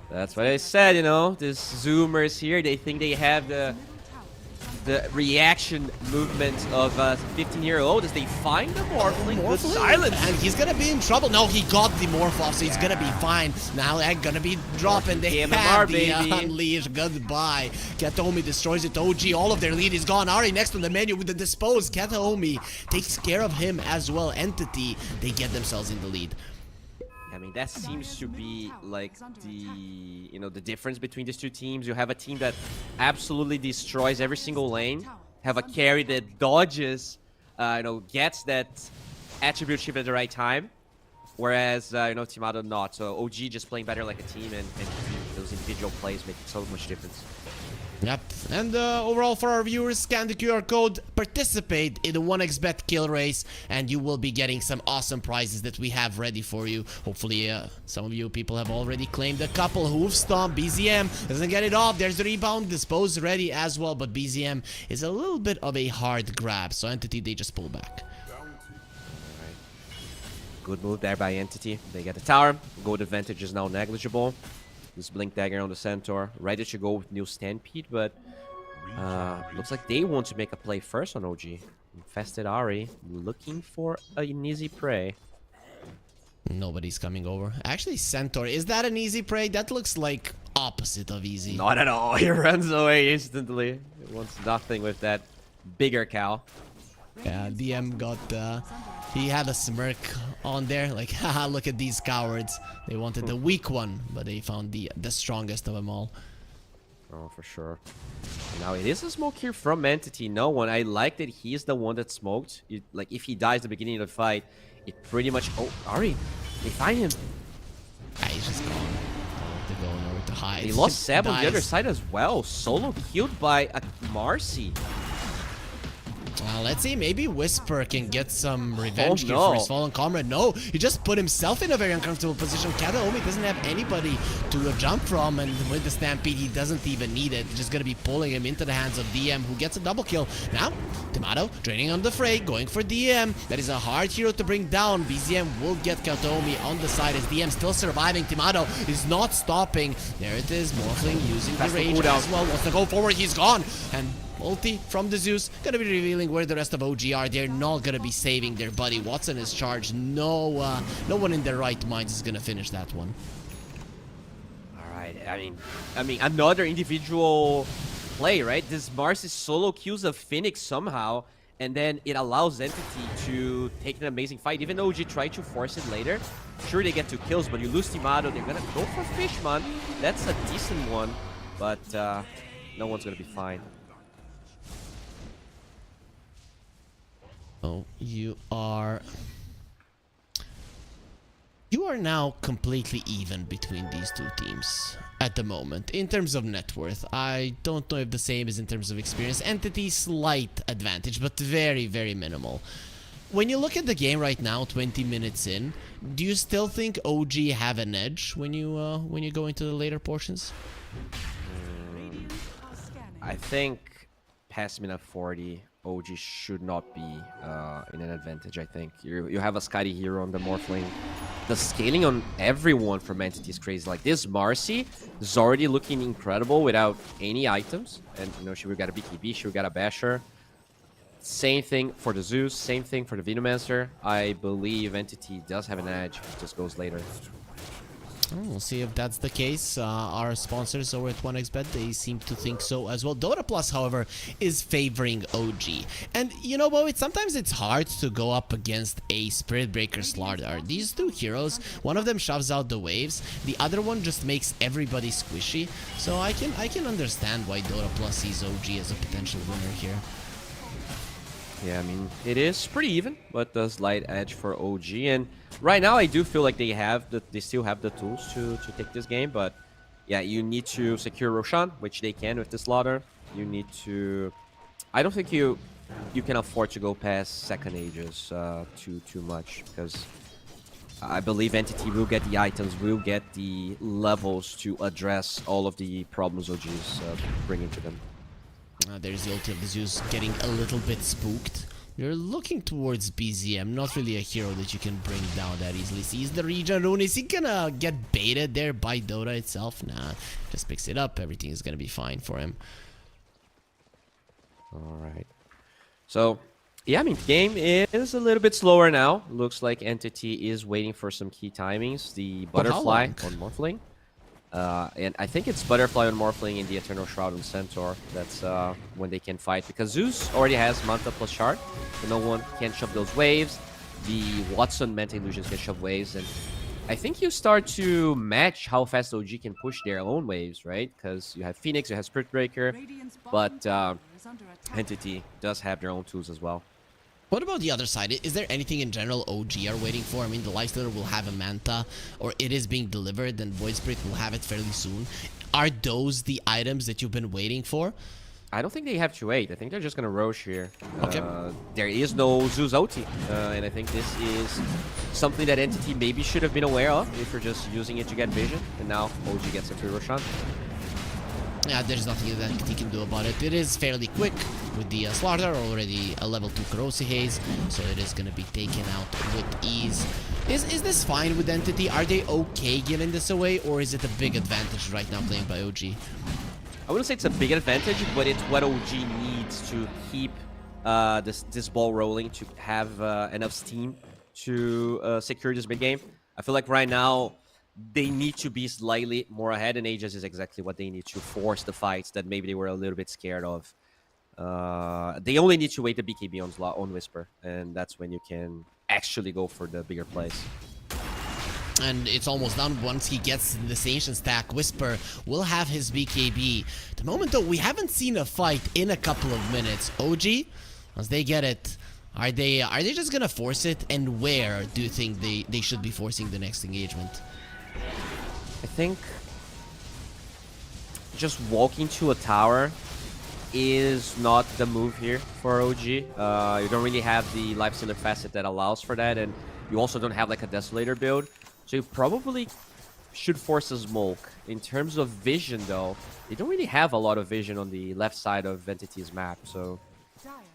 That's what I said, you know, these zoomers here, they think they have the reaction movement of a 15-year-old as they find the Morphling. Good silence. And he's gonna be in trouble. No, he got the Morph off, so he's gonna be fine. Now they're gonna be dropping. They have the Unleash. Goodbye. Kataomi destroys it. OG, all of their lead is gone. Ari next on the menu with the Dispose. Kataomi takes care of him as well. Entity, they get themselves in the lead. I mean, that seems to be like the difference between these two teams. You have a team that absolutely destroys every single lane, have a carry that dodges, gets that attribute shift at the right time, whereas Timado not. So OG just playing better like a team, and those individual plays make so much difference. Yep, and overall for our viewers, scan the QR code, participate in the 1xBet kill race, and you will be getting some awesome prizes that we have ready for you. Hopefully, some of you people have already claimed a couple. Hoof Stomp, BZM doesn't get it off. There's the rebound, Dispose ready as well, but BZM is a little bit of a hard grab, so Entity, they just pull back. Good move there by Entity. They get the tower. Gold advantage is now negligible. This Blink Dagger on the Centaur, ready to go with new Stampede, but looks like they want to make a play first on OG. Infested Ari, looking for an easy prey. Nobody's coming over. Actually, Centaur, is that an easy prey? That looks like opposite of easy. Not at all. He runs away instantly. He wants nothing with that bigger cow. Yeah, DM got, he had a smirk on there, like, haha, look at these cowards. They wanted the weak one, but they found the strongest of them all. Oh, for sure. Now, it is a smoke here from Entity. No one. I like that he's the one that smoked. Like, if he dies at the beginning of the fight, it pretty much... Oh, Ari, they find him. Ah, he's just gone. Nowhere to go, nowhere to hide. He lost Seb on the other side as well. Solo killed by a Marcy. Let's see, maybe Whisper can get some revenge here for his fallen comrade. No, he just put himself in a very uncomfortable position. Kataomi doesn't have anybody to jump from, and with the Stampede, he doesn't even need it. Just gonna be pulling him into the hands of DM, who gets a double kill. Now, Timado draining on the fray, going for DM. That is a hard hero to bring down. BZM will get Kataomi on the side as DM still surviving. Timado is not stopping. There it is, Morphling using the rage as well. Wants to go forward, he's gone. And ulti from the Zeus, gonna be revealing where the rest of OG are. They're not gonna be saving their buddy. Watson is charged. No one in their right minds is gonna finish that one. All right. I mean, another individual play, right? This Marcy solo kills a Phoenix somehow, and then it allows Entity to take an amazing fight. Even though OG tried to force it later, sure they get 2 kills, but you lose Timado, they're gonna go for Fishman. That's a decent one, but no one's gonna be fine. Oh, you are now completely even between these two teams at the moment in terms of net worth. I don't know if the same is in terms of experience. Entity slight advantage, but very, very minimal. When you look at the game right now, 20 minutes in, do you still think OG have an edge when you go into the later portions? I think past minute 40, OG should not be in an advantage. I think you have a Skadi hero on the Morphling. The scaling on everyone from Entity is crazy. Like this Marcy is already looking incredible without any items, and you know she got a BKB, she got a Basher. Same thing for the Zeus, same thing for the Venomancer. I believe Entity does have an edge. It just goes later. We'll see if that's the case. Our sponsors over at 1xBet, they seem to think so as well. Dota Plus, however, is favoring OG. And you know, Bo, sometimes it's hard to go up against a Spirit Breaker Slardar. These two heroes, one of them shoves out the waves, the other one just makes everybody squishy. So I can understand why Dota Plus sees OG as a potential winner here. Yeah, I mean, it is pretty even, but the slight edge for OG. And right now, I do feel like they still have the tools to take this game. But yeah, you need to secure Roshan, which they can with this slaughter. You need to... I don't think you can afford to go past second ages too much, because I believe Entity will get the items, will get the levels to address all of the problems OG is bringing to them. There's the ulti of the Zeus getting a little bit spooked. You're looking towards BZM, not really a hero that you can bring down that easily. Sees the regen rune. Is he gonna get baited there by Dota itself? Nah, just picks it up. Everything is gonna be fine for him. Alright. So, yeah, I mean, the game is a little bit slower now. Looks like Entity is waiting for some key timings. The Butterfly on Morphling. And I think it's Butterfly on Morphling in the Eternal Shroud on Centaur. That's when they can fight. Because Zeus already has Manta plus Shard, so no one can shove those waves. The Watson Manta Illusions can shove waves. And I think you start to match how fast OG can push their own waves, right? Because you have Phoenix, you have Spirit Breaker, but Entity does have their own tools as well. What about the other side? Is there anything in general OG are waiting for? I mean, the Lifestealer will have a Manta, or it is being delivered, then Void Spirit will have it fairly soon. Are those the items that you've been waiting for? I don't think they have to wait. I think they're just going to Roche here. Okay. There is no Zeus ulti, and I think this is something that Entity maybe should have been aware of if you're just using it to get vision, and now OG gets a free Roshan. Yeah, there's nothing that he can do about it. It is fairly quick with the Slardar, already a level 2 Corrosive Haze, so it is going to be taken out with ease. Is this fine with Entity? Are they okay giving this away, or is it a big advantage right now playing by OG? I wouldn't say it's a big advantage, but it's what OG needs to keep this ball rolling, to have enough steam to secure this mid game. I feel like right now, they need to be slightly more ahead, and Aegis is exactly what they need to force the fights that maybe they were a little bit scared of. They only need to wait the BKB on Whisper, and that's when you can actually go for the bigger plays. And it's almost done. Once he gets the Ancient stack, Whisper will have his BKB. At the moment, though, we haven't seen a fight in a couple of minutes. OG, once they get it, are they just gonna force it? And where do you think they should be forcing the next engagement? I think just walking to a tower is not the move here for OG. You don't really have the Lifestealer facet that allows for that, and you also don't have like a Desolator build. So you probably should force a smoke. In terms of vision, though, they don't really have a lot of vision on the left side of Entity's map, so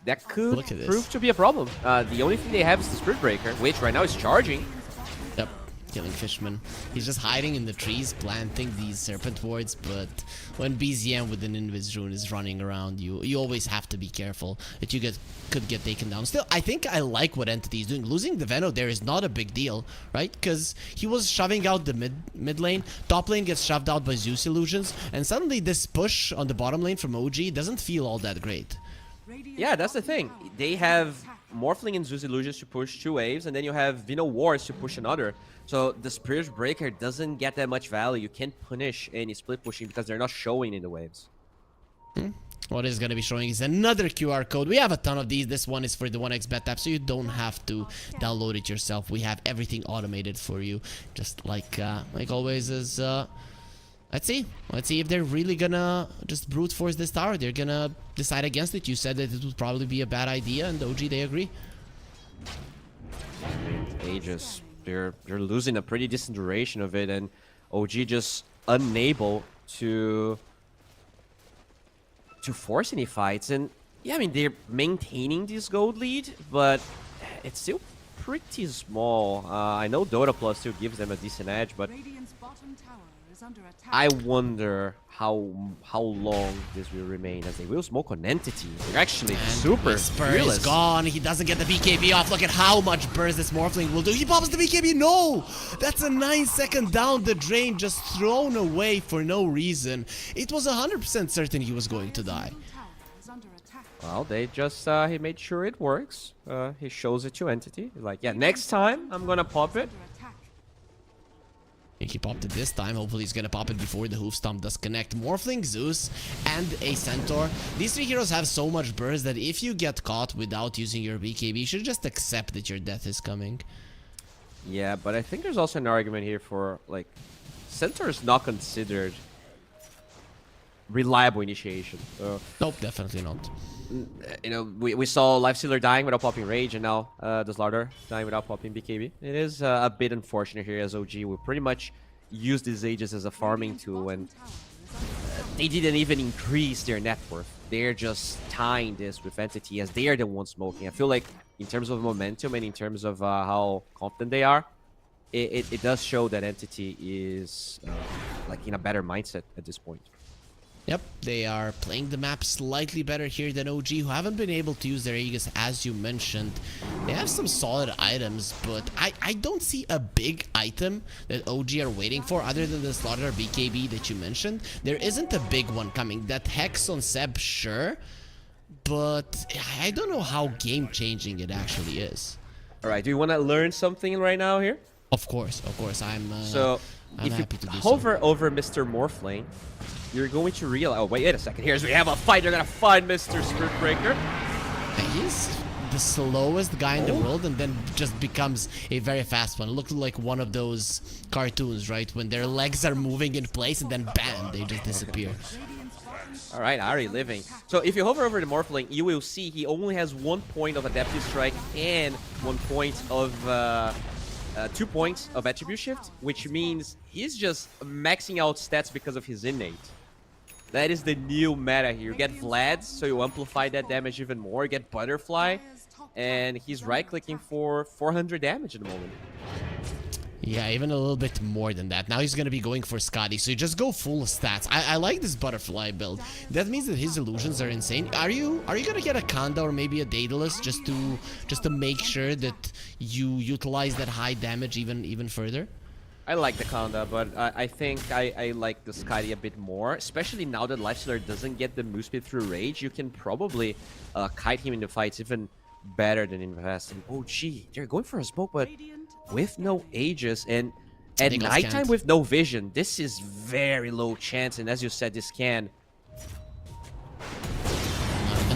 that could prove to be a problem. The only thing they have is the Spirit Breaker, which right now is charging. Yep, killing Fishman. He's just hiding in the trees, planting these Serpent Wards, but when BZM with an Invis Rune is running around, you always have to be careful that you could get taken down. Still, I think I like what Entity is doing. Losing the Veno there is not a big deal, right? Because he was shoving out the mid lane, top lane gets shoved out by Zeus Illusions, and suddenly this push on the bottom lane from OG doesn't feel all that great. Yeah, that's the thing. They have Morphling and Zeus Illusions to push 2 waves, and then you have Vino Wars to push another. So the Spirit Breaker doesn't get that much value. You can't punish any split pushing because they're not showing in the waves. What is going to be showing is another QR code. We have a ton of these. This one is for the 1xBet app, so you don't have to download it yourself. We have everything automated for you, just like always is. Let's see if they're really gonna just brute force this tower. They're gonna decide against it. You said that it would probably be a bad idea, and OG, they agree. They just they're losing a pretty decent duration of it, and OG just unable to force any fights. And yeah, I mean, they're maintaining this gold lead, but it's still pretty small. I know Dota+ still gives them a decent edge, but Radiant's bottom tower is under attack. I wonder how long this will remain, as they will smoke on Entity. They're actually super Whisper fearless. is gone. He doesn't get the BKB off. Look at how much burst this Morphling will do. He pops the BKB. No! That's a 9-second down the drain, just thrown away for no reason. It was 100% certain he was going to die. Tower is under attack. Well, they just, he made sure it works. He shows it to Entity. He's like, yeah, next time I'm gonna pop it. Under attack. I think he popped it this time. Hopefully he's gonna pop it before the hoof stomp does connect. Morphling, Zeus, and a Centaur. These 3 heroes have so much burst that if you get caught without using your BKB, you should just accept that your death is coming. Yeah, but I think there's also an argument here for, like, Centaur is not considered reliable initiation. Nope, definitely not. You know, we saw Lifestealer dying without popping Rage, and now the Slaughter dying without popping BKB. It is a bit unfortunate here, as OG will pretty much use these Ages as a farming tool, and they didn't even increase their net worth. They're just tying this with Entity as they are the ones smoking. I feel like in terms of momentum and in terms of how confident they are, it does show that Entity is like in a better mindset at this point. Yep, they are playing the map slightly better here than OG, who haven't been able to use their Aegis, as you mentioned. They have some solid items, but I don't see a big item that OG are waiting for other than the Slaughter BKB that you mentioned. There isn't a big one coming. That Hex on Seb, sure, but I don't know how game-changing it actually is. All right, do you want to learn something right now here? Of course, I'm So, I'm if you happy to do hover over Mr. Morphling, you're going to realize... Oh, wait a second. Here's we have a fight. They're going to find Mr. Spirit Breaker. He's the slowest guy in the world and then just becomes a very fast one. Looked like one of those cartoons, right? When their legs are moving in place and then bam, they just disappear. All right, Ari living. So if you hover over the Morphling, you will see he only has 1 point of Adaptive Strike and 1 point of... 2 points of Attribute Shift, which means he's just maxing out stats because of his innate. That is the new meta here. You get Vlad, so you amplify that damage even more. You get Butterfly, and he's right-clicking for 400 damage at the moment. Yeah, even a little bit more than that. Now he's going to be going for Scotty, so you just go full stats. I like this Butterfly build. That means that his illusions are insane. Are you going to get a Kanda or maybe a Daedalus just to make sure that you utilize that high damage even further? I like the Kanda, but I think I like the Scotty a bit more, especially now that Lifestealer doesn't get the move speed through Rage. You can probably kite him in the fights even better than in the past. And oh gee, they're going for a smoke, but with no Aegis and at nighttime with no vision, this is very low chance. And as you said, this can.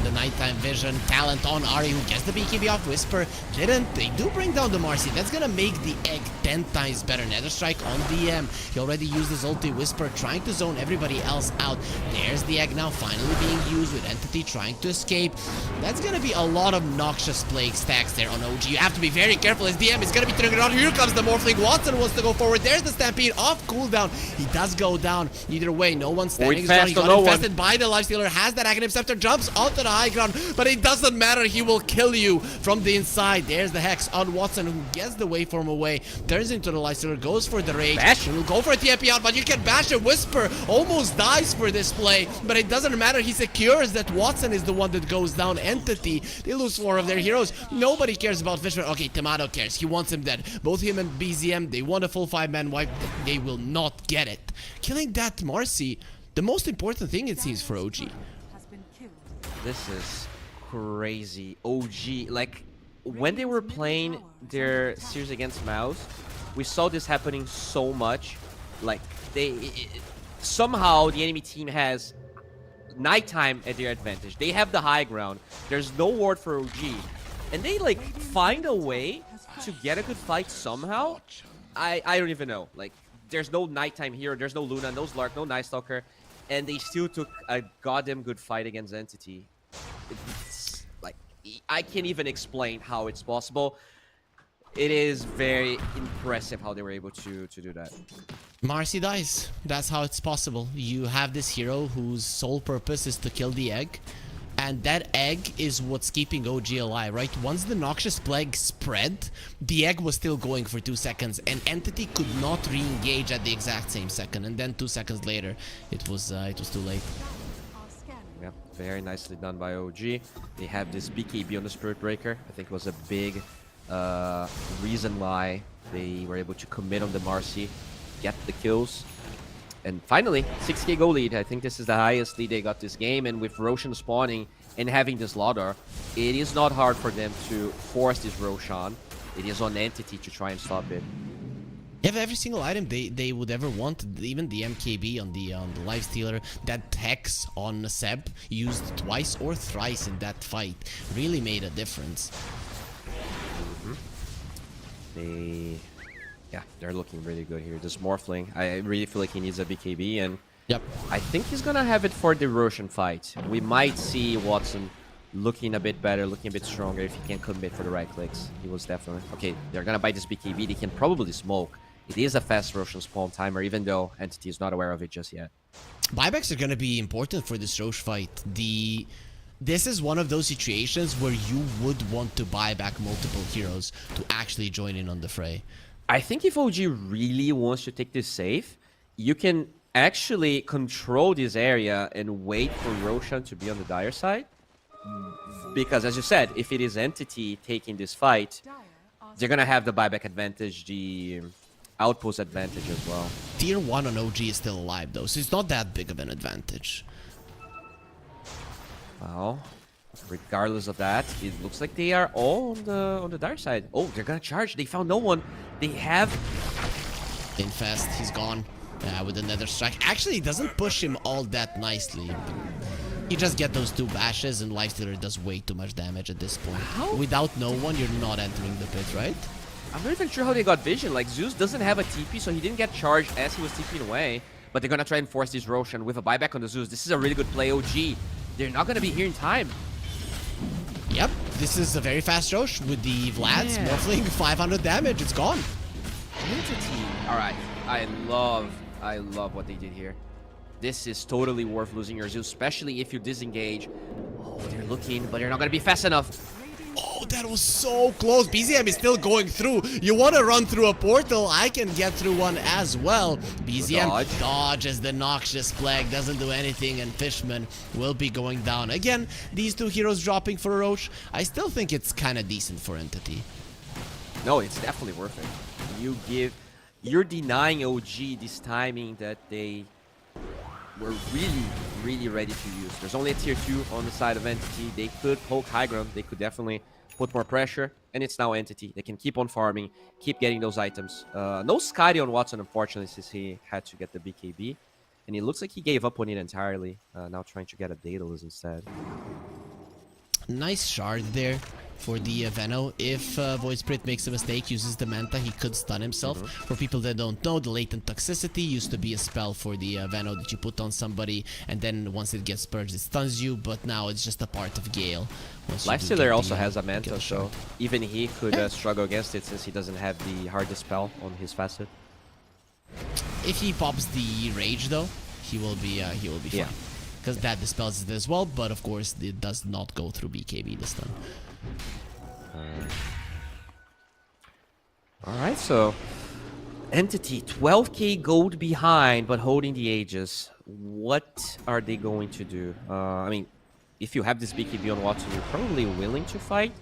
The nighttime vision talent on Ari, who gets the BKB off. Whisper didn't. They do bring down the Marcy. That's gonna make the egg 10 times better. Nether Strike on DM. He already used his ulti. Whisper trying to zone everybody else out. There's the egg now finally being used with Entity trying to escape. That's gonna be a lot of noxious plague stacks there on OG. You have to be very careful. His DM is gonna be triggered on. Here comes the Morphling. Watson wants to go forward. There's the Stampede off cooldown. He does go down. Either way, no one's standing. He got infested by the Lifestealer. Has that Aghanim Scepter. Jumps onto the high ground, but it doesn't matter. He will kill you from the inside. There's the Hex on Watson, who gets the waveform away, turns into the Lifestealer, goes for the Rage. He will go for a TP out, but you can bash it. Whisper almost dies for this play, but it doesn't matter. He secures that Watson is the one that goes down. Entity, they lose 4 of their heroes. Nobody cares about FISSURE. Okay, Tomato cares. He wants him dead. Both him and BZM, they want a full 5-man wipe. They will not get it. Killing that Marcy, the most important thing it seems for OG. This is crazy. OG, like, when they were playing their series against MOUZ, we saw this happening so much. Like, somehow the enemy team has nighttime at their advantage. They have the high ground. There's no ward for OG. And they, like, find a way to get a good fight somehow. I don't even know. Like, there's no nighttime hero. There's no Luna, no Slark, no Night Stalker. And they still took a goddamn good fight against Entity. It's, like, I can't even explain how it's possible. It is very impressive how they were able to do that. Marcy dies. That's how it's possible. You have this hero whose sole purpose is to kill the egg. And that egg is what's keeping OG alive, right? Once the Noxious Plague spread, the egg was still going for 2 seconds. And Entity could not re-engage at the exact same second. And then 2 seconds later, it was too late. Yeah, very nicely done by OG. They have this BKB on the Spirit Breaker. I think it was a big reason why they were able to commit on the Marcy, get the kills. And finally, 6k goal lead. I think this is the highest lead they got this game. And with Roshan spawning and having this Laudar, it is not hard for them to force this Roshan. It is on Entity to try and stop it. They have every single item they would ever want. Even the MKB on the Lifestealer, that Hex on Seb used twice or thrice in that fight really made a difference. Yeah, they're looking really good here. This Morphling, I really feel like he needs a BKB, and yep, I think he's gonna have it for the Roshan fight. We might see Watson looking a bit better, looking a bit stronger if he can commit for the right clicks. He was definitely... Okay, they're gonna buy this BKB. They can probably smoke. It is a fast Roshan spawn timer, even though Entity is not aware of it just yet. Buybacks are gonna be important for this Roche fight. This is one of those situations where you would want to buy back multiple heroes to actually join in on the fray. I think if OG really wants to take this safe, you can actually control this area and wait for Roshan to be on the dire side. Because as you said, if it is Entity taking this fight, they're going to have the buyback advantage, the outpost advantage as well. Tier 1 on OG is still alive though, so it's not that big of an advantage. Well, regardless of that, it looks like they are all on the dark side. Oh, they're gonna charge. They found no one. They have Infest. He's gone with another strike. Actually, it doesn't push him all that nicely. You just get those 2 bashes, and Lifestealer does way too much damage at this point. How? Without no one, you're not entering the pit, right? I'm not even sure how they got vision. Like, Zeus doesn't have a TP, so he didn't get charged as he was TPing away. But they're gonna try and force this Roshan with a buyback on the Zeus. This is a really good play, OG. They're not gonna be here in time. Yep, this is a very fast Roche with the Vlad's Morphling, 500 damage, it's gone. Entity. Alright, I love what they did here. This is totally worth losing your Zeus, especially if you disengage. Oh, they're looking, but they're not gonna be fast enough. Oh, that was so close. BZM is still going through. You want to run through a portal? I can get through one as well. BZM dodges the Noxious Plague, doesn't do anything, and Fishman will be going down. Again, these 2 heroes dropping for Roche. I still think it's kind of decent for Entity. No, it's definitely worth it. You're denying OG this timing that they were really ready to use. There's only a tier 2 on the side of Entity. They could poke high ground. They could definitely put more pressure. And it's now Entity. They can keep on farming, keep getting those items. No Skadi on Watson, unfortunately, since he had to get the BKB. And it looks like he gave up on it entirely. Now trying to get a Daedalus instead. Nice shard there for the Veno. If Void Spirit makes a mistake, uses the Manta, he could stun himself. For people that don't know, the Latent Toxicity used to be a spell for the Veno that you put on somebody, and then once it gets purged, it stuns you, but now it's just a part of Gale. Lifestealer also has a Manta, so even he could struggle against it since he doesn't have the hardest spell on his facet. If he pops the Rage though, he will be fine. Because that dispels it as well, but of course it does not go through BKB this time. Alright, so Entity 12k gold behind but holding the Aegis. What are they going to do? I mean, if you have this BKB on Watson, you're probably willing to fight,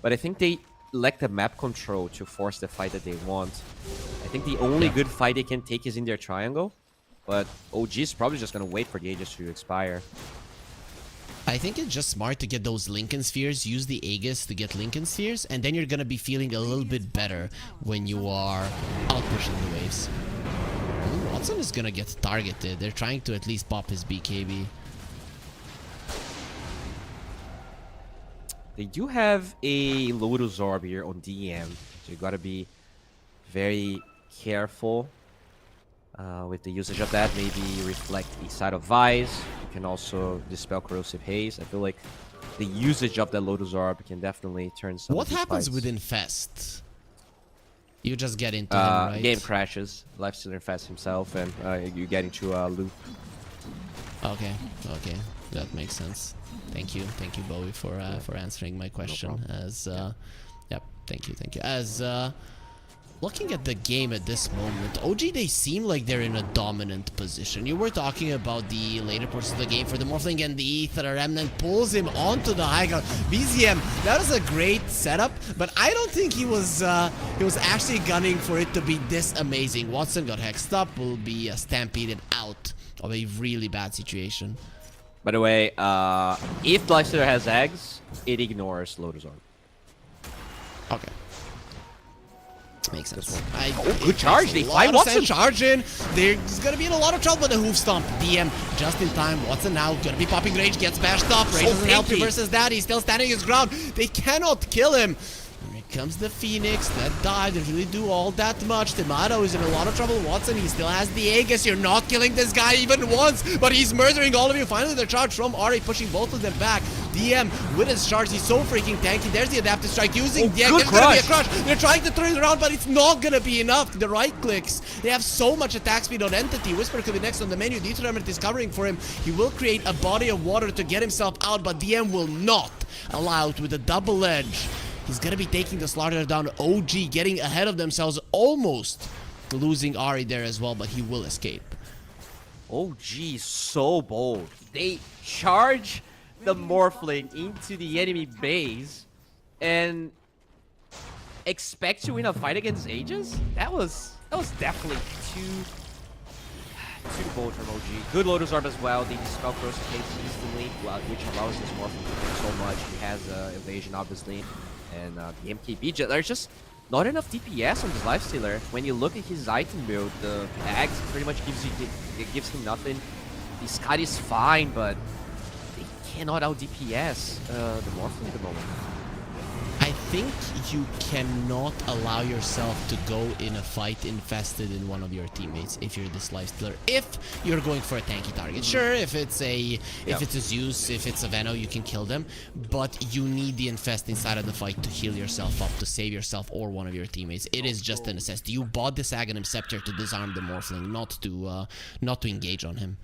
but I think they lack the map control to force the fight that they want. I think the only good fight they can take is in their triangle, but OG is probably just going to wait for the Aegis to expire. I think it's just smart to get those Lincoln Spheres, use the Aegis to get Lincoln Spheres, and then you're gonna be feeling a little bit better when you are out pushing the waves. Ooh, Watson is gonna get targeted. They're trying to at least pop his BKB. They do have a Lotus Orb here on DM, so you gotta be very careful with the usage of that. Maybe reflect the side of Vise. You can also dispel Corrosive Haze. I feel like the usage of the Lotus Orb can definitely turn some. What of these happens fights. with Infest? You just get into him, right? Game crashes. Lifestealer infests himself, and you get into a loop. Okay, that makes sense. Thank you, Bowie, for answering my question. Yep, thank you. As looking at the game at this moment, OG, they seem like they're in a dominant position. You were talking about the later parts of the game for the Morphling, and the Ether Remnant pulls him onto the high ground. BZM, that was a great setup, but I don't think he was actually gunning for it to be this amazing. Watson got hexed up, will be stampeded out of a really bad situation. By the way, if Lifestealer has eggs, it ignores Lotus Orb. Okay. Makes sense. Good charge. They find Watson. Charging. There's gonna be in a lot of trouble with the hoof stomp. DM just in time. Watson now gonna be popping Rage. Gets bashed up. Rage doesn't help you versus that. He's still standing his ground. They cannot kill him. Here comes the Phoenix. That died. Didn't really do all that much. Tomato is in a lot of trouble. Watson, he still has the Aegis. You're not killing this guy even once, but he's murdering all of you. Finally, the charge from Ari, pushing both of them back. DM with his charge. He's so freaking tanky. There's the adaptive strike using the Aegis. It's gonna be a crush. They're trying to turn it around, but it's not gonna be enough. The right clicks. They have so much attack speed on Entity. Whisper could be next on the menu. The Eternament is covering for him. He will create a body of water to get himself out, but DM will not allow it with a double edge. He's gonna be taking the Slaughter down. OG getting ahead of themselves, almost losing Ari there as well, but he will escape. OG so bold. They charge the Morphling into the enemy base and expect to win a fight against Aegis? That was definitely too bold from OG. Good Lotus Orb as well. They dispel Corrosive Haze instantly, which allows this Morphling to do so much. He has evasion, obviously. And the MKB, there's just not enough DPS on this Lifestealer. When you look at his item build, the Axe pretty much gives him nothing. The Scott is fine, but they cannot out DPS the Morphling at the moment. I think you cannot allow yourself to go in a fight infested in one of your teammates if you're this Lifestealer. If you're going for a tanky target, sure. If it's a Zeus, if it's a Veno, you can kill them. But you need the infest inside of the fight to heal yourself up, to save yourself or one of your teammates. It is just a necessity. You bought this Aghanim Scepter to disarm the Morphling, not to engage on him.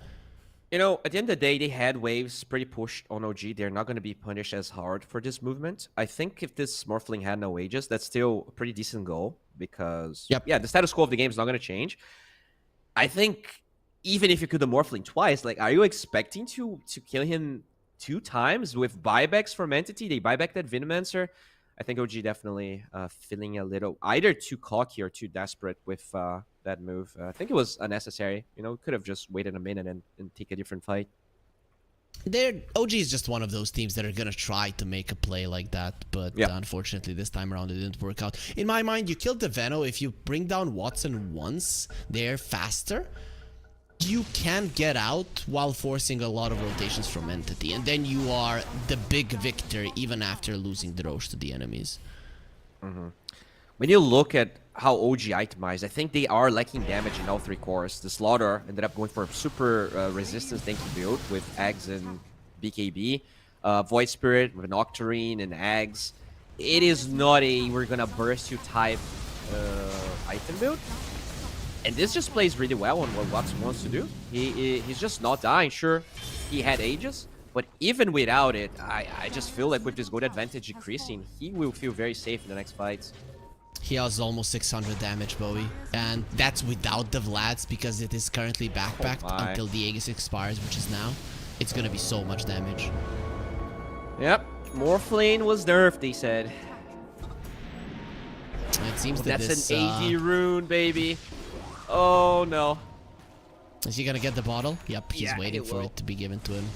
You know, at the end of the day, they had waves pretty pushed on OG. They're not going to be punished as hard for this movement. I think if this Morphling had no Aegis, that's still a pretty decent goal because, yeah, the status quo of the game is not going to change. I think even if you kill the Morphling twice, like, are you expecting to kill him 2 times with buybacks from Entity? They buy back that Venomancer. I think OG definitely feeling a little either too cocky or too desperate with that move. I think it was unnecessary. You know, could have just waited a minute and take a different fight. OG is just one of those teams that are going to try to make a play like that, but unfortunately this time around it didn't work out. In my mind, you killed the Veno. If you bring down Watson once, they're faster. You can get out while forcing a lot of rotations from Entity, and then you are the big victor even after losing the Roche to the enemies. When you look at how OG itemized, I think they are lacking damage in all 3 cores. The Slaughter ended up going for a super resistance tanky build with Ags and BKB. Void Spirit with an Octarine and Ags. It is not a we're gonna burst you type item build. And this just plays really well on what Watson wants to do. He's just not dying. Sure, he had Aegis, but even without it, I just feel like with this gold advantage decreasing, he will feel very safe in the next fights. He has almost 600 damage, Bowie. And that's without the Vlads, because it is currently backpacked until the Aegis expires, which is now. It's gonna be so much damage. Yep, Morphling was nerfed, they said. It seems that that's an AD rune, baby. Oh no. Is he gonna get the bottle? Yep, he's waiting for it to be given to him.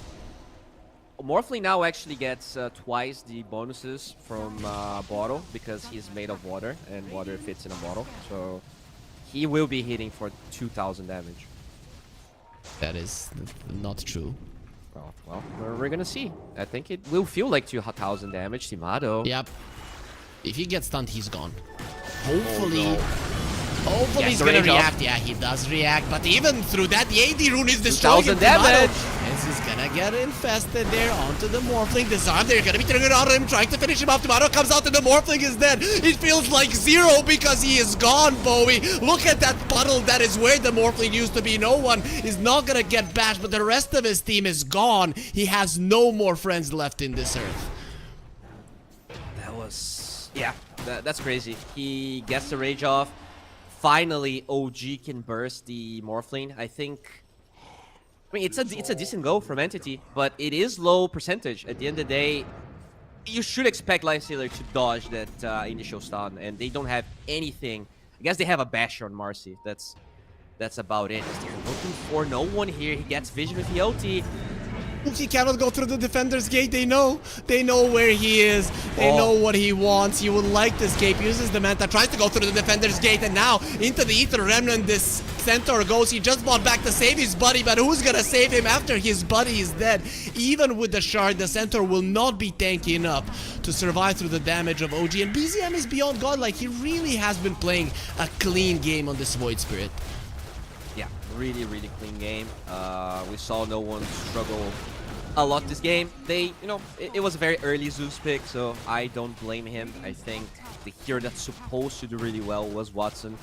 Morphling now actually gets twice the bonuses from bottle because he's made of water and water fits in a bottle. So he will be hitting for 2,000 damage. That is not true. Well, we're gonna see. I think it will feel like 2,000 damage. Timado. Yep. If he gets stunned, he's gone. Hopefully... Oh, no. Hopefully he's gonna react. Yeah, he does react. But even through that, the AD rune is destroying 2,000 damage. This is gonna get infested there onto the Morphling. Disarm. They're gonna be turning it on him, trying to finish him off. Timado comes out and the Morphling is dead. It feels like 0 because he is gone, Bowie. Look at that puddle. That is where the Morphling used to be. No one is not gonna get bashed, but the rest of his team is gone. He has no more friends left in this earth. That was... Yeah, that's crazy. He gets the rage off. Finally, OG can burst the Morphling. I mean, it's a decent go from Entity, but it is low percentage. At the end of the day, you should expect Lifestealer to dodge that initial stun, and they don't have anything. I guess they have a Basher on Marcy. That's about it. They're looking for no one here. He gets vision with the ulti. He cannot go through the defender's gate. They know where he is. They know what he wants. He would like to escape. Uses the Manta, tries to go through the defender's gate, and now into the Ether Remnant this Centaur goes. He just bought back to save his buddy, but who's gonna save him after his buddy is dead? Even with the shard, the Centaur will not be tanky enough to survive through the damage of OG. And BZM is beyond godlike. He really has been playing a clean game on this Void Spirit. Yeah, really clean game. We saw no one struggle a lot this game. It was a very early Zeus pick, so I don't blame him. I think the hero that's supposed to do really well was Watson,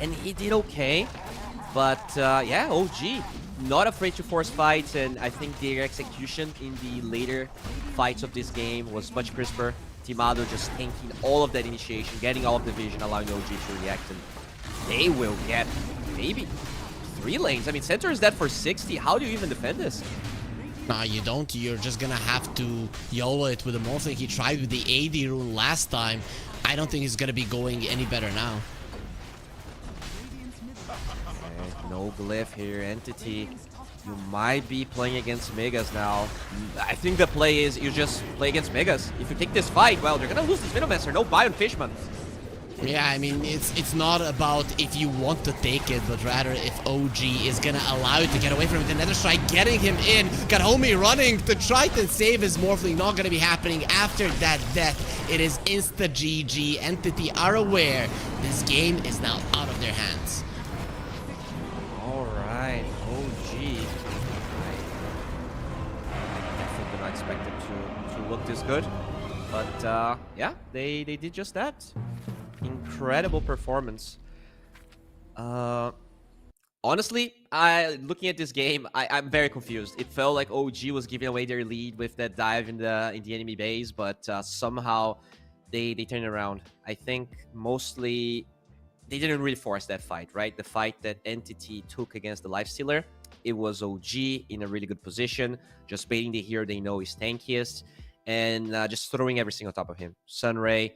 and he did okay. But yeah, OG not afraid to force fights, and I think their execution in the later fights of this game was much crisper. Timado just tanking all of that initiation, getting all of the vision, allowing OG to react, and they will get maybe 3 lanes. I mean, Centaur is dead for 60. How do you even defend this? Nah, you don't. You're just gonna have to YOLO it with the Morphling. He tried with the AD rune last time. I don't think he's gonna be going any better now. Okay, no glyph here, Entity. You might be playing against Megas now. I think the play is you just play against Megas. If you take this fight, well, they're gonna lose this Venomancer. No buy on Fishman. Yeah, I mean, it's not about if you want to take it, but rather if OG is gonna allow you to get away from it. The Nether Strike getting him in. Got Homie running to try to save his Morphling. Not gonna be happening after that death. It is insta GG. Entity are aware this game is now out of their hands. Alright, OG. I definitely did not expect it to look this good. But yeah, they did just that. Incredible performance. Honestly, looking at this game, I'm very confused. It felt like OG was giving away their lead with that dive in the enemy base, but somehow they turned around. I think mostly they didn't really force that fight, right? The fight that Entity took against the Lifestealer, it was OG in a really good position, just baiting the hero they know is tankiest, and just throwing every single top of him. Sunray,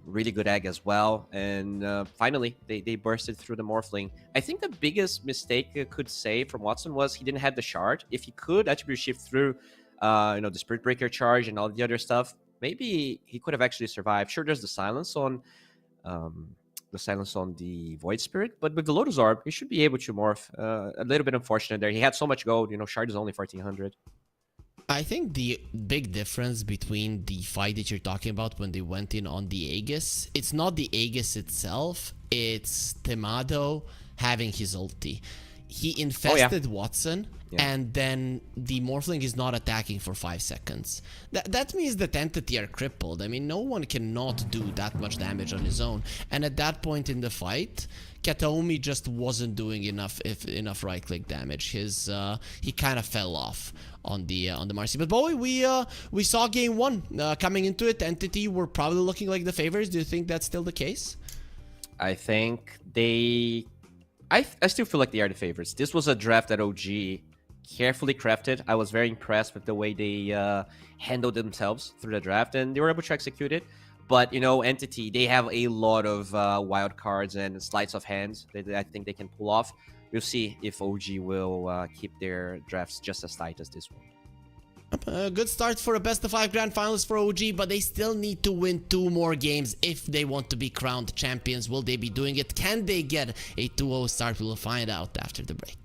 really good egg as well, and finally they bursted through the Morphling. I think the biggest mistake I could say from Watson was he didn't have the shard. If he could attribute shift through the Spirit Breaker charge and all the other stuff, maybe he could have actually survived. Sure, there's the silence on the Void Spirit, but with the Lotus Orb he should be able to morph. A little bit unfortunate there. He had so much gold, shard is only 1400. I think the big difference between the fight that you're talking about when they went in on the Aegis, it's not the Aegis itself, it's Timado having his ulti. He infested Watson, and then the Morphling is not attacking for 5 seconds. That means that Entity are crippled. I mean, no one cannot do that much damage on his own. And at that point in the fight, Kataomi just wasn't doing enough right-click damage. He kind of fell off on the Marcy. But Bowie, we saw game 1 coming into it. Entity were probably looking like the favorites. Do you think that's still the case? I think I still feel like they are the favorites. This was a draft that OG carefully crafted. I was very impressed with the way they handled themselves through the draft, and they were able to execute it. But, Entity, they have a lot of wild cards and sleights of hands that I think they can pull off. We'll see if OG will keep their drafts just as tight as this one. A good start for a best-of-5 grand finals for OG, but they still need to win 2 more games if they want to be crowned champions. Will they be doing it? Can they get a 2-0 start? We'll find out after the break.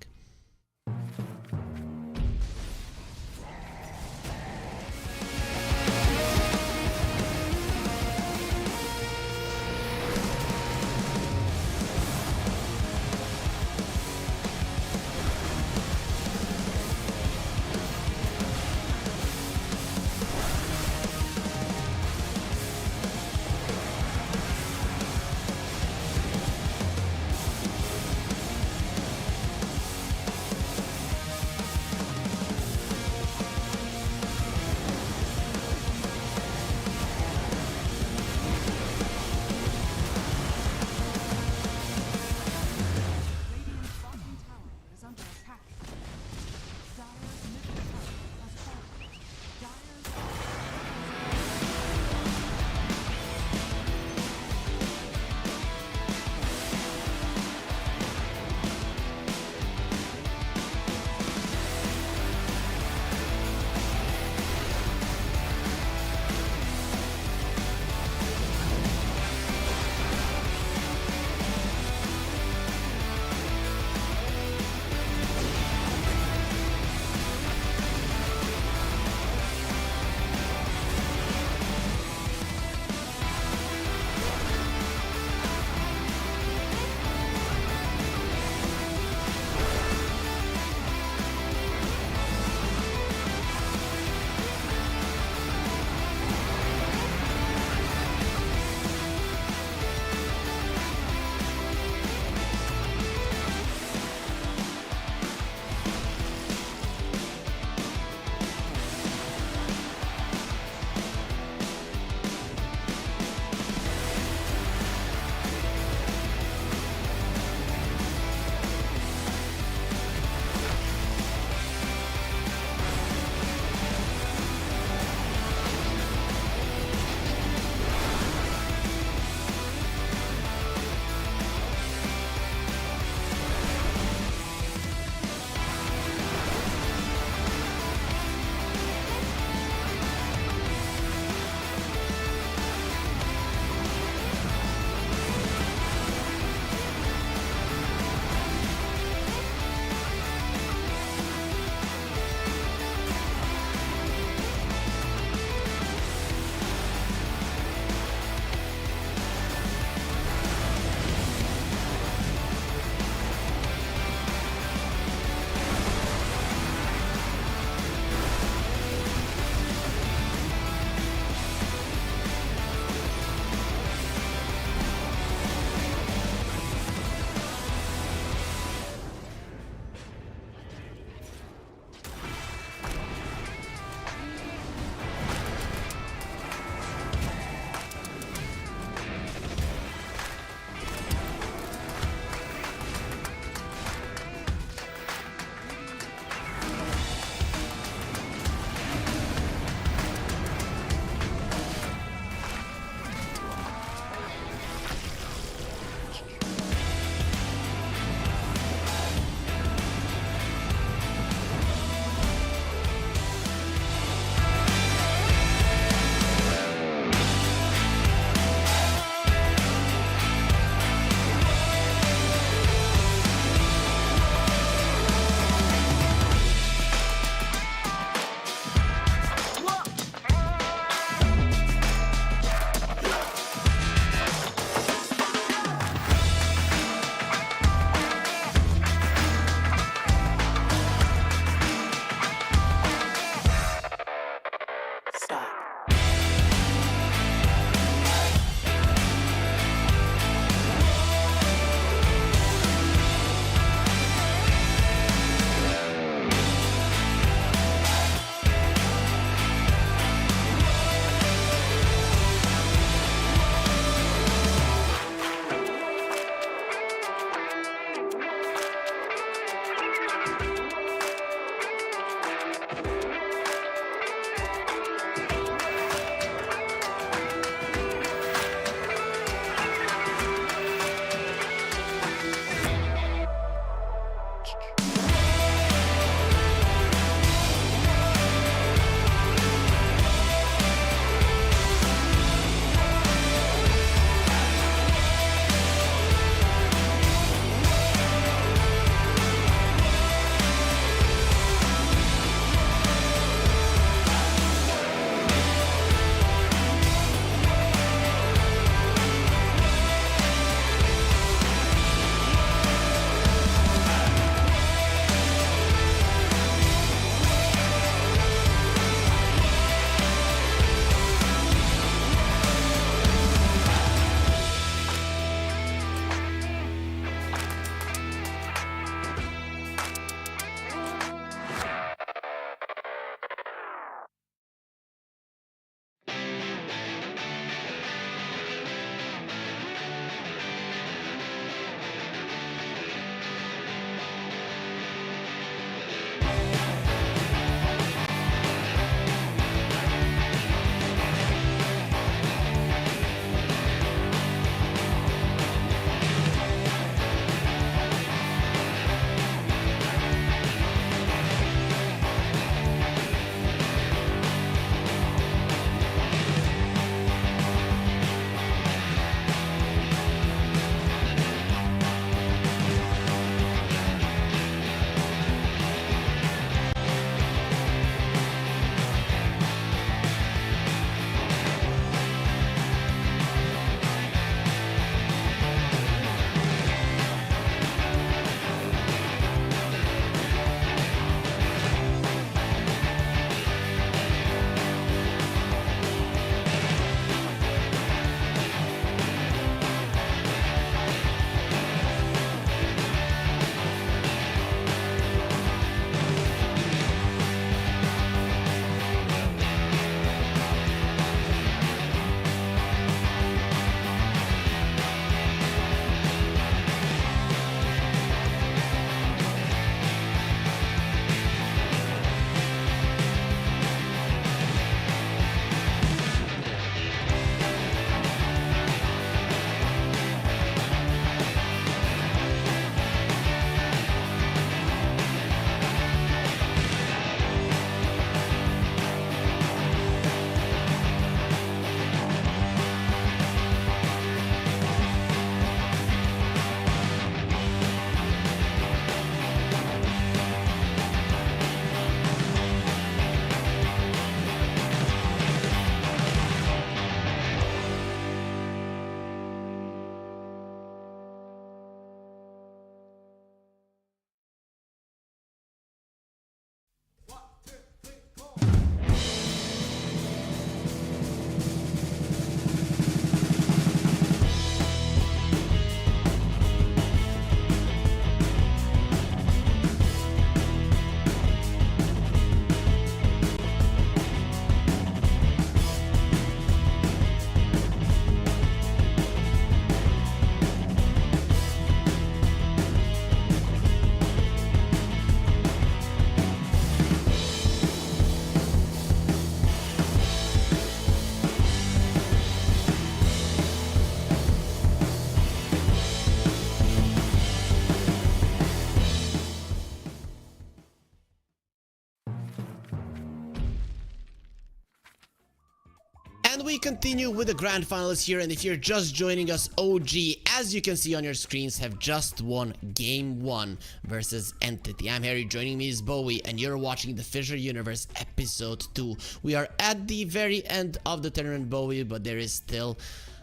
continue with the grand finals here, and if you're just joining us, OG, as you can see on your screens, have just won Game 1 versus Entity. I'm Harry, joining me is Bo5, and you're watching the FISSURE Universe Episode 2. We are at the very end of the tournament, Bo5, but there is still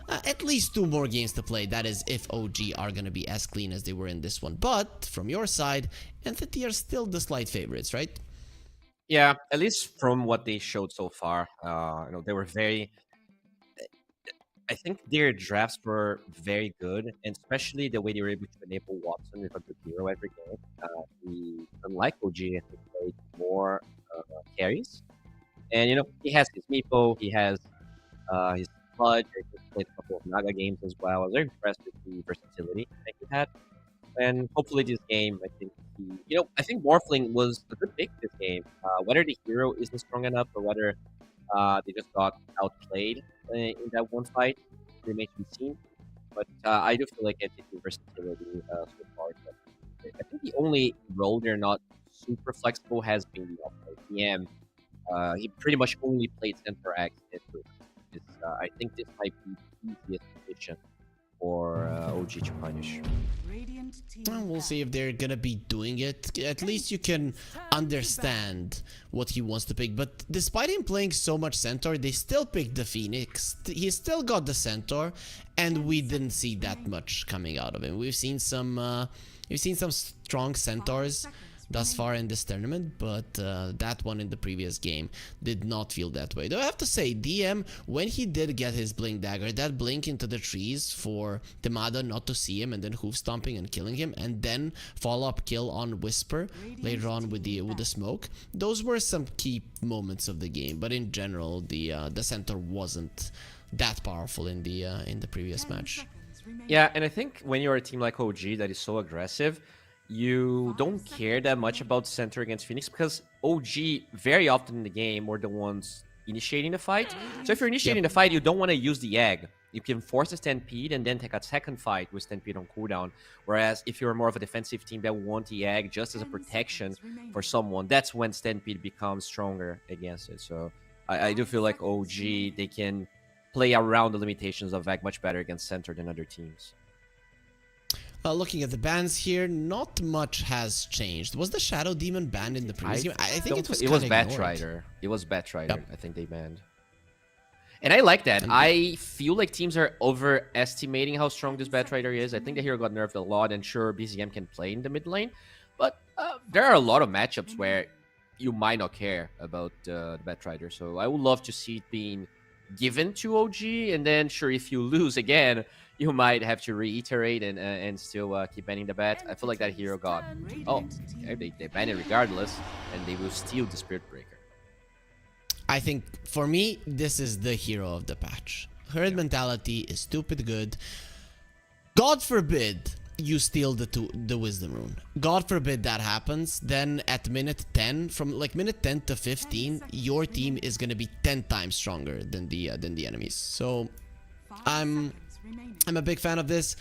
at least 2 more games to play. That is if OG are gonna be as clean as they were in this one. But from your side, Entity are still the slight favorites, right? Yeah, at least from what they showed so far. They were very. I think their drafts were very good, and especially the way they were able to enable Watson with a good hero every game. Unlike OG, I think played more carries, and he has his Meepo, he has his Sludge. He played a couple of Naga games as well. I was very impressed with the versatility that he had. And hopefully this game, I think I think Morphling was a good pick this game. Whether the hero isn't strong enough or whether they just got outplayed in that one fight remains to be seen. But I do feel like Entity versatility so far. But I think the only role they're not super flexible has been the offlane. PM, he pretty much only played Center X. I think this might be the easiest position for OG to punish. Well, we'll see if they're gonna be doing it. At least you can understand what he wants to pick. But despite him playing so much Centaur, they still picked the Phoenix. He still got the Centaur, and we didn't see that much coming out of him. We've seen some strong Centaurs thus far in this tournament, but that one in the previous game did not feel that way. Though I have to say, DM, when he did get his Blink Dagger, that blink into the trees for Temada not to see him, and then hoof stomping and killing him, and then follow-up kill on Whisper later on with the smoke, those were some key moments of the game. But in general, the Centaur wasn't that powerful in the previous match. Yeah, and I think when you're a team like OG that is so aggressive, you don't care that much about Center against Phoenix because OG very often in the game were the ones initiating the fight. So if you're initiating the fight, you don't want to use the egg. You can force a stampede and then take a second fight with stampede on cooldown. Whereas if you're more of a defensive team that want the egg just as a protection for someone, that's when stampede becomes stronger against it. So I do feel like OG, they can play around the limitations of egg much better against Center than other teams. Looking at the bans here, not much has changed. Was the Shadow Demon banned in the previous game? I think it was Batrider. It was Batrider. Yep. I think they banned. And I like that. I feel like teams are overestimating how strong this Batrider is. I think the hero got nerfed a lot, and sure, BZM can play in the mid lane. But there are a lot of matchups where you might not care about the Batrider. So I would love to see it being given to OG, and then sure, if you lose again, you might have to reiterate and still keep banning the bat. I feel like that hero got... Oh, they ban it regardless, and they will steal the Spirit Breaker. I think, for me, this is the hero of the patch. Herd mentality is stupid good. God forbid you steal the Wisdom Rune. God forbid that happens. Then at minute 10, from like minute 10 to 15, your team is going to be 10 times stronger than the enemies. So I'm a big fan of this.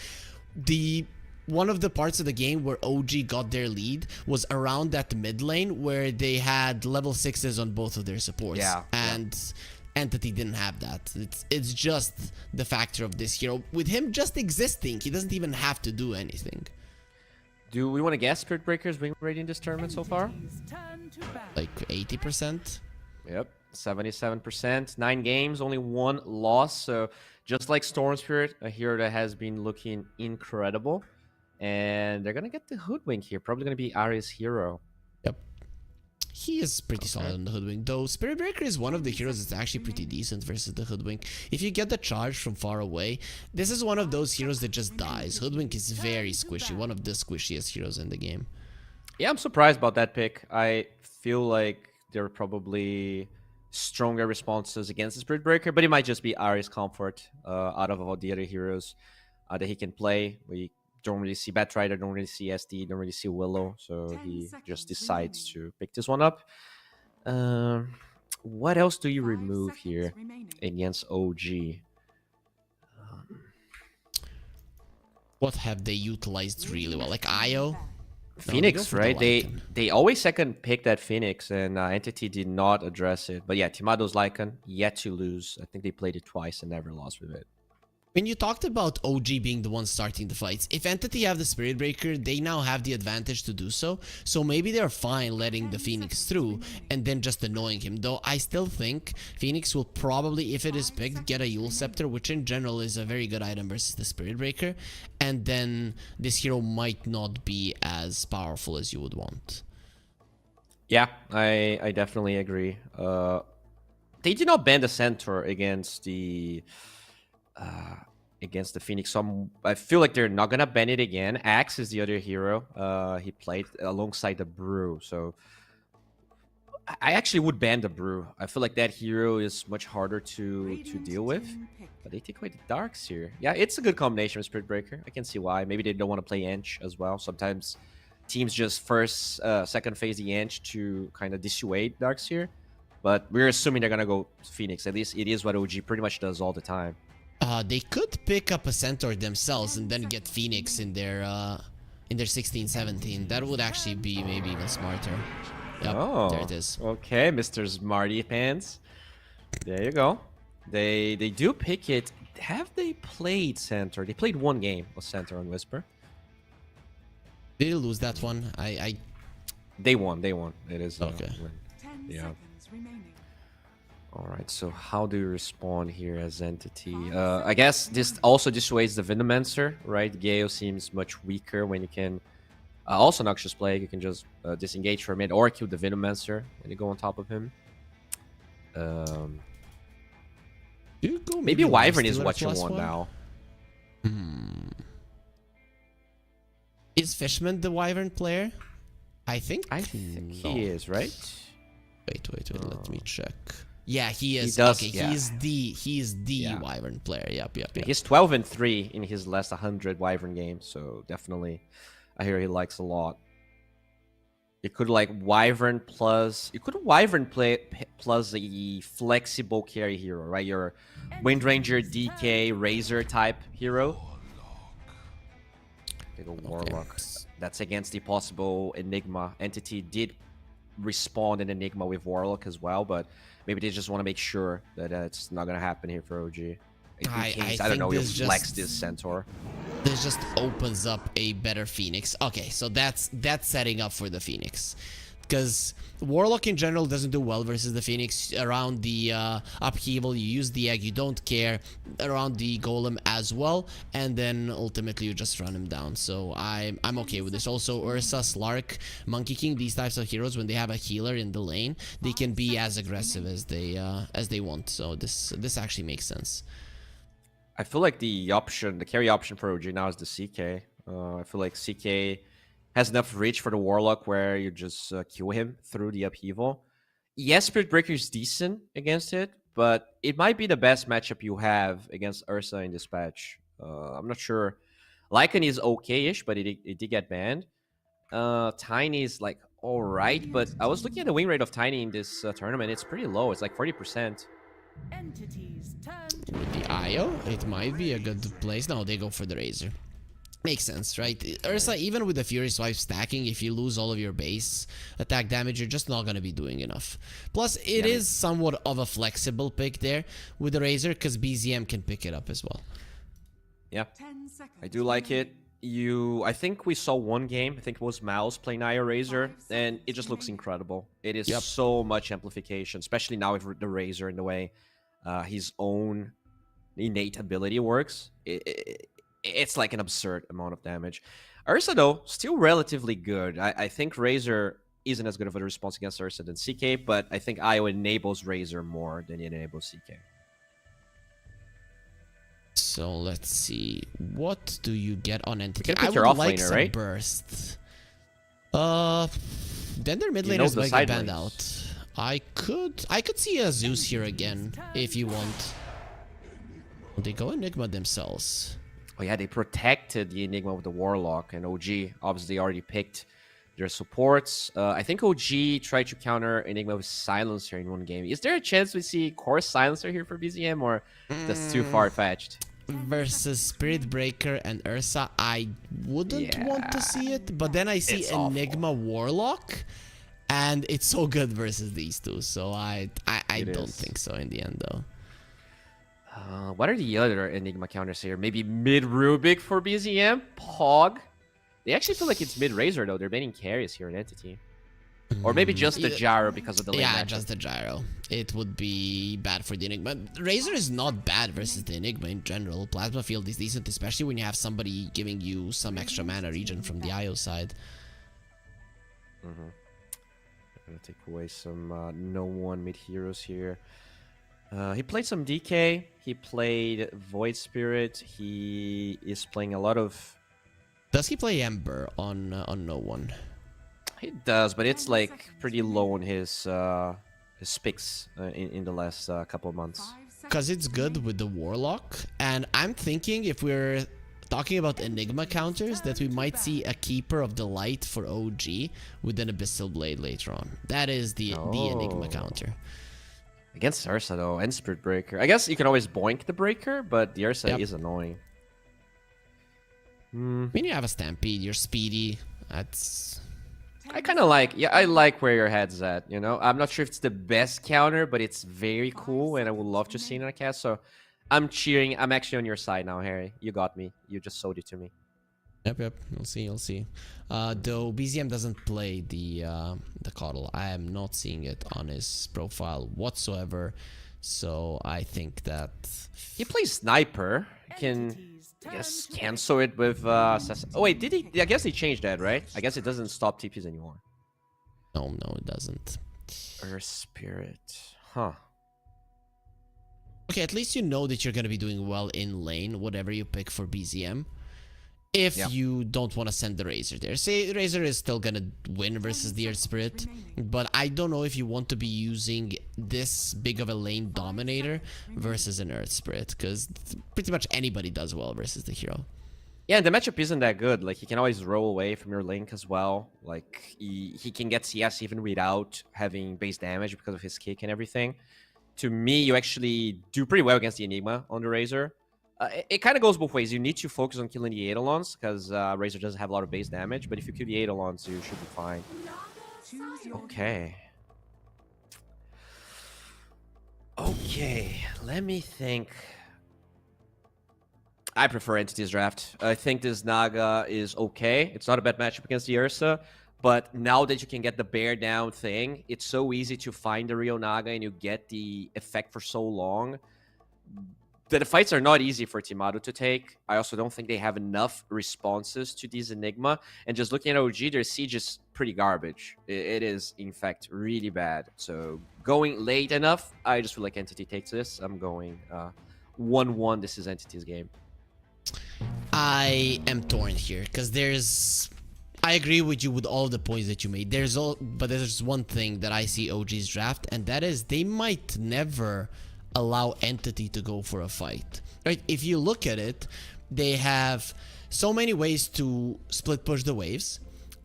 One of the parts of the game where OG got their lead was around that mid lane where they had level 6s on both of their supports. And Entity didn't have that. It's just the factor of this hero. With him just existing, he doesn't even have to do anything. Do we want to guess Spirit Breaker's win rate in this tournament so far? Like 80%? Yep, 77%. 9 games, only 1 loss. So just like Storm Spirit, a hero that has been looking incredible. And they're going to get the Hoodwink here. Probably going to be Ari's hero. Yep. He is pretty solid on the Hoodwink, though Spirit Breaker is one of the heroes that's actually pretty decent versus the Hoodwink. If you get the charge from far away, this is one of those heroes that just dies. Hoodwink is very squishy, one of the squishiest heroes in the game. Yeah, I'm surprised about that pick. I feel like there are probably stronger responses against the Spirit Breaker, but it might just be Ari's comfort out of all the other heroes that he can play. We don't really see Batrider, don't really see SD, don't really see Willow, so he just decides to pick this one up. What else do you remove here against OG? What have they utilized really well? Like IO? Phoenix, for the right? Lycan. They always second pick that Phoenix, and Entity did not address it. But yeah, Timado's Lycan yet to lose. I think they played it twice and never lost with it. When you talked about OG being the one starting the fights, if Entity have the Spirit Breaker, they now have the advantage to do so. So maybe they're fine letting the Phoenix through and then just annoying him. Though I still think Phoenix will probably, if it is picked, get a Yule Scepter, which in general is a very good item versus the Spirit Breaker. And then this hero might not be as powerful as you would want. Yeah, I definitely agree. They did not ban the Centaur against the Phoenix. So I feel like they're not gonna ban it again. Axe is the other hero. He played alongside the Brew, so I actually would ban the Brew. I feel like that hero is much harder to deal with. But they take away the Darks here. Yeah, it's a good combination with Spirit Breaker. I can see why. Maybe they don't want to play Ench as well. Sometimes teams just second phase the Ench to kind of dissuade Darks here. But we're assuming they're gonna go Phoenix. At least it is what OG pretty much does all the time. They could pick up a Centaur themselves and then get Phoenix in their 16-17. That would actually be maybe even smarter. Yep, there it is. Okay, Mr. Smarty Pants. There you go. They do pick it. Have they played Centaur? They played one game with Centaur and Whisper. Did they lose that one? They won. It is okay. Win. 10 Yeah. seconds remaining. All right, so how do you respond here as Entity? I guess this also dissuades the Venomancer, right? Gale seems much weaker when you can... also Noxious Plague, you can just disengage for a minute or kill the Venomancer when you go on top of him. Maybe Wyvern is what you want now. Is Fishman the Wyvern player? I think he is, right? Wait, let me check. Yeah, he is. He does, okay, yeah. he is the Wyvern player. Yep. He's 12-3 in his last 100 Wyvern games, so definitely I hear he likes a lot. You could like Wyvern plus... You could Wyvern play plus a flexible carry hero, right? Your Windranger, DK, Razor type hero. Take a Warlock. That's against the possible Enigma. Entity did respawn in Enigma with Warlock as well, but maybe they just want to make sure that it's not going to happen here for OG. I don't know, he'll flex this Centaur. This just opens up a better Phoenix. Okay, so that's setting up for the Phoenix. Because Warlock in general doesn't do well versus the Phoenix. Around the upheaval, you use the egg, you don't care. Around the golem as well. And then ultimately you just run him down. So I'm okay with this. Also, Ursa, Slark, Monkey King, these types of heroes, when they have a healer in the lane, they can be as aggressive as they want. So this actually makes sense. I feel like the carry option for OG now is the CK. I feel like CK has enough reach for the Warlock where you just kill him through the upheaval. Yes, Spirit Breaker is decent against it, but it might be the best matchup you have against Ursa in this patch. I'm not sure. Lycan is okay-ish, but it did get banned. Tiny is like alright, but I was looking at the win rate of Tiny in this tournament. It's pretty low. It's like 40%. With the IO, it might be a good place. No, they go for the Razor. Makes sense, right? Ursa, even with the Fury Swipe stacking, if you lose all of your base attack damage, you're just not going to be doing enough. Plus, it is somewhat of a flexible pick there with the Razor, because BZM can pick it up as well. Yeah, I do like it. I think we saw one game, I think it was MOUZ playing IO Razor, and it just looks incredible. It is so much amplification, especially now with the Razor in the way his own innate ability works. It's like an absurd amount of damage. Ursa, though, still relatively good. I think Razor isn't as good of a response against Ursa than CK, but I think IO enables Razor more than it enables CK. So let's see. What do you get on Entity? You can pick I your would offlaner, like some right? burst. Then their mid laners might get banned out. I could see a Zeus here again if you want. They go Enigma themselves. Oh yeah, they protected the Enigma with the Warlock, and OG obviously already picked their supports. I think OG tried to counter Enigma with Silencer in one game. Is there a chance we see Core Silencer here for BZM, or that's too far-fetched? versus Spirit Breaker and Ursa, I wouldn't want to see it. But then I see It's Enigma Warlock, and it's so good versus these two. So I don't think so in the end, though. What are the other Enigma counters here? Maybe mid Rubik for BZM? Pog? They actually feel like it's mid Razor though. They're banning carries here in Entity. Or maybe just the gyro because of the lane Yeah, matchup. just the gyro. It would be bad for the Enigma. Razor is not bad versus the Enigma in general. Plasma Field is decent, especially when you have somebody giving you some extra mana regen from the IO side. I'm gonna take away some no one mid heroes here. He played some DK. He played Void Spirit. He is playing a lot of. Does he play Ember on no one? He does, but it's like pretty low on his picks in the last couple of months. Because it's good with the Warlock, and I'm thinking if we're talking about Enigma counters, that we might see a Keeper of the Light for OG with an Abyssal Blade later on. That is the Enigma counter. Against Ursa though, and Spirit Breaker. I guess you can always boink the Breaker, but the Ursa is annoying. I mean, you have a Stampede, you're speedy. That's... I kind of like, I like where your head's at, you know? I'm not sure if it's the best counter, but it's very cool, and I would love to see it in a cast, so I'm cheering. I'm actually on your side now, Harry. You got me. You just sold it to me. Yep. You'll see. Though BZM doesn't play the Coddle. I am not seeing it on his profile whatsoever, so I think that... He plays Sniper. He can... I guess cancel it with oh wait, did he? I guess they changed that, right? I guess it doesn't stop TPs anymore. No, it doesn't. Earth Spirit. Huh. Okay, at least you know that you're gonna be doing well in lane, whatever you pick for BZM. If you don't want to send the Razor there. Say Razor is still gonna win versus the Earth Spirit, but I don't know if you want to be using this big of a lane dominator versus an Earth Spirit, because pretty much anybody does well versus the hero. Yeah, the matchup isn't that good. Like, he can always roll away from your link as well. Like, he can get CS even without having base damage because of his kick and everything. To me, you actually do pretty well against the Enigma on the Razor. It kind of goes both ways. You need to focus on killing the Eidolons because Razor doesn't have a lot of base damage. But if you kill the Eidolons, you should be fine. Okay. Okay, let me think. I prefer Entity's draft. I think this Naga is okay. It's not a bad matchup against the Ursa. But now that you can get the bear down thing, it's so easy to find the real Naga and you get the effect for so long. The fights are not easy for Timado to take. I also don't think they have enough responses to these Enigma. And just looking at OG, their siege is pretty garbage. It is, in fact, really bad. So going late enough, I just feel like Entity takes this. I'm going 1-1. This is Entity's game. I am torn here because there's... I agree with you with all the points that you made. But there's one thing that I see OG's draft, and that is they might never allow Entity to go for a fight. Right? If you look at it, they have so many ways to split push the waves,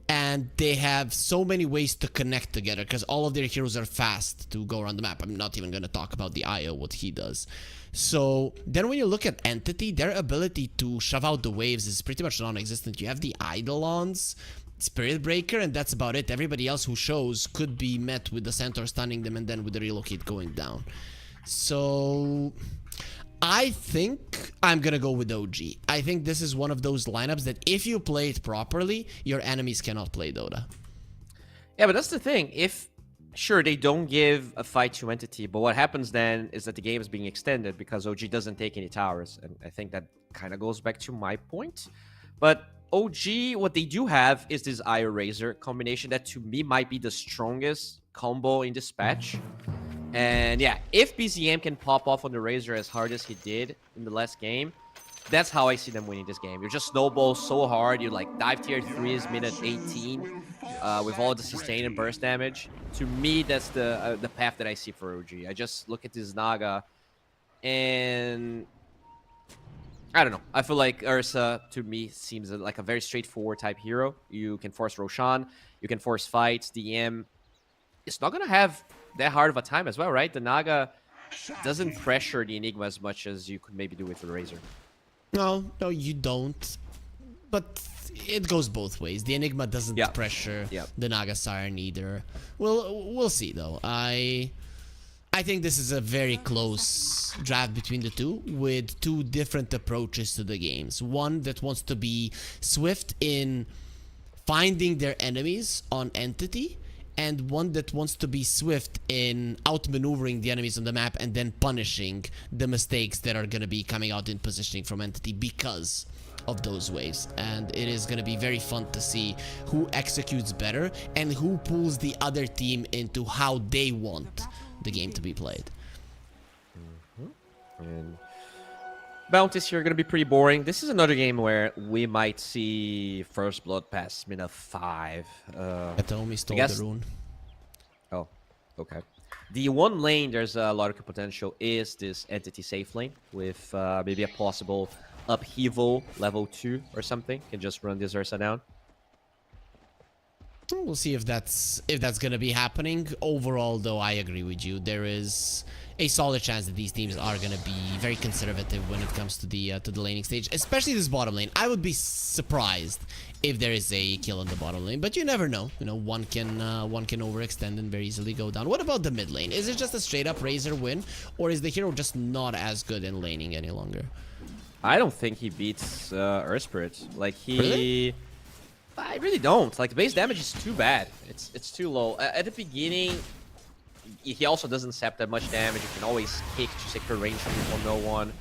and they have so many ways to connect together because all of their heroes are fast to go around the map. I'm not even going to talk about the IO, what he does. So then when you look at Entity, their ability to shove out the waves is pretty much non-existent. You have the Eidolons, Spirit Breaker, and that's about it. Everybody else who shows could be met with the Centaur stunning them and then with the Relocate going down. So I think I'm gonna go with OG. I think this is one of those lineups that if you play it properly, your enemies cannot play Dota. Yeah, but that's the thing. If, sure, they don't give a fight to Entity, but what happens then is that the game is being extended because OG doesn't take any towers. And I think that kind of goes back to my point. But OG, what they do have is this IO Razor combination that to me might be the strongest combo in this patch. And yeah, if BZM can pop off on the Razor as hard as he did in the last game, that's how I see them winning this game. You just snowball so hard, you like dive tier 3s minute 18 with all the sustain and burst damage. To me, that's the path that I see for OG. I just look at this Naga and I don't know. I feel like Ursa, to me, seems like a very straightforward type hero. You can force Roshan, you can force fights, DM. It's not going to have that hard of a time as well, right? The Naga doesn't pressure the Enigma as much as you could maybe do with the Razor. No, you don't. But it goes both ways. The Enigma doesn't pressure the Naga Siren either. We'll see though. I think this is a very close draft between the two, with two different approaches to the games. One that wants to be swift in finding their enemies on Entity, and one that wants to be swift in outmaneuvering the enemies on the map and then punishing the mistakes that are going to be coming out in positioning from Entity because of those waves. And it is going to be very fun to see who executes better and who pulls the other team into how they want the game to be played. And bounties here are going to be pretty boring. This is another game where we might see First Blood past minute 5. Atomi stole the rune. Oh, okay. The one lane there's a lot of potential is this Entity safe lane with maybe a possible upheaval level 2 or something. Can just run this Ursa down. We'll see if that's gonna be happening. Overall, though, I agree with you. There is a solid chance that these teams are gonna be very conservative when it comes to the laning stage, especially this bottom lane. I would be surprised if there is a kill on the bottom lane, but you never know. You know, one can overextend and very easily go down. What about the mid lane? Is it just a straight up Razor win, or is the hero just not as good in laning any longer? I don't think he beats Earth Spirit. Like he. Really? I really don't. Like, the base damage is too bad. It's too low. At the beginning, he also doesn't sap that much damage. You can always kick to secure range from no one.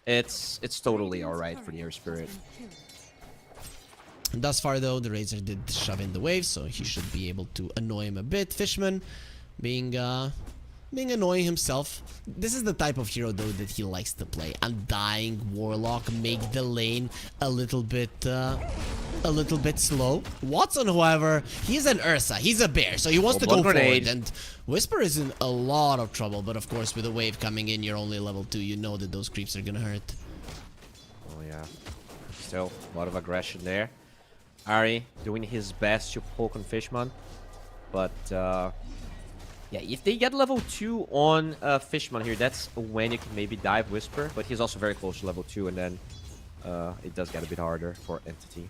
It's totally alright for the Air Spirit. Thus far, though, the Razor did shove in the wave, so he should be able to annoy him a bit. Fishman being annoying himself. This is the type of hero, though, that he likes to play. Undying Warlock, make the lane a little bit slow. Watson, however, he's an Ursa. He's a bear, so he wants to go forward. And Whisper is in a lot of trouble, but of course, with a wave coming in, you're only level 2. You know that those creeps are gonna hurt. Oh yeah, still a lot of aggression there. Ari doing his best to poke on Fishman, but yeah, if they get level 2 on Fishman here, that's when you can maybe dive Whisper, but he's also very close to level 2, and then it does get a bit harder for Entity.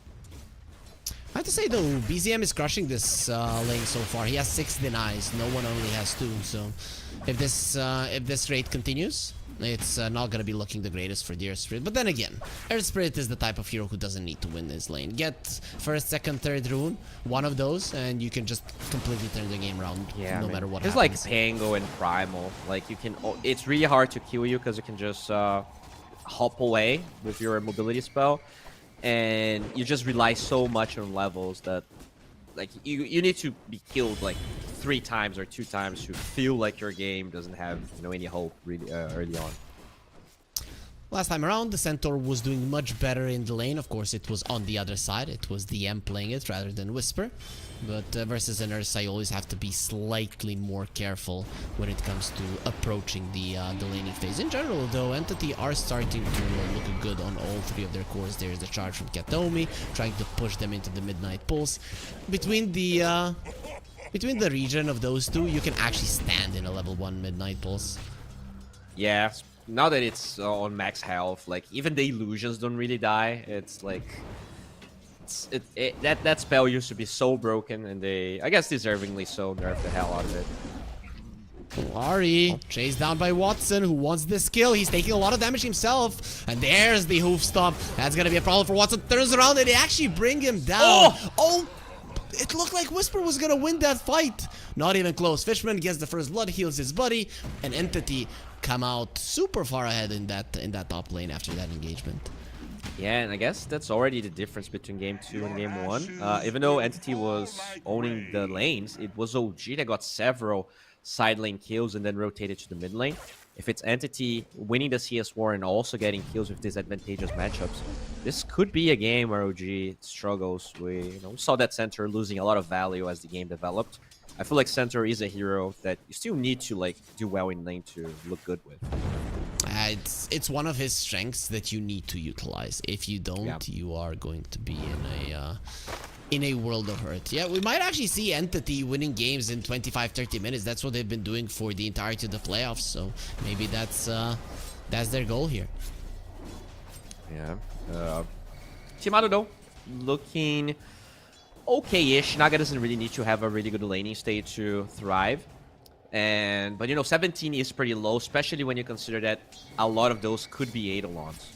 I have to say, though, BZM is crushing this lane so far. He has 6 denies. No one only has 2, so if this rate continues, it's not going to be looking the greatest for the Earth Spirit. But then again, Earth Spirit is the type of hero who doesn't need to win this lane. Get first, second, third rune, one of those, and you can just completely turn the game around, no matter what happens. It's like Pango and Primal. Like, you can... It's really hard to kill you because you can just hop away with your mobility spell. And you just rely so much on levels that, like, you need to be killed like 3 times or 2 times to feel like your game doesn't have, you know, any hope really early on. Last time around, the Centaur was doing much better in the lane. Of course, it was on the other side. It was DM playing it rather than Whisper. But versus an Ursa, you always have to be slightly more careful when it comes to approaching the laning phase. In general, though, Entity are starting to look good on all 3 of their cores. There's the charge from Katomi, trying to push them into the Midnight Pulse. Between the region of those 2, you can actually stand in a level 1 Midnight Pulse. Yeah, now that it's on max health, like, even the illusions don't really die. It's like... That spell used to be so broken, and they, I guess deservingly so, nerfed the hell out of it. Ari chased down by Watson, who wants this kill. He's taking a lot of damage himself, and there's the hoof stop. That's gonna be a problem for Watson. Turns around and they actually bring him down. Oh! It looked like Whisper was gonna win that fight. Not even close. Fishman gets the first blood, heals his buddy, and Entity come out super far ahead in that top lane after that engagement. Yeah, and I guess that's already the difference between Game 2 and Game 1. Even though Entity was owning the lanes, it was OG that got several side lane kills and then rotated to the mid lane. If it's Entity winning the CS war and also getting kills with disadvantageous matchups, this could be a game where OG struggles. We saw that Centaur losing a lot of value as the game developed. I feel like Centaur is a hero that you still need to like do well in lane to look good with. It's one of his strengths that you need to utilize. If you don't, you are going to be in a world of hurt. Yeah, we might actually see Entity winning games in 25-30 minutes. That's what they've been doing for the entirety of the playoffs. So maybe that's their goal here. Yeah. Timado, though, looking okay-ish. Naga doesn't really need to have a really good laning state to thrive. But, you know, 17 is pretty low, especially when you consider that a lot of those could be Eidolons.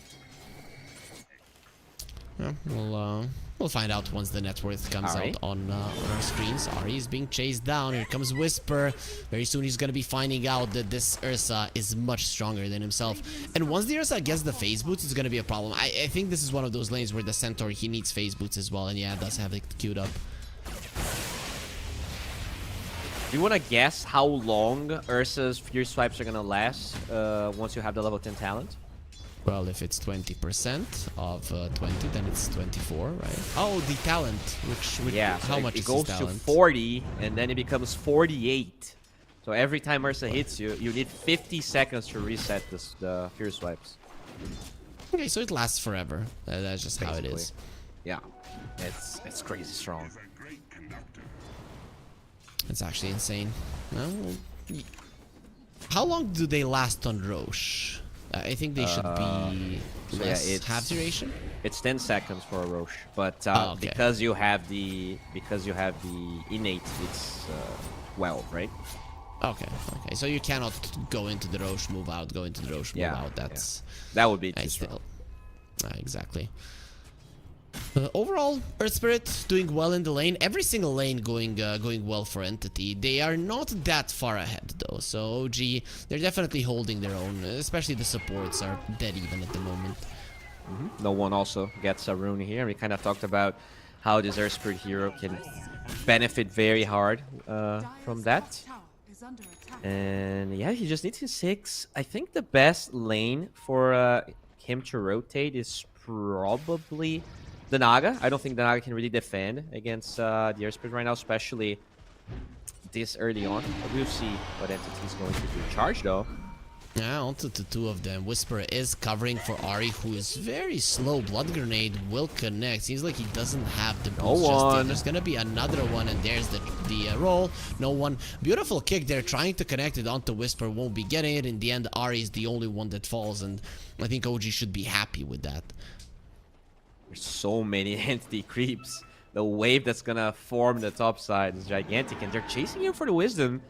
Yeah, we'll find out once the net worth comes out on our screens. Ari is being chased down. Here comes Whisper. Very soon he's going to be finding out that this Ursa is much stronger than himself. And once the Ursa gets the phase boots, it's going to be a problem. I think this is one of those lanes where the Centaur, he needs phase boots as well. And yeah, it does have it queued up. Do you want to guess how long Ursa's Fierce Swipes are going to last once you have the level 10 talent? Well, if it's 20% of 20, then it's 24, right? Oh, the talent, which yeah, how so much it is goes his to talent? 40, and then it becomes 48. So every time Ursa hits you, you need 50 seconds to reset the Fierce Swipes. Okay, so it lasts forever. That's just how it is. Yeah, it's crazy strong. It's actually insane. Well, how long do they last on Roche? I think they should be less half duration. It's 10 seconds for a Roche, but okay. because you have the innate, it's 12, right? Okay. So you cannot go into the Roche, move out, go into the Roche, move out. That's that would be too strong. Exactly. Overall, Earth Spirit doing well in the lane. Every single lane going well for Entity. They are not that far ahead though. So OG, they're definitely holding their own. Especially the supports are dead even at the moment. No one also gets a rune here. We kind of talked about how this Earth Spirit hero can benefit very hard from that. And yeah, he just needs his 6. I think the best lane for him to rotate is probably the Naga. I don't think the Naga can really defend against the Earth Spirit right now, especially this early on. But we'll see what Entity is going to do. Charge, though. Yeah, onto the two of them. Whisper is covering for Ari, who is very slow. Blood Grenade will connect. Seems like he doesn't have the boost just yet. There's gonna be another one, and there's the roll. No one. Beautiful kick there, trying to connect it onto Whisper. Won't be getting it. In the end, Ari is the only one that falls, and I think OG should be happy with that. There's so many Entity creeps. The wave that's gonna form the top side is gigantic, and they're chasing him for the wisdom.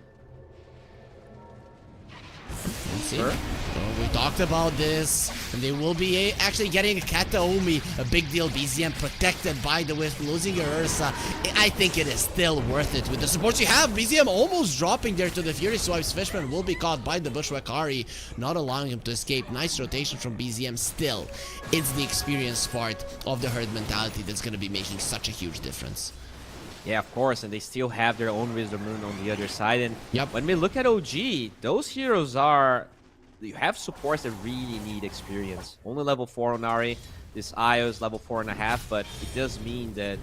Let's see. Well, we talked about this, and they will be actually getting a Kataomi, a big deal. BZM protected by the Wisp, losing your Ursa. I think it is still worth it with the supports you have. BZM almost dropping there to the Fury Swipes. Fishman will be caught by the Bushwhack Ari, not allowing him to escape. Nice rotation from BZM. Still, it's the experience part of the herd mentality that's going to be making such a huge difference. Yeah, of course, and they still have their own Wisdom Rune on the other side. And yep. When we look at OG, those heroes are... You have supports that really need experience. Only level 4 on Ari. This Io is level 4.5, but it does mean that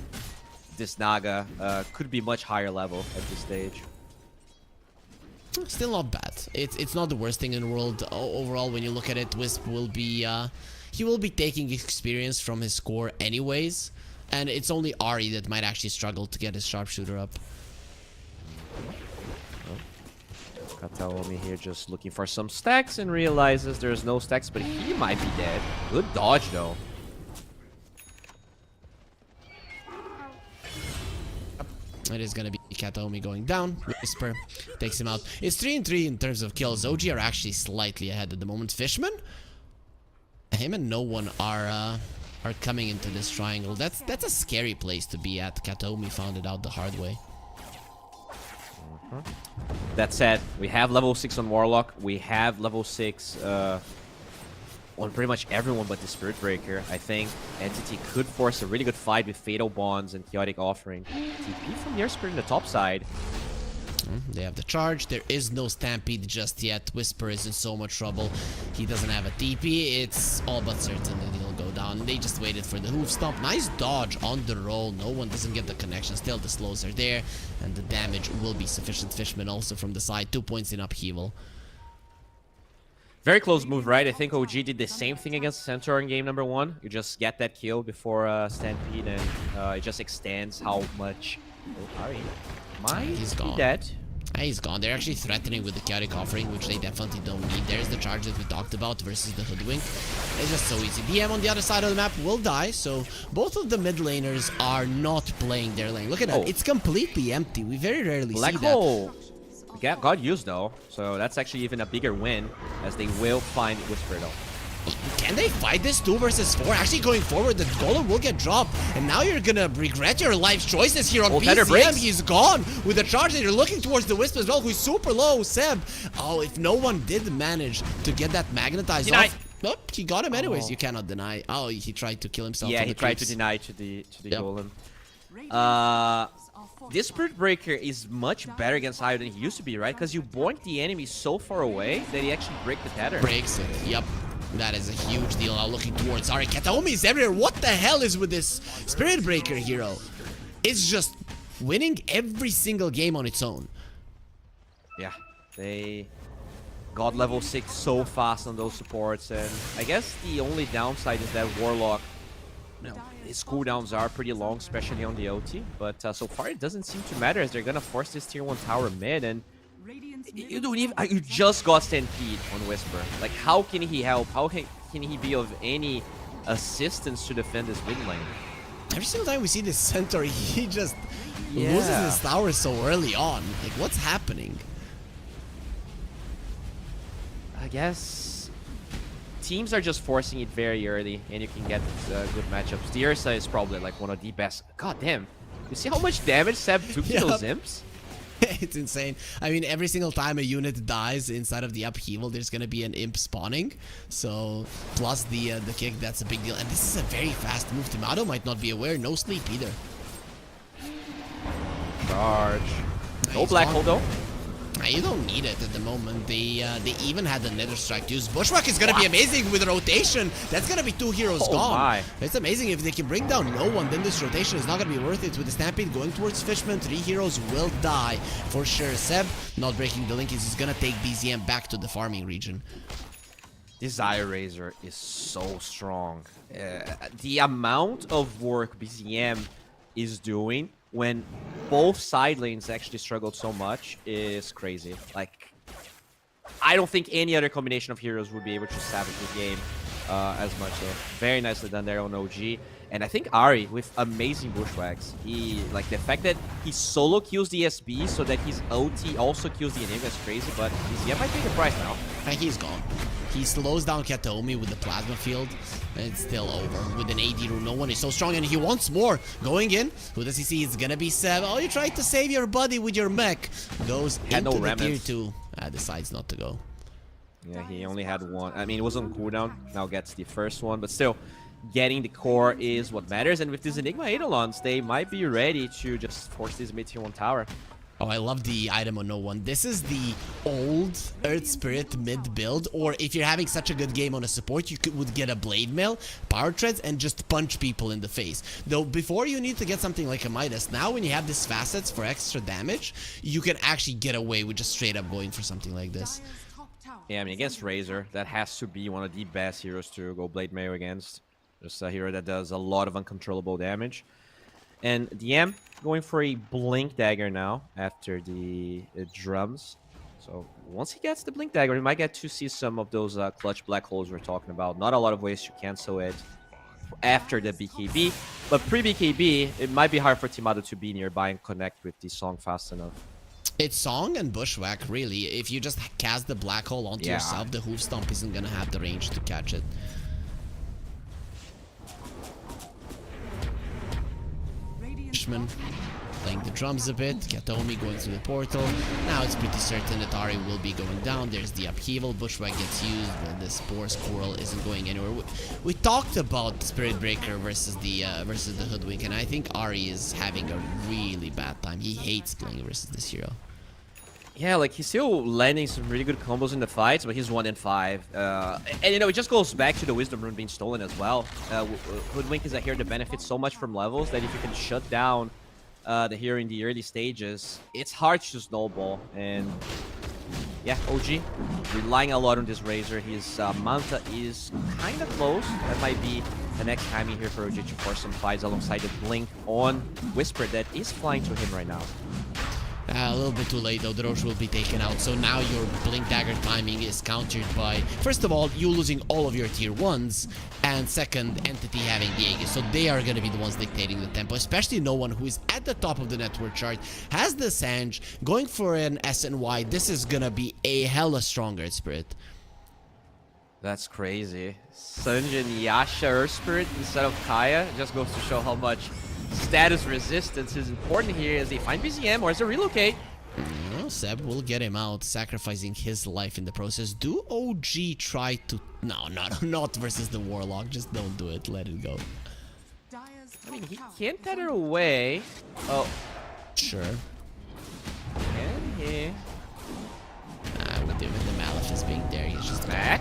this Naga could be much higher level at this stage. Still not bad. It's not the worst thing in the world. Overall, when you look at it, Wisp will be... he will be taking experience from his core anyways. And it's only Ari that might actually struggle to get his sharpshooter up. Kataomi here just looking for some stacks and realizes there's no stacks, but he might be dead. Good dodge, though. It is going to be Kataomi going down. Whisper takes him out. It's 3-3 in terms of kills. OG are actually slightly ahead at the moment. Fishman? Him and no one are coming into this triangle. That's a scary place to be at. Kataomi found it out the hard way. That said, we have level 6 on Warlock. We have level 6 on pretty much everyone but the Spirit Breaker. I think Entity could force a really good fight with Fatal Bonds and Chaotic Offering. TP from the Earth Spirit in the top side. They have the charge. There is no Stampede just yet. Whisper is in so much trouble. He doesn't have a TP. It's all but certain that he'll go down. They just waited for the hoof stomp. Nice dodge on the roll. No one doesn't get the connection. Still, the slows are there. And the damage will be sufficient. Fishman also from the side. 2 points in upheaval. Very close move, right? I think OG did the same thing against Centaur in game number 1. You just get that kill before Stampede, and it just extends how much... Oh, Ari. He's gone. Dead. He's gone. They're actually threatening with the chaotic offering, which they definitely don't need. There's the charge that we talked about versus the hoodwink. It's just so easy. DM on the other side of the map will die, so both of the mid laners are not playing their lane. Look at that. It's completely empty. We very rarely Black see that. hole got used though, so that's actually even a bigger win, as they will find Whisper though. Can they fight this 2 versus 4? Actually going forward, the golem will get dropped. And now you're gonna regret your life choices here on BCM. He's gone with the charge that you're looking towards the Wisp as well, who's super low. Seb. Oh, if no one did manage to get that magnetized off. Nope, he got him anyways. You cannot deny. Oh, he tried to kill himself. Yeah, he tried to deny to the golem. This Spirit Breaker is much better against Io than he used to be, right? Because you boink the enemy so far away that he actually breaks the tether. Breaks it, yep. That is a huge deal. Now looking towards Ari. Kataomi is everywhere. What the hell is with this Spirit Breaker hero? It's just winning every single game on its own. Yeah, they got level 6 so fast on those supports, and I guess the only downside is that Warlock, you know, his cooldowns are pretty long, especially on the OT, but so far it doesn't seem to matter, as they're gonna force this tier 1 tower mid, and you don't even, you just got Stampede on Whisper. Like, how can he help? How can he be of any assistance to defend this mid lane? Every single time we see this Centaur, he just loses his tower so early on. Like, what's happening? I guess teams are just forcing it very early, and you can get good matchups. The Ursa is probably like one of the best. God damn. You see how much damage Seb took to those imps? It's insane. I mean, every single time a unit dies inside of the upheaval, there's gonna be an imp spawning. So, plus the kick, that's a big deal. And this is a very fast move. Timado might not be aware. No sleep either. Charge. No black hole though. You don't need it at the moment. They even had the Nether Strike used. Bushwhack is gonna be amazing with rotation. That's gonna be 2 heroes gone. My. It's amazing if they can bring down no one. Then this rotation is not gonna be worth it. With the Stampede going towards Fishman, 3 heroes will die for sure. Seb not breaking the link. He's gonna take BZM back to the farming region. This Ire Razor is so strong. The amount of work BZM is doing when both side lanes actually struggled so much is crazy. Like, I don't think any other combination of heroes would be able to savage the game as much. So very nicely done there on OG. And I think Ari with amazing bushwhacks. He, like, the fact that he solo kills the SB so that his OT also kills the enemy is crazy, but BZM might pay the price now. And he's gone. He slows down Kataomi with the plasma field, and it's still over. With an AD rune, no one is so strong, and he wants more. Going in, who does he see? It's gonna be Seb. Oh, you tried to save your buddy with your mech. Goes into the tier 2. Decides not to go. Yeah, he only had one. I mean, it was on cooldown. Now gets the first one, but still, getting the core is what matters. And with these Enigma Eidolons, they might be ready to just force this mid tier 1 tower. Oh, I love the item on no one. This is the old Earth Spirit mid build, or if you're having such a good game on a support, you would get a Blade Mail, Power Treads, and just punch people in the face. Though before you need to get something like a Midas, now when you have these facets for extra damage, you can actually get away with just straight up going for something like this. Yeah, I mean, against Razor, that has to be one of the best heroes to go Blade Mail against. Just a hero that does a lot of uncontrollable damage. And DM going for a Blink Dagger now after the drums. So once he gets the Blink Dagger, we might get to see some of those clutch black holes we're talking about. Not a lot of ways to cancel it after the BKB. But pre-BKB, it might be hard for Timado to be nearby and connect with the Song fast enough. It's Song and Bushwhack, really. If you just cast the black hole onto yourself, the Hoof Stomp isn't going to have the range to catch it. Playing the drums a bit, Kataomi going through the portal. Now it's pretty certain that Ari will be going down. There's the upheaval, Bushwhack gets used, but the Spore Squirrel isn't going anywhere. We talked about Spirit Breaker versus the Hoodwink, and I think Ari is having a really bad time. He hates playing versus this hero. Yeah, like, he's still landing some really good combos in the fights, but he's 1 in 5. And, you know, it just goes back to the Wisdom Rune being stolen as well. Hoodwink is a hero that benefits so much from levels that if you can shut down the hero in the early stages, it's hard to snowball. And, yeah, OG relying a lot on this Razor. His Manta is kind of close. That might be the next timing here for OG to force some fights alongside the Blink on Whisper that is flying to him right now. A little bit too late though, the Roche will be taken out. So now your Blink Dagger timing is countered by, first of all, you losing all of your tier 1s, and second, Entity having the Aegis. So they are going to be the ones dictating the tempo, especially no one who is at the top of the network chart, has the Sange, going for an SNY. This is going to be a hella stronger Spirit. That's crazy. Sange and Yasha Earth Spirit instead of Kaya. Just goes to show how much status resistance is important here as they find BZM or as they relocate. Well, Seb will get him out, sacrificing his life in the process. Do OG try to... No, not versus the Warlock. Just don't do it. Let it go. I mean, he can't tether away. Oh. Sure. Can he? With the Malefice being there, he's just back.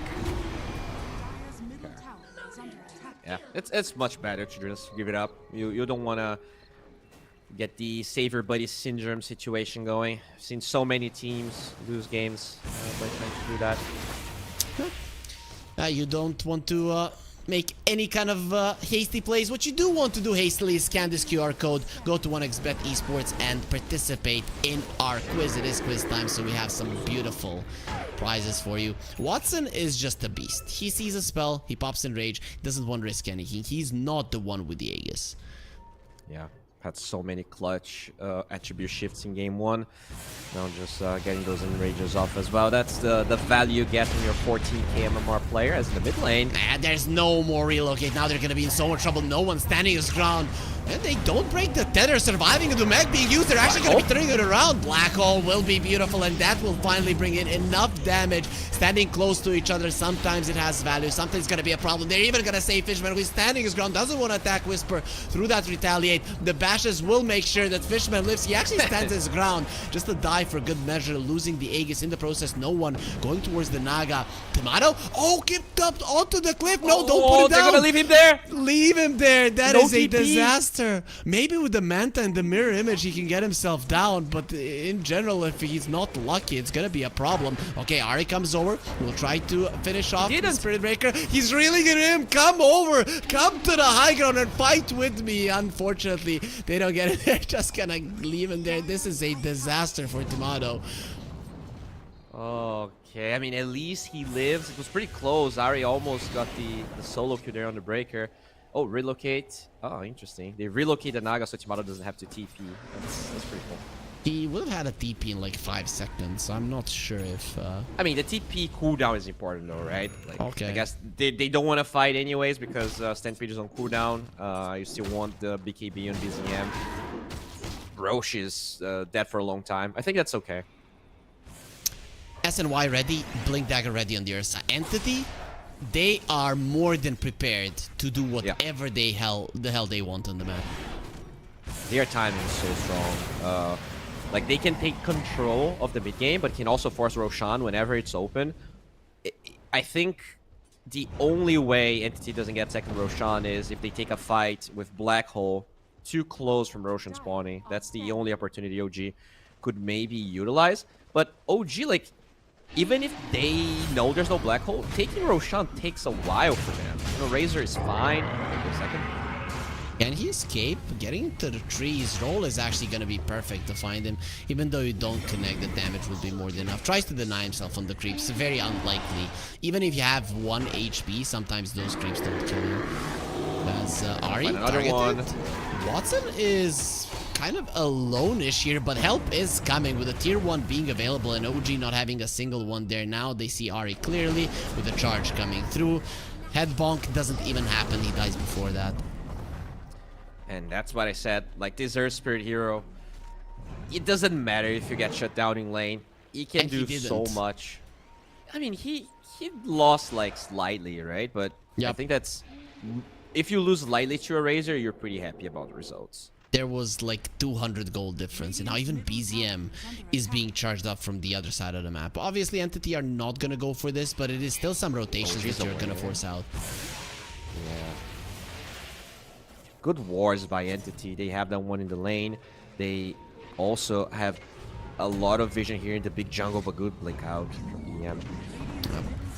Yeah, it's much better to just give it up. You don't want to get the save your buddy syndrome situation going. I've seen so many teams lose games by trying to do that. You don't want to make any kind of hasty plays. What you do want to do hastily is scan this QR code, go to 1xBet Esports and participate in our quiz. It is quiz time, so we have some beautiful prizes for you. Watson is just a beast. He sees a spell, he pops in rage, doesn't want to risk anything. He's not the one with the Aegis. Yeah, had so many clutch attribute shifts in game 1. Now just getting those enrages off as well. That's the value you get from your 14k MMR player as in the mid lane. And there's no more relocate. Now they're going to be in so much trouble. No one standing his ground. And they don't break the tether, surviving the Meg being used. They're actually going to be turning it around. Black Hole will be beautiful, and that will finally bring in enough damage. Standing close to each other, sometimes it has value. Sometimes it's going to be a problem. They're even going to save Fishman, who's standing his ground, doesn't want to attack Whisper. Through that retaliate, the bashes will make sure that Fishman lives. He actually stands his ground just to die for good measure, losing the Aegis in the process. No one going towards the Naga. Tomato, kicked up onto the cliff. No, don't put it down. They're going to leave him there. Leave him there. That is a TP. disaster. Maybe with the Manta and the mirror image he can get himself down, but in general if he's not lucky it's gonna be a problem. Okay, Ari comes over, we'll try to finish off the Spirit Breaker. He's reeling it in. Come over, come to the high ground and fight with me. Unfortunately they don't get it. They're just gonna leave him there. This is a disaster for Tomato. Okay, I mean at least he lives. It was pretty close. Ari almost got the solo kill there on the Breaker. Oh, relocate. Oh, interesting. They relocate the Naga so Tomato doesn't have to TP. That's pretty cool. He would have had a TP in like 5 seconds, so I'm not sure if... I mean, the TP cooldown is important though, right? Like, okay. I guess they don't want to fight anyways because Stampede is on cooldown. You still want the BKB and BZM. Roche is dead for a long time. I think that's okay. SNY ready, Blink Dagger ready on the other side. Entity, they are more than prepared to do whatever the hell they want on the map. Their timing is so strong. Like they can take control of the mid game, but can also force Roshan whenever it's open. I think the only way Entity doesn't get second Roshan is if they take a fight with Black Hole too close from Roshan spawning. That's the only opportunity OG could maybe utilize. But OG, like, even if they know there's no Black Hole, taking Roshan takes a while for them. You know, Razor is fine. Wait a second. Can he escape? Getting to the tree, his roll is actually going to be perfect to find him. Even though you don't connect, the damage will be more than enough. Tries to deny himself on the creeps. Very unlikely. Even if you have 1 HP, sometimes those creeps don't kill you. As Ari targeted. Watson is kind of alone-ish here, but help is coming with a tier 1 being available and OG not having a single one there. Now they see Ari clearly with a charge coming through. Head bonk doesn't even happen. He dies before that. And that's what I said. Like, this Earth Spirit hero, it doesn't matter if you get shut down in lane. He can do so much. I mean, he lost, like, slightly, right? But I think that's... If you lose lightly to a Razor, you're pretty happy about the results. There was like 200 gold difference, and now even BZM is being charged up from the other side of the map. Obviously, Entity are not going to go for this, but it is still some rotations that you're going to force out. Yeah. Good wars by Entity. They have that one in the lane. They also have a lot of vision here in the big jungle, but good blink out from EM.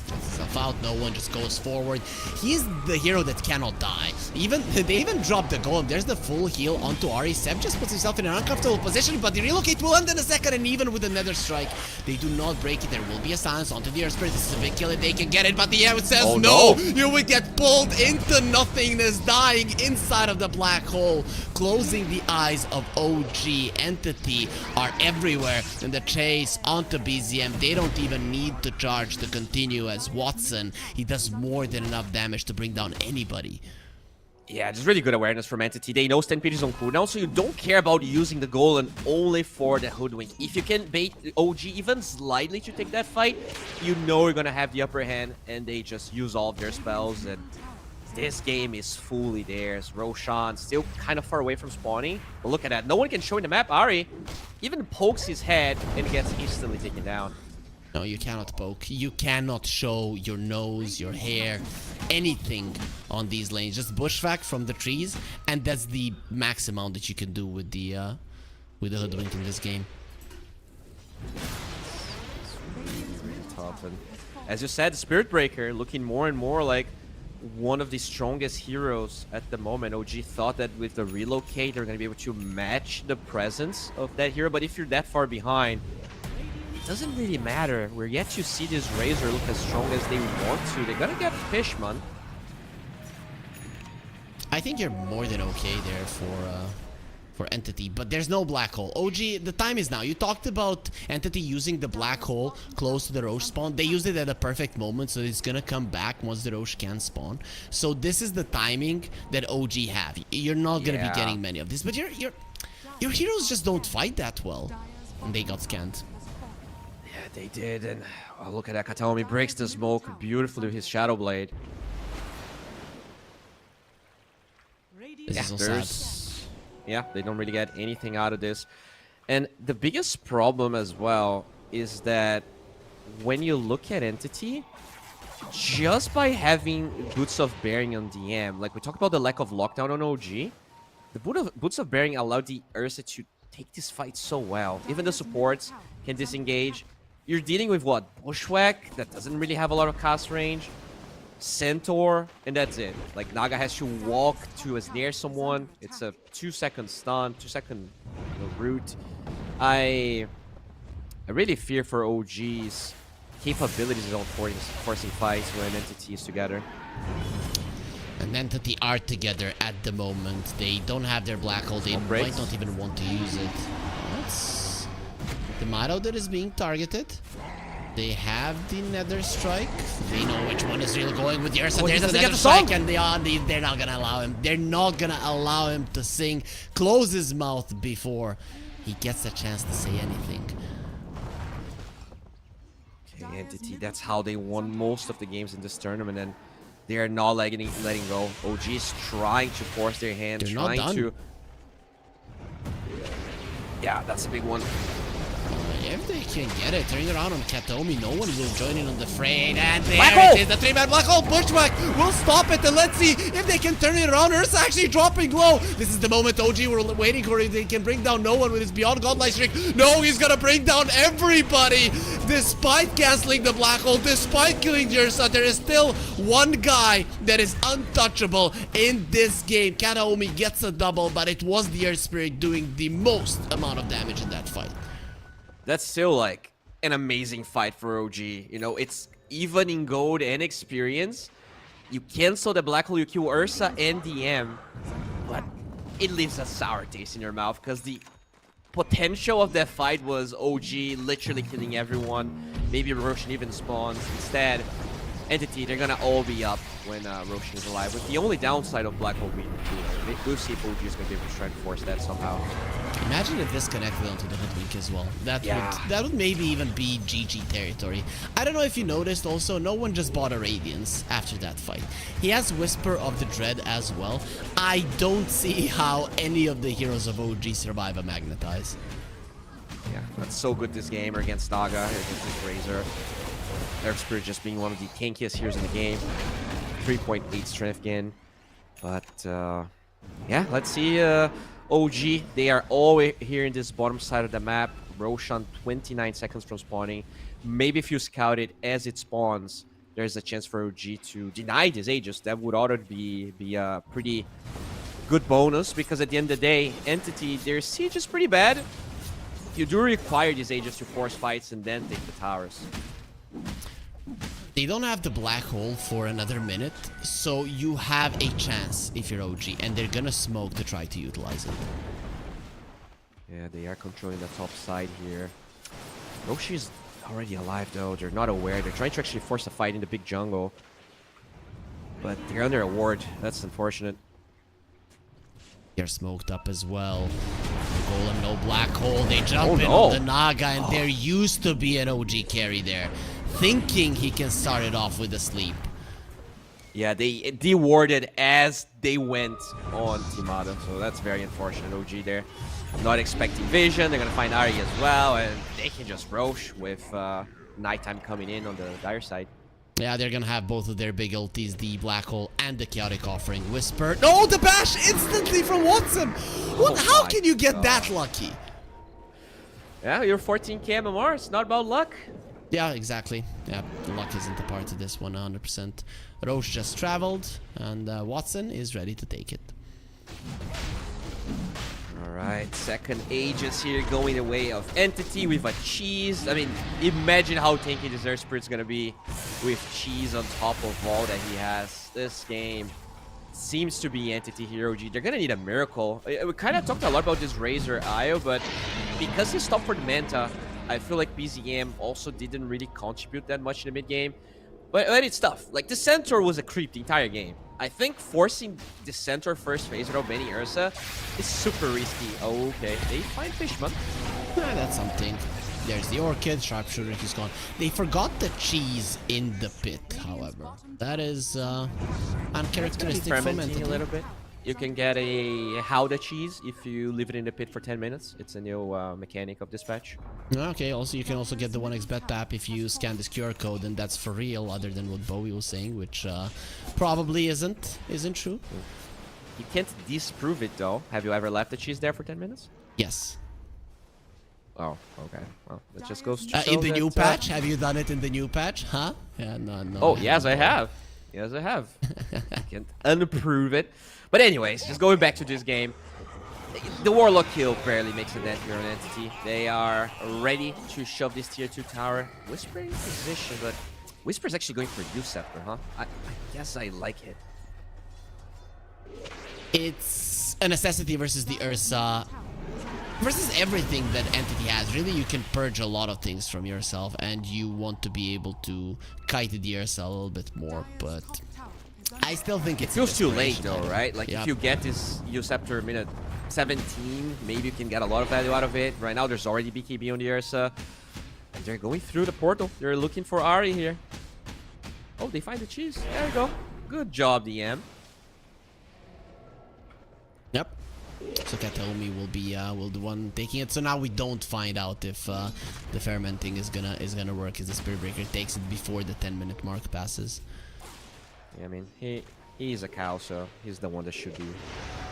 That's a himself out. No one just goes forward. He's the hero that cannot die. They even drop the golem. There's the full heal onto Ari. Seb just puts himself in an uncomfortable position, but the relocate will end in a second, and even with another strike, they do not break it. There will be a silence onto the Earth Spirit. This is a big kill if they can get it, but the air says no. You would get pulled into nothingness, dying inside of the black hole, closing the eyes of OG. Entity are everywhere in the chase onto BZM. They don't even need to charge to continue, as Watson, he does more than enough damage to bring down anybody. Yeah, just really good awareness from Entity. They know Stampede is on cooldown, so you don't care about using the golem only for the hoodwink. If you can bait OG even slightly to take that fight, you know you're gonna have the upper hand, and they just use all of their spells, and this game is fully theirs. Roshan still kind of far away from spawning, but look at that. No one can show in the map. Ari even pokes his head and gets instantly taken down. No, you cannot poke. You cannot show your nose, your hair, anything on these lanes. Just bushwhack from the trees, and that's the max amount that you can do with the hoodwink in this game. Tough. And as you said, Spirit Breaker looking more and more like one of the strongest heroes at the moment. OG thought that with the relocate, they're going to be able to match the presence of that hero, but if you're that far behind, doesn't really matter. We're yet to see this Razor look as strong as they want to. They're gonna get Fishman. I think you're more than okay there for Entity, but there's no black hole. OG, the time is now. You talked about Entity using the black hole close to the Roche spawn. They used it at a perfect moment, so it's gonna come back once the Roche can spawn. So this is the timing that OG have. You're not gonna be getting many of this, but your heroes just don't fight that well, and they got scanned. Yeah, they did, and oh, look at that. Kataomi breaks the smoke beautifully with his Shadow Blade. This is so sad. Yeah, they don't really get anything out of this. And the biggest problem as well is that when you look at Entity, just by having Boots of Bearing on DM, like we talked about the lack of lockdown on OG, the Boots of Bearing allowed the Ursa to take this fight so well. Even the supports can disengage. You're dealing with what? Bushwhack that doesn't really have a lot of cast range. Centaur, and that's it. Like Naga has to walk to as near someone. It's a 2-second stun, 2-second route. I really fear for OG's capabilities on forcing fights when Entity is together. And Entity are together at the moment. They don't have their black hole. They might not even want to use it. That's the Mado that is being targeted. They have the Nether Strike. They know which one is really going with the Ursa. There's the Nether Strike, and they're not gonna allow him. They're not gonna allow him to sing. Close his mouth before he gets a chance to say anything. Okay, Entity, that's how they won most of the games in this tournament, and they are not letting go. OG is trying to force their hand, They're trying not done. to... Yeah, that's a big one. If they can get it, turning around on Kataomi, no one will join in on the fray. And there it is, the 3-man black hole bushwhack will stop it, and let's see if they can turn it around. Ursa actually dropping low. This is the moment OG were waiting for. They can bring down no one with his Beyond Godlike streak. No, he's gonna bring down everybody. Despite canceling the black hole, despite killing the Ursa, there is still one guy that is untouchable in this game. Kataomi gets a double, but it was the Earth Spirit doing the most amount of damage in that fight. That's still like an amazing fight for OG. You know, it's even in gold and experience. You cancel the black hole, you kill Ursa and DM, but it leaves a sour taste in your mouth because the potential of that fight was OG literally killing everyone. Maybe Roshan even spawns. Instead, Entity, they're gonna all be up when Roshan is alive. With the only downside of black hole being, we'll see if OG is gonna be able to try and force that somehow. Imagine if this connected onto the hoodwink as well. That would maybe even be GG territory. I don't know if you noticed also, no one just bought a Radiance after that fight. He has Whisper of the Dread as well. I don't see how any of the heroes of OG survive a Magnetize. Yeah, that's so good this game against Naga, against this Razor. Earth Spirit just being one of the tankiest heroes in the game. 3.8 strength gain. But, yeah, let's see. OG, they are all here in this bottom side of the map. Roshan, 29 seconds from spawning. Maybe if you scout it as it spawns, there's a chance for OG to deny this Aegis. That would already be a pretty good bonus, because at the end of the day, Entity, their siege is pretty bad. You do require these Aegis to force fights and then take the towers. They don't have the black hole for another minute, so you have a chance if you're OG, and they're gonna smoke to try to utilize it. Yeah, they are controlling the top side here. Roshi's already alive though. They're not aware. They're trying to actually force a fight in the big jungle. But they're under a ward. That's unfortunate. They're smoked up as well. Golem, no black hole. They jump in no. on the Naga, and there used to be an OG carry there, thinking he can start it off with a sleep. Yeah, they de-warded as they went on Timado, so that's very unfortunate. OG there, not expecting vision. They're gonna find Ari as well, and they can just Roche with nighttime coming in on the dire side. Yeah, they're gonna have both of their big ultis, the black hole and the chaotic offering. Whisper. No, the bash instantly from Watson. What? How can you get that lucky? Yeah, you're 14k MMR. It's not about luck. Yeah, exactly. Yeah, the luck isn't a part of this one, 100%. Roche just traveled, and Watson is ready to take it. Alright, second Aegis here going the way of Entity with a cheese. I mean, imagine how tanky this Earth Spirit's gonna be with cheese on top of all that he has. This game seems to be Entity Hero G. They're gonna need a miracle. We kind of talked a lot about this Razor IO, but because he stopped for the Manta, I feel like BZM also didn't really contribute that much in the mid game. But it's tough. Like, the Centaur was a creep the entire game. I think forcing the Centaur first phase without banning Ursa is super risky. Oh, okay. They find Fishman. Yeah, that's something. There's the Orchid. Sharpshooter is gone. They forgot the cheese in the pit, however. That is uncharacteristic from Fermenting Entity. a little bit. You can get a Howda cheese if you leave it in the pit for 10 minutes. It's a new mechanic of dispatch. Okay, also you can also get the 1xBet app if you scan this QR code, and that's for real, other than what Bowie was saying, which probably isn't true. You can't disprove it though. Have you ever left the cheese there for 10 minutes? Yes. Oh, okay. Well, that just goes to show in the that, new patch? Have you done it in the new patch? Huh? Yeah, no. Oh, yes, I have. Yes, I have. I can't unprove it. But anyways, just going back to this game. The Warlock kill barely makes a dent here on Entity. They are ready to shove this tier 2 tower. Whisper in position, but Whisper's actually going for Uceptor, huh? I guess I like it. It's a necessity versus the Ursa. Versus everything that Entity has. Really, you can purge a lot of things from yourself, and you want to be able to kite the Ursa a little bit more, but I still think it feels too late though, item. right? Like, if you get this Uceptor minute 17, maybe you can get a lot of value out of it. Right now, there's already BKB on the Ursa. And they're going through the portal. They're looking for Ari here. Oh, they find the cheese. There you go. Good job, DM. Yep. So Kataomi will be the one taking it. So now we don't find out if the fermenting is gonna work, as the Spirit Breaker takes it before the 10-minute mark passes. Yeah, I mean, he's a cow, so he's the one that should be.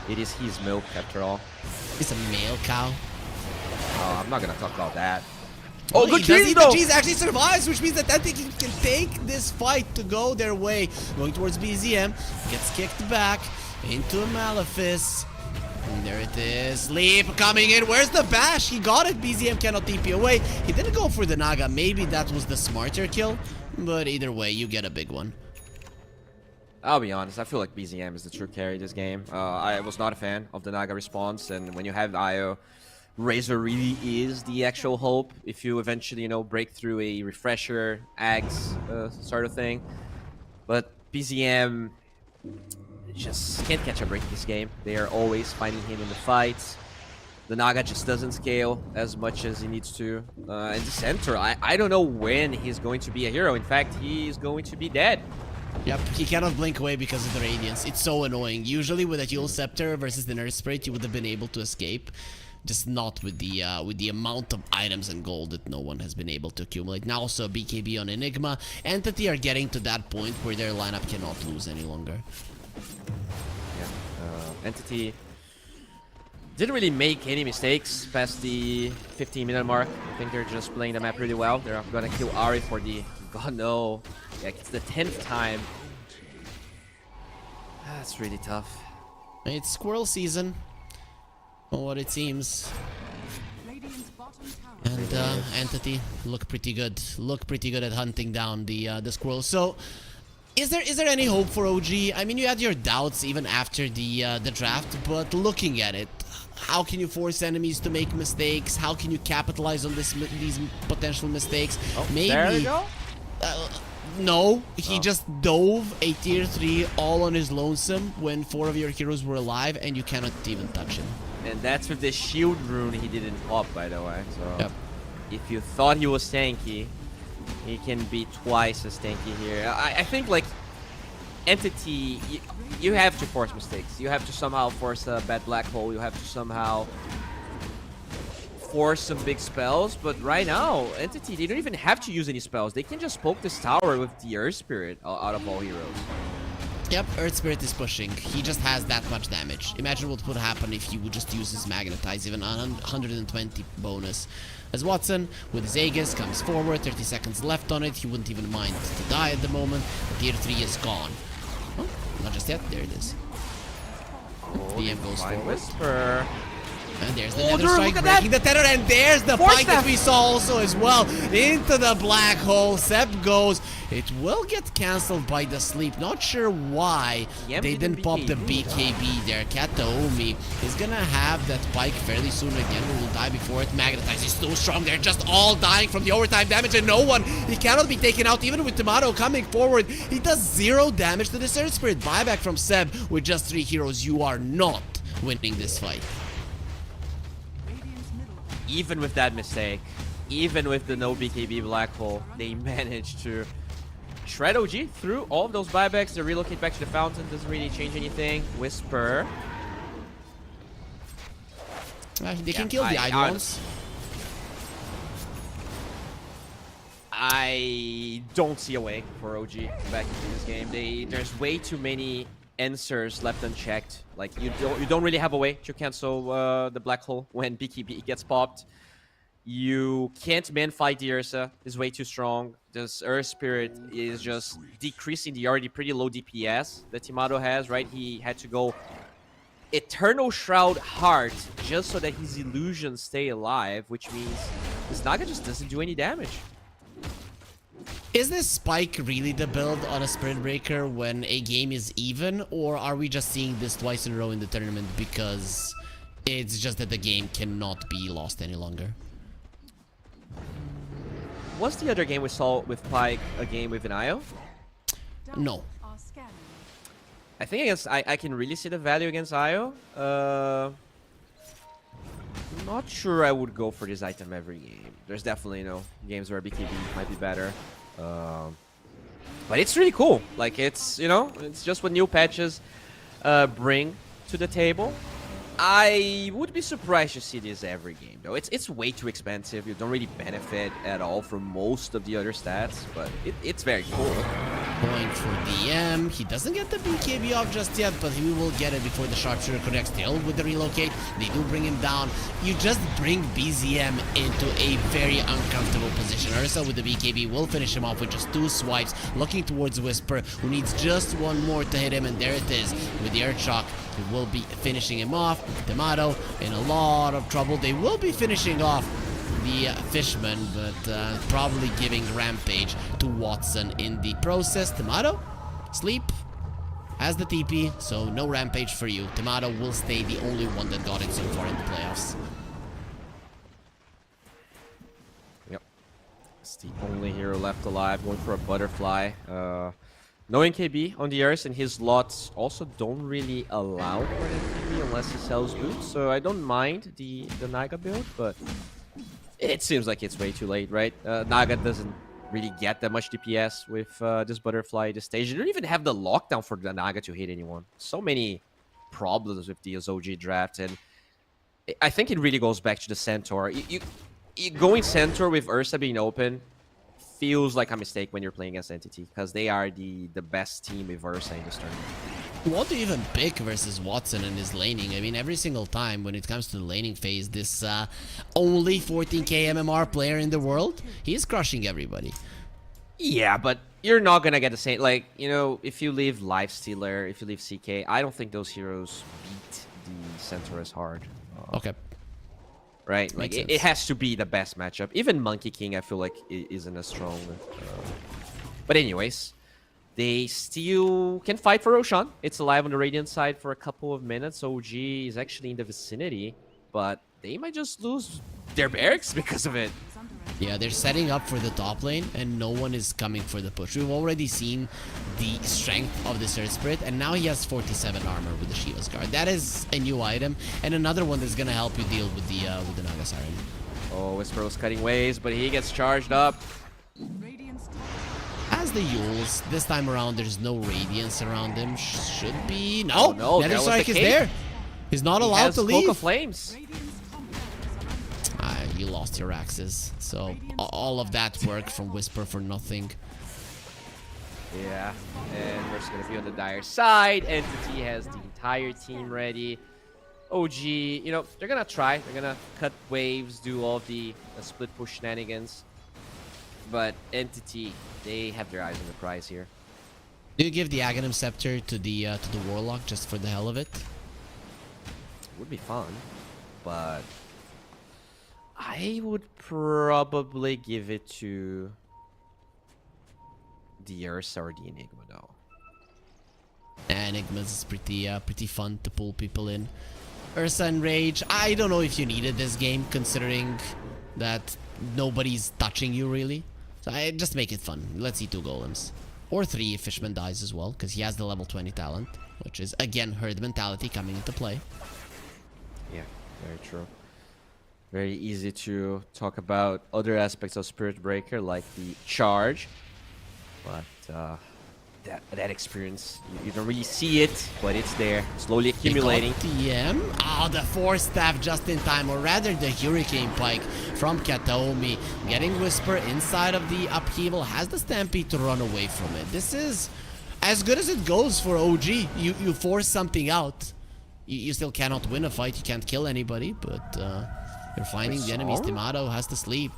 It is his milk after all. It's a male cow. Oh, I'm not gonna talk about that. Oh, Oh, good he does cheese eat though! the cheese actually survives, which means that Entity can take this fight to go their way. Going towards BZM, gets kicked back into a Malefice. And there it is. Leap coming in. Where's the bash? He got it. BZM cannot TP away. He didn't go for the Naga. Maybe that was the smarter kill. But either way, you get a big one. I'll be honest, I feel like BZM is the true carry this game. I was not a fan of the Naga response, and when you have IO, Razor really is the actual hope if you eventually, you know, break through a refresher, Ags sort of thing. But BZM just can't catch a break this game. They are always finding him in the fights. The Naga just doesn't scale as much as he needs to. And the Centaur, I don't know when he's going to be a hero. In fact, he's going to be dead. Yep, he cannot blink away because of the Radiance. It's so annoying. Usually with a Heal Scepter versus the Nurse Spirit, you would have been able to escape. Just not with the amount of items and gold that no one has been able to accumulate. Now also BKB on Enigma. Entity are getting to that point where their lineup cannot lose any longer. Yeah, Entity didn't really make any mistakes past the 15-minute mark. I think they're just playing the map really well. They're gonna kill Ari for the... God no. Like, it's the 10th time. That's really tough. It's squirrel season, from what it seems. Radiant's bottom tower. And Entity look pretty good. Look pretty good at hunting down the squirrel. So, is there any hope for OG? I mean, you had your doubts even after the draft, but looking at it, how can you force enemies to make mistakes? How can you capitalize on these potential mistakes? Oh, Maybe. there we go. No, he just dove a tier 3 all on his lonesome when 4 of your heroes were alive, and you cannot even touch him. And that's with the shield rune he didn't pop, by the way. So Yep. if you thought he was tanky, he can be twice as tanky here. I think, like, Entity, you have to force mistakes. You have to somehow force a bad black hole. You have to somehow force some big spells. But right now, Entity, they don't even have to use any spells. They can just poke this tower with the Earth Spirit out of all heroes. Yep, Earth Spirit is pushing. He just has that much damage. Imagine what would happen if he would just use his Magnetize, even a 120 bonus. As Watson, with his Aegis, comes forward, 30 seconds left on it. He wouldn't even mind to die at the moment. Tier 3 is gone. Oh, not just yet. There it is. DM goes forward. Whisper. And there's the Oh, Nether Drew, Strike look at that! breaking the tether, and there's the Force fight that that! we saw also as well into the black hole. Seb goes. It will get cancelled by the sleep. Not sure why Yep, they didn't pop the BKB. BKB there. Kataomi is gonna have that pike fairly soon again. Will die before it magnetizes. He's so strong. They're just all dying from the overtime damage, and no one. He cannot be taken out even with Tomato coming forward. He does 0 damage to the Earth Spirit. Buyback from Seb with just 3 heroes. You are not winning this fight. Radiant's middle. Even with that mistake, even with the no BKB black hole, they managed to shred OG through all of those buybacks. They relocate back to the fountain. Doesn't really change anything. Whisper. They can kill the Eidolons. I don't see a way for OG back into this game. There's way too many answers left unchecked. Like, you don't really have a way to cancel the black hole when BKB gets popped. You can't man fight the Ursa. It's way too strong. This Earth Spirit is just decreasing the already pretty low DPS that Tomato has, right? He had to go Eternal Shroud hard just so that his illusions stay alive, which means this Naga just doesn't do any damage. Is this spike really the build on a Spirit Breaker when a game is even, or are we just seeing this twice in a row in the tournament because it's just that the game cannot be lost any longer? Was the other game we saw with Pyke a game with an IO? No. Are scanning. I think against I can really see the value against IO. Not sure I would go for this item every game. There's definitely, games where BKB might be better. But it's really cool. Like, it's, it's just what new patches bring to the table. I would be surprised to see this every game, though. It's way too expensive. You don't really benefit at all from most of the other stats, but it's very cool. Going for DM. He doesn't get the BKB off just yet, but he will get it before the Sharpshooter connects. Still with the relocate, they do bring him down. You just bring BZM into a very uncomfortable position. Ursa with the BKB will finish him off with just 2 swipes, looking towards Whisper, who needs just 1 more to hit him, and there it is with the Earth Shock. It will be finishing him off. Tomato in a lot of trouble. They will be finishing off the Fishman, but probably giving Rampage to Watson in the process. Tomato, sleep, has the TP, so no Rampage for you. Tomato will stay the only one that got it so far in the playoffs. Yep. It's the only hero left alive, going for a butterfly. Knowing KB on the Earth and his lots also don't really allow for that KB unless he sells boots, so I don't mind the Naga build, but it seems like it's way too late, right? Naga doesn't really get that much DPS with this butterfly at this stage. You don't even have the lockdown for the Naga to hit anyone. So many problems with the OG draft, and I think it really goes back to the Centaur. You going Centaur with Ursa being open feels like a mistake when you're playing against Entity, because they are the best team with Ursa in this tournament. What do you even pick versus Watson and his laning? I mean, every single time when it comes to the laning phase, this only 14k MMR player in the world, he's crushing everybody. Yeah, but, you're not gonna get the same. Like, you know, if you leave Lifestealer, if you leave CK, I don't think those heroes beat the Centaurus hard. Okay. Right? Like, it has to be the best matchup. Even Monkey King, I feel like, isn't as strong. But anyways, they still can fight for Roshan. It's alive on the Radiant side for a couple of minutes. OG is actually in the vicinity, but they might just lose their barracks because of it. Yeah, they're setting up for the top lane, and no one is coming for the push. We've already seen the strength of this Earth Spirit, and now he has 47 armor with the Shiva's Guard. That is a new item, and another one that's gonna help you deal with the Naga Siren. Oh, Whisper was cutting waves, but he gets charged up. As the Yules, this time around, there's no Radiance around him. Should be... No! No, Nether that was Strike the is case. there! He's not allowed to leave! Cloak of Flames. You lost your axes, so all of that work from Whisper for nothing. Yeah, and we're just gonna be on the dire side. Entity has the entire team ready. OG, you know, they're gonna try. They're gonna cut waves, do all of the split push shenanigans. But Entity, they have their eyes on the prize here. Do you give the Aghanim Scepter to the Warlock just for the hell of it? Would be fun, but I would probably give it to the Ursa or the Enigma, though. Enigmas is pretty fun to pull people in. Ursa and Rage, I don't know if you needed this game, considering that nobody's touching you, really. So I just make it fun. Let's see 2 golems. Or 3 if Fishman dies as well, because he has the level 20 talent, which is, again, herd mentality coming into play. Yeah, very true. Very easy to talk about other aspects of Spirit Breaker, like the charge. But that experience, you don't really see it, but it's there, slowly accumulating. TM. Oh, the Force Staff just in time, or rather the Hurricane Pike from Kataomi. Getting Whisper inside of the upheaval, has the Stampede to run away from it. This is as good as it goes for OG. You force something out. You still cannot win a fight, you can't kill anybody, but you're finding the enemy's Timato has to sleep.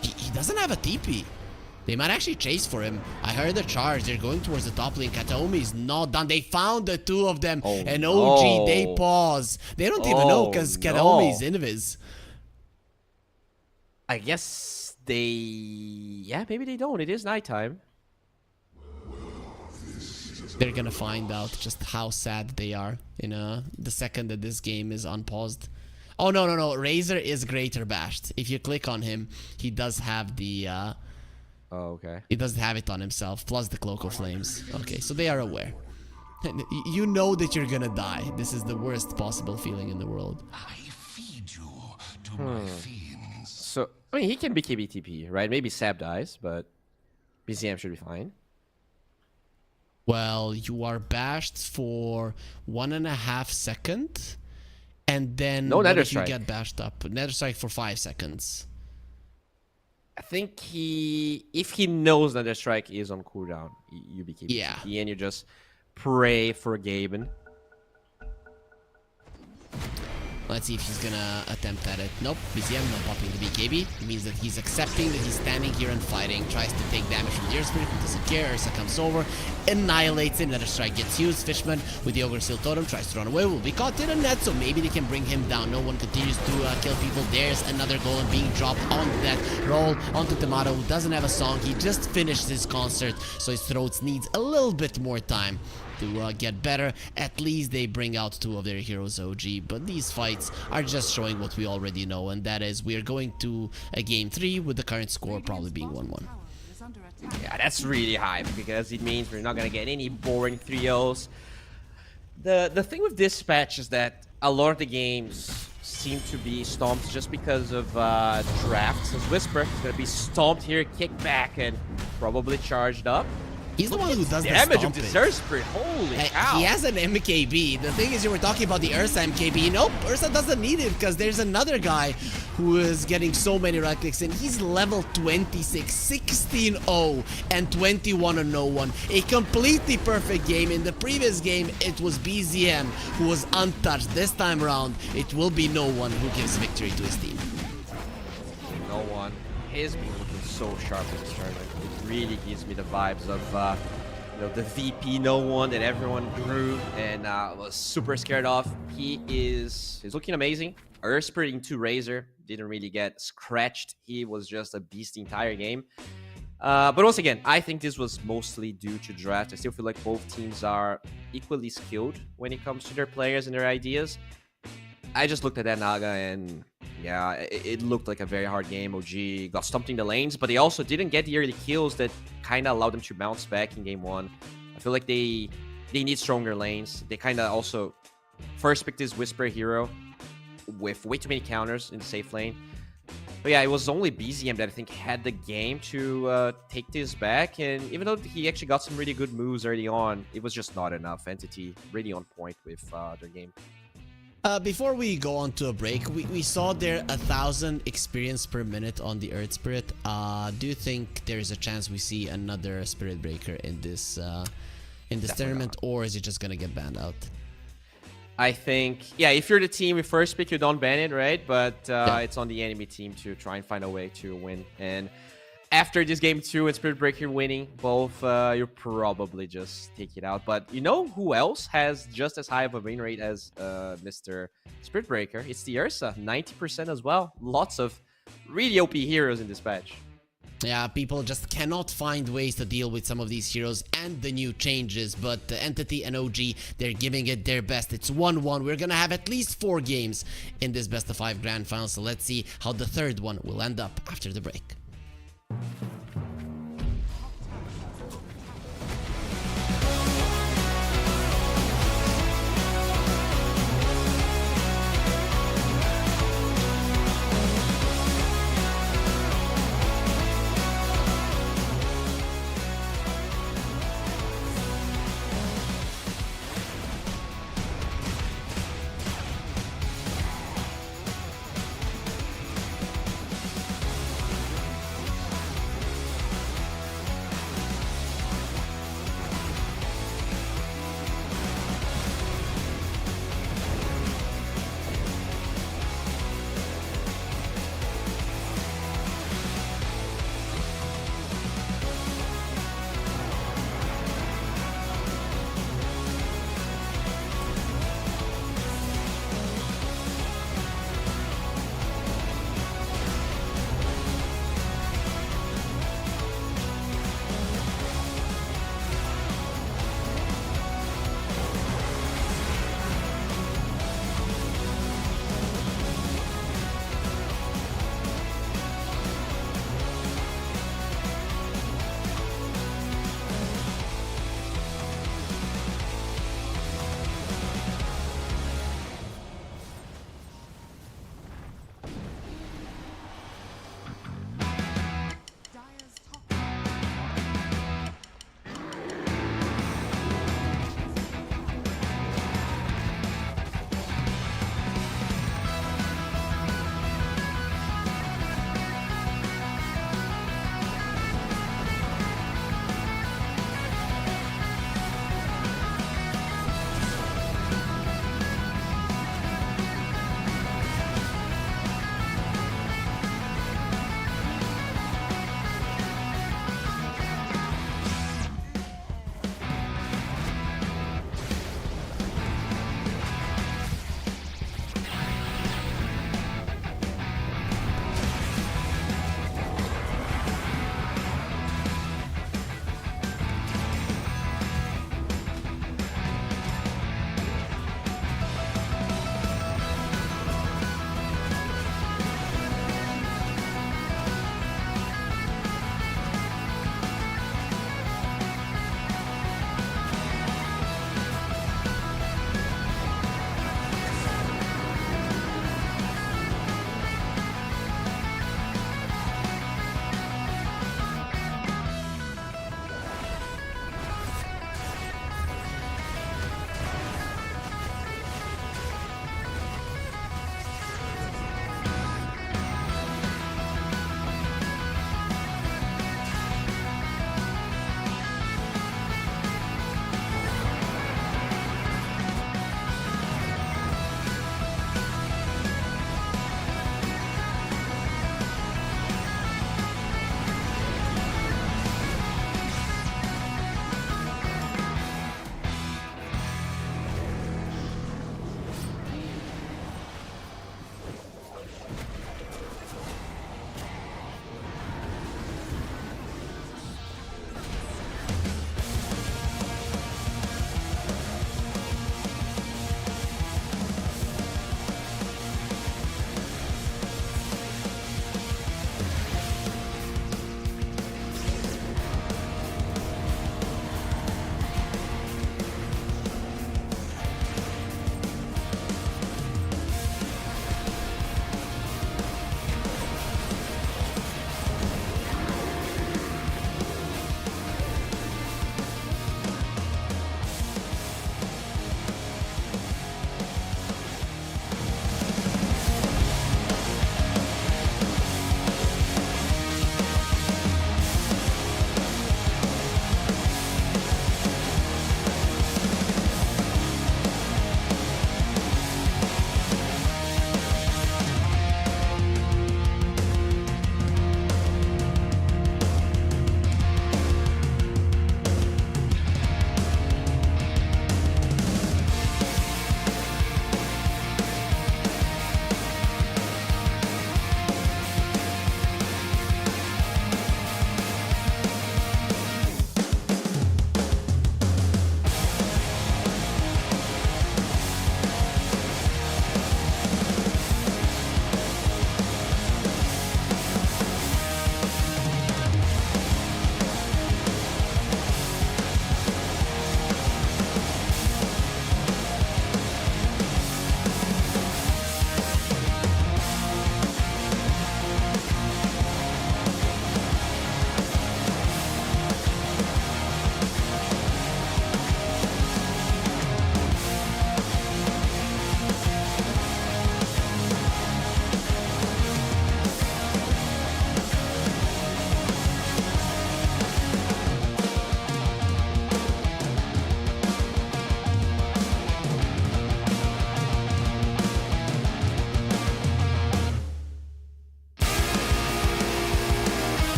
He doesn't have a TP. They might actually chase for him. I heard the charge. They're going towards the top lane. Kataomi is not done. They found the 2 of them. And OG, they pause. They don't even know because Kataomi is invis. I guess they... Yeah, maybe they don't. It is nighttime. They're gonna find out just how sad they are in the second that this game is unpaused. Oh, no. Razor is Greater Bashed. If you click on him, he does have the... Oh, okay. He doesn't have it on himself, plus the Cloak of Flames. Okay, so they are aware. And you know that you're gonna die. This is the worst possible feeling in the world. I feed you to my fiends. So, I mean, he can be KBTP, right? Maybe Sab dies, but BZM should be fine. Well, you are bashed for 1.5 seconds, and then no Nether you Strike. get bashed up. Nether Strike for 5 seconds. I think if he knows Nether Strike is on cooldown, you be KBTP, Yeah. and you just pray for Gaben. Let's see if he's gonna attempt at it. Nope, BZM not popping the BKB. It means that he's accepting that he's standing here and fighting. Tries to take damage from the Earth Spirit, but doesn't care. Ursa comes over, annihilates him. Nether Strike gets used. Fishman with the Ogre Seal Totem tries to run away. Will be caught in a net, so maybe they can bring him down. No one continues to kill people. There's another golem being dropped onto that roll onto Tomato, who doesn't have a song. He just finished his concert, so his throat needs a little bit more time to get better. At least they bring out 2 of their heroes OG, but these fights are just showing what we already know, and that is we are going to a game 3 with the current score probably being 1-1. Yeah, that's really high because it means we're not gonna get any boring 3-0s. The thing with this patch is that a lot of the games seem to be stomped just because of drafts. As Whisper is gonna be stomped here, kicked back, and probably charged up. He's the one who does the damage of stomping. this Earth Spirit. Holy cow. He has an MKB. The thing is, you were talking about the Ursa MKB. Nope, Ursa doesn't need it because there's another guy who is getting so many right clicks in. He's level 26, 16-0 and 21-1. A completely perfect game. In the previous game, it was BZM who was untouched. This time around, it will be no one who gives victory to his team. No one. is being looking so sharp in this tournament. It really gives me the vibes of the VP no one that everyone grew and was super scared of. He's looking amazing. Spirit into Razor didn't really get scratched. He was just a beast the entire game. But once again, I think this was mostly due to draft. I still feel like both teams are equally skilled when it comes to their players and their ideas. I just looked at that Naga and yeah, it looked like a very hard game. OG got stumped in the lanes, but they also didn't get the early kills that kind of allowed them to bounce back in game 1. I feel like they need stronger lanes. They kind of also first picked this Whisper hero with way too many counters in the safe lane. But yeah, it was only BZM that I think had the game to take this back. And even though he actually got some really good moves early on, it was just not enough. Entity really on point with their game. Before we go on to a break, we saw there 1,000 experience per minute on the Earth Spirit. Do you think there is a chance we see another Spirit Breaker in this tournament, or is it just gonna get banned out? I think, yeah, if you're the team with first pick, you don't ban it, right? But yeah. It's on the enemy team to try and find a way to win. And after this game 2 and Spirit Breaker winning, both, you'll probably just take it out. But you know who else has just as high of a win rate as Mr. Spirit Breaker? It's the Ursa, 90% as well. Lots of really OP heroes in this patch. Yeah, people just cannot find ways to deal with some of these heroes and the new changes, but Entity and OG, they're giving it their best. It's 1-1. We're gonna have at least 4 games in this best of 5 grand final, so let's see how the third one will end up after the break.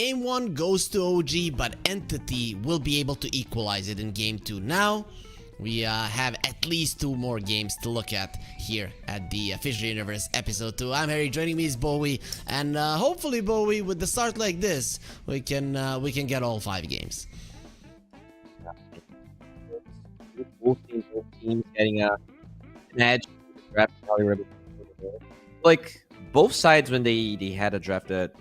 Game 1 goes to OG, but Entity will be able to equalize it in Game 2. Now, we have at least 2 more games to look at here at the FISSURE Universe Episode 2. I'm Harry, joining me is Bo5, and hopefully, Bo5, with the start like this, we can get all 5 games. Both teams getting an edge. Like both sides, when they had a draft that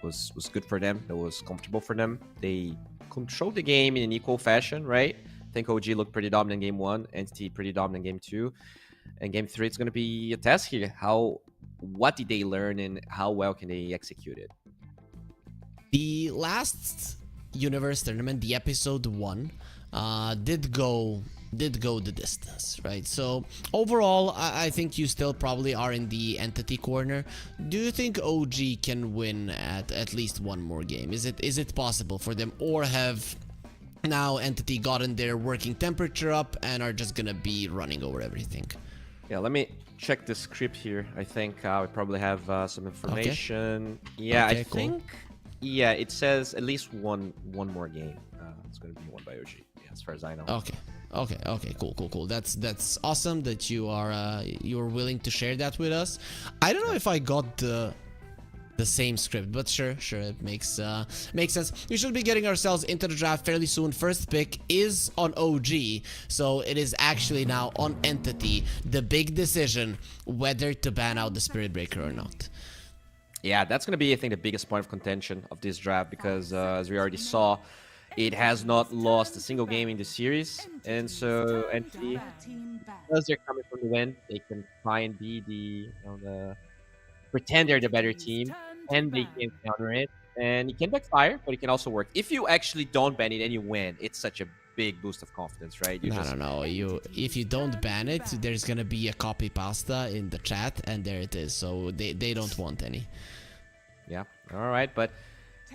was good for them, that was comfortable for them, they controlled the game in an equal fashion, right? I think OG looked pretty dominant in Game 1, Entity pretty dominant in Game 2, and Game 3 it's going to be a test here. What did they learn and how well can they execute it? The last Universe tournament, the Episode 1, did go the distance, right? So overall, I think you still probably are in the Entity corner. Do you think OG can win at least 1 more game? Is it possible for them, or have now Entity gotten their working temperature up and are just gonna be running over everything? Yeah, let me check the script here. I think we probably have some information. Okay. Yeah, okay, I think yeah, it says at least one more game. It's going to be won by OG, yeah, as far as I know. Okay, cool. That's awesome that you're willing to share that with us. I don't know if I got the same script, but sure, it makes sense. We should be getting ourselves into the draft fairly soon. First pick is on OG, so it is actually now on Entity, the big decision whether to ban out the Spirit Breaker or not. Yeah, that's going to be, I think, the biggest point of contention of this draft, because as we already saw, it has not lost a single game in the series, and so Entity, because they're coming from the win, they can try and be the pretend they're the better team, and they can counter it, and it can backfire, but it can also work. If you actually don't ban it and you win, it's such a big boost of confidence, right? No. If you don't ban it, there's gonna be a copy pasta in the chat, and there it is. So they don't want any. Yeah. All right, but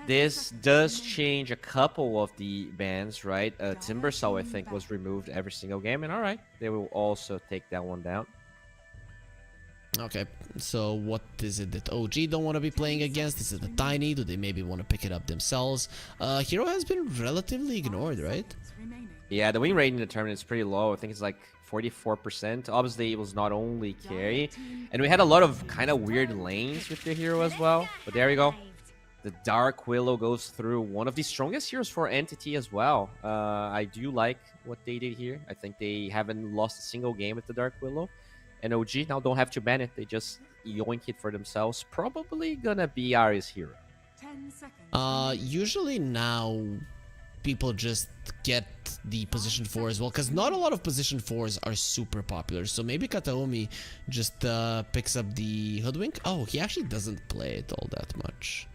this does change a couple of the bans, right? Timbersaw, I think, was removed every single game, and all right, they will also take that one down. Okay, so what is it that OG don't want to be playing against? Is it the Tiny? Do they maybe want to pick it up themselves? Hero has been relatively ignored, right? Yeah, the win rate in the tournament is pretty low. I think it's like 44%. Obviously, it was not only carry, and we had a lot of kind of weird lanes with the hero as well. But there we go. The Dark Willow goes through, one of the strongest heroes for Entity as well. I do like what they did here. I think they haven't lost a single game with the Dark Willow. And OG now don't have to ban it. They just yoink it for themselves. Probably gonna be Ari's hero. Usually now people just get the position 4 as well, because not a lot of position 4s are super popular. So maybe Kataomi just picks up the Hoodwink. Oh, he actually doesn't play it all that much.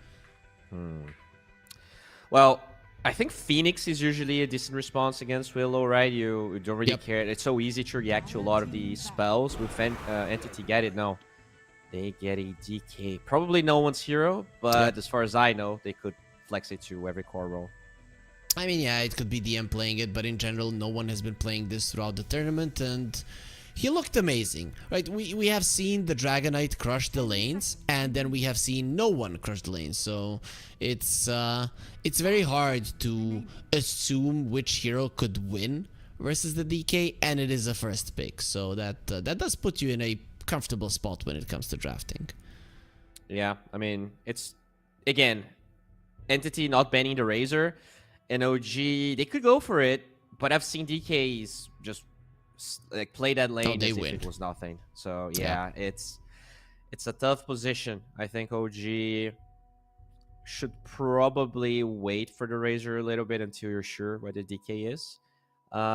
Well, I think Phoenix is usually a decent response against Willow, right? You don't really care. It's so easy to react to a lot of the spells. With Entity get it? No. They get a DK. Probably no one's hero, but as far as I know, they could flex it to every core role. I mean, yeah, it could be DM playing it, but in general, no one has been playing this throughout the tournament, and he looked amazing, right? We have seen the Dragonite crush the lanes, and then we have seen no one crush the lanes. So it's very hard to assume which hero could win versus the DK, and it is a first pick. So that does put you in a comfortable spot when it comes to drafting. Yeah, I mean, it's, again, Entity not banning the Razor, and OG, they could go for it, but I've seen DKs just like play that lane as if it was nothing. So yeah, it's a tough position. I think OG should probably wait for the Razor a little bit until you're sure where the DK is.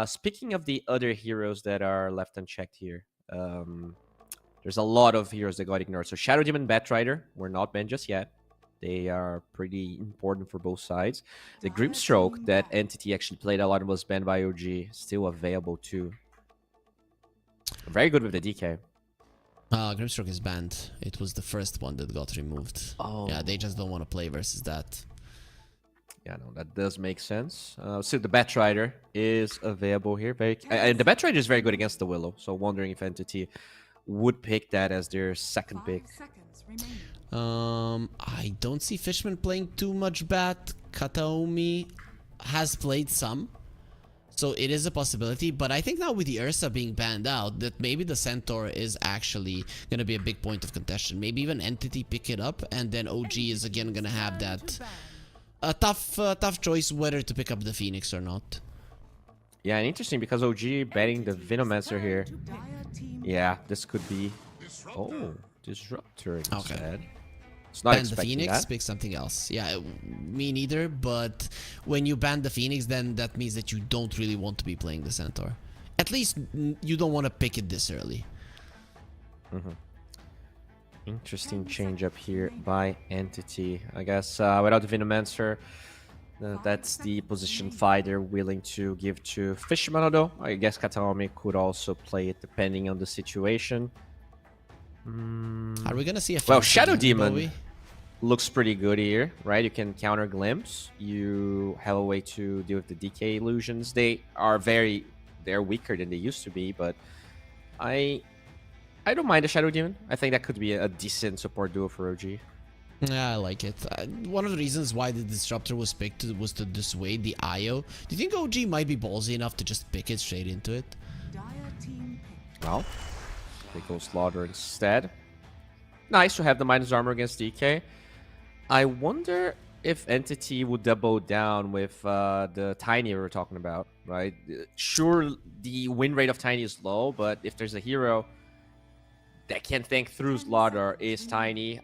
Speaking of the other heroes that are left unchecked here, there's a lot of heroes that got ignored. So Shadow Demon, Batrider were not banned just yet. They are pretty important for both sides. The Grimstroke that Entity actually played a lot and was banned by OG, still available too. Very good with the DK. Grimstroke is banned. It was the first one that got removed. Oh. Yeah, they just don't want to play versus that. Yeah, no, that does make sense. So the Batrider is available here. And the Batrider is very good against the Willow. So wondering if Entity would pick that as their second pick. I don't see Fishman playing too much bat. Kataomi has played some, so it is a possibility. But I think now with the Ursa being banned out, that maybe the Centaur is actually gonna be a big point of contention. Maybe even Entity pick it up, and then OG is again gonna have that tough choice whether to pick up the Phoenix or not. Yeah, and interesting because OG betting the Venomancer here. Yeah, this could be... Oh, Disruptor instead. It's not ban the expecting Phoenix, that. pick something else. Yeah, me neither, but when you ban the Phoenix, then that means that you don't really want to be playing the Centaur. At least you don't want to pick it this early. Interesting change up here by Entity. I guess without the Venomancer, that's the position 5 they're willing to give to Fisherman, although I guess Kataomi could also play it depending on the situation. Are we gonna see a Well, fancy Shadow game, Demon Bowie? looks pretty good here, right? You can counter Glimpse. You have a way to deal with the DK illusions. They're weaker than they used to be, but I don't mind the Shadow Demon. I think that could be a decent support duo for OG. Yeah, I like it. One of the reasons why the Disruptor was picked was to dissuade the IO. Do you think OG might be ballsy enough to just pick it straight into it? Well, they go Slaughter instead. Nice to have the minus armor against DK. I wonder if Entity would double down with the Tiny we were talking about, right? Sure, the win rate of Tiny is low, but if there's a hero that can think through Slaughter is Tiny,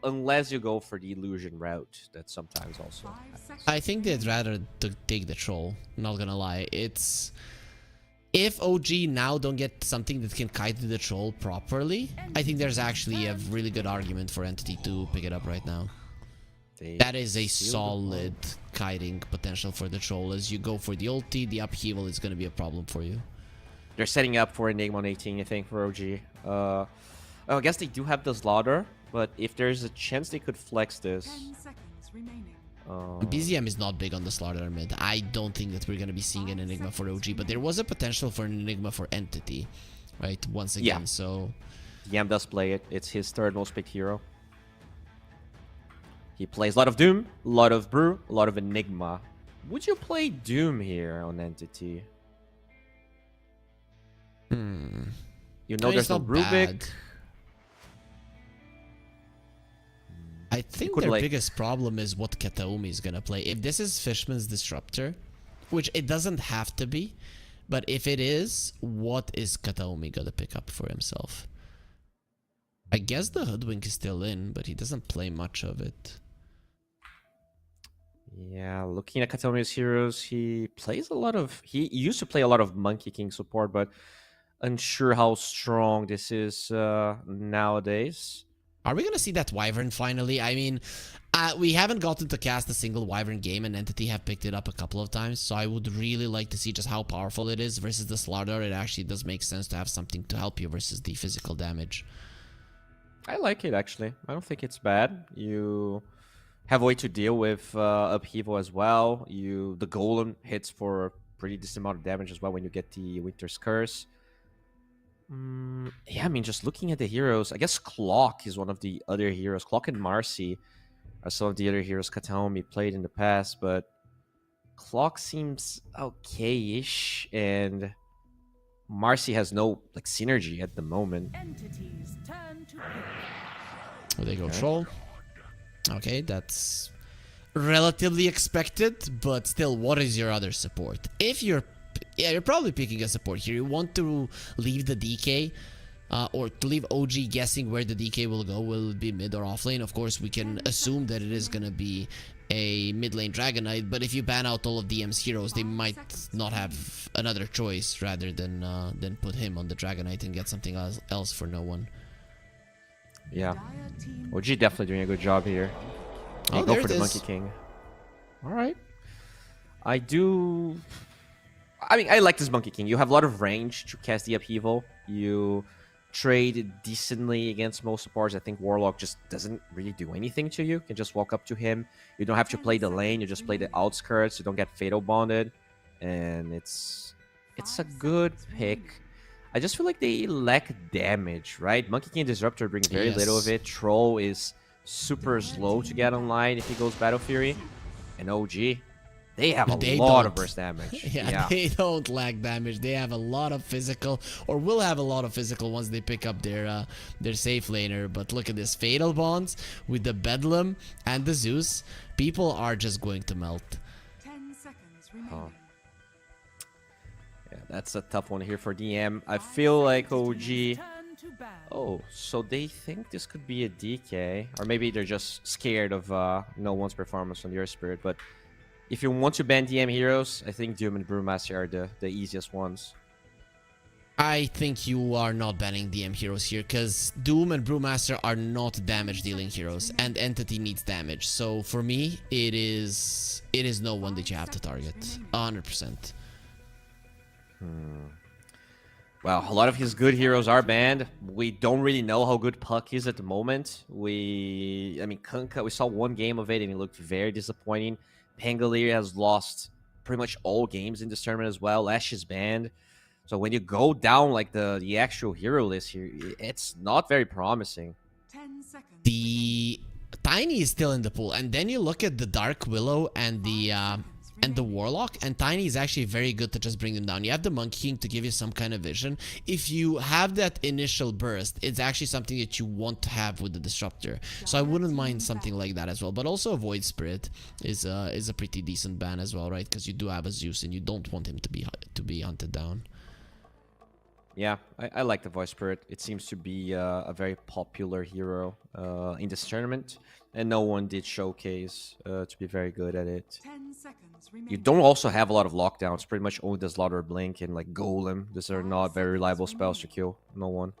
unless you go for the illusion route. That sometimes also happens. I think they'd rather take the Troll, not gonna lie. It's... If OG now don't get something that can kite the Troll properly, I think there's actually a really good argument for Entity to pick it up right now. That is a solid kiting potential for the Troll. As you go for the ulti, the upheaval is going to be a problem for you. They're setting up for Enigma on 18, I think, for OG. I guess they do have the Slaughter, but if there's a chance they could flex this... 10 seconds remaining. BZM is not big on the Slaughter mid. I don't think that we're going to be seeing an Enigma for OG, but there was a potential for an Enigma for Entity, right? Once again, Yeah. so... Yam does play it. It's his third most picked hero. He plays a lot of Doom, a lot of Brew, a lot of Enigma. Would you play Doom here on Entity? You know there's no Rubik. I think their biggest problem is what Kataomi is gonna play. If this is Fishman's Disruptor, which it doesn't have to be, but if it is, what is Kataomi gonna pick up for himself? I guess the Hoodwink is still in, but he doesn't play much of it. Yeah, looking at Kataomi's heroes, he plays a lot of... He used to play a lot of Monkey King support, but unsure how strong this is nowadays. Are we going to see that Wyvern finally? I mean, we haven't gotten to cast a single Wyvern game, and Entity have picked it up a couple of times, so I would really like to see just how powerful it is versus the Slaughter. It actually does make sense to have something to help you versus the physical damage. I like it, actually. I don't think it's bad. You have a way to deal with upheaval as well. The Golem hits for a pretty decent amount of damage as well when you get the Winter's Curse. Yeah, I mean, just looking at the heroes, I guess Clock is one of the other heroes. Clock and Marcy are some of the other heroes Kataomi played in the past, but Clock seems okay-ish, and Marcy has no synergy at the moment. Entities turn to Oh, they go Troll. Okay, that's relatively expected, but still, what is your other support? If you're probably picking a support here. You want to leave the DK, or to leave OG guessing where the DK will go. Will it be mid or off lane? Of course, we can assume that it is going to be a mid lane Dragon Knight, but if you ban out all of DM's heroes, they might not have another choice rather than put him on the Dragon Knight and get something else for no one. Yeah. OG definitely doing a good job here. They go for the Monkey King. Alright. I mean, I like this Monkey King. You have a lot of range to cast the upheaval. You trade decently against most supports. I think Warlock just doesn't really do anything to you. You can just walk up to him. You don't have to play the lane. You just play the outskirts. You don't get fatal bonded. And it's a good pick. I just feel like they lack damage, right? Monkey King Disruptor brings very little of it. Troll is super slow to get online if he goes Battle Fury. And OG, they have a They lot don't. of burst damage. Yeah, they don't lack damage. They have a lot of physical, or will have a lot of physical once they pick up their safe laner. But look at this Fatal Bonds with the Bedlam and the Zeus. People are just going to melt. 10 seconds remaining. Yeah, that's a tough one here for DM. I feel like OG... Oh, so they think this could be a DK, or maybe they're just scared of no one's performance on your Spirit. But if you want to ban DM heroes, I think Doom and Brewmaster are the easiest ones. I think you are not banning DM heroes here, because Doom and Brewmaster are not damage dealing heroes, and Entity needs damage. So for me, it is no one that you have to target, 100%. Well, a lot of his good heroes are banned. We don't really know how good Puck is at the moment. I mean, Kunkka, we saw one game of it and it looked very disappointing. Pangolier has lost pretty much all games in this tournament as well. Ash is banned. So when you go down like the actual hero list here, it's not very promising. 10 seconds. The Tiny is still in the pool, and then you look at the Dark Willow and the Warlock, and Tiny is actually very good to just bring them down. You have the Monkey King to give you some kind of vision. If you have that initial burst, it's actually something that you want to have with the Disruptor. So I wouldn't mind something like that as well. But also Void Spirit is a pretty decent ban as well, right? Because you do have a Zeus and you don't want him to be hunted down. Yeah, I like the Voice Spirit. It seems to be a very popular hero in this tournament, and no one did showcase to be very good at it. 10 seconds You remaining. don't also have a lot of lockdowns. Pretty much only the Slaughter Blink and like Golem. These are not very reliable spells to kill. No one.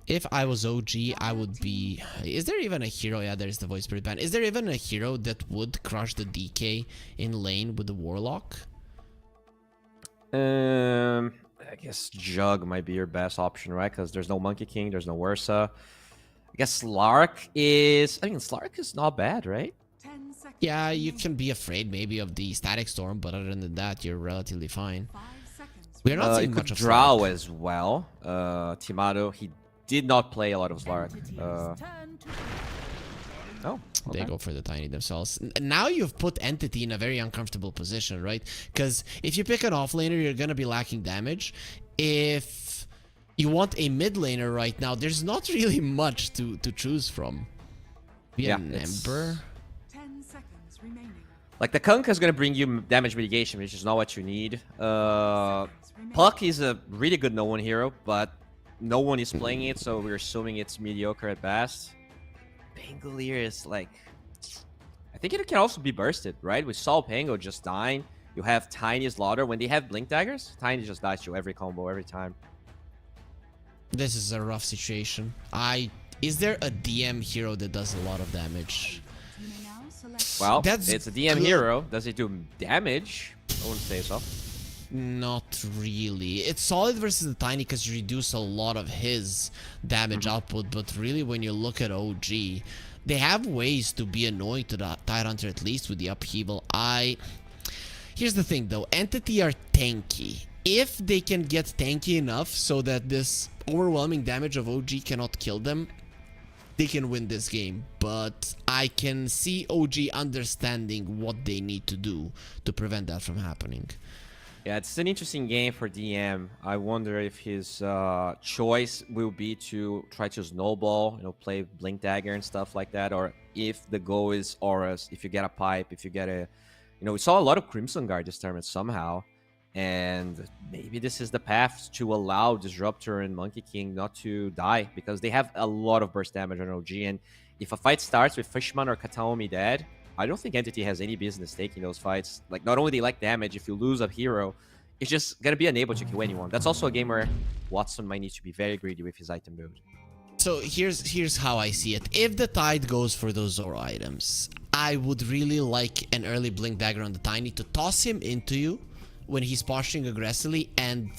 If I was OG, I would be... Is there even a hero? Yeah, there's the Voice Spirit ban. Is there even a hero that would crush the DK in lane with the Warlock? I guess Jug might be your best option, right? Because there's no Monkey King, there's no Ursa. I guess Slark is... I mean, Slark is not bad, right? 10 seconds. Yeah, you can be afraid maybe of the Static Storm, but other than that, you're relatively fine. 5 seconds. We're not You seeing could much of Drow Slark. as well. Timado, he did not play a lot of Slark. Oh, They okay. go for the Tiny themselves. Now you've put Entity in a very uncomfortable position, right? Because if you pick an offlaner, you're going to be lacking damage. If you want a mid laner right now, there's not really much to choose from. Be Yeah, an it's- Ember. 10 seconds remaining. Like, the Kunkka is going to bring you damage mitigation, which is not what you need. Puck is a really good no one hero, but no one is playing it, so we're assuming it's mediocre at best. Pangolier is like... I think it can also be bursted, right? We saw Pango just dying. You have Tiny Slaughter. When they have Blink Daggers, Tiny just dies to every combo, every time. This is a rough situation. Is there a DM hero that does a lot of damage? You may now select. Well, That's it's a DM good. hero. Does it do damage? I wouldn't say so. Not really. It's solid versus the Tiny because you reduce a lot of his damage output, but really when you look at OG, they have ways to be annoying to the Tidehunter, at least with the upheaval. Here's the thing though, Entity are tanky. If they can get tanky enough so that this overwhelming damage of OG cannot kill them, they can win this game. But I can see OG understanding what they need to do to prevent that from happening. Yeah, it's an interesting game for DM. I wonder if his choice will be to try to snowball, play Blink Dagger and stuff like that, or if the goal is auras, if you get a pipe, if you get a... we saw a lot of Crimson Guard this tournament somehow, and maybe this is the path to allow Disruptor and Monkey King not to die, because they have a lot of burst damage on OG, and if a fight starts with Fishman or Kataomi dead, I don't think Entity has any business taking those fights. Like, not only they like damage, if you lose a hero, it's just gonna be unable to kill anyone. That's also a game where Watson might need to be very greedy with his item build. So here's how I see it. If the Tide goes for those Zoro items, I would really like an early Blink Dagger on the Tiny to toss him into you when he's posturing aggressively and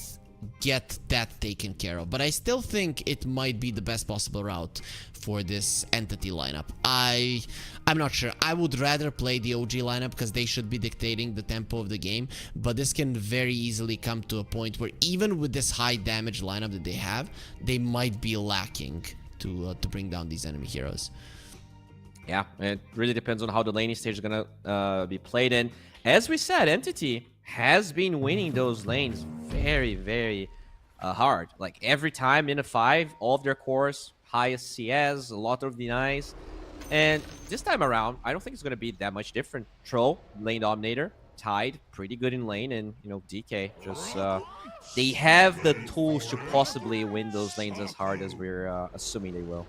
get that taken care of. But I still think it might be the best possible route for this Entity lineup. I'm not sure. I would rather play the OG lineup because they should be dictating the tempo of the game, but this can very easily come to a point where even with this high damage lineup that they have, they might be lacking to bring down these enemy heroes. Yeah, it really depends on how the laning stage is gonna be played in. As we said, Entity has been winning those lanes very, very hard. Like every time in a 5, all of their cores, highest CS, a lot of denies. And this time around, I don't think it's going to be that much different. Troll, lane dominator, Tide, pretty good in lane, and, you know, DK, just, they have the tools to possibly win those lanes as hard as we're assuming they will.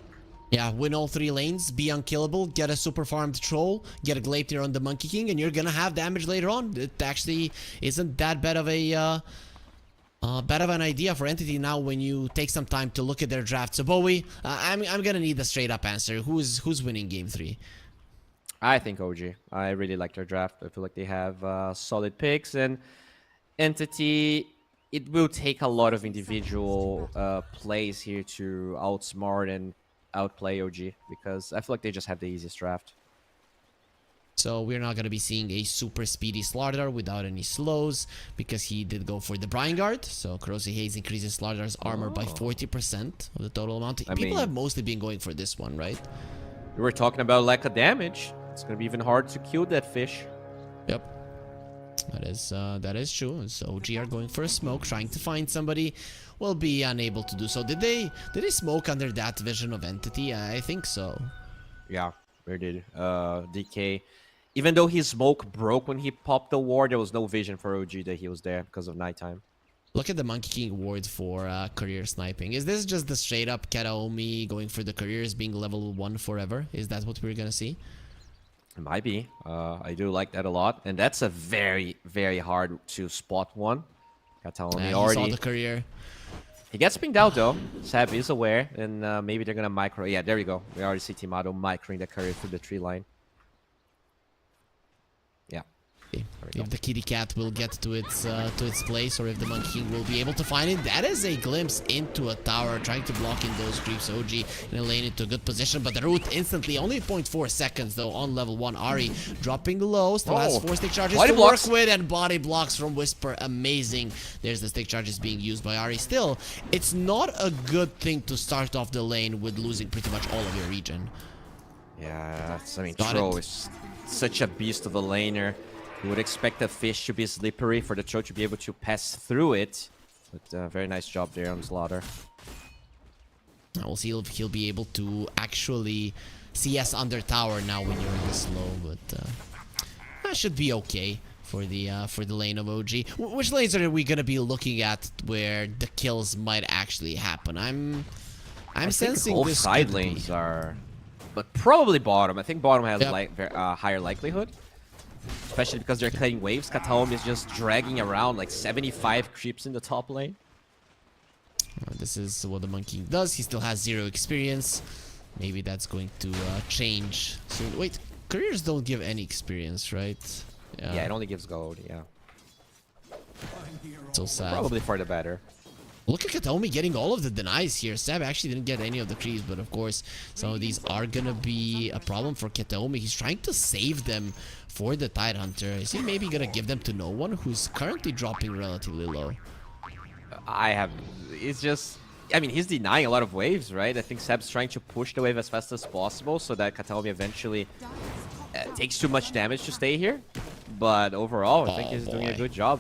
Yeah, win all 3 lanes, be unkillable, get a super farmed troll, get a Gleipnir on the Monkey King, and you're gonna have damage later on. It actually isn't that bad of an idea for Entity now when you take some time to look at their draft. So Bowie, I'm gonna need a straight up answer. Who's winning game 3? I think OG. I really like their draft. I feel like they have solid picks, and Entity, it will take a lot of individual plays here to outsmart and outplay OG, because I feel like they just have the easiest draft. So we're not going to be seeing a super speedy Slardar without any slows, because he did go for the Brian Guard. So Corrosive Haze increases Slardar's armor by 40% of the total amount. People have mostly been going for this one, right? We were talking about lack of damage. It's going to be even hard to kill that fish. Yep. That is true. So OG are going for a smoke, trying to find somebody. Will be unable to do so. Did they smoke under that vision of Entity? I think so. Yeah, they did. DK, even though his smoke broke when he popped the ward, there was no vision for OG that he was there because of nighttime. Look at the Monkey King ward for career sniping. Is this just the straight up Kataomi going for the careers, being level 1 forever? Is that what we're gonna see? It might be. I do like that a lot, and that's a very, very hard to spot one. Kataomi He already saw the career. He gets pinged out though. Sab is aware, and maybe they're gonna micro. Yeah, there we go. We already see Timado microing the career through the tree line. Yeah. If the kitty cat will get to its place, or if the Monkey King will be able to find it. That is a glimpse into a tower, trying to block in those creeps. OG in a lane into a good position, but the root instantly, only 0.4 seconds though on level 1. Ari dropping low, still has 4 stick charges body to blocks. work with, and body blocks from Whisper, amazing. There's the stick charges being used by Ari. Still, it's not a good thing to start off the lane with losing pretty much all of your regen. Yeah, Tro is such a beast of a laner. You would expect the fish to be slippery for the Tro to be able to pass through it. But very nice job there on Slaughter. We'll see if he'll be able to actually CS under tower now when you're in the slow, but that should be okay for the lane of OG. Which lanes are we gonna be looking at where the kills might actually happen? I'm sensing both this side could lanes be. are, but probably bottom. I think bottom has Yep. higher likelihood. Especially because they're cutting waves. Kataomi is just dragging around like 75 creeps in the top lane. This is what the Monkey does. He still has 0 experience. Maybe that's going to change soon. Wait, careers don't give any experience, right? Yeah, it only gives gold, yeah. So sad. Probably for the better. Look at Kataomi getting all of the denies here. Seb actually didn't get any of the creeps, but of course, some of these are gonna be a problem for Kataomi. He's trying to save them for the Tidehunter. Is he maybe gonna give them to no one, who's currently dropping relatively low? It's just, I mean, he's denying a lot of waves, right? I think Seb's trying to push the wave as fast as possible so that Kataomi eventually takes too much damage to stay here. But overall, I think he's doing a good job.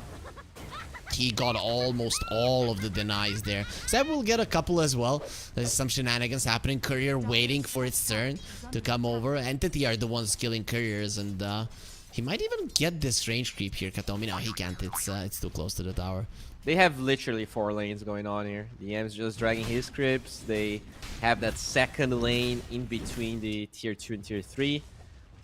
He got almost all of the denies there. Seb will get a couple as well. There's some shenanigans happening. Courier waiting for its turn to come over. Entity are the ones killing couriers, and he might even get this range creep here. Kataomi, no, he can't. It's too close to the tower. They have literally 4 lanes going on here. The M's just dragging his creeps. They have that second lane in between the tier 2 and tier 3.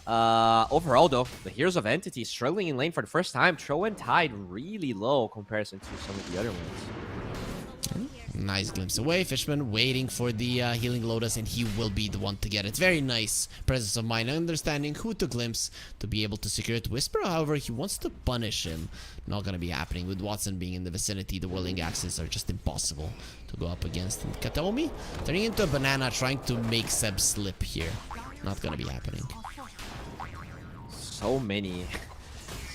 Overall though, the Heroes of Entity struggling in lane for the first time. Tro and Tide really low comparison to some of the other ones. Nice glimpse away. Fishman waiting for the healing Lotus, and he will be the one to get it. Very nice presence of mind, understanding who to glimpse to be able to secure it. Whisper, however, he wants to punish him. Not gonna be happening with Watson being in the vicinity. The whirling axes are just impossible to go up against. And Kataomi turning into a banana, trying to make Seb slip here. Not gonna be happening. So many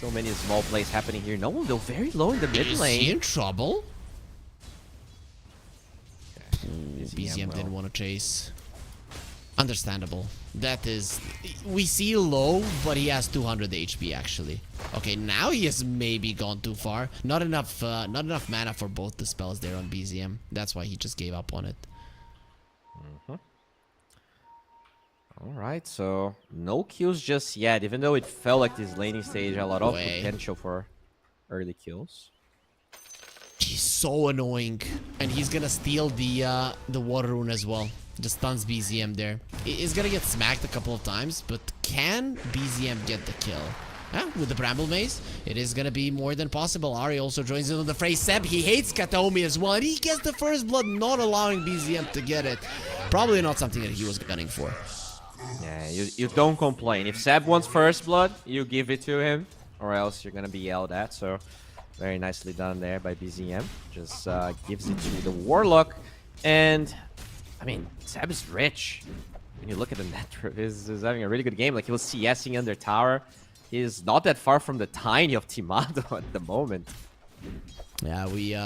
small plays happening here. No, they're very low in the mid Is lane. he in trouble? BZM BZM didn't want to chase. Understandable. That is... We see low, but he has 200 HP, actually. Okay, now he has maybe gone too far. Not enough mana for both the spells there on BZM. That's why he just gave up on it. Alright, so no kills just yet, even though it felt like this laning stage had a lot of potential for early kills. He's so annoying. And he's gonna steal the water rune as well. Just stuns BZM there. He's gonna get smacked a couple of times, but can BZM get the kill? With the Bramble Maze, it is gonna be more than possible. Ari also joins in on the fray. Seb, he hates Kataomi as well, and he gets the first blood, not allowing BZM to get it. Probably not something that he was gunning for. Yeah, you don't complain. If Seb wants first blood, you give it to him, or else you're gonna be yelled at. So, very nicely done there by BZM. Just gives it to the Warlock, and I mean, Seb is rich. When you look at the net, he's having a really good game. Like, he was CSing under tower. He's not that far from the tiny of Timado at the moment. Yeah, we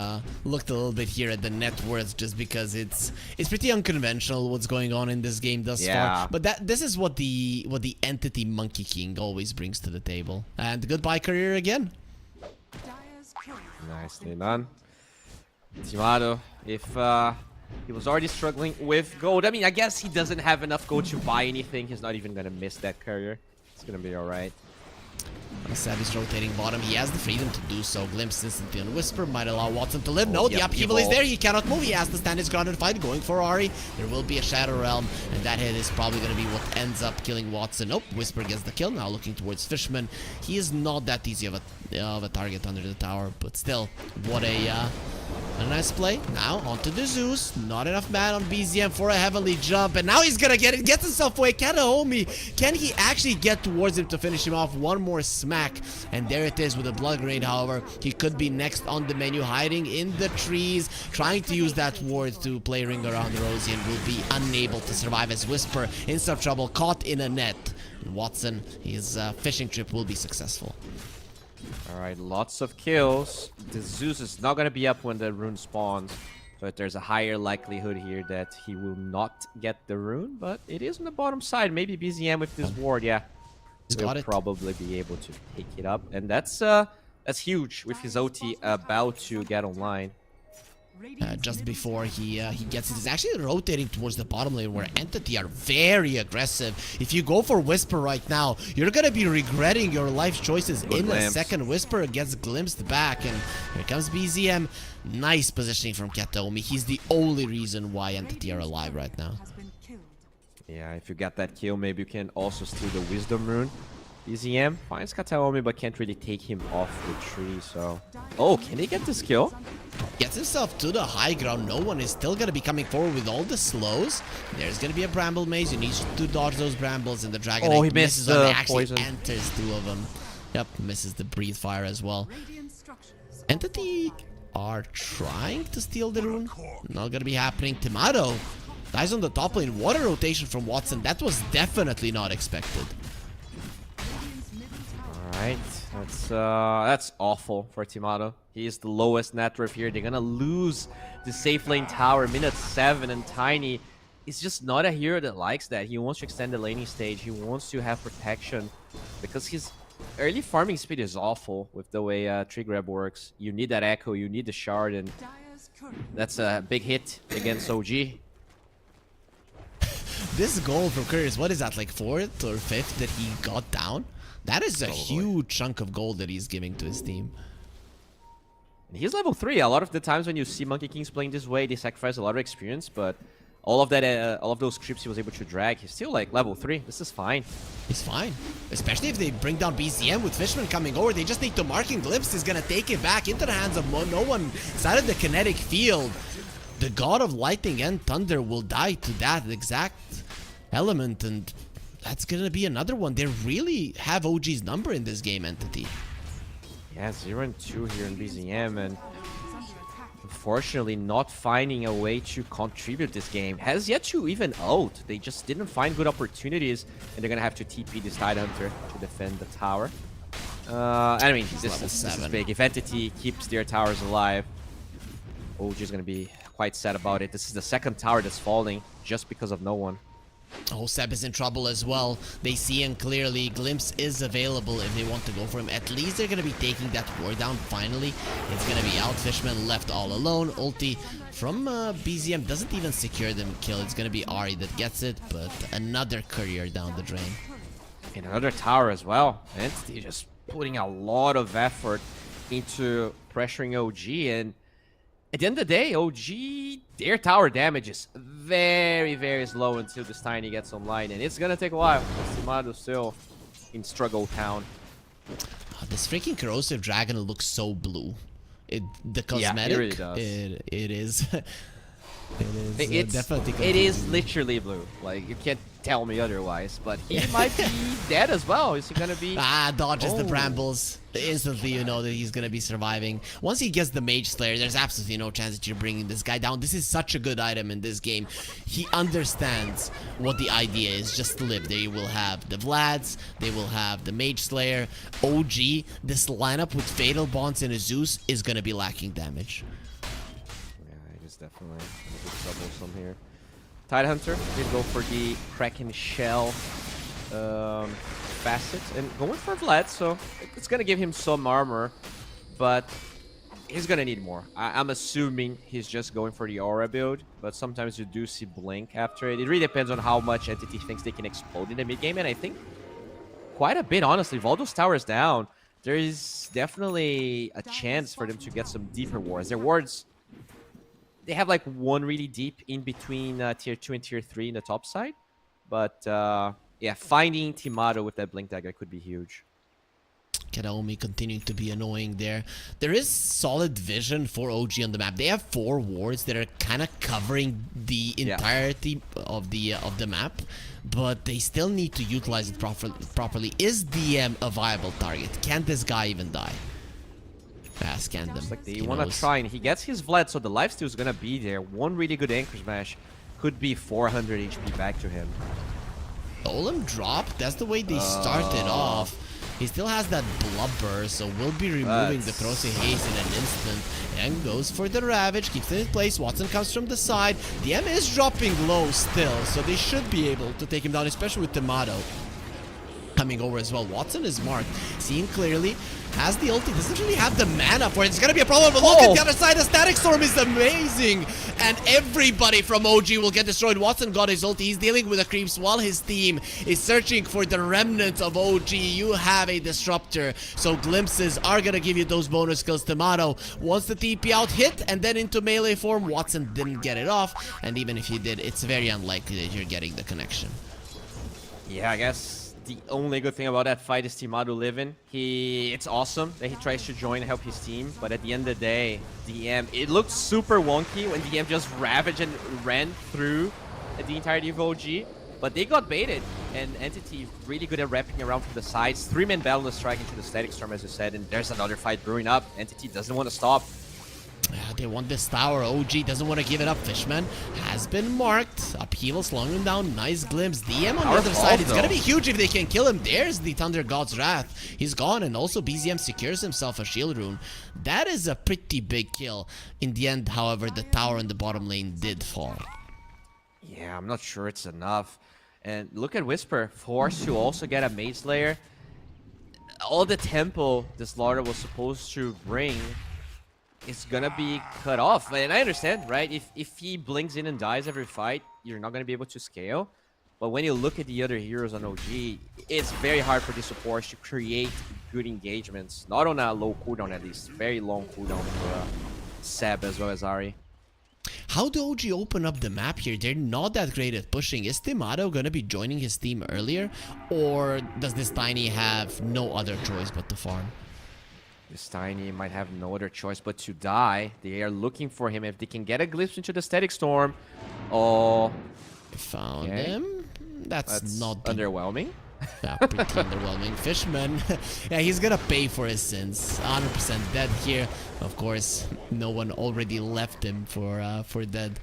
looked a little bit here at the net worth just because it's pretty unconventional what's going on in this game thus far. But this is what the entity Monkey King always brings to the table. And goodbye career again. Nicely done. Timado, if he was already struggling with gold, I mean, I guess he doesn't have enough gold to buy anything. He's not even gonna miss that career. It's gonna be alright. Seb is rotating bottom. He has the freedom to do so. Glimpse instantly on Whisper. Might allow Watson to live. No, the upheaval is there. He cannot move. He has to stand his ground and fight. Going for Ari. There will be a Shadow Realm. And that hit is probably going to be what ends up killing Watson. Nope. Whisper gets the kill. Now looking towards Fishman. He is not that easy of a target under the tower. But still, what a nice play. Now onto the Zeus. Not enough man on BZM for a heavenly jump. And now he's going to get it. Gets himself away. Kataomi. Can he actually get towards him to finish him off? One more smack. And there it is with a blood grenade. However, he could be next on the menu, hiding in the trees, trying to use that ward to play ring around Rosie, and will be unable to survive as Whisper in some trouble, caught in a net. Watson, his fishing trip will be successful. Alright, lots of kills. The Zeus is not going to be up when the rune spawns, but there's a higher likelihood here that he will not get the rune, but it is on the bottom side. Maybe BZM with this ward, yeah. He'll probably be able to pick it up, and that's huge with his OT about to get online. Just before he gets it, he's actually rotating towards the bottom lane where Entity are very aggressive. If you go for Whisper right now, you're gonna be regretting your life choices in a second. Whisper gets glimpsed back, and here comes BZM. Nice positioning from Kataomi. He's the only reason why Entity are alive right now. Yeah, if you get that kill, maybe you can also steal the Wisdom Rune. BZM finds Kataomi, but can't really take him off the tree, so... Oh, can he get this kill? Gets himself to the high ground. No one is still going to be coming forward with all the slows. There's going to be a Bramble Maze. You need to dodge those Brambles, and the Dragon he misses the actually poison. Enters two of them. Yep, misses the Breathe Fire as well. Entity are trying to steal the rune. Not going to be happening. Timado dies on the top lane. What a rotation from Watson. That was definitely not expected. Alright, that's awful for Timado. He is the lowest net worth here. They're gonna lose the safe lane tower, minute 7, and Tiny is just not a hero that likes that. He wants to extend the laning stage. He wants to have protection because his early farming speed is awful with the way tree grab works. You need that echo, you need the shard, and that's a big hit against OG. This goal from Curtis, what is that, like 4th or 5th that he got down? That is a huge chunk of gold that he's giving to his team. And he's level 3. A lot of the times when you see Monkey Kings playing this way, they sacrifice a lot of experience, but all of those creeps he was able to drag, he's still like level 3. This is fine. He's fine. Especially if they bring down BZM with Fishman coming over. They just need to mark, and Glimpse is going to take it back into the hands of no one inside of the kinetic field. The God of Lightning and Thunder will die to that exact element, and that's gonna be another one. They really have OG's number in this game, Entity. Yeah, 0-2 here in BZM, and unfortunately not finding a way to contribute this game. Has yet to even ult. They just didn't find good opportunities, and they're gonna have to TP this Tidehunter to defend the tower. I mean, this is big. If Entity keeps their towers alive, OG is gonna be quite sad about it. This is the second tower that's falling just because of no one. Oh, Seb is in trouble as well. They see him clearly. Glimpse is available if they want to go for him. At least they're going to be taking that war down finally. It's going to be out. Fishman left all alone. Ulti from BZM doesn't even secure them kill. It's going to be Ari that gets it, but another courier down the drain. And another tower as well. Entity just putting a lot of effort into pressuring OG, and at the end of the day, OG, their tower damage is very, very slow until this Tiny gets online, and it's gonna take a while. Timado still in struggle town. Oh, this freaking corrosive dragon looks so blue. The cosmetic, it really does. It is. It is It's definitely. it is literally blue. Like, you can't tell me otherwise. But he might be dead as well. Is he gonna be? Dodges the brambles. Instantly, you know that he's gonna be surviving. Once he gets the Mage Slayer, there's absolutely no chance that you're bringing this guy down. This is such a good item in this game. He understands what the idea is. Just live. They will have the Vlads. They will have the Mage Slayer. OG. This lineup with Fatal Bonds and a Zeus is gonna be lacking damage. Yeah, it is definitely a bit troublesome here. Tidehunter did go for the Kraken Shell facet and going for Vlad, so it's gonna give him some armor, but he's gonna need more. I'm assuming he's just going for the aura build, but sometimes you do see blink after it. It really depends on how much Entity thinks they can explode in the mid game, and I think quite a bit, honestly. With all those towers down, there is definitely a chance for them to get some deeper wards. Their wards, they have like one really deep in between tier 2 and tier 3 in the top side, but yeah, finding Timado with that blink dagger could be huge. Kataomi continuing to be annoying there. There is solid vision for OG on the map. They have 4 wards that are kind of covering the entirety of the map, but they still need to utilize it properly. Is DM a viable target? Can this guy even die? Scan them. Like they want to try, and he gets his Vlad, so the lifesteal is gonna be there. One really good anchor smash could be 400 HP back to him. Golem drop. That's the way they started off. He still has that blubber, so we'll be removing the corrosive haste in an instant. And goes for the Ravage, keeps it in place. Watson comes from the side. DM is dropping low still, so they should be able to take him down, especially with Timado coming over as well. Watson is marked, seen clearly, has the ulti, doesn't really have the mana for it. It's gonna be a problem, but look at the other side. The Static Storm is amazing, and everybody from OG will get destroyed. Watson got his ulti. He's dealing with the creeps while his team is searching for the remnants of OG. You have a disruptor, so glimpses are gonna give you those bonus kills. Tomato wants the TP out hit and then into melee form. Watson didn't get it off, and even if he did, it's very unlikely that you're getting the connection. Yeah, I guess the only good thing about that fight is Timado living. It's awesome that he tries to join and help his team, but at the end of the day, DM, it looked super wonky when DM just ravaged and ran through the entirety of OG, but they got baited, and Entity really good at wrapping around from the sides. 3-man battle to strike into the Static Storm, as you said, and there's another fight brewing up. Entity doesn't want to stop. They want this tower. OG doesn't want to give it up. Fishman has been marked. Upheaval slowing him down. Nice glimpse. DM on the other side. It's going to be huge if they can kill him. There's the Thunder God's Wrath. He's gone, and also BZM secures himself a shield rune. That is a pretty big kill. In the end, however, the tower in the bottom lane did fall. Yeah, I'm not sure it's enough. And look at Whisper, forced to also get a Mage Slayer. All the tempo this Slaughter was supposed to bring is gonna be cut off. And I understand, right? If he blinks in and dies every fight, you're not gonna be able to scale. But when you look at the other heroes on OG, it's very hard for the supports to create good engagements. Not on a low cooldown, at least. Very long cooldown for Seb as well as Ari. How do OG open up the map here? They're not that great at pushing. Is Timado gonna be joining his team earlier? Or does this Tiny have no other choice but to farm? This Tiny might have no other choice but to die. They are looking for him. If they can get a glimpse into the Static Storm. Oh. Found him. That's not underwhelming. Yeah, pretty underwhelming. Fishman, yeah, he's gonna pay for his sins. 100% dead here. Of course, no one already left him for dead.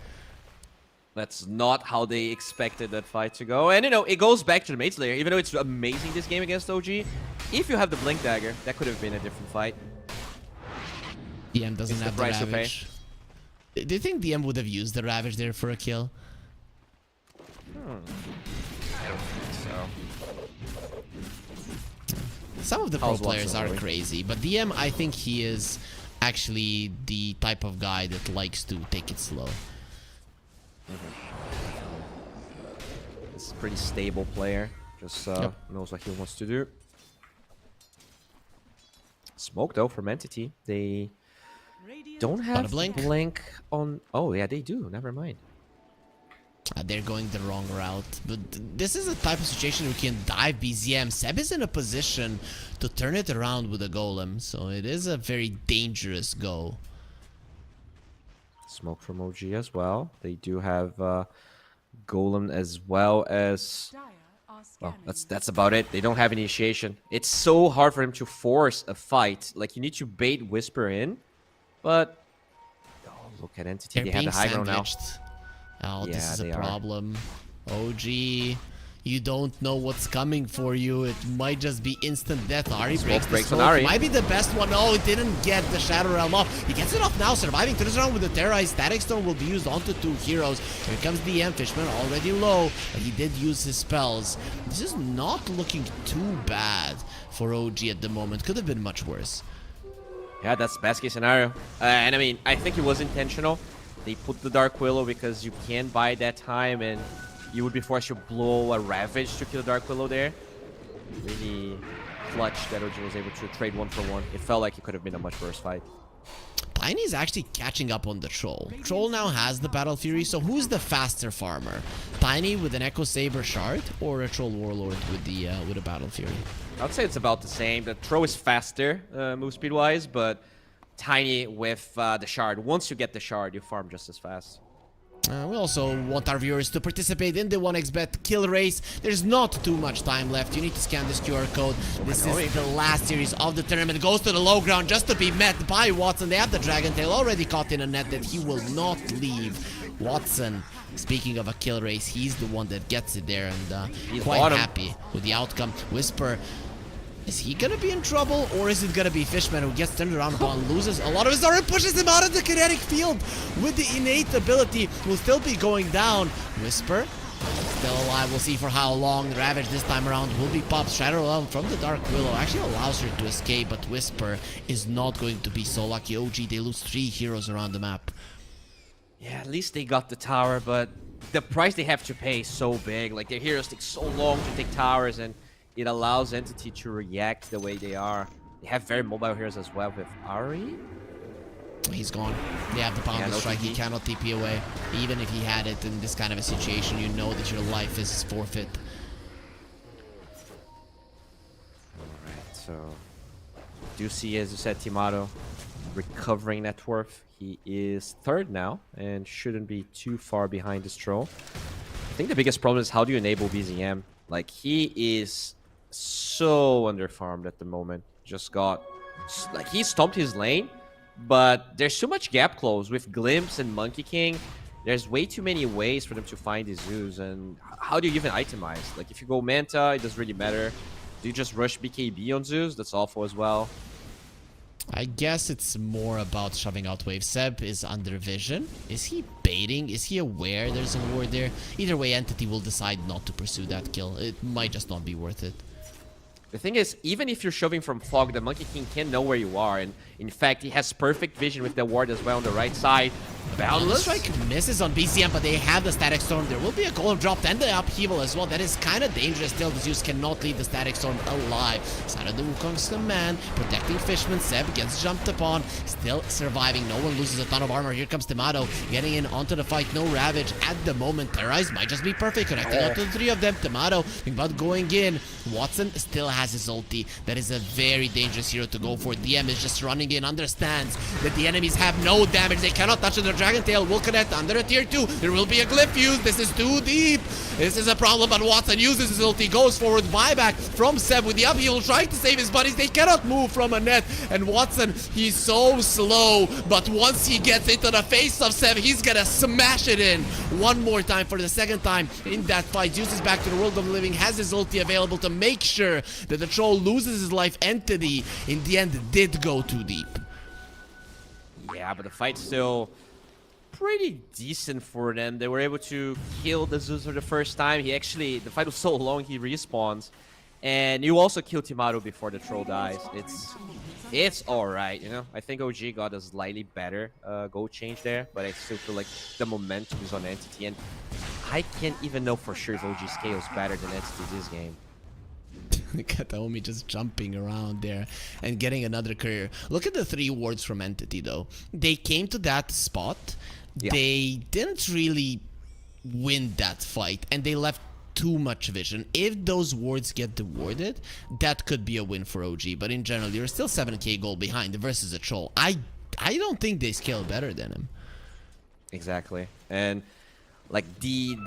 That's not how they expected that fight to go. And, you know, it goes back to the Mage Slayer. Even though it's amazing this game against OG, if you have the Blink Dagger, that could have been a different fight. DM doesn't have the Ravage. Do you think DM would have used the Ravage there for a kill? So Some of the pro How's players Watson are going? crazy, but DM, I think he is actually the type of guy that likes to take it slow. it's a pretty stable player. Just knows what he wants to do. Smoke though from Entity. They don't have blink? blink on. Oh yeah, they do. Never mind. They're going the wrong route, but this is a type of situation we can dive BZM. Seb is in a position to turn it around with a golem, so it is a very dangerous go. Smoke from OG as well. They do have Golem as well as. Dire are Well, scanning. that's about it. They don't have initiation. It's so hard for him to force a fight. Like you need to bait Whisper in, but oh, look at Entity. They're They have being the high ground now. sandwiched. Oh, Yeah, this is they a are. problem. OG, you don't know what's coming for you. It might just be instant death. Ari breaks the breaks on smoke. Ari. Might be the best one. No, it didn't get the Shadow Realm off. He gets it off now. Surviving. Turns around with the Terrorized. Static Storm will be used onto 2 heroes. Here comes the Fishman, already low, but he did use his spells. This is not looking too bad for OG at the moment. Could have been much worse. Yeah, that's best case scenario. And I mean, I think it was intentional. They put the Dark Willow because you can buy that time and you would be forced to blow a Ravage to kill the Dark Willow there. Really clutch that OG was able to trade 1-for-1. It felt like it could have been a much worse fight. Tiny is actually catching up on the Troll. Troll now has the Battle Fury, so who's the faster farmer? Tiny with an Echo Saber Shard, or a Troll Warlord with a Battle Fury? I would say it's about the same. The throw is faster, move speed wise, but Tiny with the shard. Once you get the shard, you farm just as fast. We also want our viewers to participate in the 1xBet kill race. There's not too much time left. You need to scan this QR code. This is the last series of the tournament. It goes to the low ground just to be met by Watson. They have the Dragon Tail already caught in a net that he will not leave. Watson, speaking of a kill race, he's the one that gets it there, and quite happy with the outcome. Whisper, is he gonna be in trouble, or is it gonna be Fishman who gets turned around upon, loses a lot of his aura, pushes him out of the kinetic field with the innate ability, will still be going down. Whisper still alive. We'll see for how long. The Ravage this time around will be popped. Shadow Realm from the Dark Willow actually allows her to escape, but Whisper is not going to be so lucky. OG, they lose 3 heroes around the map. Yeah, at least they got the tower, but the price they have to pay is so big. Like, their heroes take so long to take towers, and it allows Entity to react the way they are. They have very mobile heroes as well with Ari. He's gone. They have the Pound no Strike. He TP. cannot TP away. Even if he had it in this kind of a situation, you know that your life is forfeit. Alright, so do see, as you said, Timato recovering net worth. He is 3rd now and shouldn't be too far behind this troll. I think the biggest problem is how do you enable BZM? Like, he is so underfarmed at the moment. Just got, like, he stomped his lane, but there's too much gap close with Glimpse and Monkey King. There's way too many ways for them to find these zoos, and how do you even itemize? Like, if you go Manta, it doesn't really matter. Do you just rush BKB on zoos? That's awful as well. I guess it's more about shoving out wave. Seb is under vision. Is he baiting? Is he aware there's a ward there? Either way, Entity will decide not to pursue that kill. It might just not be worth it. The thing is, even if you're shoving from fog, the Monkey King can know where you are, and in fact, he has perfect vision with the ward as well on the right side. Boundless. Strike misses on BCM, but they have the Static Storm. There will be a golem dropped and the upheaval as well. That is kind of dangerous still. The Zeus cannot leave the Static Storm alive. Side of the Wukong's command, protecting Fishman. Seb gets jumped upon, still surviving. No one loses a ton of armor. Here comes Timato getting in onto the fight. No Ravage at the moment. Terrorize might just be perfect, connecting out to the 3 of them. Timato thinking about going in. Watson still has his ulti. That is a very dangerous hero to go for. DM is just running in, understands that the enemies have no damage. They cannot touch the Dragon Tail. Will connect under a tier 2. There will be a glyph used. This is too deep. This is a problem, but Watson uses his ulti, goes forward, buyback from Seb with the upheaval, trying to save his buddies. They cannot move from a net, and Watson, he's so slow, but once he gets into the face of Seb, he's gonna smash it in. One more time for the 2nd time in that fight. Zeus is back to the world of the living, has his ulti available to make sure that the troll loses his life. Entity, in the end, did go too deep. Yeah, but the fight's still pretty decent for them. They were able to kill the Zeus for the first time. He actually, the fight was so long, he respawns. And you also kill Timaru before the troll dies. It's alright, you know. I think OG got a slightly better goal change there, but I still feel like the momentum is on Entity, and I can't even know for sure if OG scales better than Entity this game. Kataomi just jumping around there and getting another career. Look at the 3 wards from Entity though. They came to that spot. Yeah. They didn't really win that fight, and they left too much vision. If those wards get dewarded, that could be a win for OG. But in general, you're still 7k goal behind versus a troll. I don't think they scale better than him. Exactly. And like the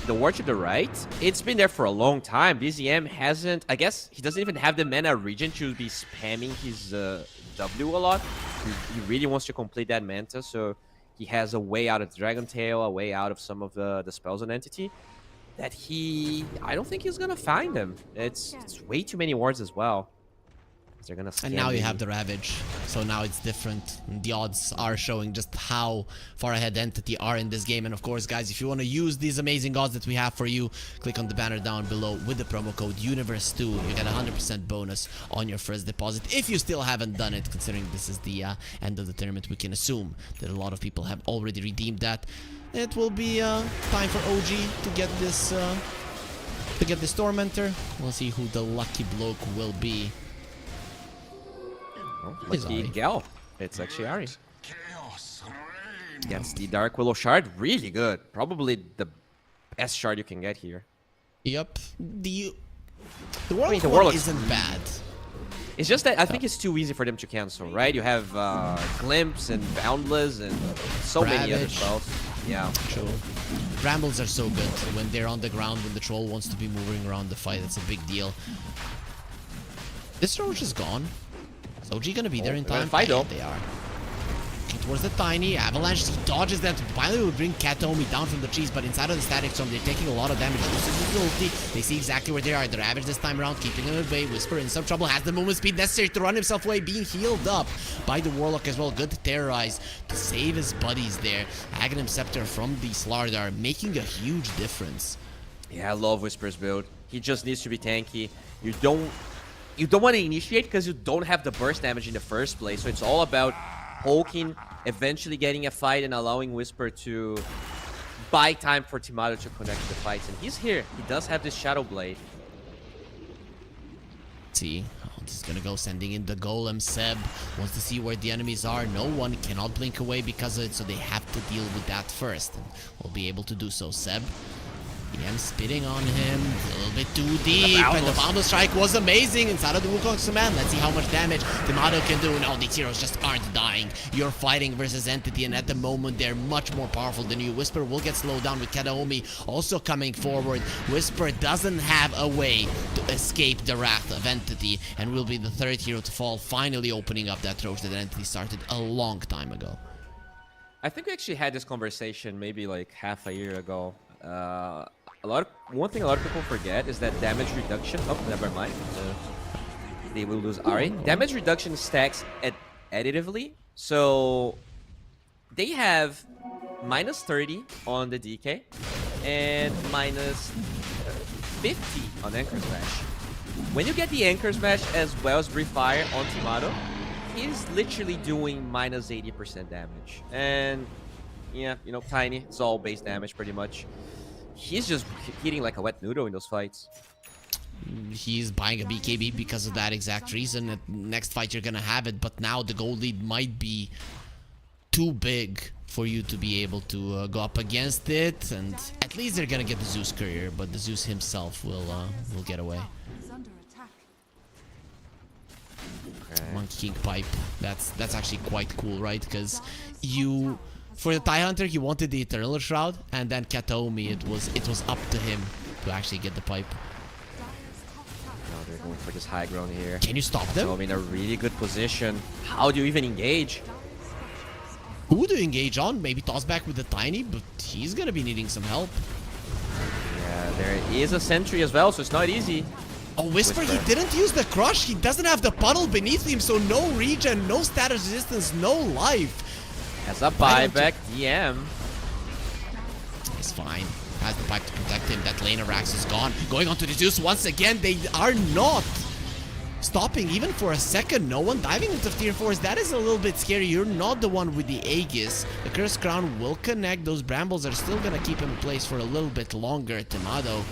ward to the right, it's been there for a long time. BZM hasn't, I guess he doesn't even have the mana regen to be spamming his W a lot. He really wants to complete that Manta, so he has a way out of Dragon Tail, a way out of some of the spells on Entity that I don't think he's gonna find them. It's way too many wards as well. They're gonna scan. And now you have the Ravage, so now it's different. The odds are showing just how far ahead Entity are in this game. And of course, guys, if you want to use these amazing odds that we have for you, click on the banner down below with the promo code Universe.2. You get a 100% bonus on your first deposit. If you still haven't done it, considering this is the end of the tournament, we can assume that a lot of people have already redeemed that. It will be time for OG to get this Tormentor. We'll see who the lucky bloke will be. Oh, lucky gal. It's actually Ari. Gets the Dark Willow Shard. Really good. Probably the best shard you can get here. Yep. The Warlock isn't bad. It's just that I think it's too easy for them to cancel, right? You have Glimpse and Boundless and so many other spells. Yeah. True. Brambles are so good when they're on the ground, when the troll wants to be moving around the fight. That's a big deal. This Roach is gone. Is OG gonna be there in time? Fight though. They are. Towards the Tiny. Avalanche, he dodges that. Finally will bring Kataomi down from the trees, but inside of the Static Storm, they're taking a lot of damage. They see exactly where they are. The Ravage this time around, keeping him at bay. Whisper in some trouble, has the movement speed necessary to run himself away, being healed up by the Warlock as well. Good to terrorize, to save his buddies there. Aghanim Scepter from the Slardar, making a huge difference. Yeah, I love Whisper's build. He just needs to be tanky. You don't want to initiate because you don't have the burst damage in the first place, so it's all about poking, eventually getting a fight, and allowing Whisper to buy time for Timaru to connect the fights. And he's here. He does have this Shadow Blade. See, he's gonna go sending in the Golem. Seb wants to see where the enemies are. No one cannot blink away because of it, so they have to deal with that first. And we'll be able to do so. Seb, PM spitting on him, a little bit too deep, and the Boundless Strike was amazing inside of the Wukong's command. Let's see how much damage Timaru can do. No, these heroes just aren't dying. You're fighting versus Entity, and at the moment, they're much more powerful than you. Whisper will get slowed down with Kataomi also coming forward. Whisper doesn't have a way to escape the wrath of Entity, and will be the third hero to fall, finally opening up that road that Entity started a long time ago. I think we actually had this conversation maybe like half a year ago. One thing a lot of people forget is that damage reduction. Oh, never mind. They will lose Ari. Damage reduction stacks additively, so they have -30 on the DK and -50 on Anchor Smash. When you get the Anchor Smash as well as Breathe Fire on Timaru, he's literally doing -80% damage. And yeah, you know, Tiny, it's all base damage pretty much. He's just hitting like a wet noodle in those fights. He's buying a BKB because of that exact reason. Next fight you're gonna have it, but now the gold lead might be too big for you to be able to go up against it, and at least they're gonna get the Zeus courier, but the Zeus himself will get away. Monkey King Pipe. That's actually quite cool, right? Because you, for the TIE Hunter, he wanted the Eternal Shroud, and then Kataomi, it was up to him to actually get the pipe. No, they're going for this high ground here. Can you stop them? So I'm in a really good position. How do you even engage? Who do you engage on? Maybe toss back with the Tiny, but he's gonna be needing some help. Yeah, there is a sentry as well, so it's not easy. Oh, Whisper, he didn't use the crush. He doesn't have the puddle beneath him, so no regen, no status resistance, no life. As a buyback, DM. It's fine. Has the pipe to protect him. That lane of Rax is gone. Going on to the Zeus once again. They are not stopping even for a second. No one diving into tier 4s. That is a little bit scary. You're not the one with the Aegis. The Cursed Crown will connect. Those Brambles are still going to keep him in place for a little bit longer. Timado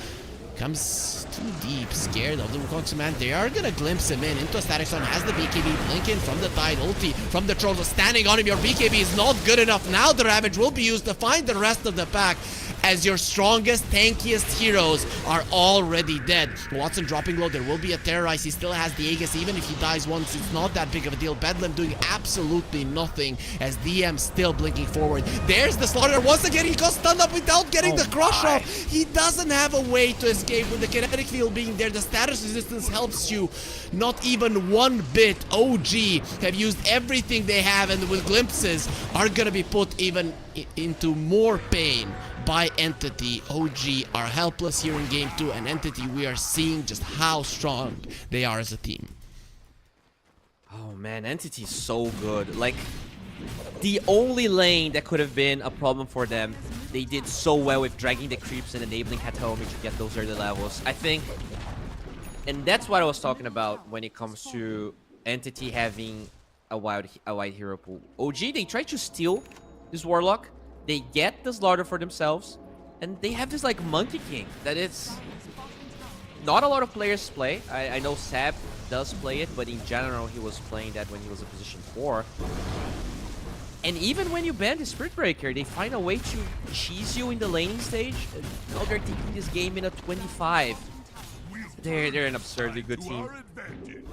comes too deep, scared of the Wukong command. They are gonna glimpse him into a static zone. Has the BKB blinking from the Tide ulti from the Trolls standing on him. Your BKB is not good enough. Now the Ravage will be used to find the rest of the pack, as your strongest, tankiest heroes are already dead. Watson dropping low. There will be a Terrorize. He still has the Aegis. Even if he dies once, it's not that big of a deal. Bedlam doing absolutely nothing as DM still blinking forward. There's the Slaughter. Once again, he got stunned up without getting the crush off. He doesn't have a way to escape with the kinetic field being there. The status resistance helps you not even one bit. OG have used everything they have, and with glimpses are gonna be put even into more pain by Entity. OG are helpless here in game 2, and Entity, we are seeing just how strong they are as a team. Oh man, Entity is so good. Like, the only lane that could have been a problem for them, they did so well with dragging the creeps and enabling Kataomi to get those early levels. I think, and that's what I was talking about when it comes to Entity having a wide hero pool. OG, they try to steal this Warlock. They get the Slaughter for themselves, and they have this like Monkey King that it's not a lot of players play. I know Sab does play it, but in general he was playing that when he was in position 4. And even when you ban the Spirit Breaker, they find a way to cheese you in the laning stage. And now they're taking this game in a 25. They're an absurdly good team.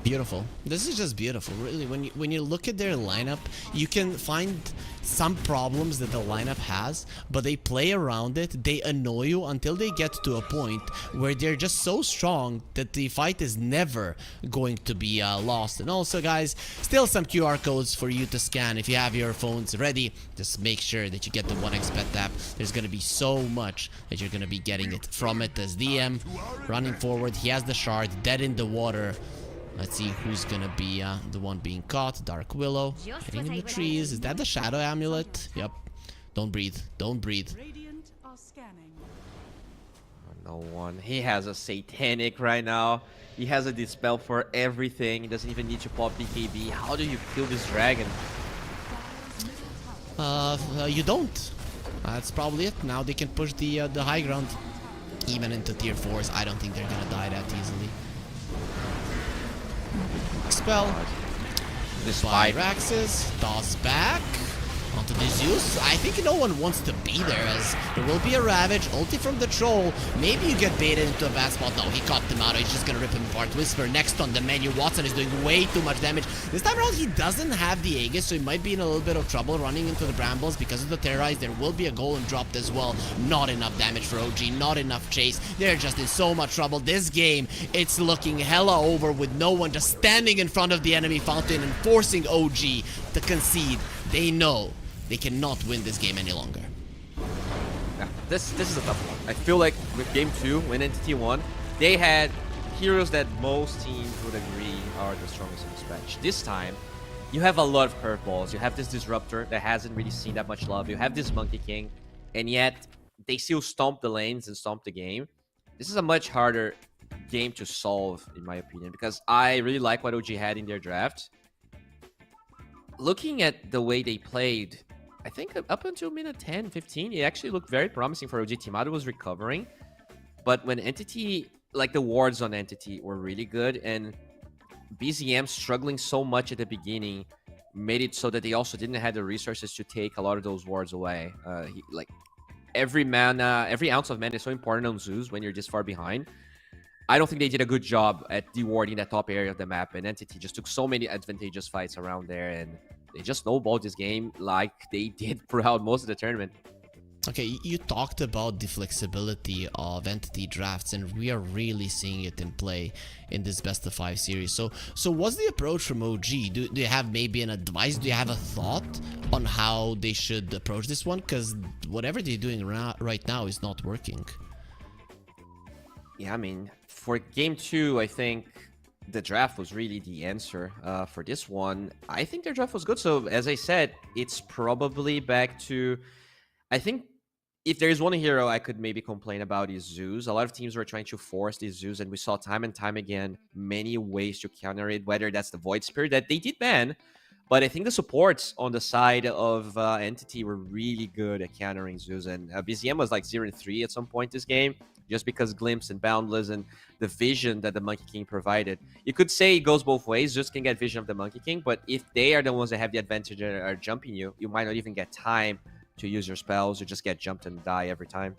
Beautiful. This is just beautiful, really. When you look at their lineup, you can find some problems that the lineup has, but they play around it. They annoy you until they get to a point where they're just so strong that the fight is never going to be lost. And also, guys, still some QR codes for you to scan if you have your phones ready. Just make sure that you get the 1xBet app. There's going to be so much that you're going to be getting it from it. As DM running forward, he has the shard, dead in the water. Let's see who's gonna be the one being caught. Dark Willow hiding in the trees. Is that the Shadow Amulet? Yep. Don't breathe. Don't breathe. Radiant are scanning. No one. He has a Satanic right now. He has a Dispel for everything. He doesn't even need to pop BKB. How do you kill this dragon? You don't. That's probably it. Now they can push the high ground even into tier 4s. I don't think they're gonna die that easily. Expel. This By fight. Raxus. Toss back. Onto the Zeus. I think no one wants to be there, as there will be a Ravage. Ulti from the Troll. Maybe you get baited into a bad spot. No, he caught him out. He's just gonna rip him apart. Whisper next on the menu. Watson is doing way too much damage. This time around, he doesn't have the Aegis, so he might be in a little bit of trouble running into the Brambles because of the Terrorize. There will be a Golem dropped as well. Not enough damage for OG. Not enough chase. They're just in so much trouble. This game, it's looking hella over with no one just standing in front of the enemy fountain and forcing OG to concede. They know they cannot win this game any longer. Yeah, this is a tough one. I feel like with game 2, when Entity won, they had heroes that most teams would agree are the strongest in this match. This time, you have a lot of curveballs. You have this Disruptor that hasn't really seen that much love. You have this Monkey King, and yet they still stomp the lanes and stomp the game. This is a much harder game to solve, in my opinion, because I really like what OG had in their draft. Looking at the way they played, I think up until minute 10, 15, it actually looked very promising for OG. Timado was recovering, but when Entity, like the wards on Entity were really good, and BZM struggling so much at the beginning made it so that they also didn't have the resources to take a lot of those wards away. Like every ounce of mana is so important on Zeus when you're this far behind. I don't think they did a good job at dewarding that top area of the map, and Entity just took so many advantageous fights around there, and they just snowballed this game like they did throughout most of the tournament. Okay, you talked about the flexibility of Entity drafts, and we are really seeing it in play in this best of 5 series. So what's the approach from OG? Do you have maybe an advice? Do you have a thought on how they should approach this one? Because whatever they're doing right now is not working. Yeah, I mean, for game 2, I think the draft was really the answer for this one. I think their draft was good. So as I said, it's probably back to, I think if there's one hero I could maybe complain about is Zeus. A lot of teams were trying to force these Zeus, and we saw time and time again many ways to counter it, whether that's the Void Spirit that they did ban. But I think the supports on the side of Entity were really good at countering Zeus. And BZM was like 0-3 at some point this game, just because Glimpse and Boundless and the vision that the Monkey King provided. You could say it goes both ways. Zeus can get vision of the Monkey King, but if they are the ones that have the advantage and are jumping you, you might not even get time to use your spells. You just get jumped and die every time.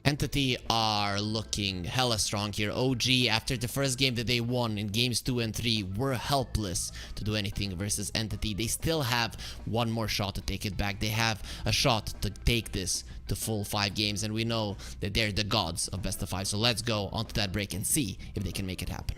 Entity are looking hella strong here. OG, after the first game that they won in games 2 and 3, were helpless to do anything versus Entity. They still have one more shot to take it back. They have a shot to take this to full 5 games, and we know that they're the gods of best of 5. So let's go onto that break and see if they can make it happen.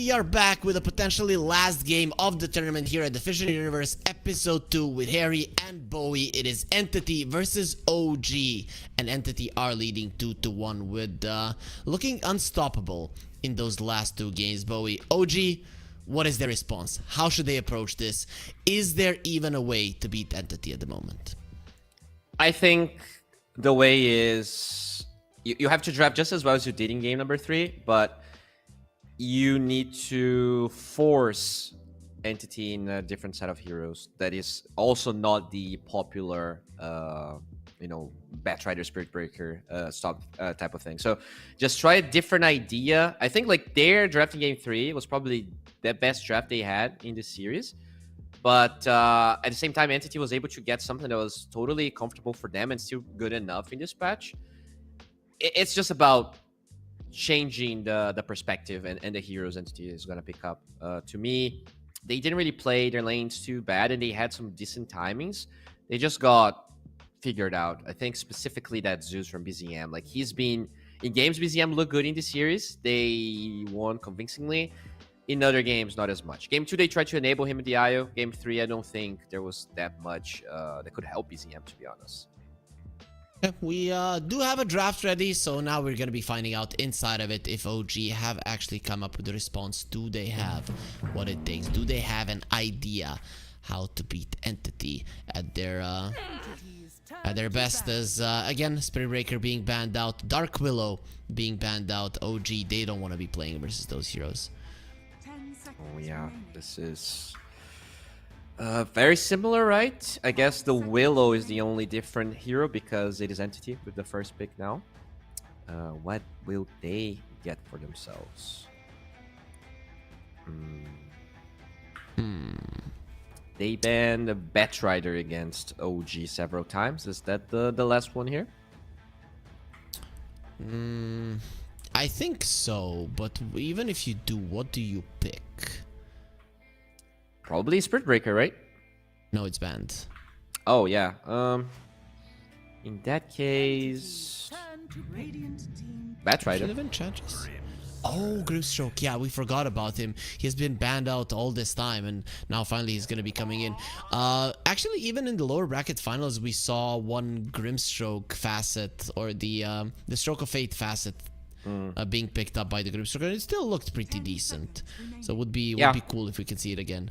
we are back with a potentially last game of the tournament here at the FISSURE Universe Episode 2 with Harry and Bowie. It is Entity versus OG, and Entity are leading 2-1 with looking unstoppable in those last 2 games. Bowie, OG, what is their response? How should they approach this? Is there even a way to beat Entity at the moment? I think the way is you have to draft just as well as you did in game number 3, but you need to force Entity in a different set of heroes that is also not the popular, Batrider, Spirit Breaker, stop type of thing. So just try a different idea. I think like their draft in game 3 was probably the best draft they had in this series. But at the same time, Entity was able to get something that was totally comfortable for them and still good enough in this patch. It's just about changing the perspective and the heroes Entity is going to pick up. To me, they didn't really play their lanes too bad, and they had some decent timings. They just got figured out. I think specifically that Zeus from BZM. Like, he's been... In games, BZM looked good in the series. They won convincingly. In other games, not as much. Game 2, they tried to enable him in the IO. Game 3, I don't think there was that much that could help BZM, to be honest. Yeah, we do have a draft ready, so now we're going to be finding out inside of it if OG have actually come up with a response. Do they have what it takes? Do they have an idea how to beat Entity at their best? As again, Spirit Breaker being banned out, Dark Willow being banned out, OG, they don't want to be playing versus those heroes. Oh yeah, this is very similar, right? I guess the Willow is the only different hero because it is Entity with the first pick now. What will they get for themselves? They banned the Batrider against OG several times. Is that the last one here? I think so, but even if you do, what do you pick? Probably Spirit Breaker, right? No, it's banned. Oh, yeah. In that case... Batrider. Even Oh, Grimstroke. Yeah, we forgot about him. He's been banned out all this time, and now finally he's going to be coming in. Actually, even in the lower bracket finals, we saw one Grimstroke facet, or the Stroke of Fate facet, being picked up by the Grimstroke, and it still looked pretty decent. So it would be cool if we could see it again.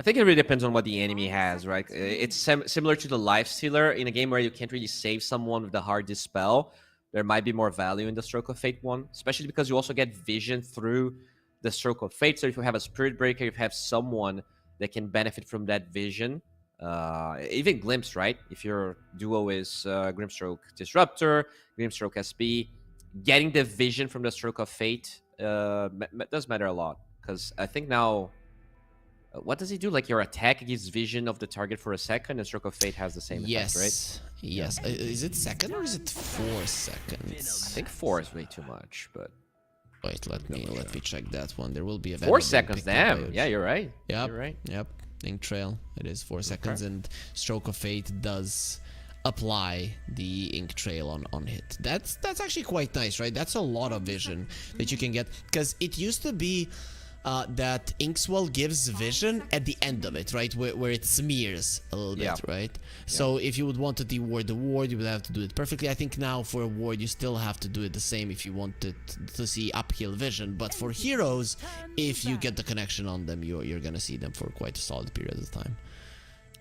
I think it really depends on what the enemy has, right? It's similar to the Lifestealer. In a game where you can't really save someone with the hard dispel, there might be more value in the Stroke of Fate one, especially because you also get vision through the Stroke of Fate. So if you have a Spirit Breaker, if you have someone that can benefit from that vision, even Glimpse, right? If your duo is Grimstroke Disruptor, Grimstroke SP, getting the vision from the Stroke of Fate does matter a lot. Because I think now... what does he do? Like, your attack gives vision of the target for a second, and Stroke of Fate has the same effect, right? Yes. Is it second or is it 4 seconds? I think 4 is way too much, but... Wait, let me check that one. There will be a 4 seconds, damn. Yeah, you're right. Yep. You're right. Yep. Ink Trail. It is 4 seconds, and Stroke of Fate does apply the Ink Trail on hit. That's actually quite nice, right? That's a lot of vision that you can get, because it used to be that Inkswell gives vision at the end of it, right? Where it smears a little bit, right? So if you would want to deward the ward, you would have to do it perfectly. I think now for a ward, you still have to do it the same if you wanted to see uphill vision. But for heroes, if you get the connection on them, you're gonna see them for quite a solid period of time.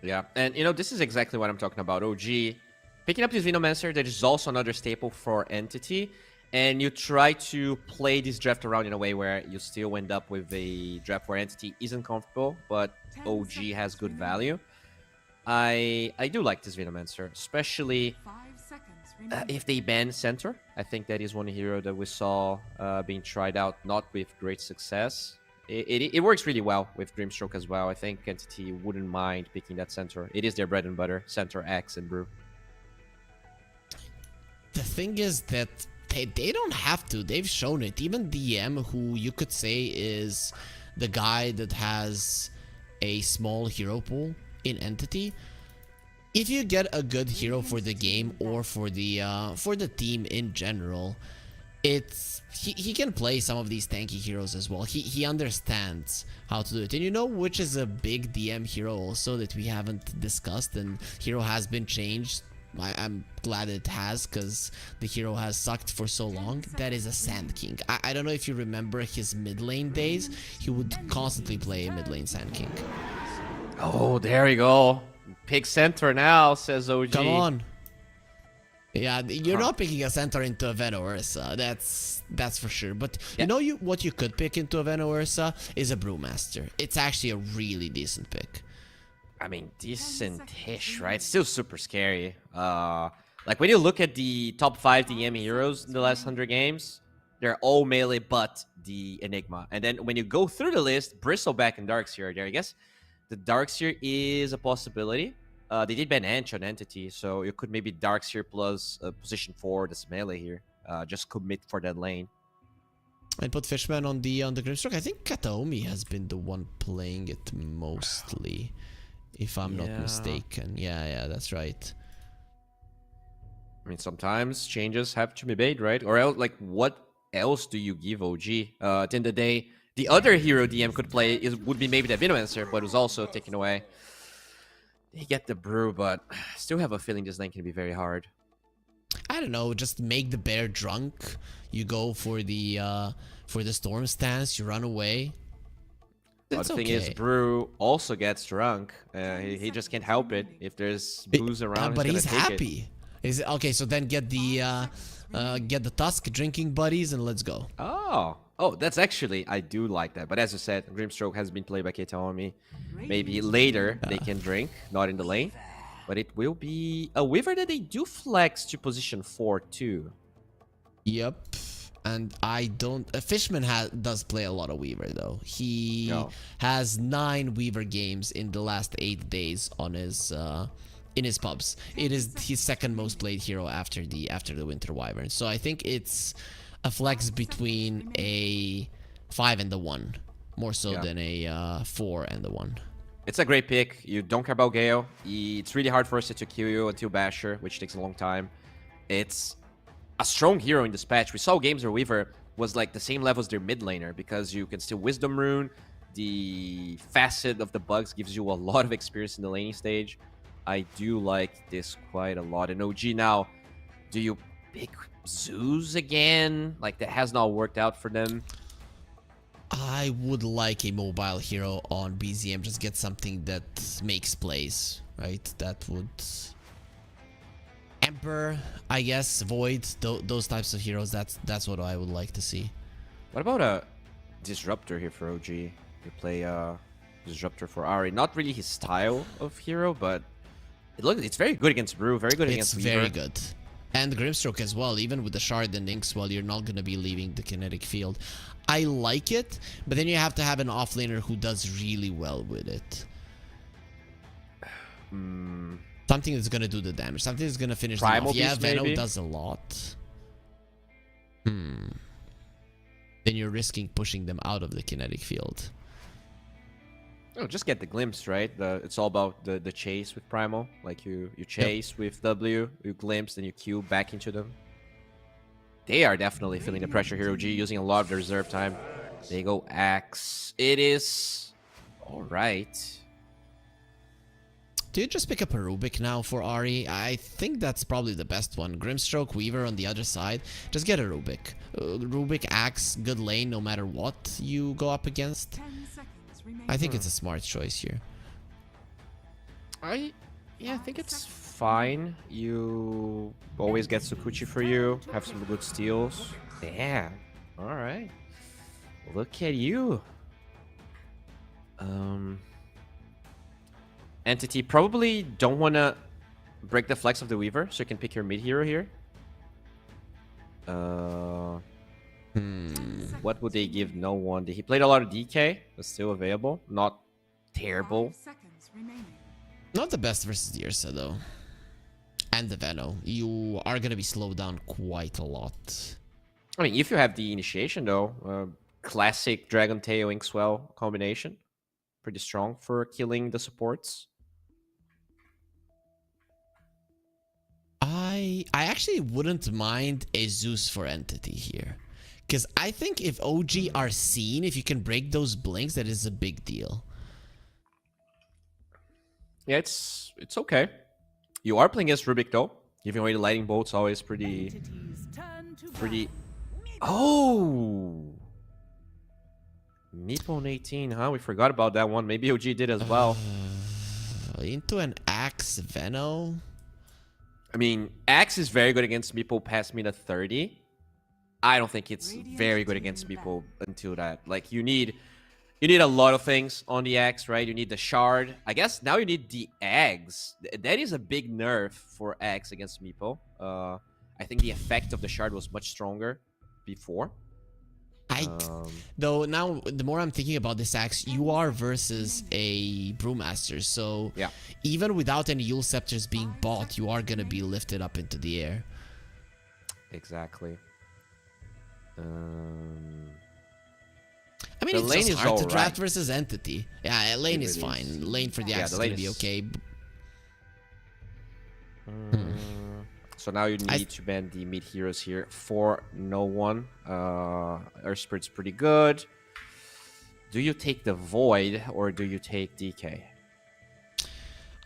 Yeah, and this is exactly what I'm talking about. OG picking up this Venomancer, that is also another staple for Entity. And you try to play this draft around in a way where you still end up with a draft where Entity isn't comfortable, but OG has good value. I do like this Venomancer, especially if they ban Centaur. I think that is one hero that we saw being tried out, not with great success. It works really well with Grimstroke as well. I think Entity wouldn't mind picking that Centaur. It is their bread and butter, Centaur, X, and Brew. The thing is that they don't have to. They've shown it. Even DM, who you could say is the guy that has a small hero pool in Entity, if you get a good hero for the game or for the team in general, he can play some of these tanky heroes as well. He understands how to do it. And you know which is a big DM hero also that we haven't discussed, and hero has been changed. I'm glad it has, because the hero has sucked for so long. That is a Sand King. I don't know if you remember his mid lane days. He would constantly play mid lane Sand King. Oh, there you go. Pick center now, says OG. Come on. Yeah, you're not picking a center into a Venom Ursa. That's for sure. But you know what you could pick into a Venom Ursa is a Brewmaster. It's actually a really decent pick. I mean, decent-ish, right? Still super scary. Like, when you look at the top 5 DM heroes in the last 100 games, they're all melee but the Enigma. And then when you go through the list, Bristleback and Darkseer are there. I guess the Darkseer is a possibility. They did ban Anch on Entity, so you could maybe Darkseer plus position 4 that's melee here. Just commit for that lane. And put Fishman on the Grimstroke. I think Kataomi has been the one playing it mostly, if I'm not mistaken. Yeah, that's right. I mean, sometimes changes have to be made, right? Or else, like, what else do you give OG? At the end of the day, the other hero DM could play would be maybe the Venomancer, but it was also taken away. They get the brew, but still have a feeling this lane can be very hard. I don't know, just make the bear drunk. You go for the storm stance, you run away. That's the thing is, Brew also gets drunk. He just can't help it. If there's booze around, but he's happy. Okay, so then get the Tusk drinking buddies and let's go. Oh, that's actually, I do like that. But as you said, Grimstroke has been played by Kataomi. Maybe later they can drink, not in the lane. But it will be a Weaver that they do flex to position 4 too. Yep. And I don't... Fishman does play a lot of Weaver though. He has 9 Weaver games in the last 8 days on his... in his pubs. It is his second most played hero after the Winter Wyvern. So I think it's a flex between a 5 and the 1, more so than a 4 and the 1. It's a great pick. You don't care about Gale. It's really hard for us to kill you until Basher, which takes a long time. It's a strong hero in this patch. We saw games where Weaver was like the same level as their mid laner, because you can still Wisdom Rune. The facet of the bugs gives you a lot of experience in the laning stage. I do like this quite a lot. And OG now, do you pick Zeus again? Like, that has not worked out for them. I would like a mobile hero on BZM. Just get something that makes plays, right? That would... Emperor, I guess, Void, those types of heroes, that's what I would like to see. What about a Disruptor here for OG? You play Disruptor for Ahri. Not really his style of hero, but it's very good against Brew, very good against Weaver. It's very good. And Grimstroke as well, even with the Shard and Inkswell, you're not going to be leaving the kinetic field. I like it, but then you have to have an offlaner who does really well with it. Something that's going to do the damage. Something that's going to finish them off. Yeah, Venom does a lot. Then you're risking pushing them out of the kinetic field. Oh, just get the glimpse, right? It's all about the chase with Primal. Like, you chase with W, you glimpse, then you Q back into them. They are definitely feeling the pressure here, OG, using a lot of their reserve time. They go Axe. It is... Alright. Do you just pick up a Rubik now for Ahri? I think that's probably the best one. Grimstroke, Weaver on the other side. Just get a Rubik. Rubik, Axe, good lane no matter what you go up against. I think it's a smart choice here. I think it's fine. You always get Sukuchi for you. Have some good steals. Damn. Alright. Look at you. Entity, probably don't want to break the flex of the Weaver, so you can pick your mid hero here. What would they give? No one. He played a lot of DK, but still available. Not terrible. Not the best versus the Ursa though. And the Venom. You are going to be slowed down quite a lot. I mean, if you have the initiation though, classic Dragon Tail Inkswell combination. Pretty strong for killing the supports. I I actually wouldn't mind a Zeus for Entity here. Because I think if OG are seen, if you can break those blinks, that is a big deal. Yeah, it's okay. You are playing against Rubik though. Giving away the lightning bolt's always pretty. Oh, Meepo on 18, huh? We forgot about that one. Maybe OG did as well. Into an Axe Veno. I mean, Axe is very good against Meepo past minute 30. I don't think it's very good against Meepo until that. Like, you need a lot of things on the Axe, right? You need the shard. I guess now you need the eggs. That is a big nerf for Axe against Meepo. I think the effect of the shard was much stronger before. Though now, the more I'm thinking about this Axe, you are versus a Brewmaster, so yeah, even without any Yule Scepters being bought, you are gonna be lifted up into the air. Exactly. I mean, it's lane just is hard to all draft right. versus Entity. Yeah, lane is really fine. Lane for the Axe is lane gonna be is- okay. So now you need to ban the mid heroes here for no one. Earth Spirit's pretty good. Do you take the Void or do you take DK?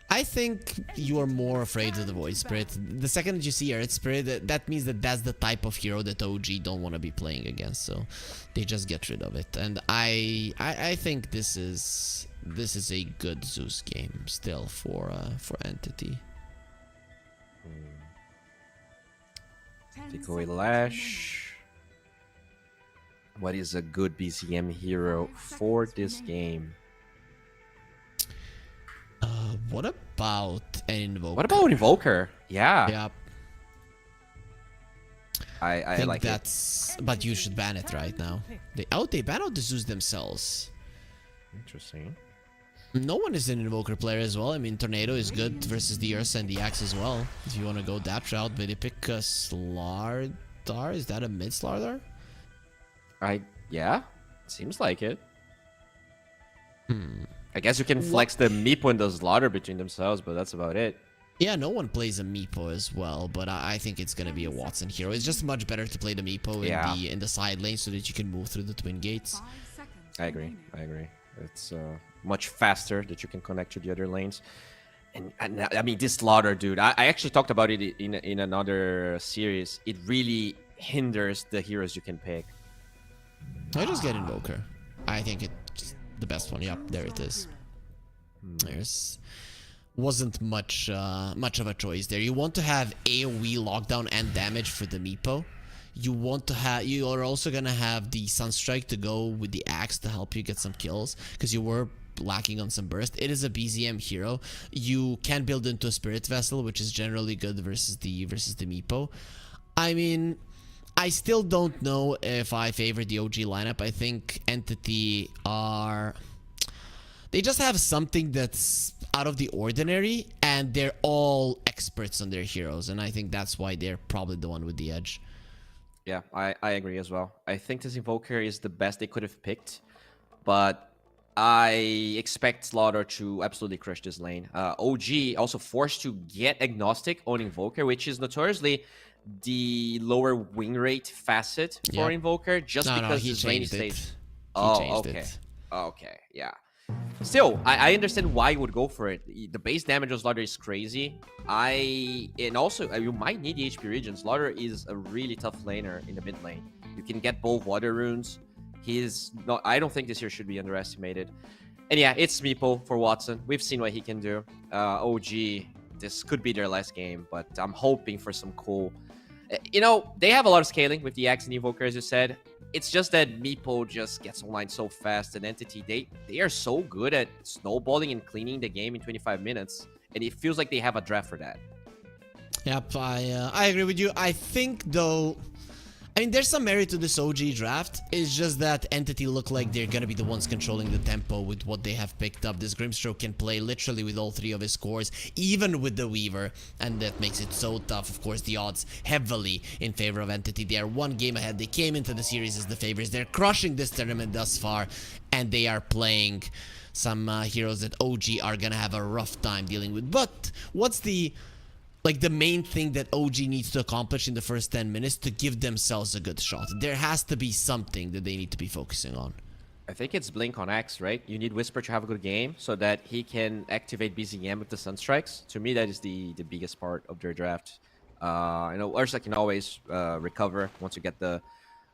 I think you are more afraid of the Void Spirit. The second that you see Earth Spirit, that means that that's the type of hero that OG don't want to be playing against, so they just get rid of it. And I think this is a good Zeus game still for Entity. Take away Lash. What is a good BCM hero for this game? What about an Invoker? What about Invoker? Yeah, Yeah, I think like it. that's. But you should ban it right now. They ban out the Zeus themselves. Interesting. No one is an Invoker player as well. I mean, Tornado is good versus the Ursa and the Axe as well. If you want to go that route, but they pick a Slardar. Is that a mid Slardar? Yeah, seems like it. I guess you can flex the Meepo and the Slaughter between themselves, but that's about it. Yeah, no one plays a Meepo as well, but I think it's gonna be a Watson hero. It's just much better to play the Meepo in the side lane so that you can move through the twin gates. I agree. It's much faster that you can connect to the other lanes. And I mean, this Slaughter, dude, I actually talked about it in another series. It really hinders the heroes you can pick. I just get Invoker. I think it's the best one. Yep, there it is. There's wasn't much of a choice there. You want to have AoE lockdown and damage for the Meepo. You are also gonna have the Sunstrike to go with the Axe to help you get some kills because you were lacking on some burst. It is a BZM hero. You can build into a Spirit Vessel, which is generally good versus the Meepo. I mean, I still don't know if I favor the OG lineup. I think Entity they just have something that's out of the ordinary, and they're all experts on their heroes, and I think that's why they're probably the one with the edge. Yeah, I agree as well. I think this Invoker is the best they could have picked, but I expect Slaughter to absolutely crush this lane. OG also forced to get Agnostic on Invoker, which is notoriously the lower win rate facet for Invoker, just because his lane stays. Okay, yeah. Still, I understand why you would go for it. The base damage of Slaughter is crazy. And also, you might need the HP regen. Slaughter is a really tough laner in the mid lane. You can get both water runes. I don't think this here should be underestimated. And yeah, it's Meepo for Watson. We've seen what he can do. OG, this could be their last game, but I'm hoping for some cool... they have a lot of scaling with the Axe and Evoker, as you said. It's just that Meepo just gets online so fast, and Entity, they are so good at snowballing and cleaning the game in 25 minutes, and it feels like they have a draft for that. Yep, I agree with you. I think, though... I mean, there's some merit to this OG draft. It's just that Entity look like they're gonna be the ones controlling the tempo with what they have picked up. This Grimstroke can play literally with all three of his cores, even with the Weaver, and that makes it so tough. Of course, the odds heavily in favor of Entity. They are one game ahead. They came into the series as the favorites. They're crushing this tournament thus far, and they are playing some heroes that OG are gonna have a rough time dealing with. But what's the like the main thing that OG needs to accomplish in the first 10 minutes to give themselves a good shot. There has to be something that they need to be focusing on. I think it's Blink on X, right? You need Whisper to have a good game so that he can activate BZM with the Sunstrikes. To me, that is the biggest part of their draft. I know Ursa can always recover once you get the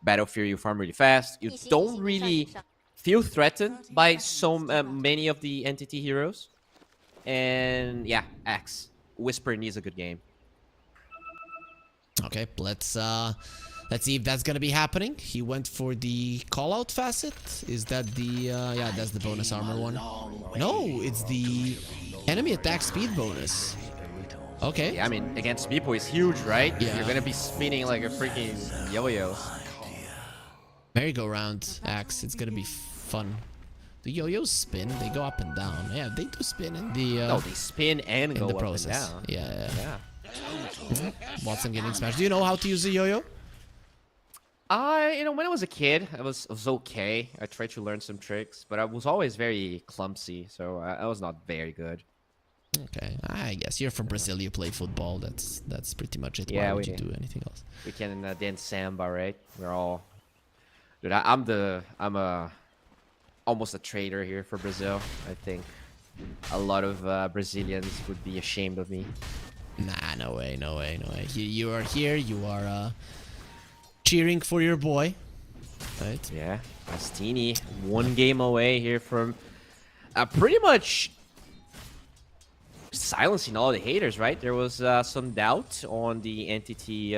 Battle Fury. You farm really fast. You don't really feel threatened by so many of the entity heroes. And yeah, X. Whisper needs a good game. Okay, let's see if that's gonna be happening. He went for the call-out facet. Is that the yeah, that's the bonus armor one. No, it's the enemy attack speed bonus. Okay. Yeah, I mean, against Meepo is huge, right? Yeah. You're gonna be spinning like a freaking yo-yo. Merry-go-round axe. It's gonna be fun. The yo-yos spin. They go up and down. Yeah, they do spin in the No, they spin and in go the up process. and down. Yeah. Yeah. Watson getting smashed. Do you know how to use a yo-yo? You know, when I was a kid, I was okay. I tried to learn some tricks, but I was always very clumsy, so I was not very good. Okay, I guess you're from Brazil. You play football. That's pretty much it. Yeah, Why would we- you do anything else? We can dance samba, right? We're all. Dude, I'm almost a traitor here for Brazil. I think a lot of Brazilians would be ashamed of me. Nah, no way. You are here. You are cheering for your boy, right? Yeah, Astini, one game away here from pretty much silencing all the haters, right? There was some doubt on the entity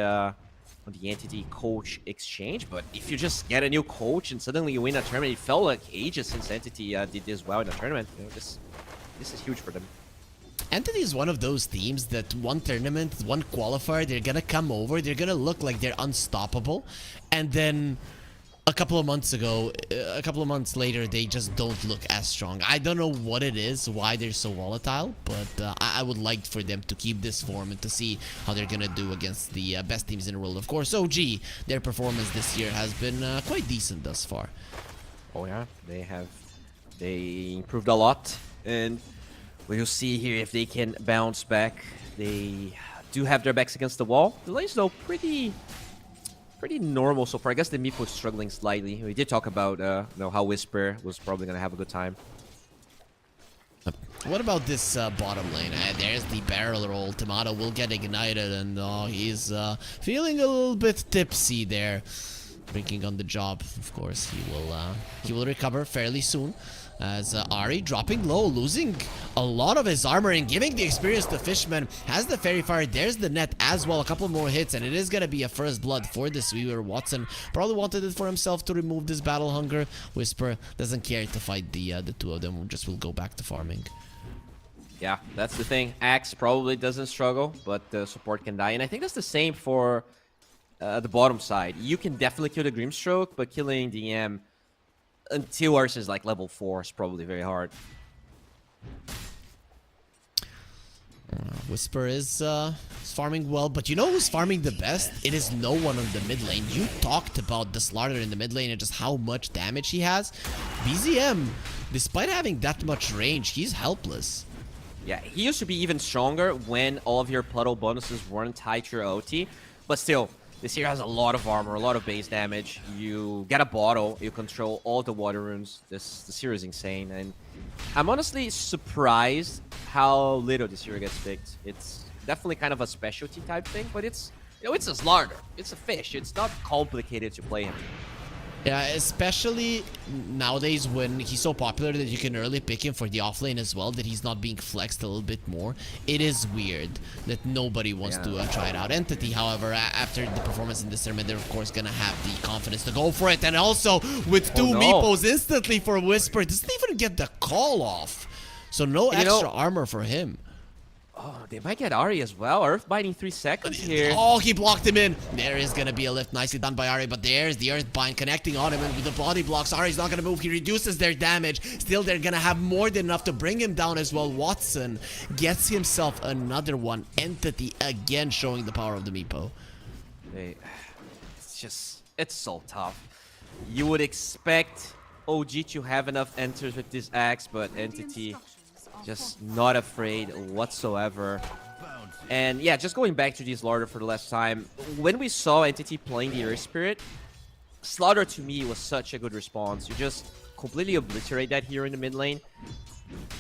coach exchange, but if you just get a new coach and suddenly you win a tournament, it felt like ages since entity did this well in a tournament. You know, this is huge for them. Entity is one of those teams that one tournament, one qualifier, they're gonna come over, they're gonna look like they're unstoppable, and then a couple of months later, they just don't look as strong. I don't know what it is, why they're so volatile, but I would like for them to keep this form and to see how they're gonna do against the best teams in the world. Of course, OG, their performance this year has been quite decent thus far. Oh yeah, they improved a lot, and we'll see here if they can bounce back. They do have their backs against the wall. The lane's though pretty normal so far. I guess the Meep was struggling slightly. We did talk about you know, how Whisper was probably gonna have a good time. What about this bottom lane? There's the barrel roll. Tomato will get ignited, and he's feeling a little bit tipsy there. Drinking on the job, of course. He will recover fairly soon. As Ari dropping low, losing a lot of his armor and giving the experience to Fishman. Has the Fairy Fire, there's the net as well. A couple more hits, and it is going to be a first blood for this Weaver. Watson probably wanted it for himself to remove this battle hunger. Whisper doesn't care to fight the two of them, just will go back to farming. Yeah, that's the thing. Axe probably doesn't struggle, but the support can die. And I think that's the same for the bottom side. You can definitely kill the Grimstroke, but killing DM until Ursa is like level 4 is probably very hard. Whisper is farming well, but you know who's farming the best? It is no one on the mid lane. You talked about the Slaughter in the mid lane and just how much damage he has. BZM, despite having that much range, he's helpless. Yeah, he used to be even stronger when all of your Puddle bonuses weren't tied to your OT, but still, this hero has a lot of armor, a lot of base damage. You get a bottle, you control all the water runes. This hero is insane, and I'm honestly surprised how little this hero gets picked. It's definitely kind of a specialty type thing, but it's, you know, it's a Slaughter. It's a fish. It's not complicated to play him. Yeah, especially nowadays when he's so popular that you can early pick him for the offlane as well, that he's not being flexed a little bit more. It is weird that nobody wants to try it out. Entity, however, after the performance in this tournament, they're of course gonna have the confidence to go for it. And also with two Meepos instantly for Whisper, doesn't even get the call off. So no extra armor for him. Oh, they might get Ari as well. Earth binding 3 seconds here. Oh, he blocked him in. There is going to be a lift. Nicely done by Ari, but there's the Earth bind connecting on him, and with the body blocks, Ari's not going to move. He reduces their damage. Still, they're going to have more than enough to bring him down as well. Watson gets himself another one. Entity again showing the power of the Meepo. It's so tough. You would expect OG to have enough enters with this axe, but Entity just not afraid whatsoever. And yeah, just going back to the Slaughter for the last time, when we saw Entity playing the Earth Spirit, Slaughter to me was such a good response. You just completely obliterate that here in the mid lane.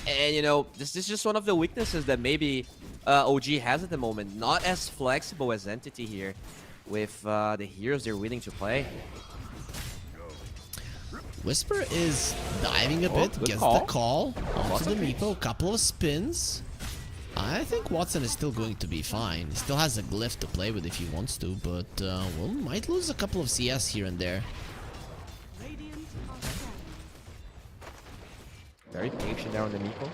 And you know, this is just one of the weaknesses that maybe OG has at the moment. Not as flexible as Entity here with the heroes they're willing to play. Whisper is diving a bit, gets the call onto the Meepo, couple of spins. I think Watson is still going to be fine. He still has a glyph to play with if he wants to, but well, might lose a couple of CS here and there. Very patient there on the Meepo.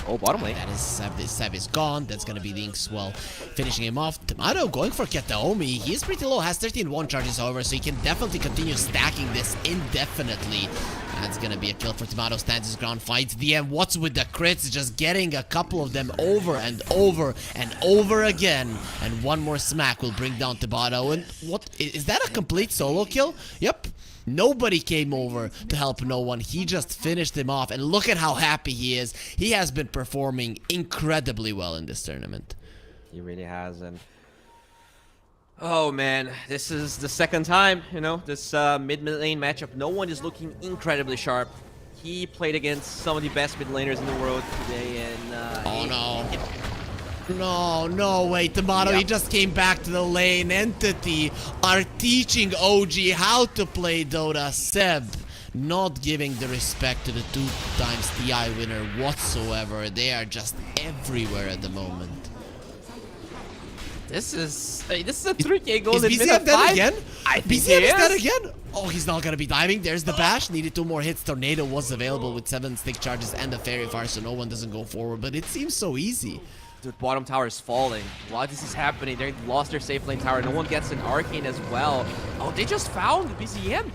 Oh, bottom lane. That is Sev is gone. That's gonna be the Inkswell finishing him off. Tomato going for Kataomi. He is pretty low, has 13-1 charges however, so he can definitely continue stacking this indefinitely. That's gonna be a kill for Tomato. Stands his ground, fights DM. What's with the crits? Just getting a couple of them over and over and over again. And one more smack will bring down Tomato. And what is that, a complete solo kill? Yep. Nobody came over to help no one. He just finished him off. And look at how happy he is. He has been performing incredibly well in this tournament. He really has. And oh man, this is the second time, you know, this mid lane matchup. No one is looking incredibly sharp. He played against some of the best mid laners in the world today. And oh no. No way, Tomato, he just came back to the lane. Entity are teaching OG how to play Dota. Seb not giving the respect to the 2x TI winner whatsoever. They are just everywhere at the moment. This is a 3K goal. Is BZM dead again? I think BZM he is dead is. again? Oh, he's not gonna be diving. There's the bash. Needed 2 more hits. Tornado was available with 7 stick charges and the Fairy Fire, so no one doesn't go forward. But it seems so easy. Dude, bottom tower is falling. While this is happening, they lost their safe lane tower. No one gets an arcane as well. Oh, they just found BZM.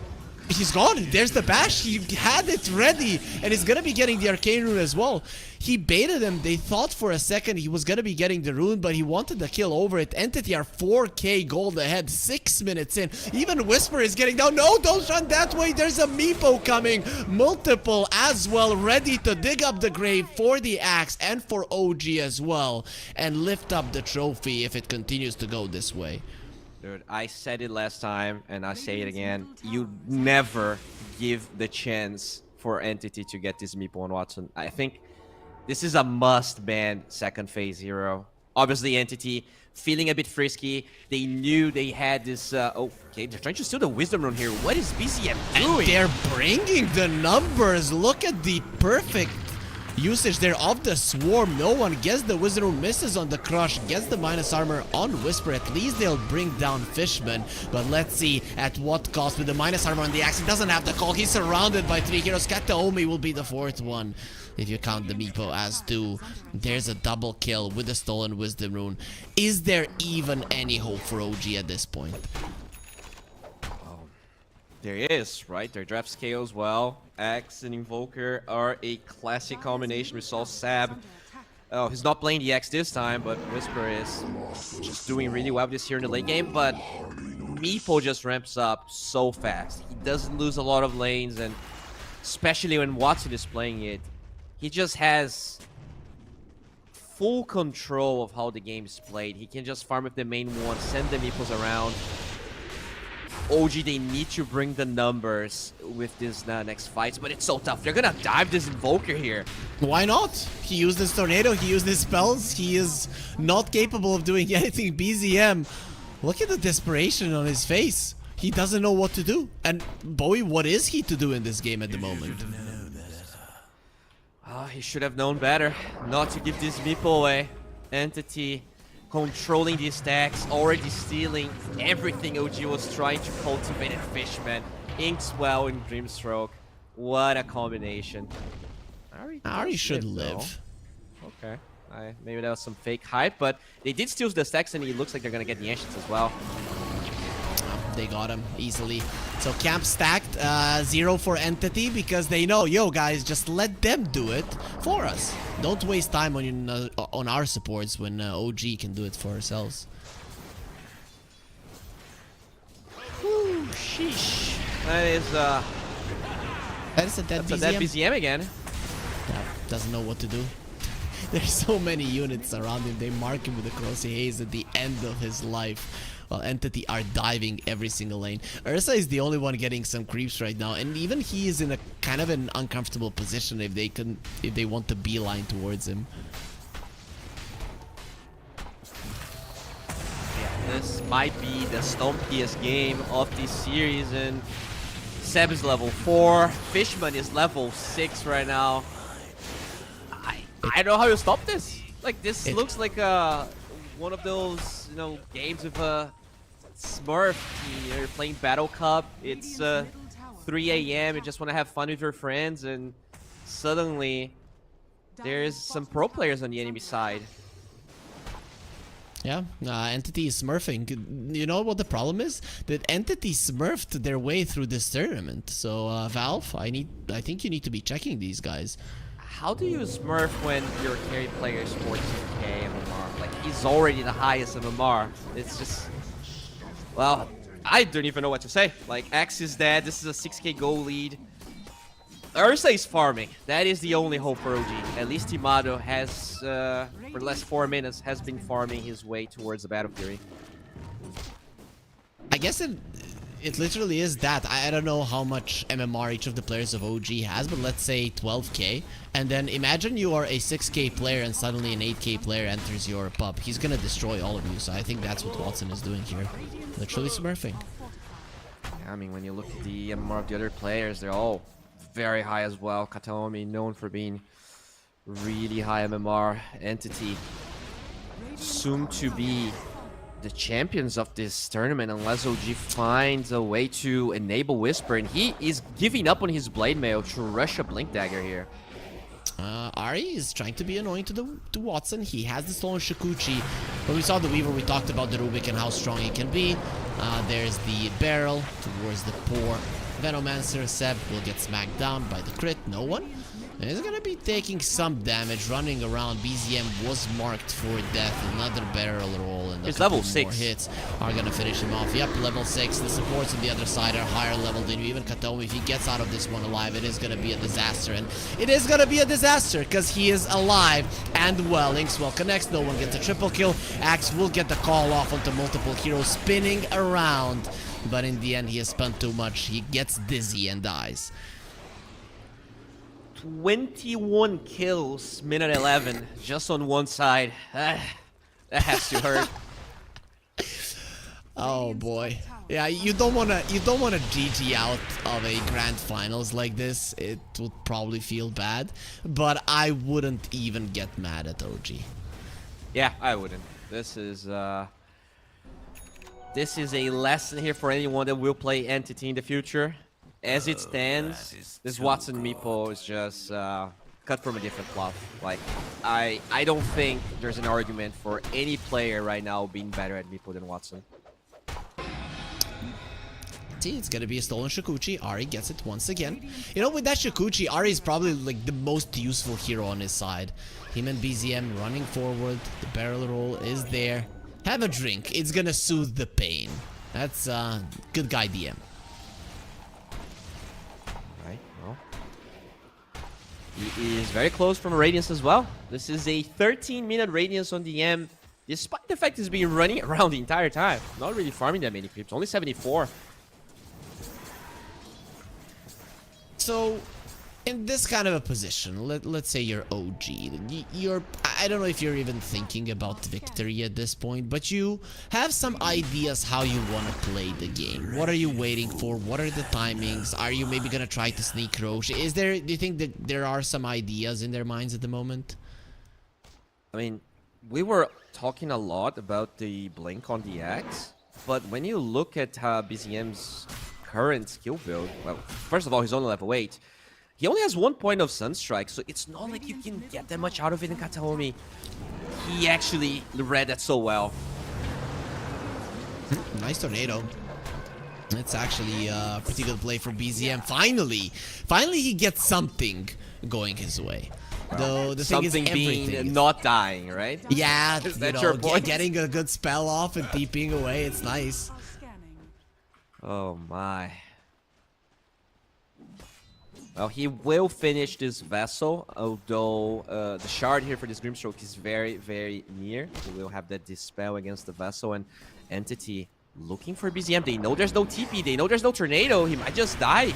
He's gone. There's the bash. He had it ready, and he's gonna be getting the arcane rune as well. He baited him. They thought for a second he was gonna be getting the rune, but he wanted the kill over it. Entity are 4k gold ahead, 6 minutes in. Even Whisper is getting down. No, don't run that way. There's a Meepo coming. Multiple as well, ready to dig up the grave for the axe and for OG as well, and lift up the trophy if it continues to go this way. Dude, I said it last time, and I say it again. You never give the chance for Entity to get this Meepo on Watson. I think this is a must-ban second phase hero. Obviously, Entity feeling a bit frisky. They knew they had this... okay, they're trying to steal the Wisdom Rune here. What is BZM doing? And they're bringing the numbers. Look at the perfect usage there of the swarm. No one gets the Wizard Rune, misses on the crush, gets the minus armor on Whisper. At least they'll bring down Fishman, but let's see at what cost. With the minus armor on the axe, he doesn't have the call. He's surrounded by 3 heroes. Kataomi will be the 4th one if you count the Meepo as 2. There's a double kill with the stolen Wisdom Rune. Is there even any hope for OG at this point? There is, right? Their drafts KO as well. Axe and Invoker are a classic combination. We saw Sab. Oh, he's not playing the Axe this time, but Whisper is just doing really well this here in the late game. But Meepo just ramps up so fast. He doesn't lose a lot of lanes, and especially when Watson is playing it, he just has full control of how the game is played. He can just farm with the main one, send the Meepos around. OG, they need to bring the numbers with this next fights, but it's so tough. They're gonna dive this Invoker here. Why not? He used his Tornado, he used his spells. He is not capable of doing anything. BZM, look at the desperation on his face. He doesn't know what to do. And Bowie, what is he to do in this game at the moment? He should have known better not to give this Meepo away. Entity controlling these stacks, already stealing everything OG was trying to cultivate at Fishman. Inkswell and Dreamstroke. What a combination. Ari should live. Okay. Maybe that was some fake hype, but they did steal the stacks, and it looks like they're gonna get the Ancients as well. They got him easily. So camp stacked, 0 for Entity, because they know, yo guys, just let them do it for us. Don't waste time on our supports when OG can do it for ourselves. Whew, sheesh. That is a dead BZM. Dead BZM again. Yeah, doesn't know what to do. There's so many units around him. They mark him with a crossy haze at the end of his life. While Entity are diving every single lane. Ursa is the only one getting some creeps right now, and even he is in a kind of an uncomfortable position if they want to beeline towards him. Yeah, this might be the stompiest game of this series, and Seb is level 4, Fishman is level 6 right now. I don't know how you stop this. Like, this looks like one of those, you know, games with a Smurf. You're playing Battle Cup. It's 3 a.m. You just want to have fun with your friends, and suddenly there's some pro players on the enemy side. Yeah, Entity is smurfing. You know what the problem is? That Entity smurfed their way through this tournament. So Valve, I think you need to be checking these guys. How do you smurf when your carry player is 14k MMR? Like, he's already the highest MMR. It's just, well, I don't even know what to say. Like, X is dead. This is a 6k goal lead. Ursa is farming. That is the only hope for OG. At least Timado has, for the last 4 minutes, has been farming his way towards the Battle Fury. I guess it literally is that. I don't know how much MMR each of the players of OG has, but let's say 12k. And then imagine you are a 6k player and suddenly an 8k player enters your pub. He's gonna destroy all of you, so I think that's what Watson is doing here. Literally smurfing. Yeah, I mean, when you look at the MMR of the other players, they're all very high as well. Kataomi, known for being really high MMR. Entity, soon to be the champions of this tournament, unless OG finds a way to enable Whisper, and he is giving up on his Blade Mail to rush a Blink Dagger here. Ari is trying to be annoying to Watson. He has the stolen Shikuchi. When we saw the Weaver, we talked about the Rubik and how strong he can be. There's the barrel towards the poor Venomancer. Seb will get smacked down by the crit. No one. And he's gonna be taking some damage, running around. BZM was marked for death. Another barrel roll, and He's level more 6. hits are gonna finish him off. Yep, level 6. The supports on the other side are higher level than you. Even Katomi, if he gets out of this one alive, it is gonna be a disaster. And it is gonna be a disaster because he is alive and well. Inkswell connects. No one gets a triple kill. Axe will get the call off onto multiple heroes spinning around, but in the end, he has spent too much. He gets dizzy and dies. 21 kills, minute 11, just on one side. That has to hurt. Oh boy. Yeah, you don't wanna GG out of a grand finals like this. It would probably feel bad, but I wouldn't even get mad at OG. Yeah, I wouldn't. This is a lesson here for anyone that will play Entity in the future. As it stands, this Watson Meepo is just cut from a different cloth. Like, I don't think there's an argument for any player right now being better at Meepo than Watson. See, it's gonna be a stolen Shikuchi. Ari gets it once again. You know, with that Shikuchi, Ari is probably like the most useful hero on his side. Him and BZM running forward. The barrel roll is there. Have a drink. It's gonna soothe the pain. That's good guy DM. He is very close from a Radiance as well. This is a 13-minute Radiance on the M, despite the fact he's been running around the entire time. Not really farming that many creeps, only 74. So, in this kind of a position, let's say you're OG. I don't know if you're even thinking about victory at this point, but you have some ideas how you want to play the game. What are you waiting for? What are the timings? Are you maybe gonna try to sneak Roche? Do you think that there are some ideas in their minds at the moment? I mean, we were talking a lot about the Blink on the X, but when you look at BZM's current skill build, well, first of all, he's only level 8. He only has 1 point of Sunstrike, so it's not like you can get that much out of it in Kataomi. He actually read that so well. Nice tornado. That's actually a pretty good play for BZM. Finally he gets something going his way. Though the thing is, something being not dying, right? Yeah, Is you that know, your point? getting a good spell off and TPing away, it's nice. Oh my. Well, he will finish this vessel, although the shard here for this Grimstroke is very, very near. He will have that dispel against the vessel, and Entity looking for BZM. They know there's no TP, they know there's no tornado. He might just die.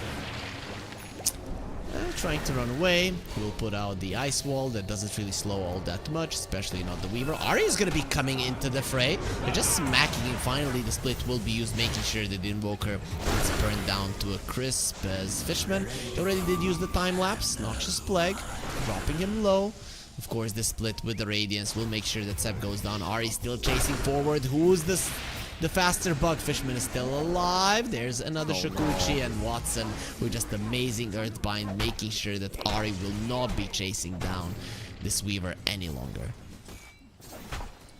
Trying to run away. We'll put out the ice wall. That doesn't really slow all that much, especially not the Weaver. Ahri is going to be coming into the fray. They're just smacking him. Finally, the split will be used, making sure that the Invoker is burned down to a crisp as Fishman already did use the time lapse. Noxious Plague, dropping him low. Of course, the split with the Radiance will make sure that Seb goes down. Ahri still chasing forward. Who's the faster bug? Fishman is still alive. There's another Shakuchi and Watson with just amazing Earthbind, making sure that Ahri will not be chasing down this Weaver any longer.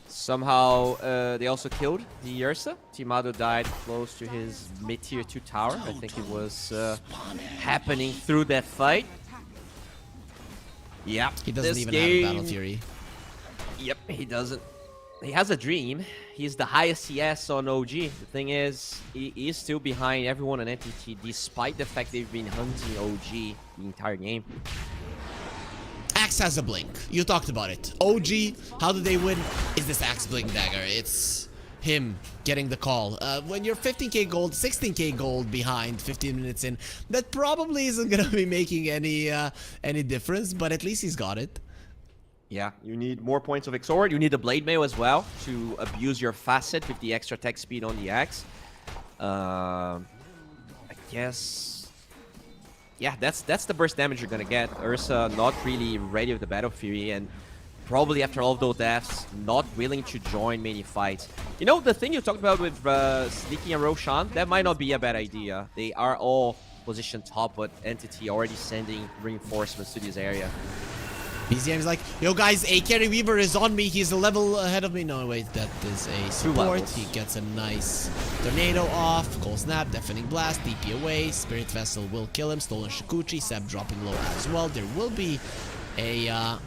Somehow, they also killed the Ursa. Timado died close to his mid-tier 2 tower. I think it was happening through that fight. Yeah, He doesn't even have a Battle Fury. Yep, he doesn't. He has a dream. He's the highest CS on OG. The thing is, he is still behind everyone on NTT, despite the fact they've been hunting OG the entire game. Axe has a blink. You talked about it. OG, how did they win? Is this Axe blink dagger? It's him getting the call. When you're 15k gold, 16k gold behind 15 minutes in, that probably isn't gonna be making any difference, but at least he's got it. Yeah, you need more points of Exort. You need the Blade Mail as well to abuse your facet with the extra attack speed on the axe. I guess... Yeah, that's the burst damage you're gonna get. Ursa not really ready with the Battle Fury, and probably after all of those deaths, not willing to join many fights. You know, the thing you talked about with Sneaky and Roshan, that might not be a bad idea. They are all positioned top, but Entity already sending reinforcements to this area. BZM is like, yo guys, a carry Weaver is on me. He's a level ahead of me. No, wait, that is a support. He gets a nice tornado off. Cold Snap, Deafening Blast, DP away. Spirit Vessel will kill him. Stolen Shikuchi, Seb dropping low as well. There will be a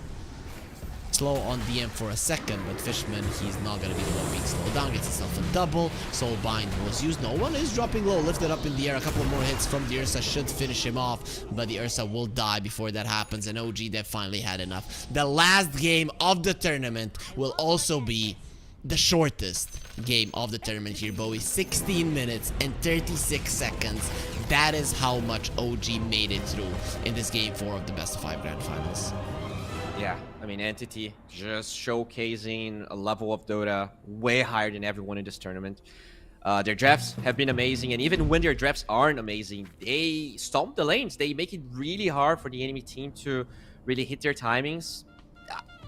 slow on DM for a second, but Fishman, he's not going to be the one being slowed down. Gets himself a double. Soul Bind was used. No one is dropping low. Lifted up in the air. A couple more hits from the Ursa should finish him off, but the Ursa will die before that happens, and OG, they finally had enough. The last game of the tournament will also be the shortest game of the tournament here, Bowie. 16 minutes and 36 seconds. That is how much OG made it through in this game 4 of the best of 5 grand finals. Yeah, I mean, Entity just showcasing a level of Dota way higher than everyone in this tournament. Their drafts have been amazing, and even when their drafts aren't amazing, they stomp the lanes. They make it really hard for the enemy team to really hit their timings.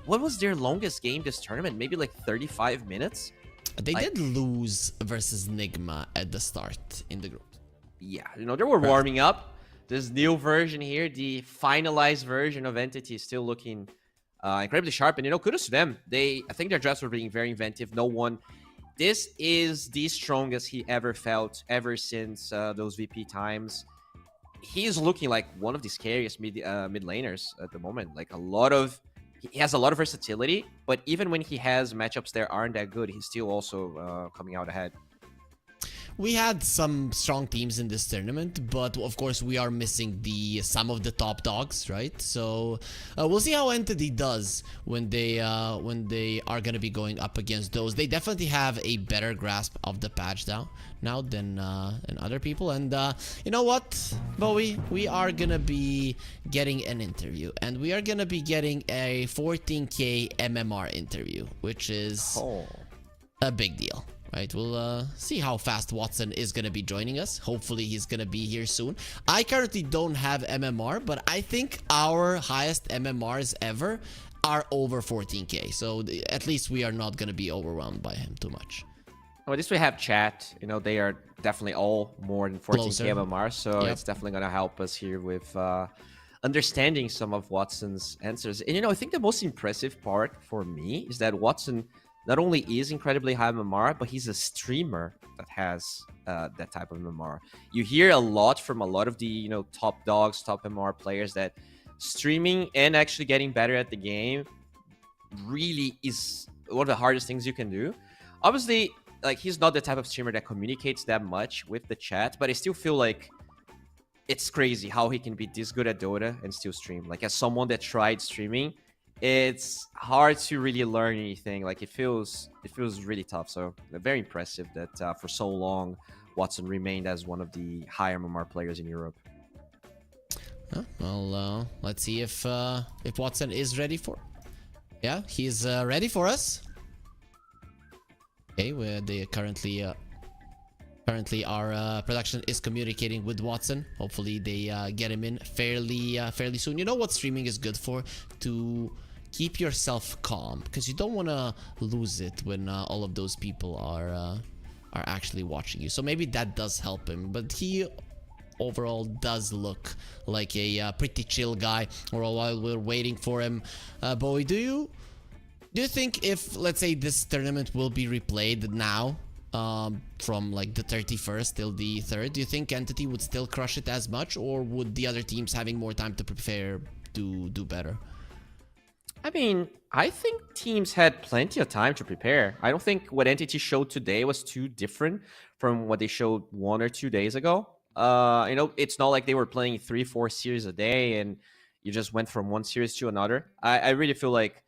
What was their longest game this tournament? Maybe like 35 minutes? They did lose versus Nigma at the start in the group. Yeah, you know, they were warming up. This new version here, the finalized version of Entity, is still looking incredibly sharp. And, you know, kudos to them. I think their drafts were being very inventive. This is the strongest he ever felt ever since those VP times. He is looking like one of the scariest mid laners at the moment. Like he has a lot of versatility, but even when he has matchups that aren't that good, he's still also coming out ahead. We had some strong teams in this tournament, but of course we are missing some of the top dogs, right? So we'll see how Entity does when they are gonna be going up against those. They definitely have a better grasp of the patch now than other people. And you know what, Bowie, we are gonna be getting an interview, and we are gonna be getting a 14k MMR interview, which is a big deal. Right, we'll see how fast Watson is going to be joining us. Hopefully he's going to be here soon. I currently don't have MMR, but I think our highest MMRs ever are over 14k. So at least we are not going to be overwhelmed by him too much. Well, at least we have chat. You know, they are definitely all more than 14k MMR. So Yep. It's definitely going to help us here with understanding some of Watson's answers. And, you know, I think the most impressive part for me is that Watson not only is incredibly high MMR, but he's a streamer that has that type of MMR. You hear a lot from a lot of the, you know, top dogs, top MMR players that streaming and actually getting better at the game really is one of the hardest things you can do. Obviously, like, he's not the type of streamer that communicates that much with the chat, but I still feel like it's crazy how he can be this good at Dota and still stream. Like, as someone that tried streaming, it's hard to really learn anything. Like, it feels really tough. So very impressive that for so long Watson remained as one of the higher MMR players in Europe. Well, let's see if Watson is ready for. Yeah, he's ready for us. Okay, where they currently our production is communicating with Watson. Hopefully they get him in fairly soon. You know what streaming is good for? To keep yourself calm, because you don't want to lose it when all of those people are actually watching you. So maybe that does help him, but he overall does look like a pretty chill guy. While we're waiting for him, Bowie, do you think if, let's say, this tournament will be replayed now, from like the 31st till the 3rd, do you think Entity would still crush it as much, or would the other teams having more time to prepare do better? I mean, I think teams had plenty of time to prepare. I don't think what Entity showed today was too different from what they showed 1 or 2 days ago. It's not like they were playing 3-4 series a day and you just went from one series to another. I really feel like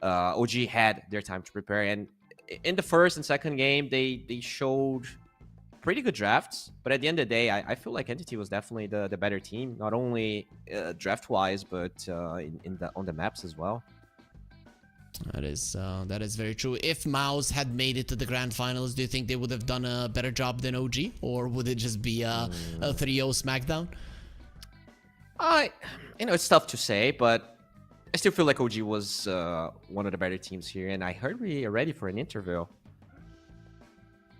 OG had their time to prepare, and in the first and second game they showed pretty good drafts, but at the end of the day I feel like Entity was definitely the better team, not only draft wise but on the maps as well. That is very true. If MOUZ had made it to the grand finals, do you think they would have done a better job than OG, or would it just be a 3-0 smackdown? It's tough to say, but I still feel like OG was one of the better teams here, and I heard we are ready for an interview.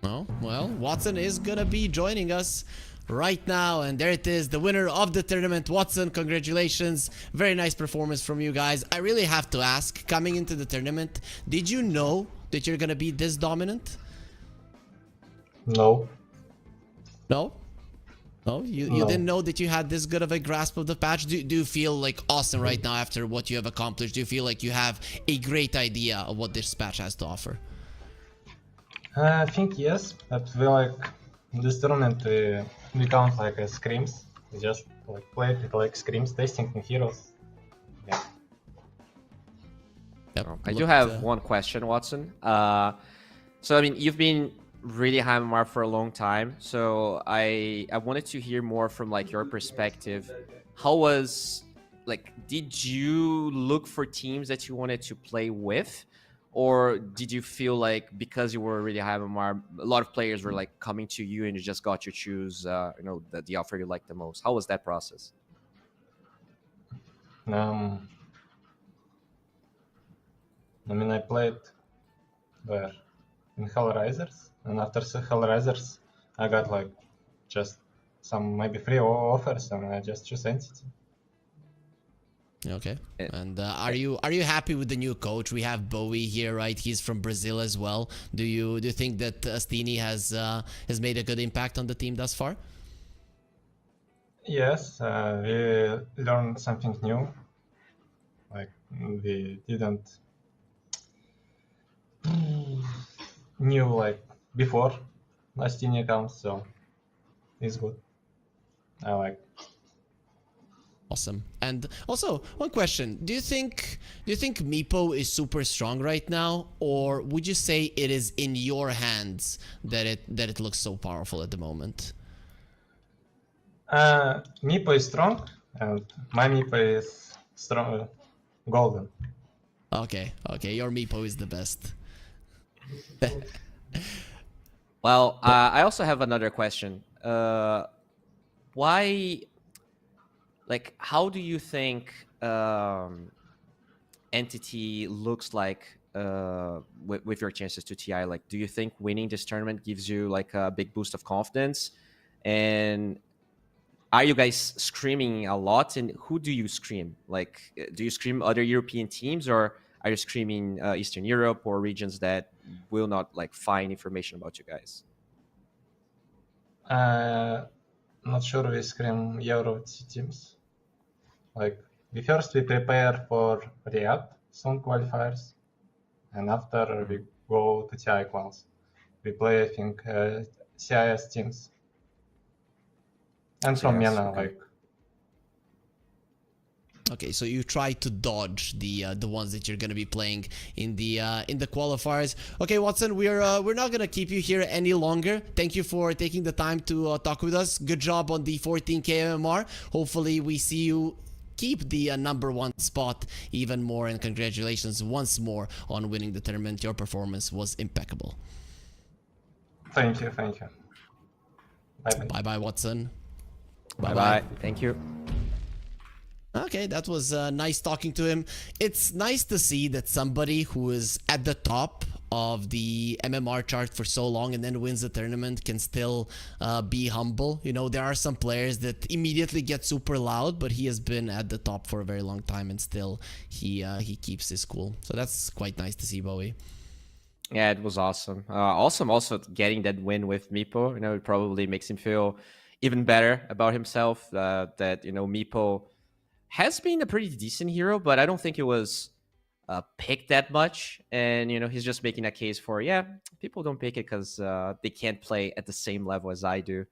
Oh, well, Watson is gonna be joining us right now, and there it is, the winner of the tournament. Watson, congratulations. Very nice performance from you guys. I really have to ask, coming into the tournament, did you know that you're gonna be this dominant? No. No? No? You didn't know that you had this good of a grasp of the patch? Do you feel like awesome right now after what you have accomplished? Do you feel like you have a great idea of what this patch has to offer? I think yes, but we like in this tournament we count like as scrims. We just like play it like scrims, testing new heroes. Yeah. Yep. I do have one question, Watson. So I mean, you've been really high MMR for a long time, so I wanted to hear more from like your perspective. How was, like, did you look for teams that you wanted to play with, or did you feel like because you were really high MMR, a lot of players were like coming to you and you just got to choose the offer you liked the most? How was that process? I mean, I played where in Hellraisers, and after Hellraisers I got like just some maybe free offers, and I just choose Entity. Okay. And are you happy with the new coach? We have Bowie here, right? He's from Brazil as well. Do you think that Stini has made a good impact on the team thus far? Yes, we learned something new. Like, we didn't knew like before Stini comes, so it's good. I like. Awesome. And also, one question: Do you think Meepo is super strong right now, or would you say it is in your hands that it looks so powerful at the moment? Meepo is strong, and my Meepo is strong, golden. Okay, your Meepo is the best. Well, I also have another question. Why? Like, how do you think Entity looks like with your chances to TI? Like, do you think winning this tournament gives you like a big boost of confidence? And are you guys screaming a lot? And who do you scream? Like, do you scream other European teams, or are you screaming Eastern Europe or regions that will not like find information about you guys? Not sure we scream Euro teams. Like, we prepare for Riyadh soon qualifiers, and after we go to TI quals. We play, I think, CIS teams. And from Yes, Yana, okay. like, Okay, so you try to dodge the ones that you're gonna be playing in the qualifiers. Okay, Watson, we're not gonna keep you here any longer. Thank you for taking the time to talk with us. Good job on the 14K MMR. Hopefully, we see you keep the #1 spot even more, and congratulations once more on winning the tournament. Your performance was impeccable. thank you. Bye bye. Bye bye, Watson. Bye. Thank you. Okay, that was nice talking to him. It's nice to see that somebody who is at the top of the MMR chart for so long and then wins the tournament can still be humble. You know, there are some players that immediately get super loud, but he has been at the top for a very long time and still he keeps his cool. So that's quite nice to see, Bowie. Yeah, it was awesome. Awesome also getting that win with Meepo. You know, it probably makes him feel even better about himself. That, you know, Meepo has been a pretty decent hero, but I don't think it was picked that much. And, you know, he's just making a case for, yeah, people don't pick it because they can't play at the same level as I do.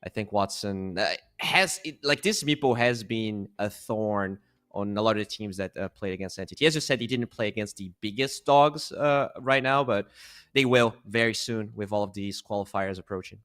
I think Watson this Meepo has been a thorn on a lot of the teams that played against Entity. As you said, he didn't play against the biggest dogs right now, but they will very soon with all of these qualifiers approaching.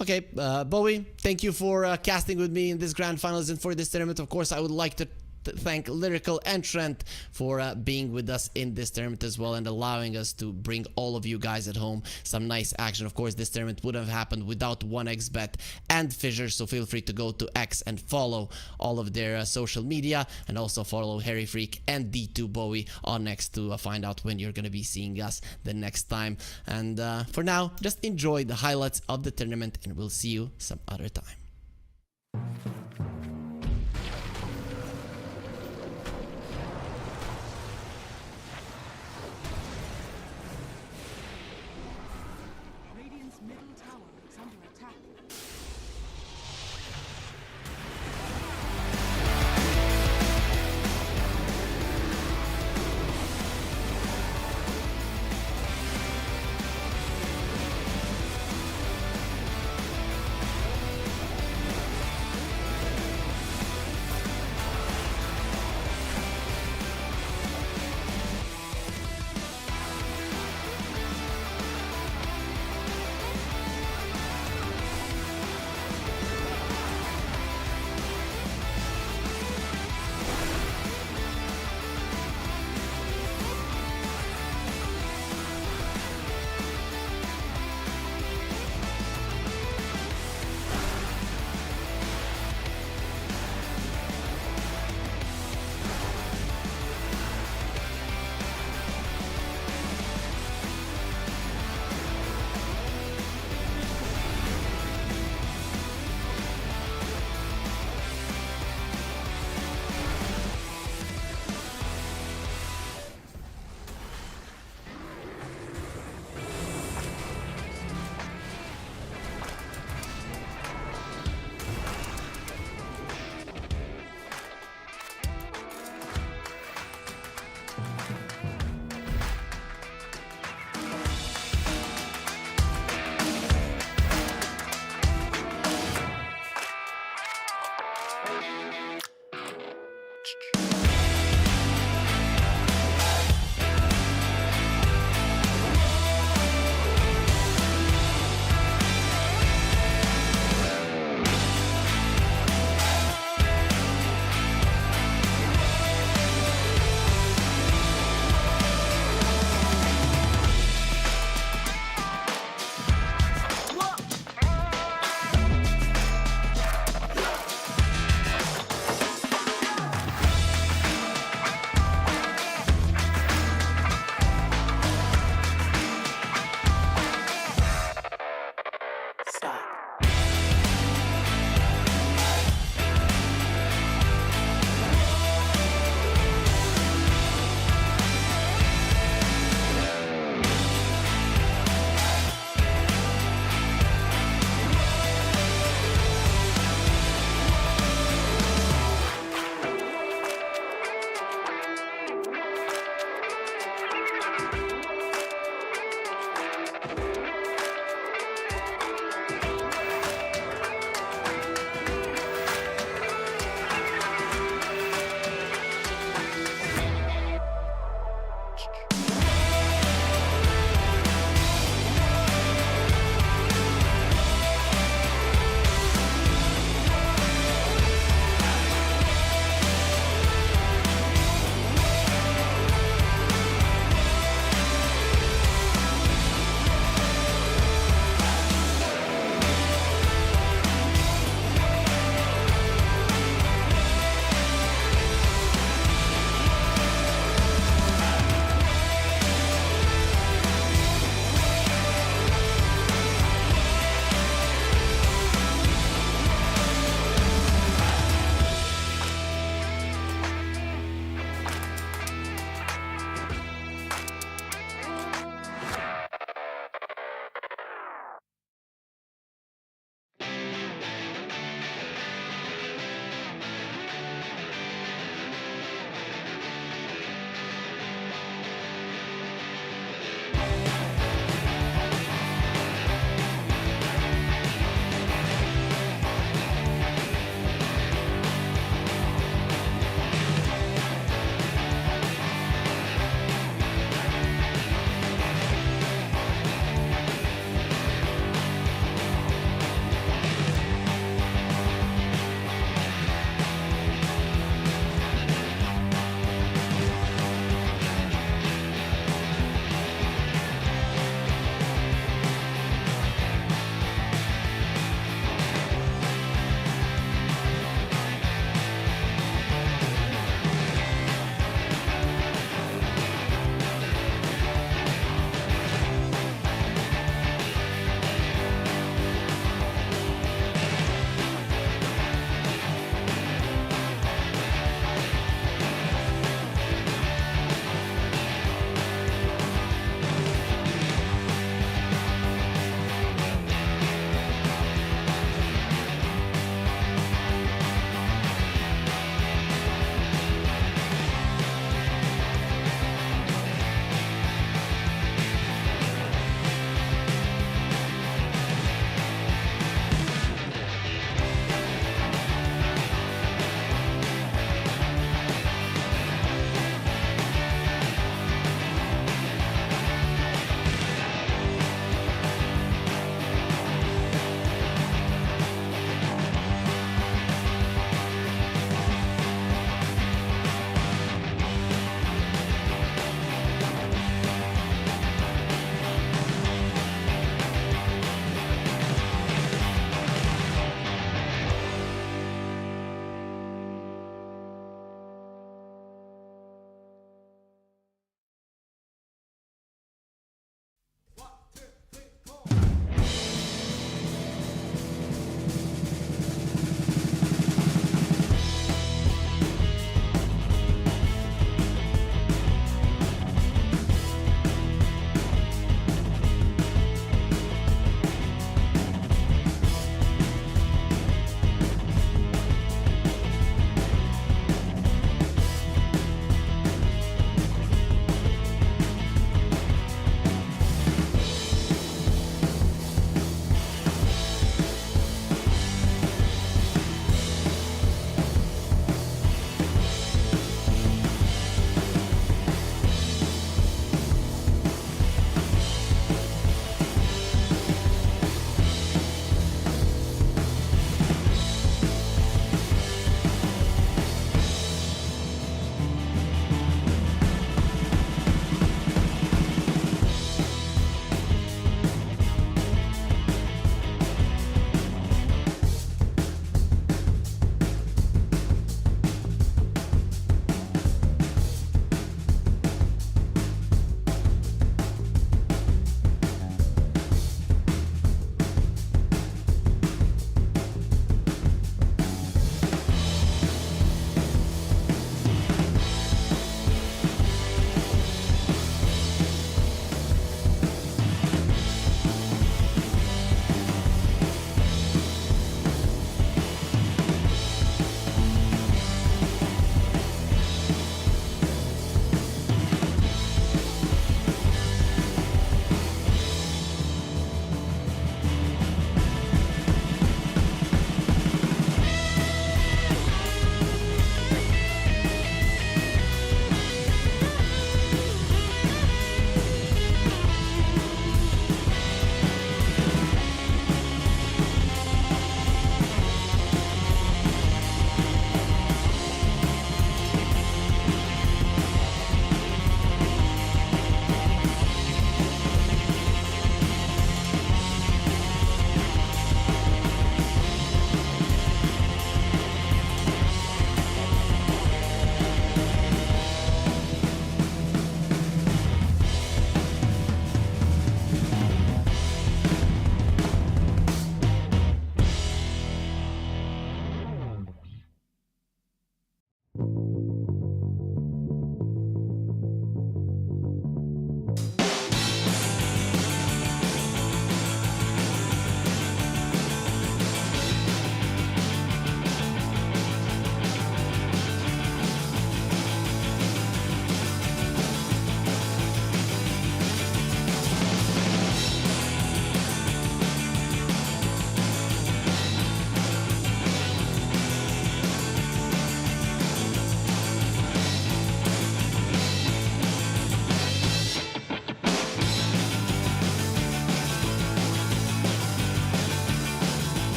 Okay, Bowie, thank you for casting with me in this grand finals and for this tournament. Of course, I would like to thank Lyrical and Trent for being with us in this tournament as well and allowing us to bring all of you guys at home some nice action. Of course, this tournament would have happened without 1xBet and Fissure, so feel free to go to X and follow all of their social media, and also follow Harry Freak and D2 Bowie on X to find out when you're going to be seeing us the next time. And for now, just enjoy the highlights of the tournament, and we'll see you some other time.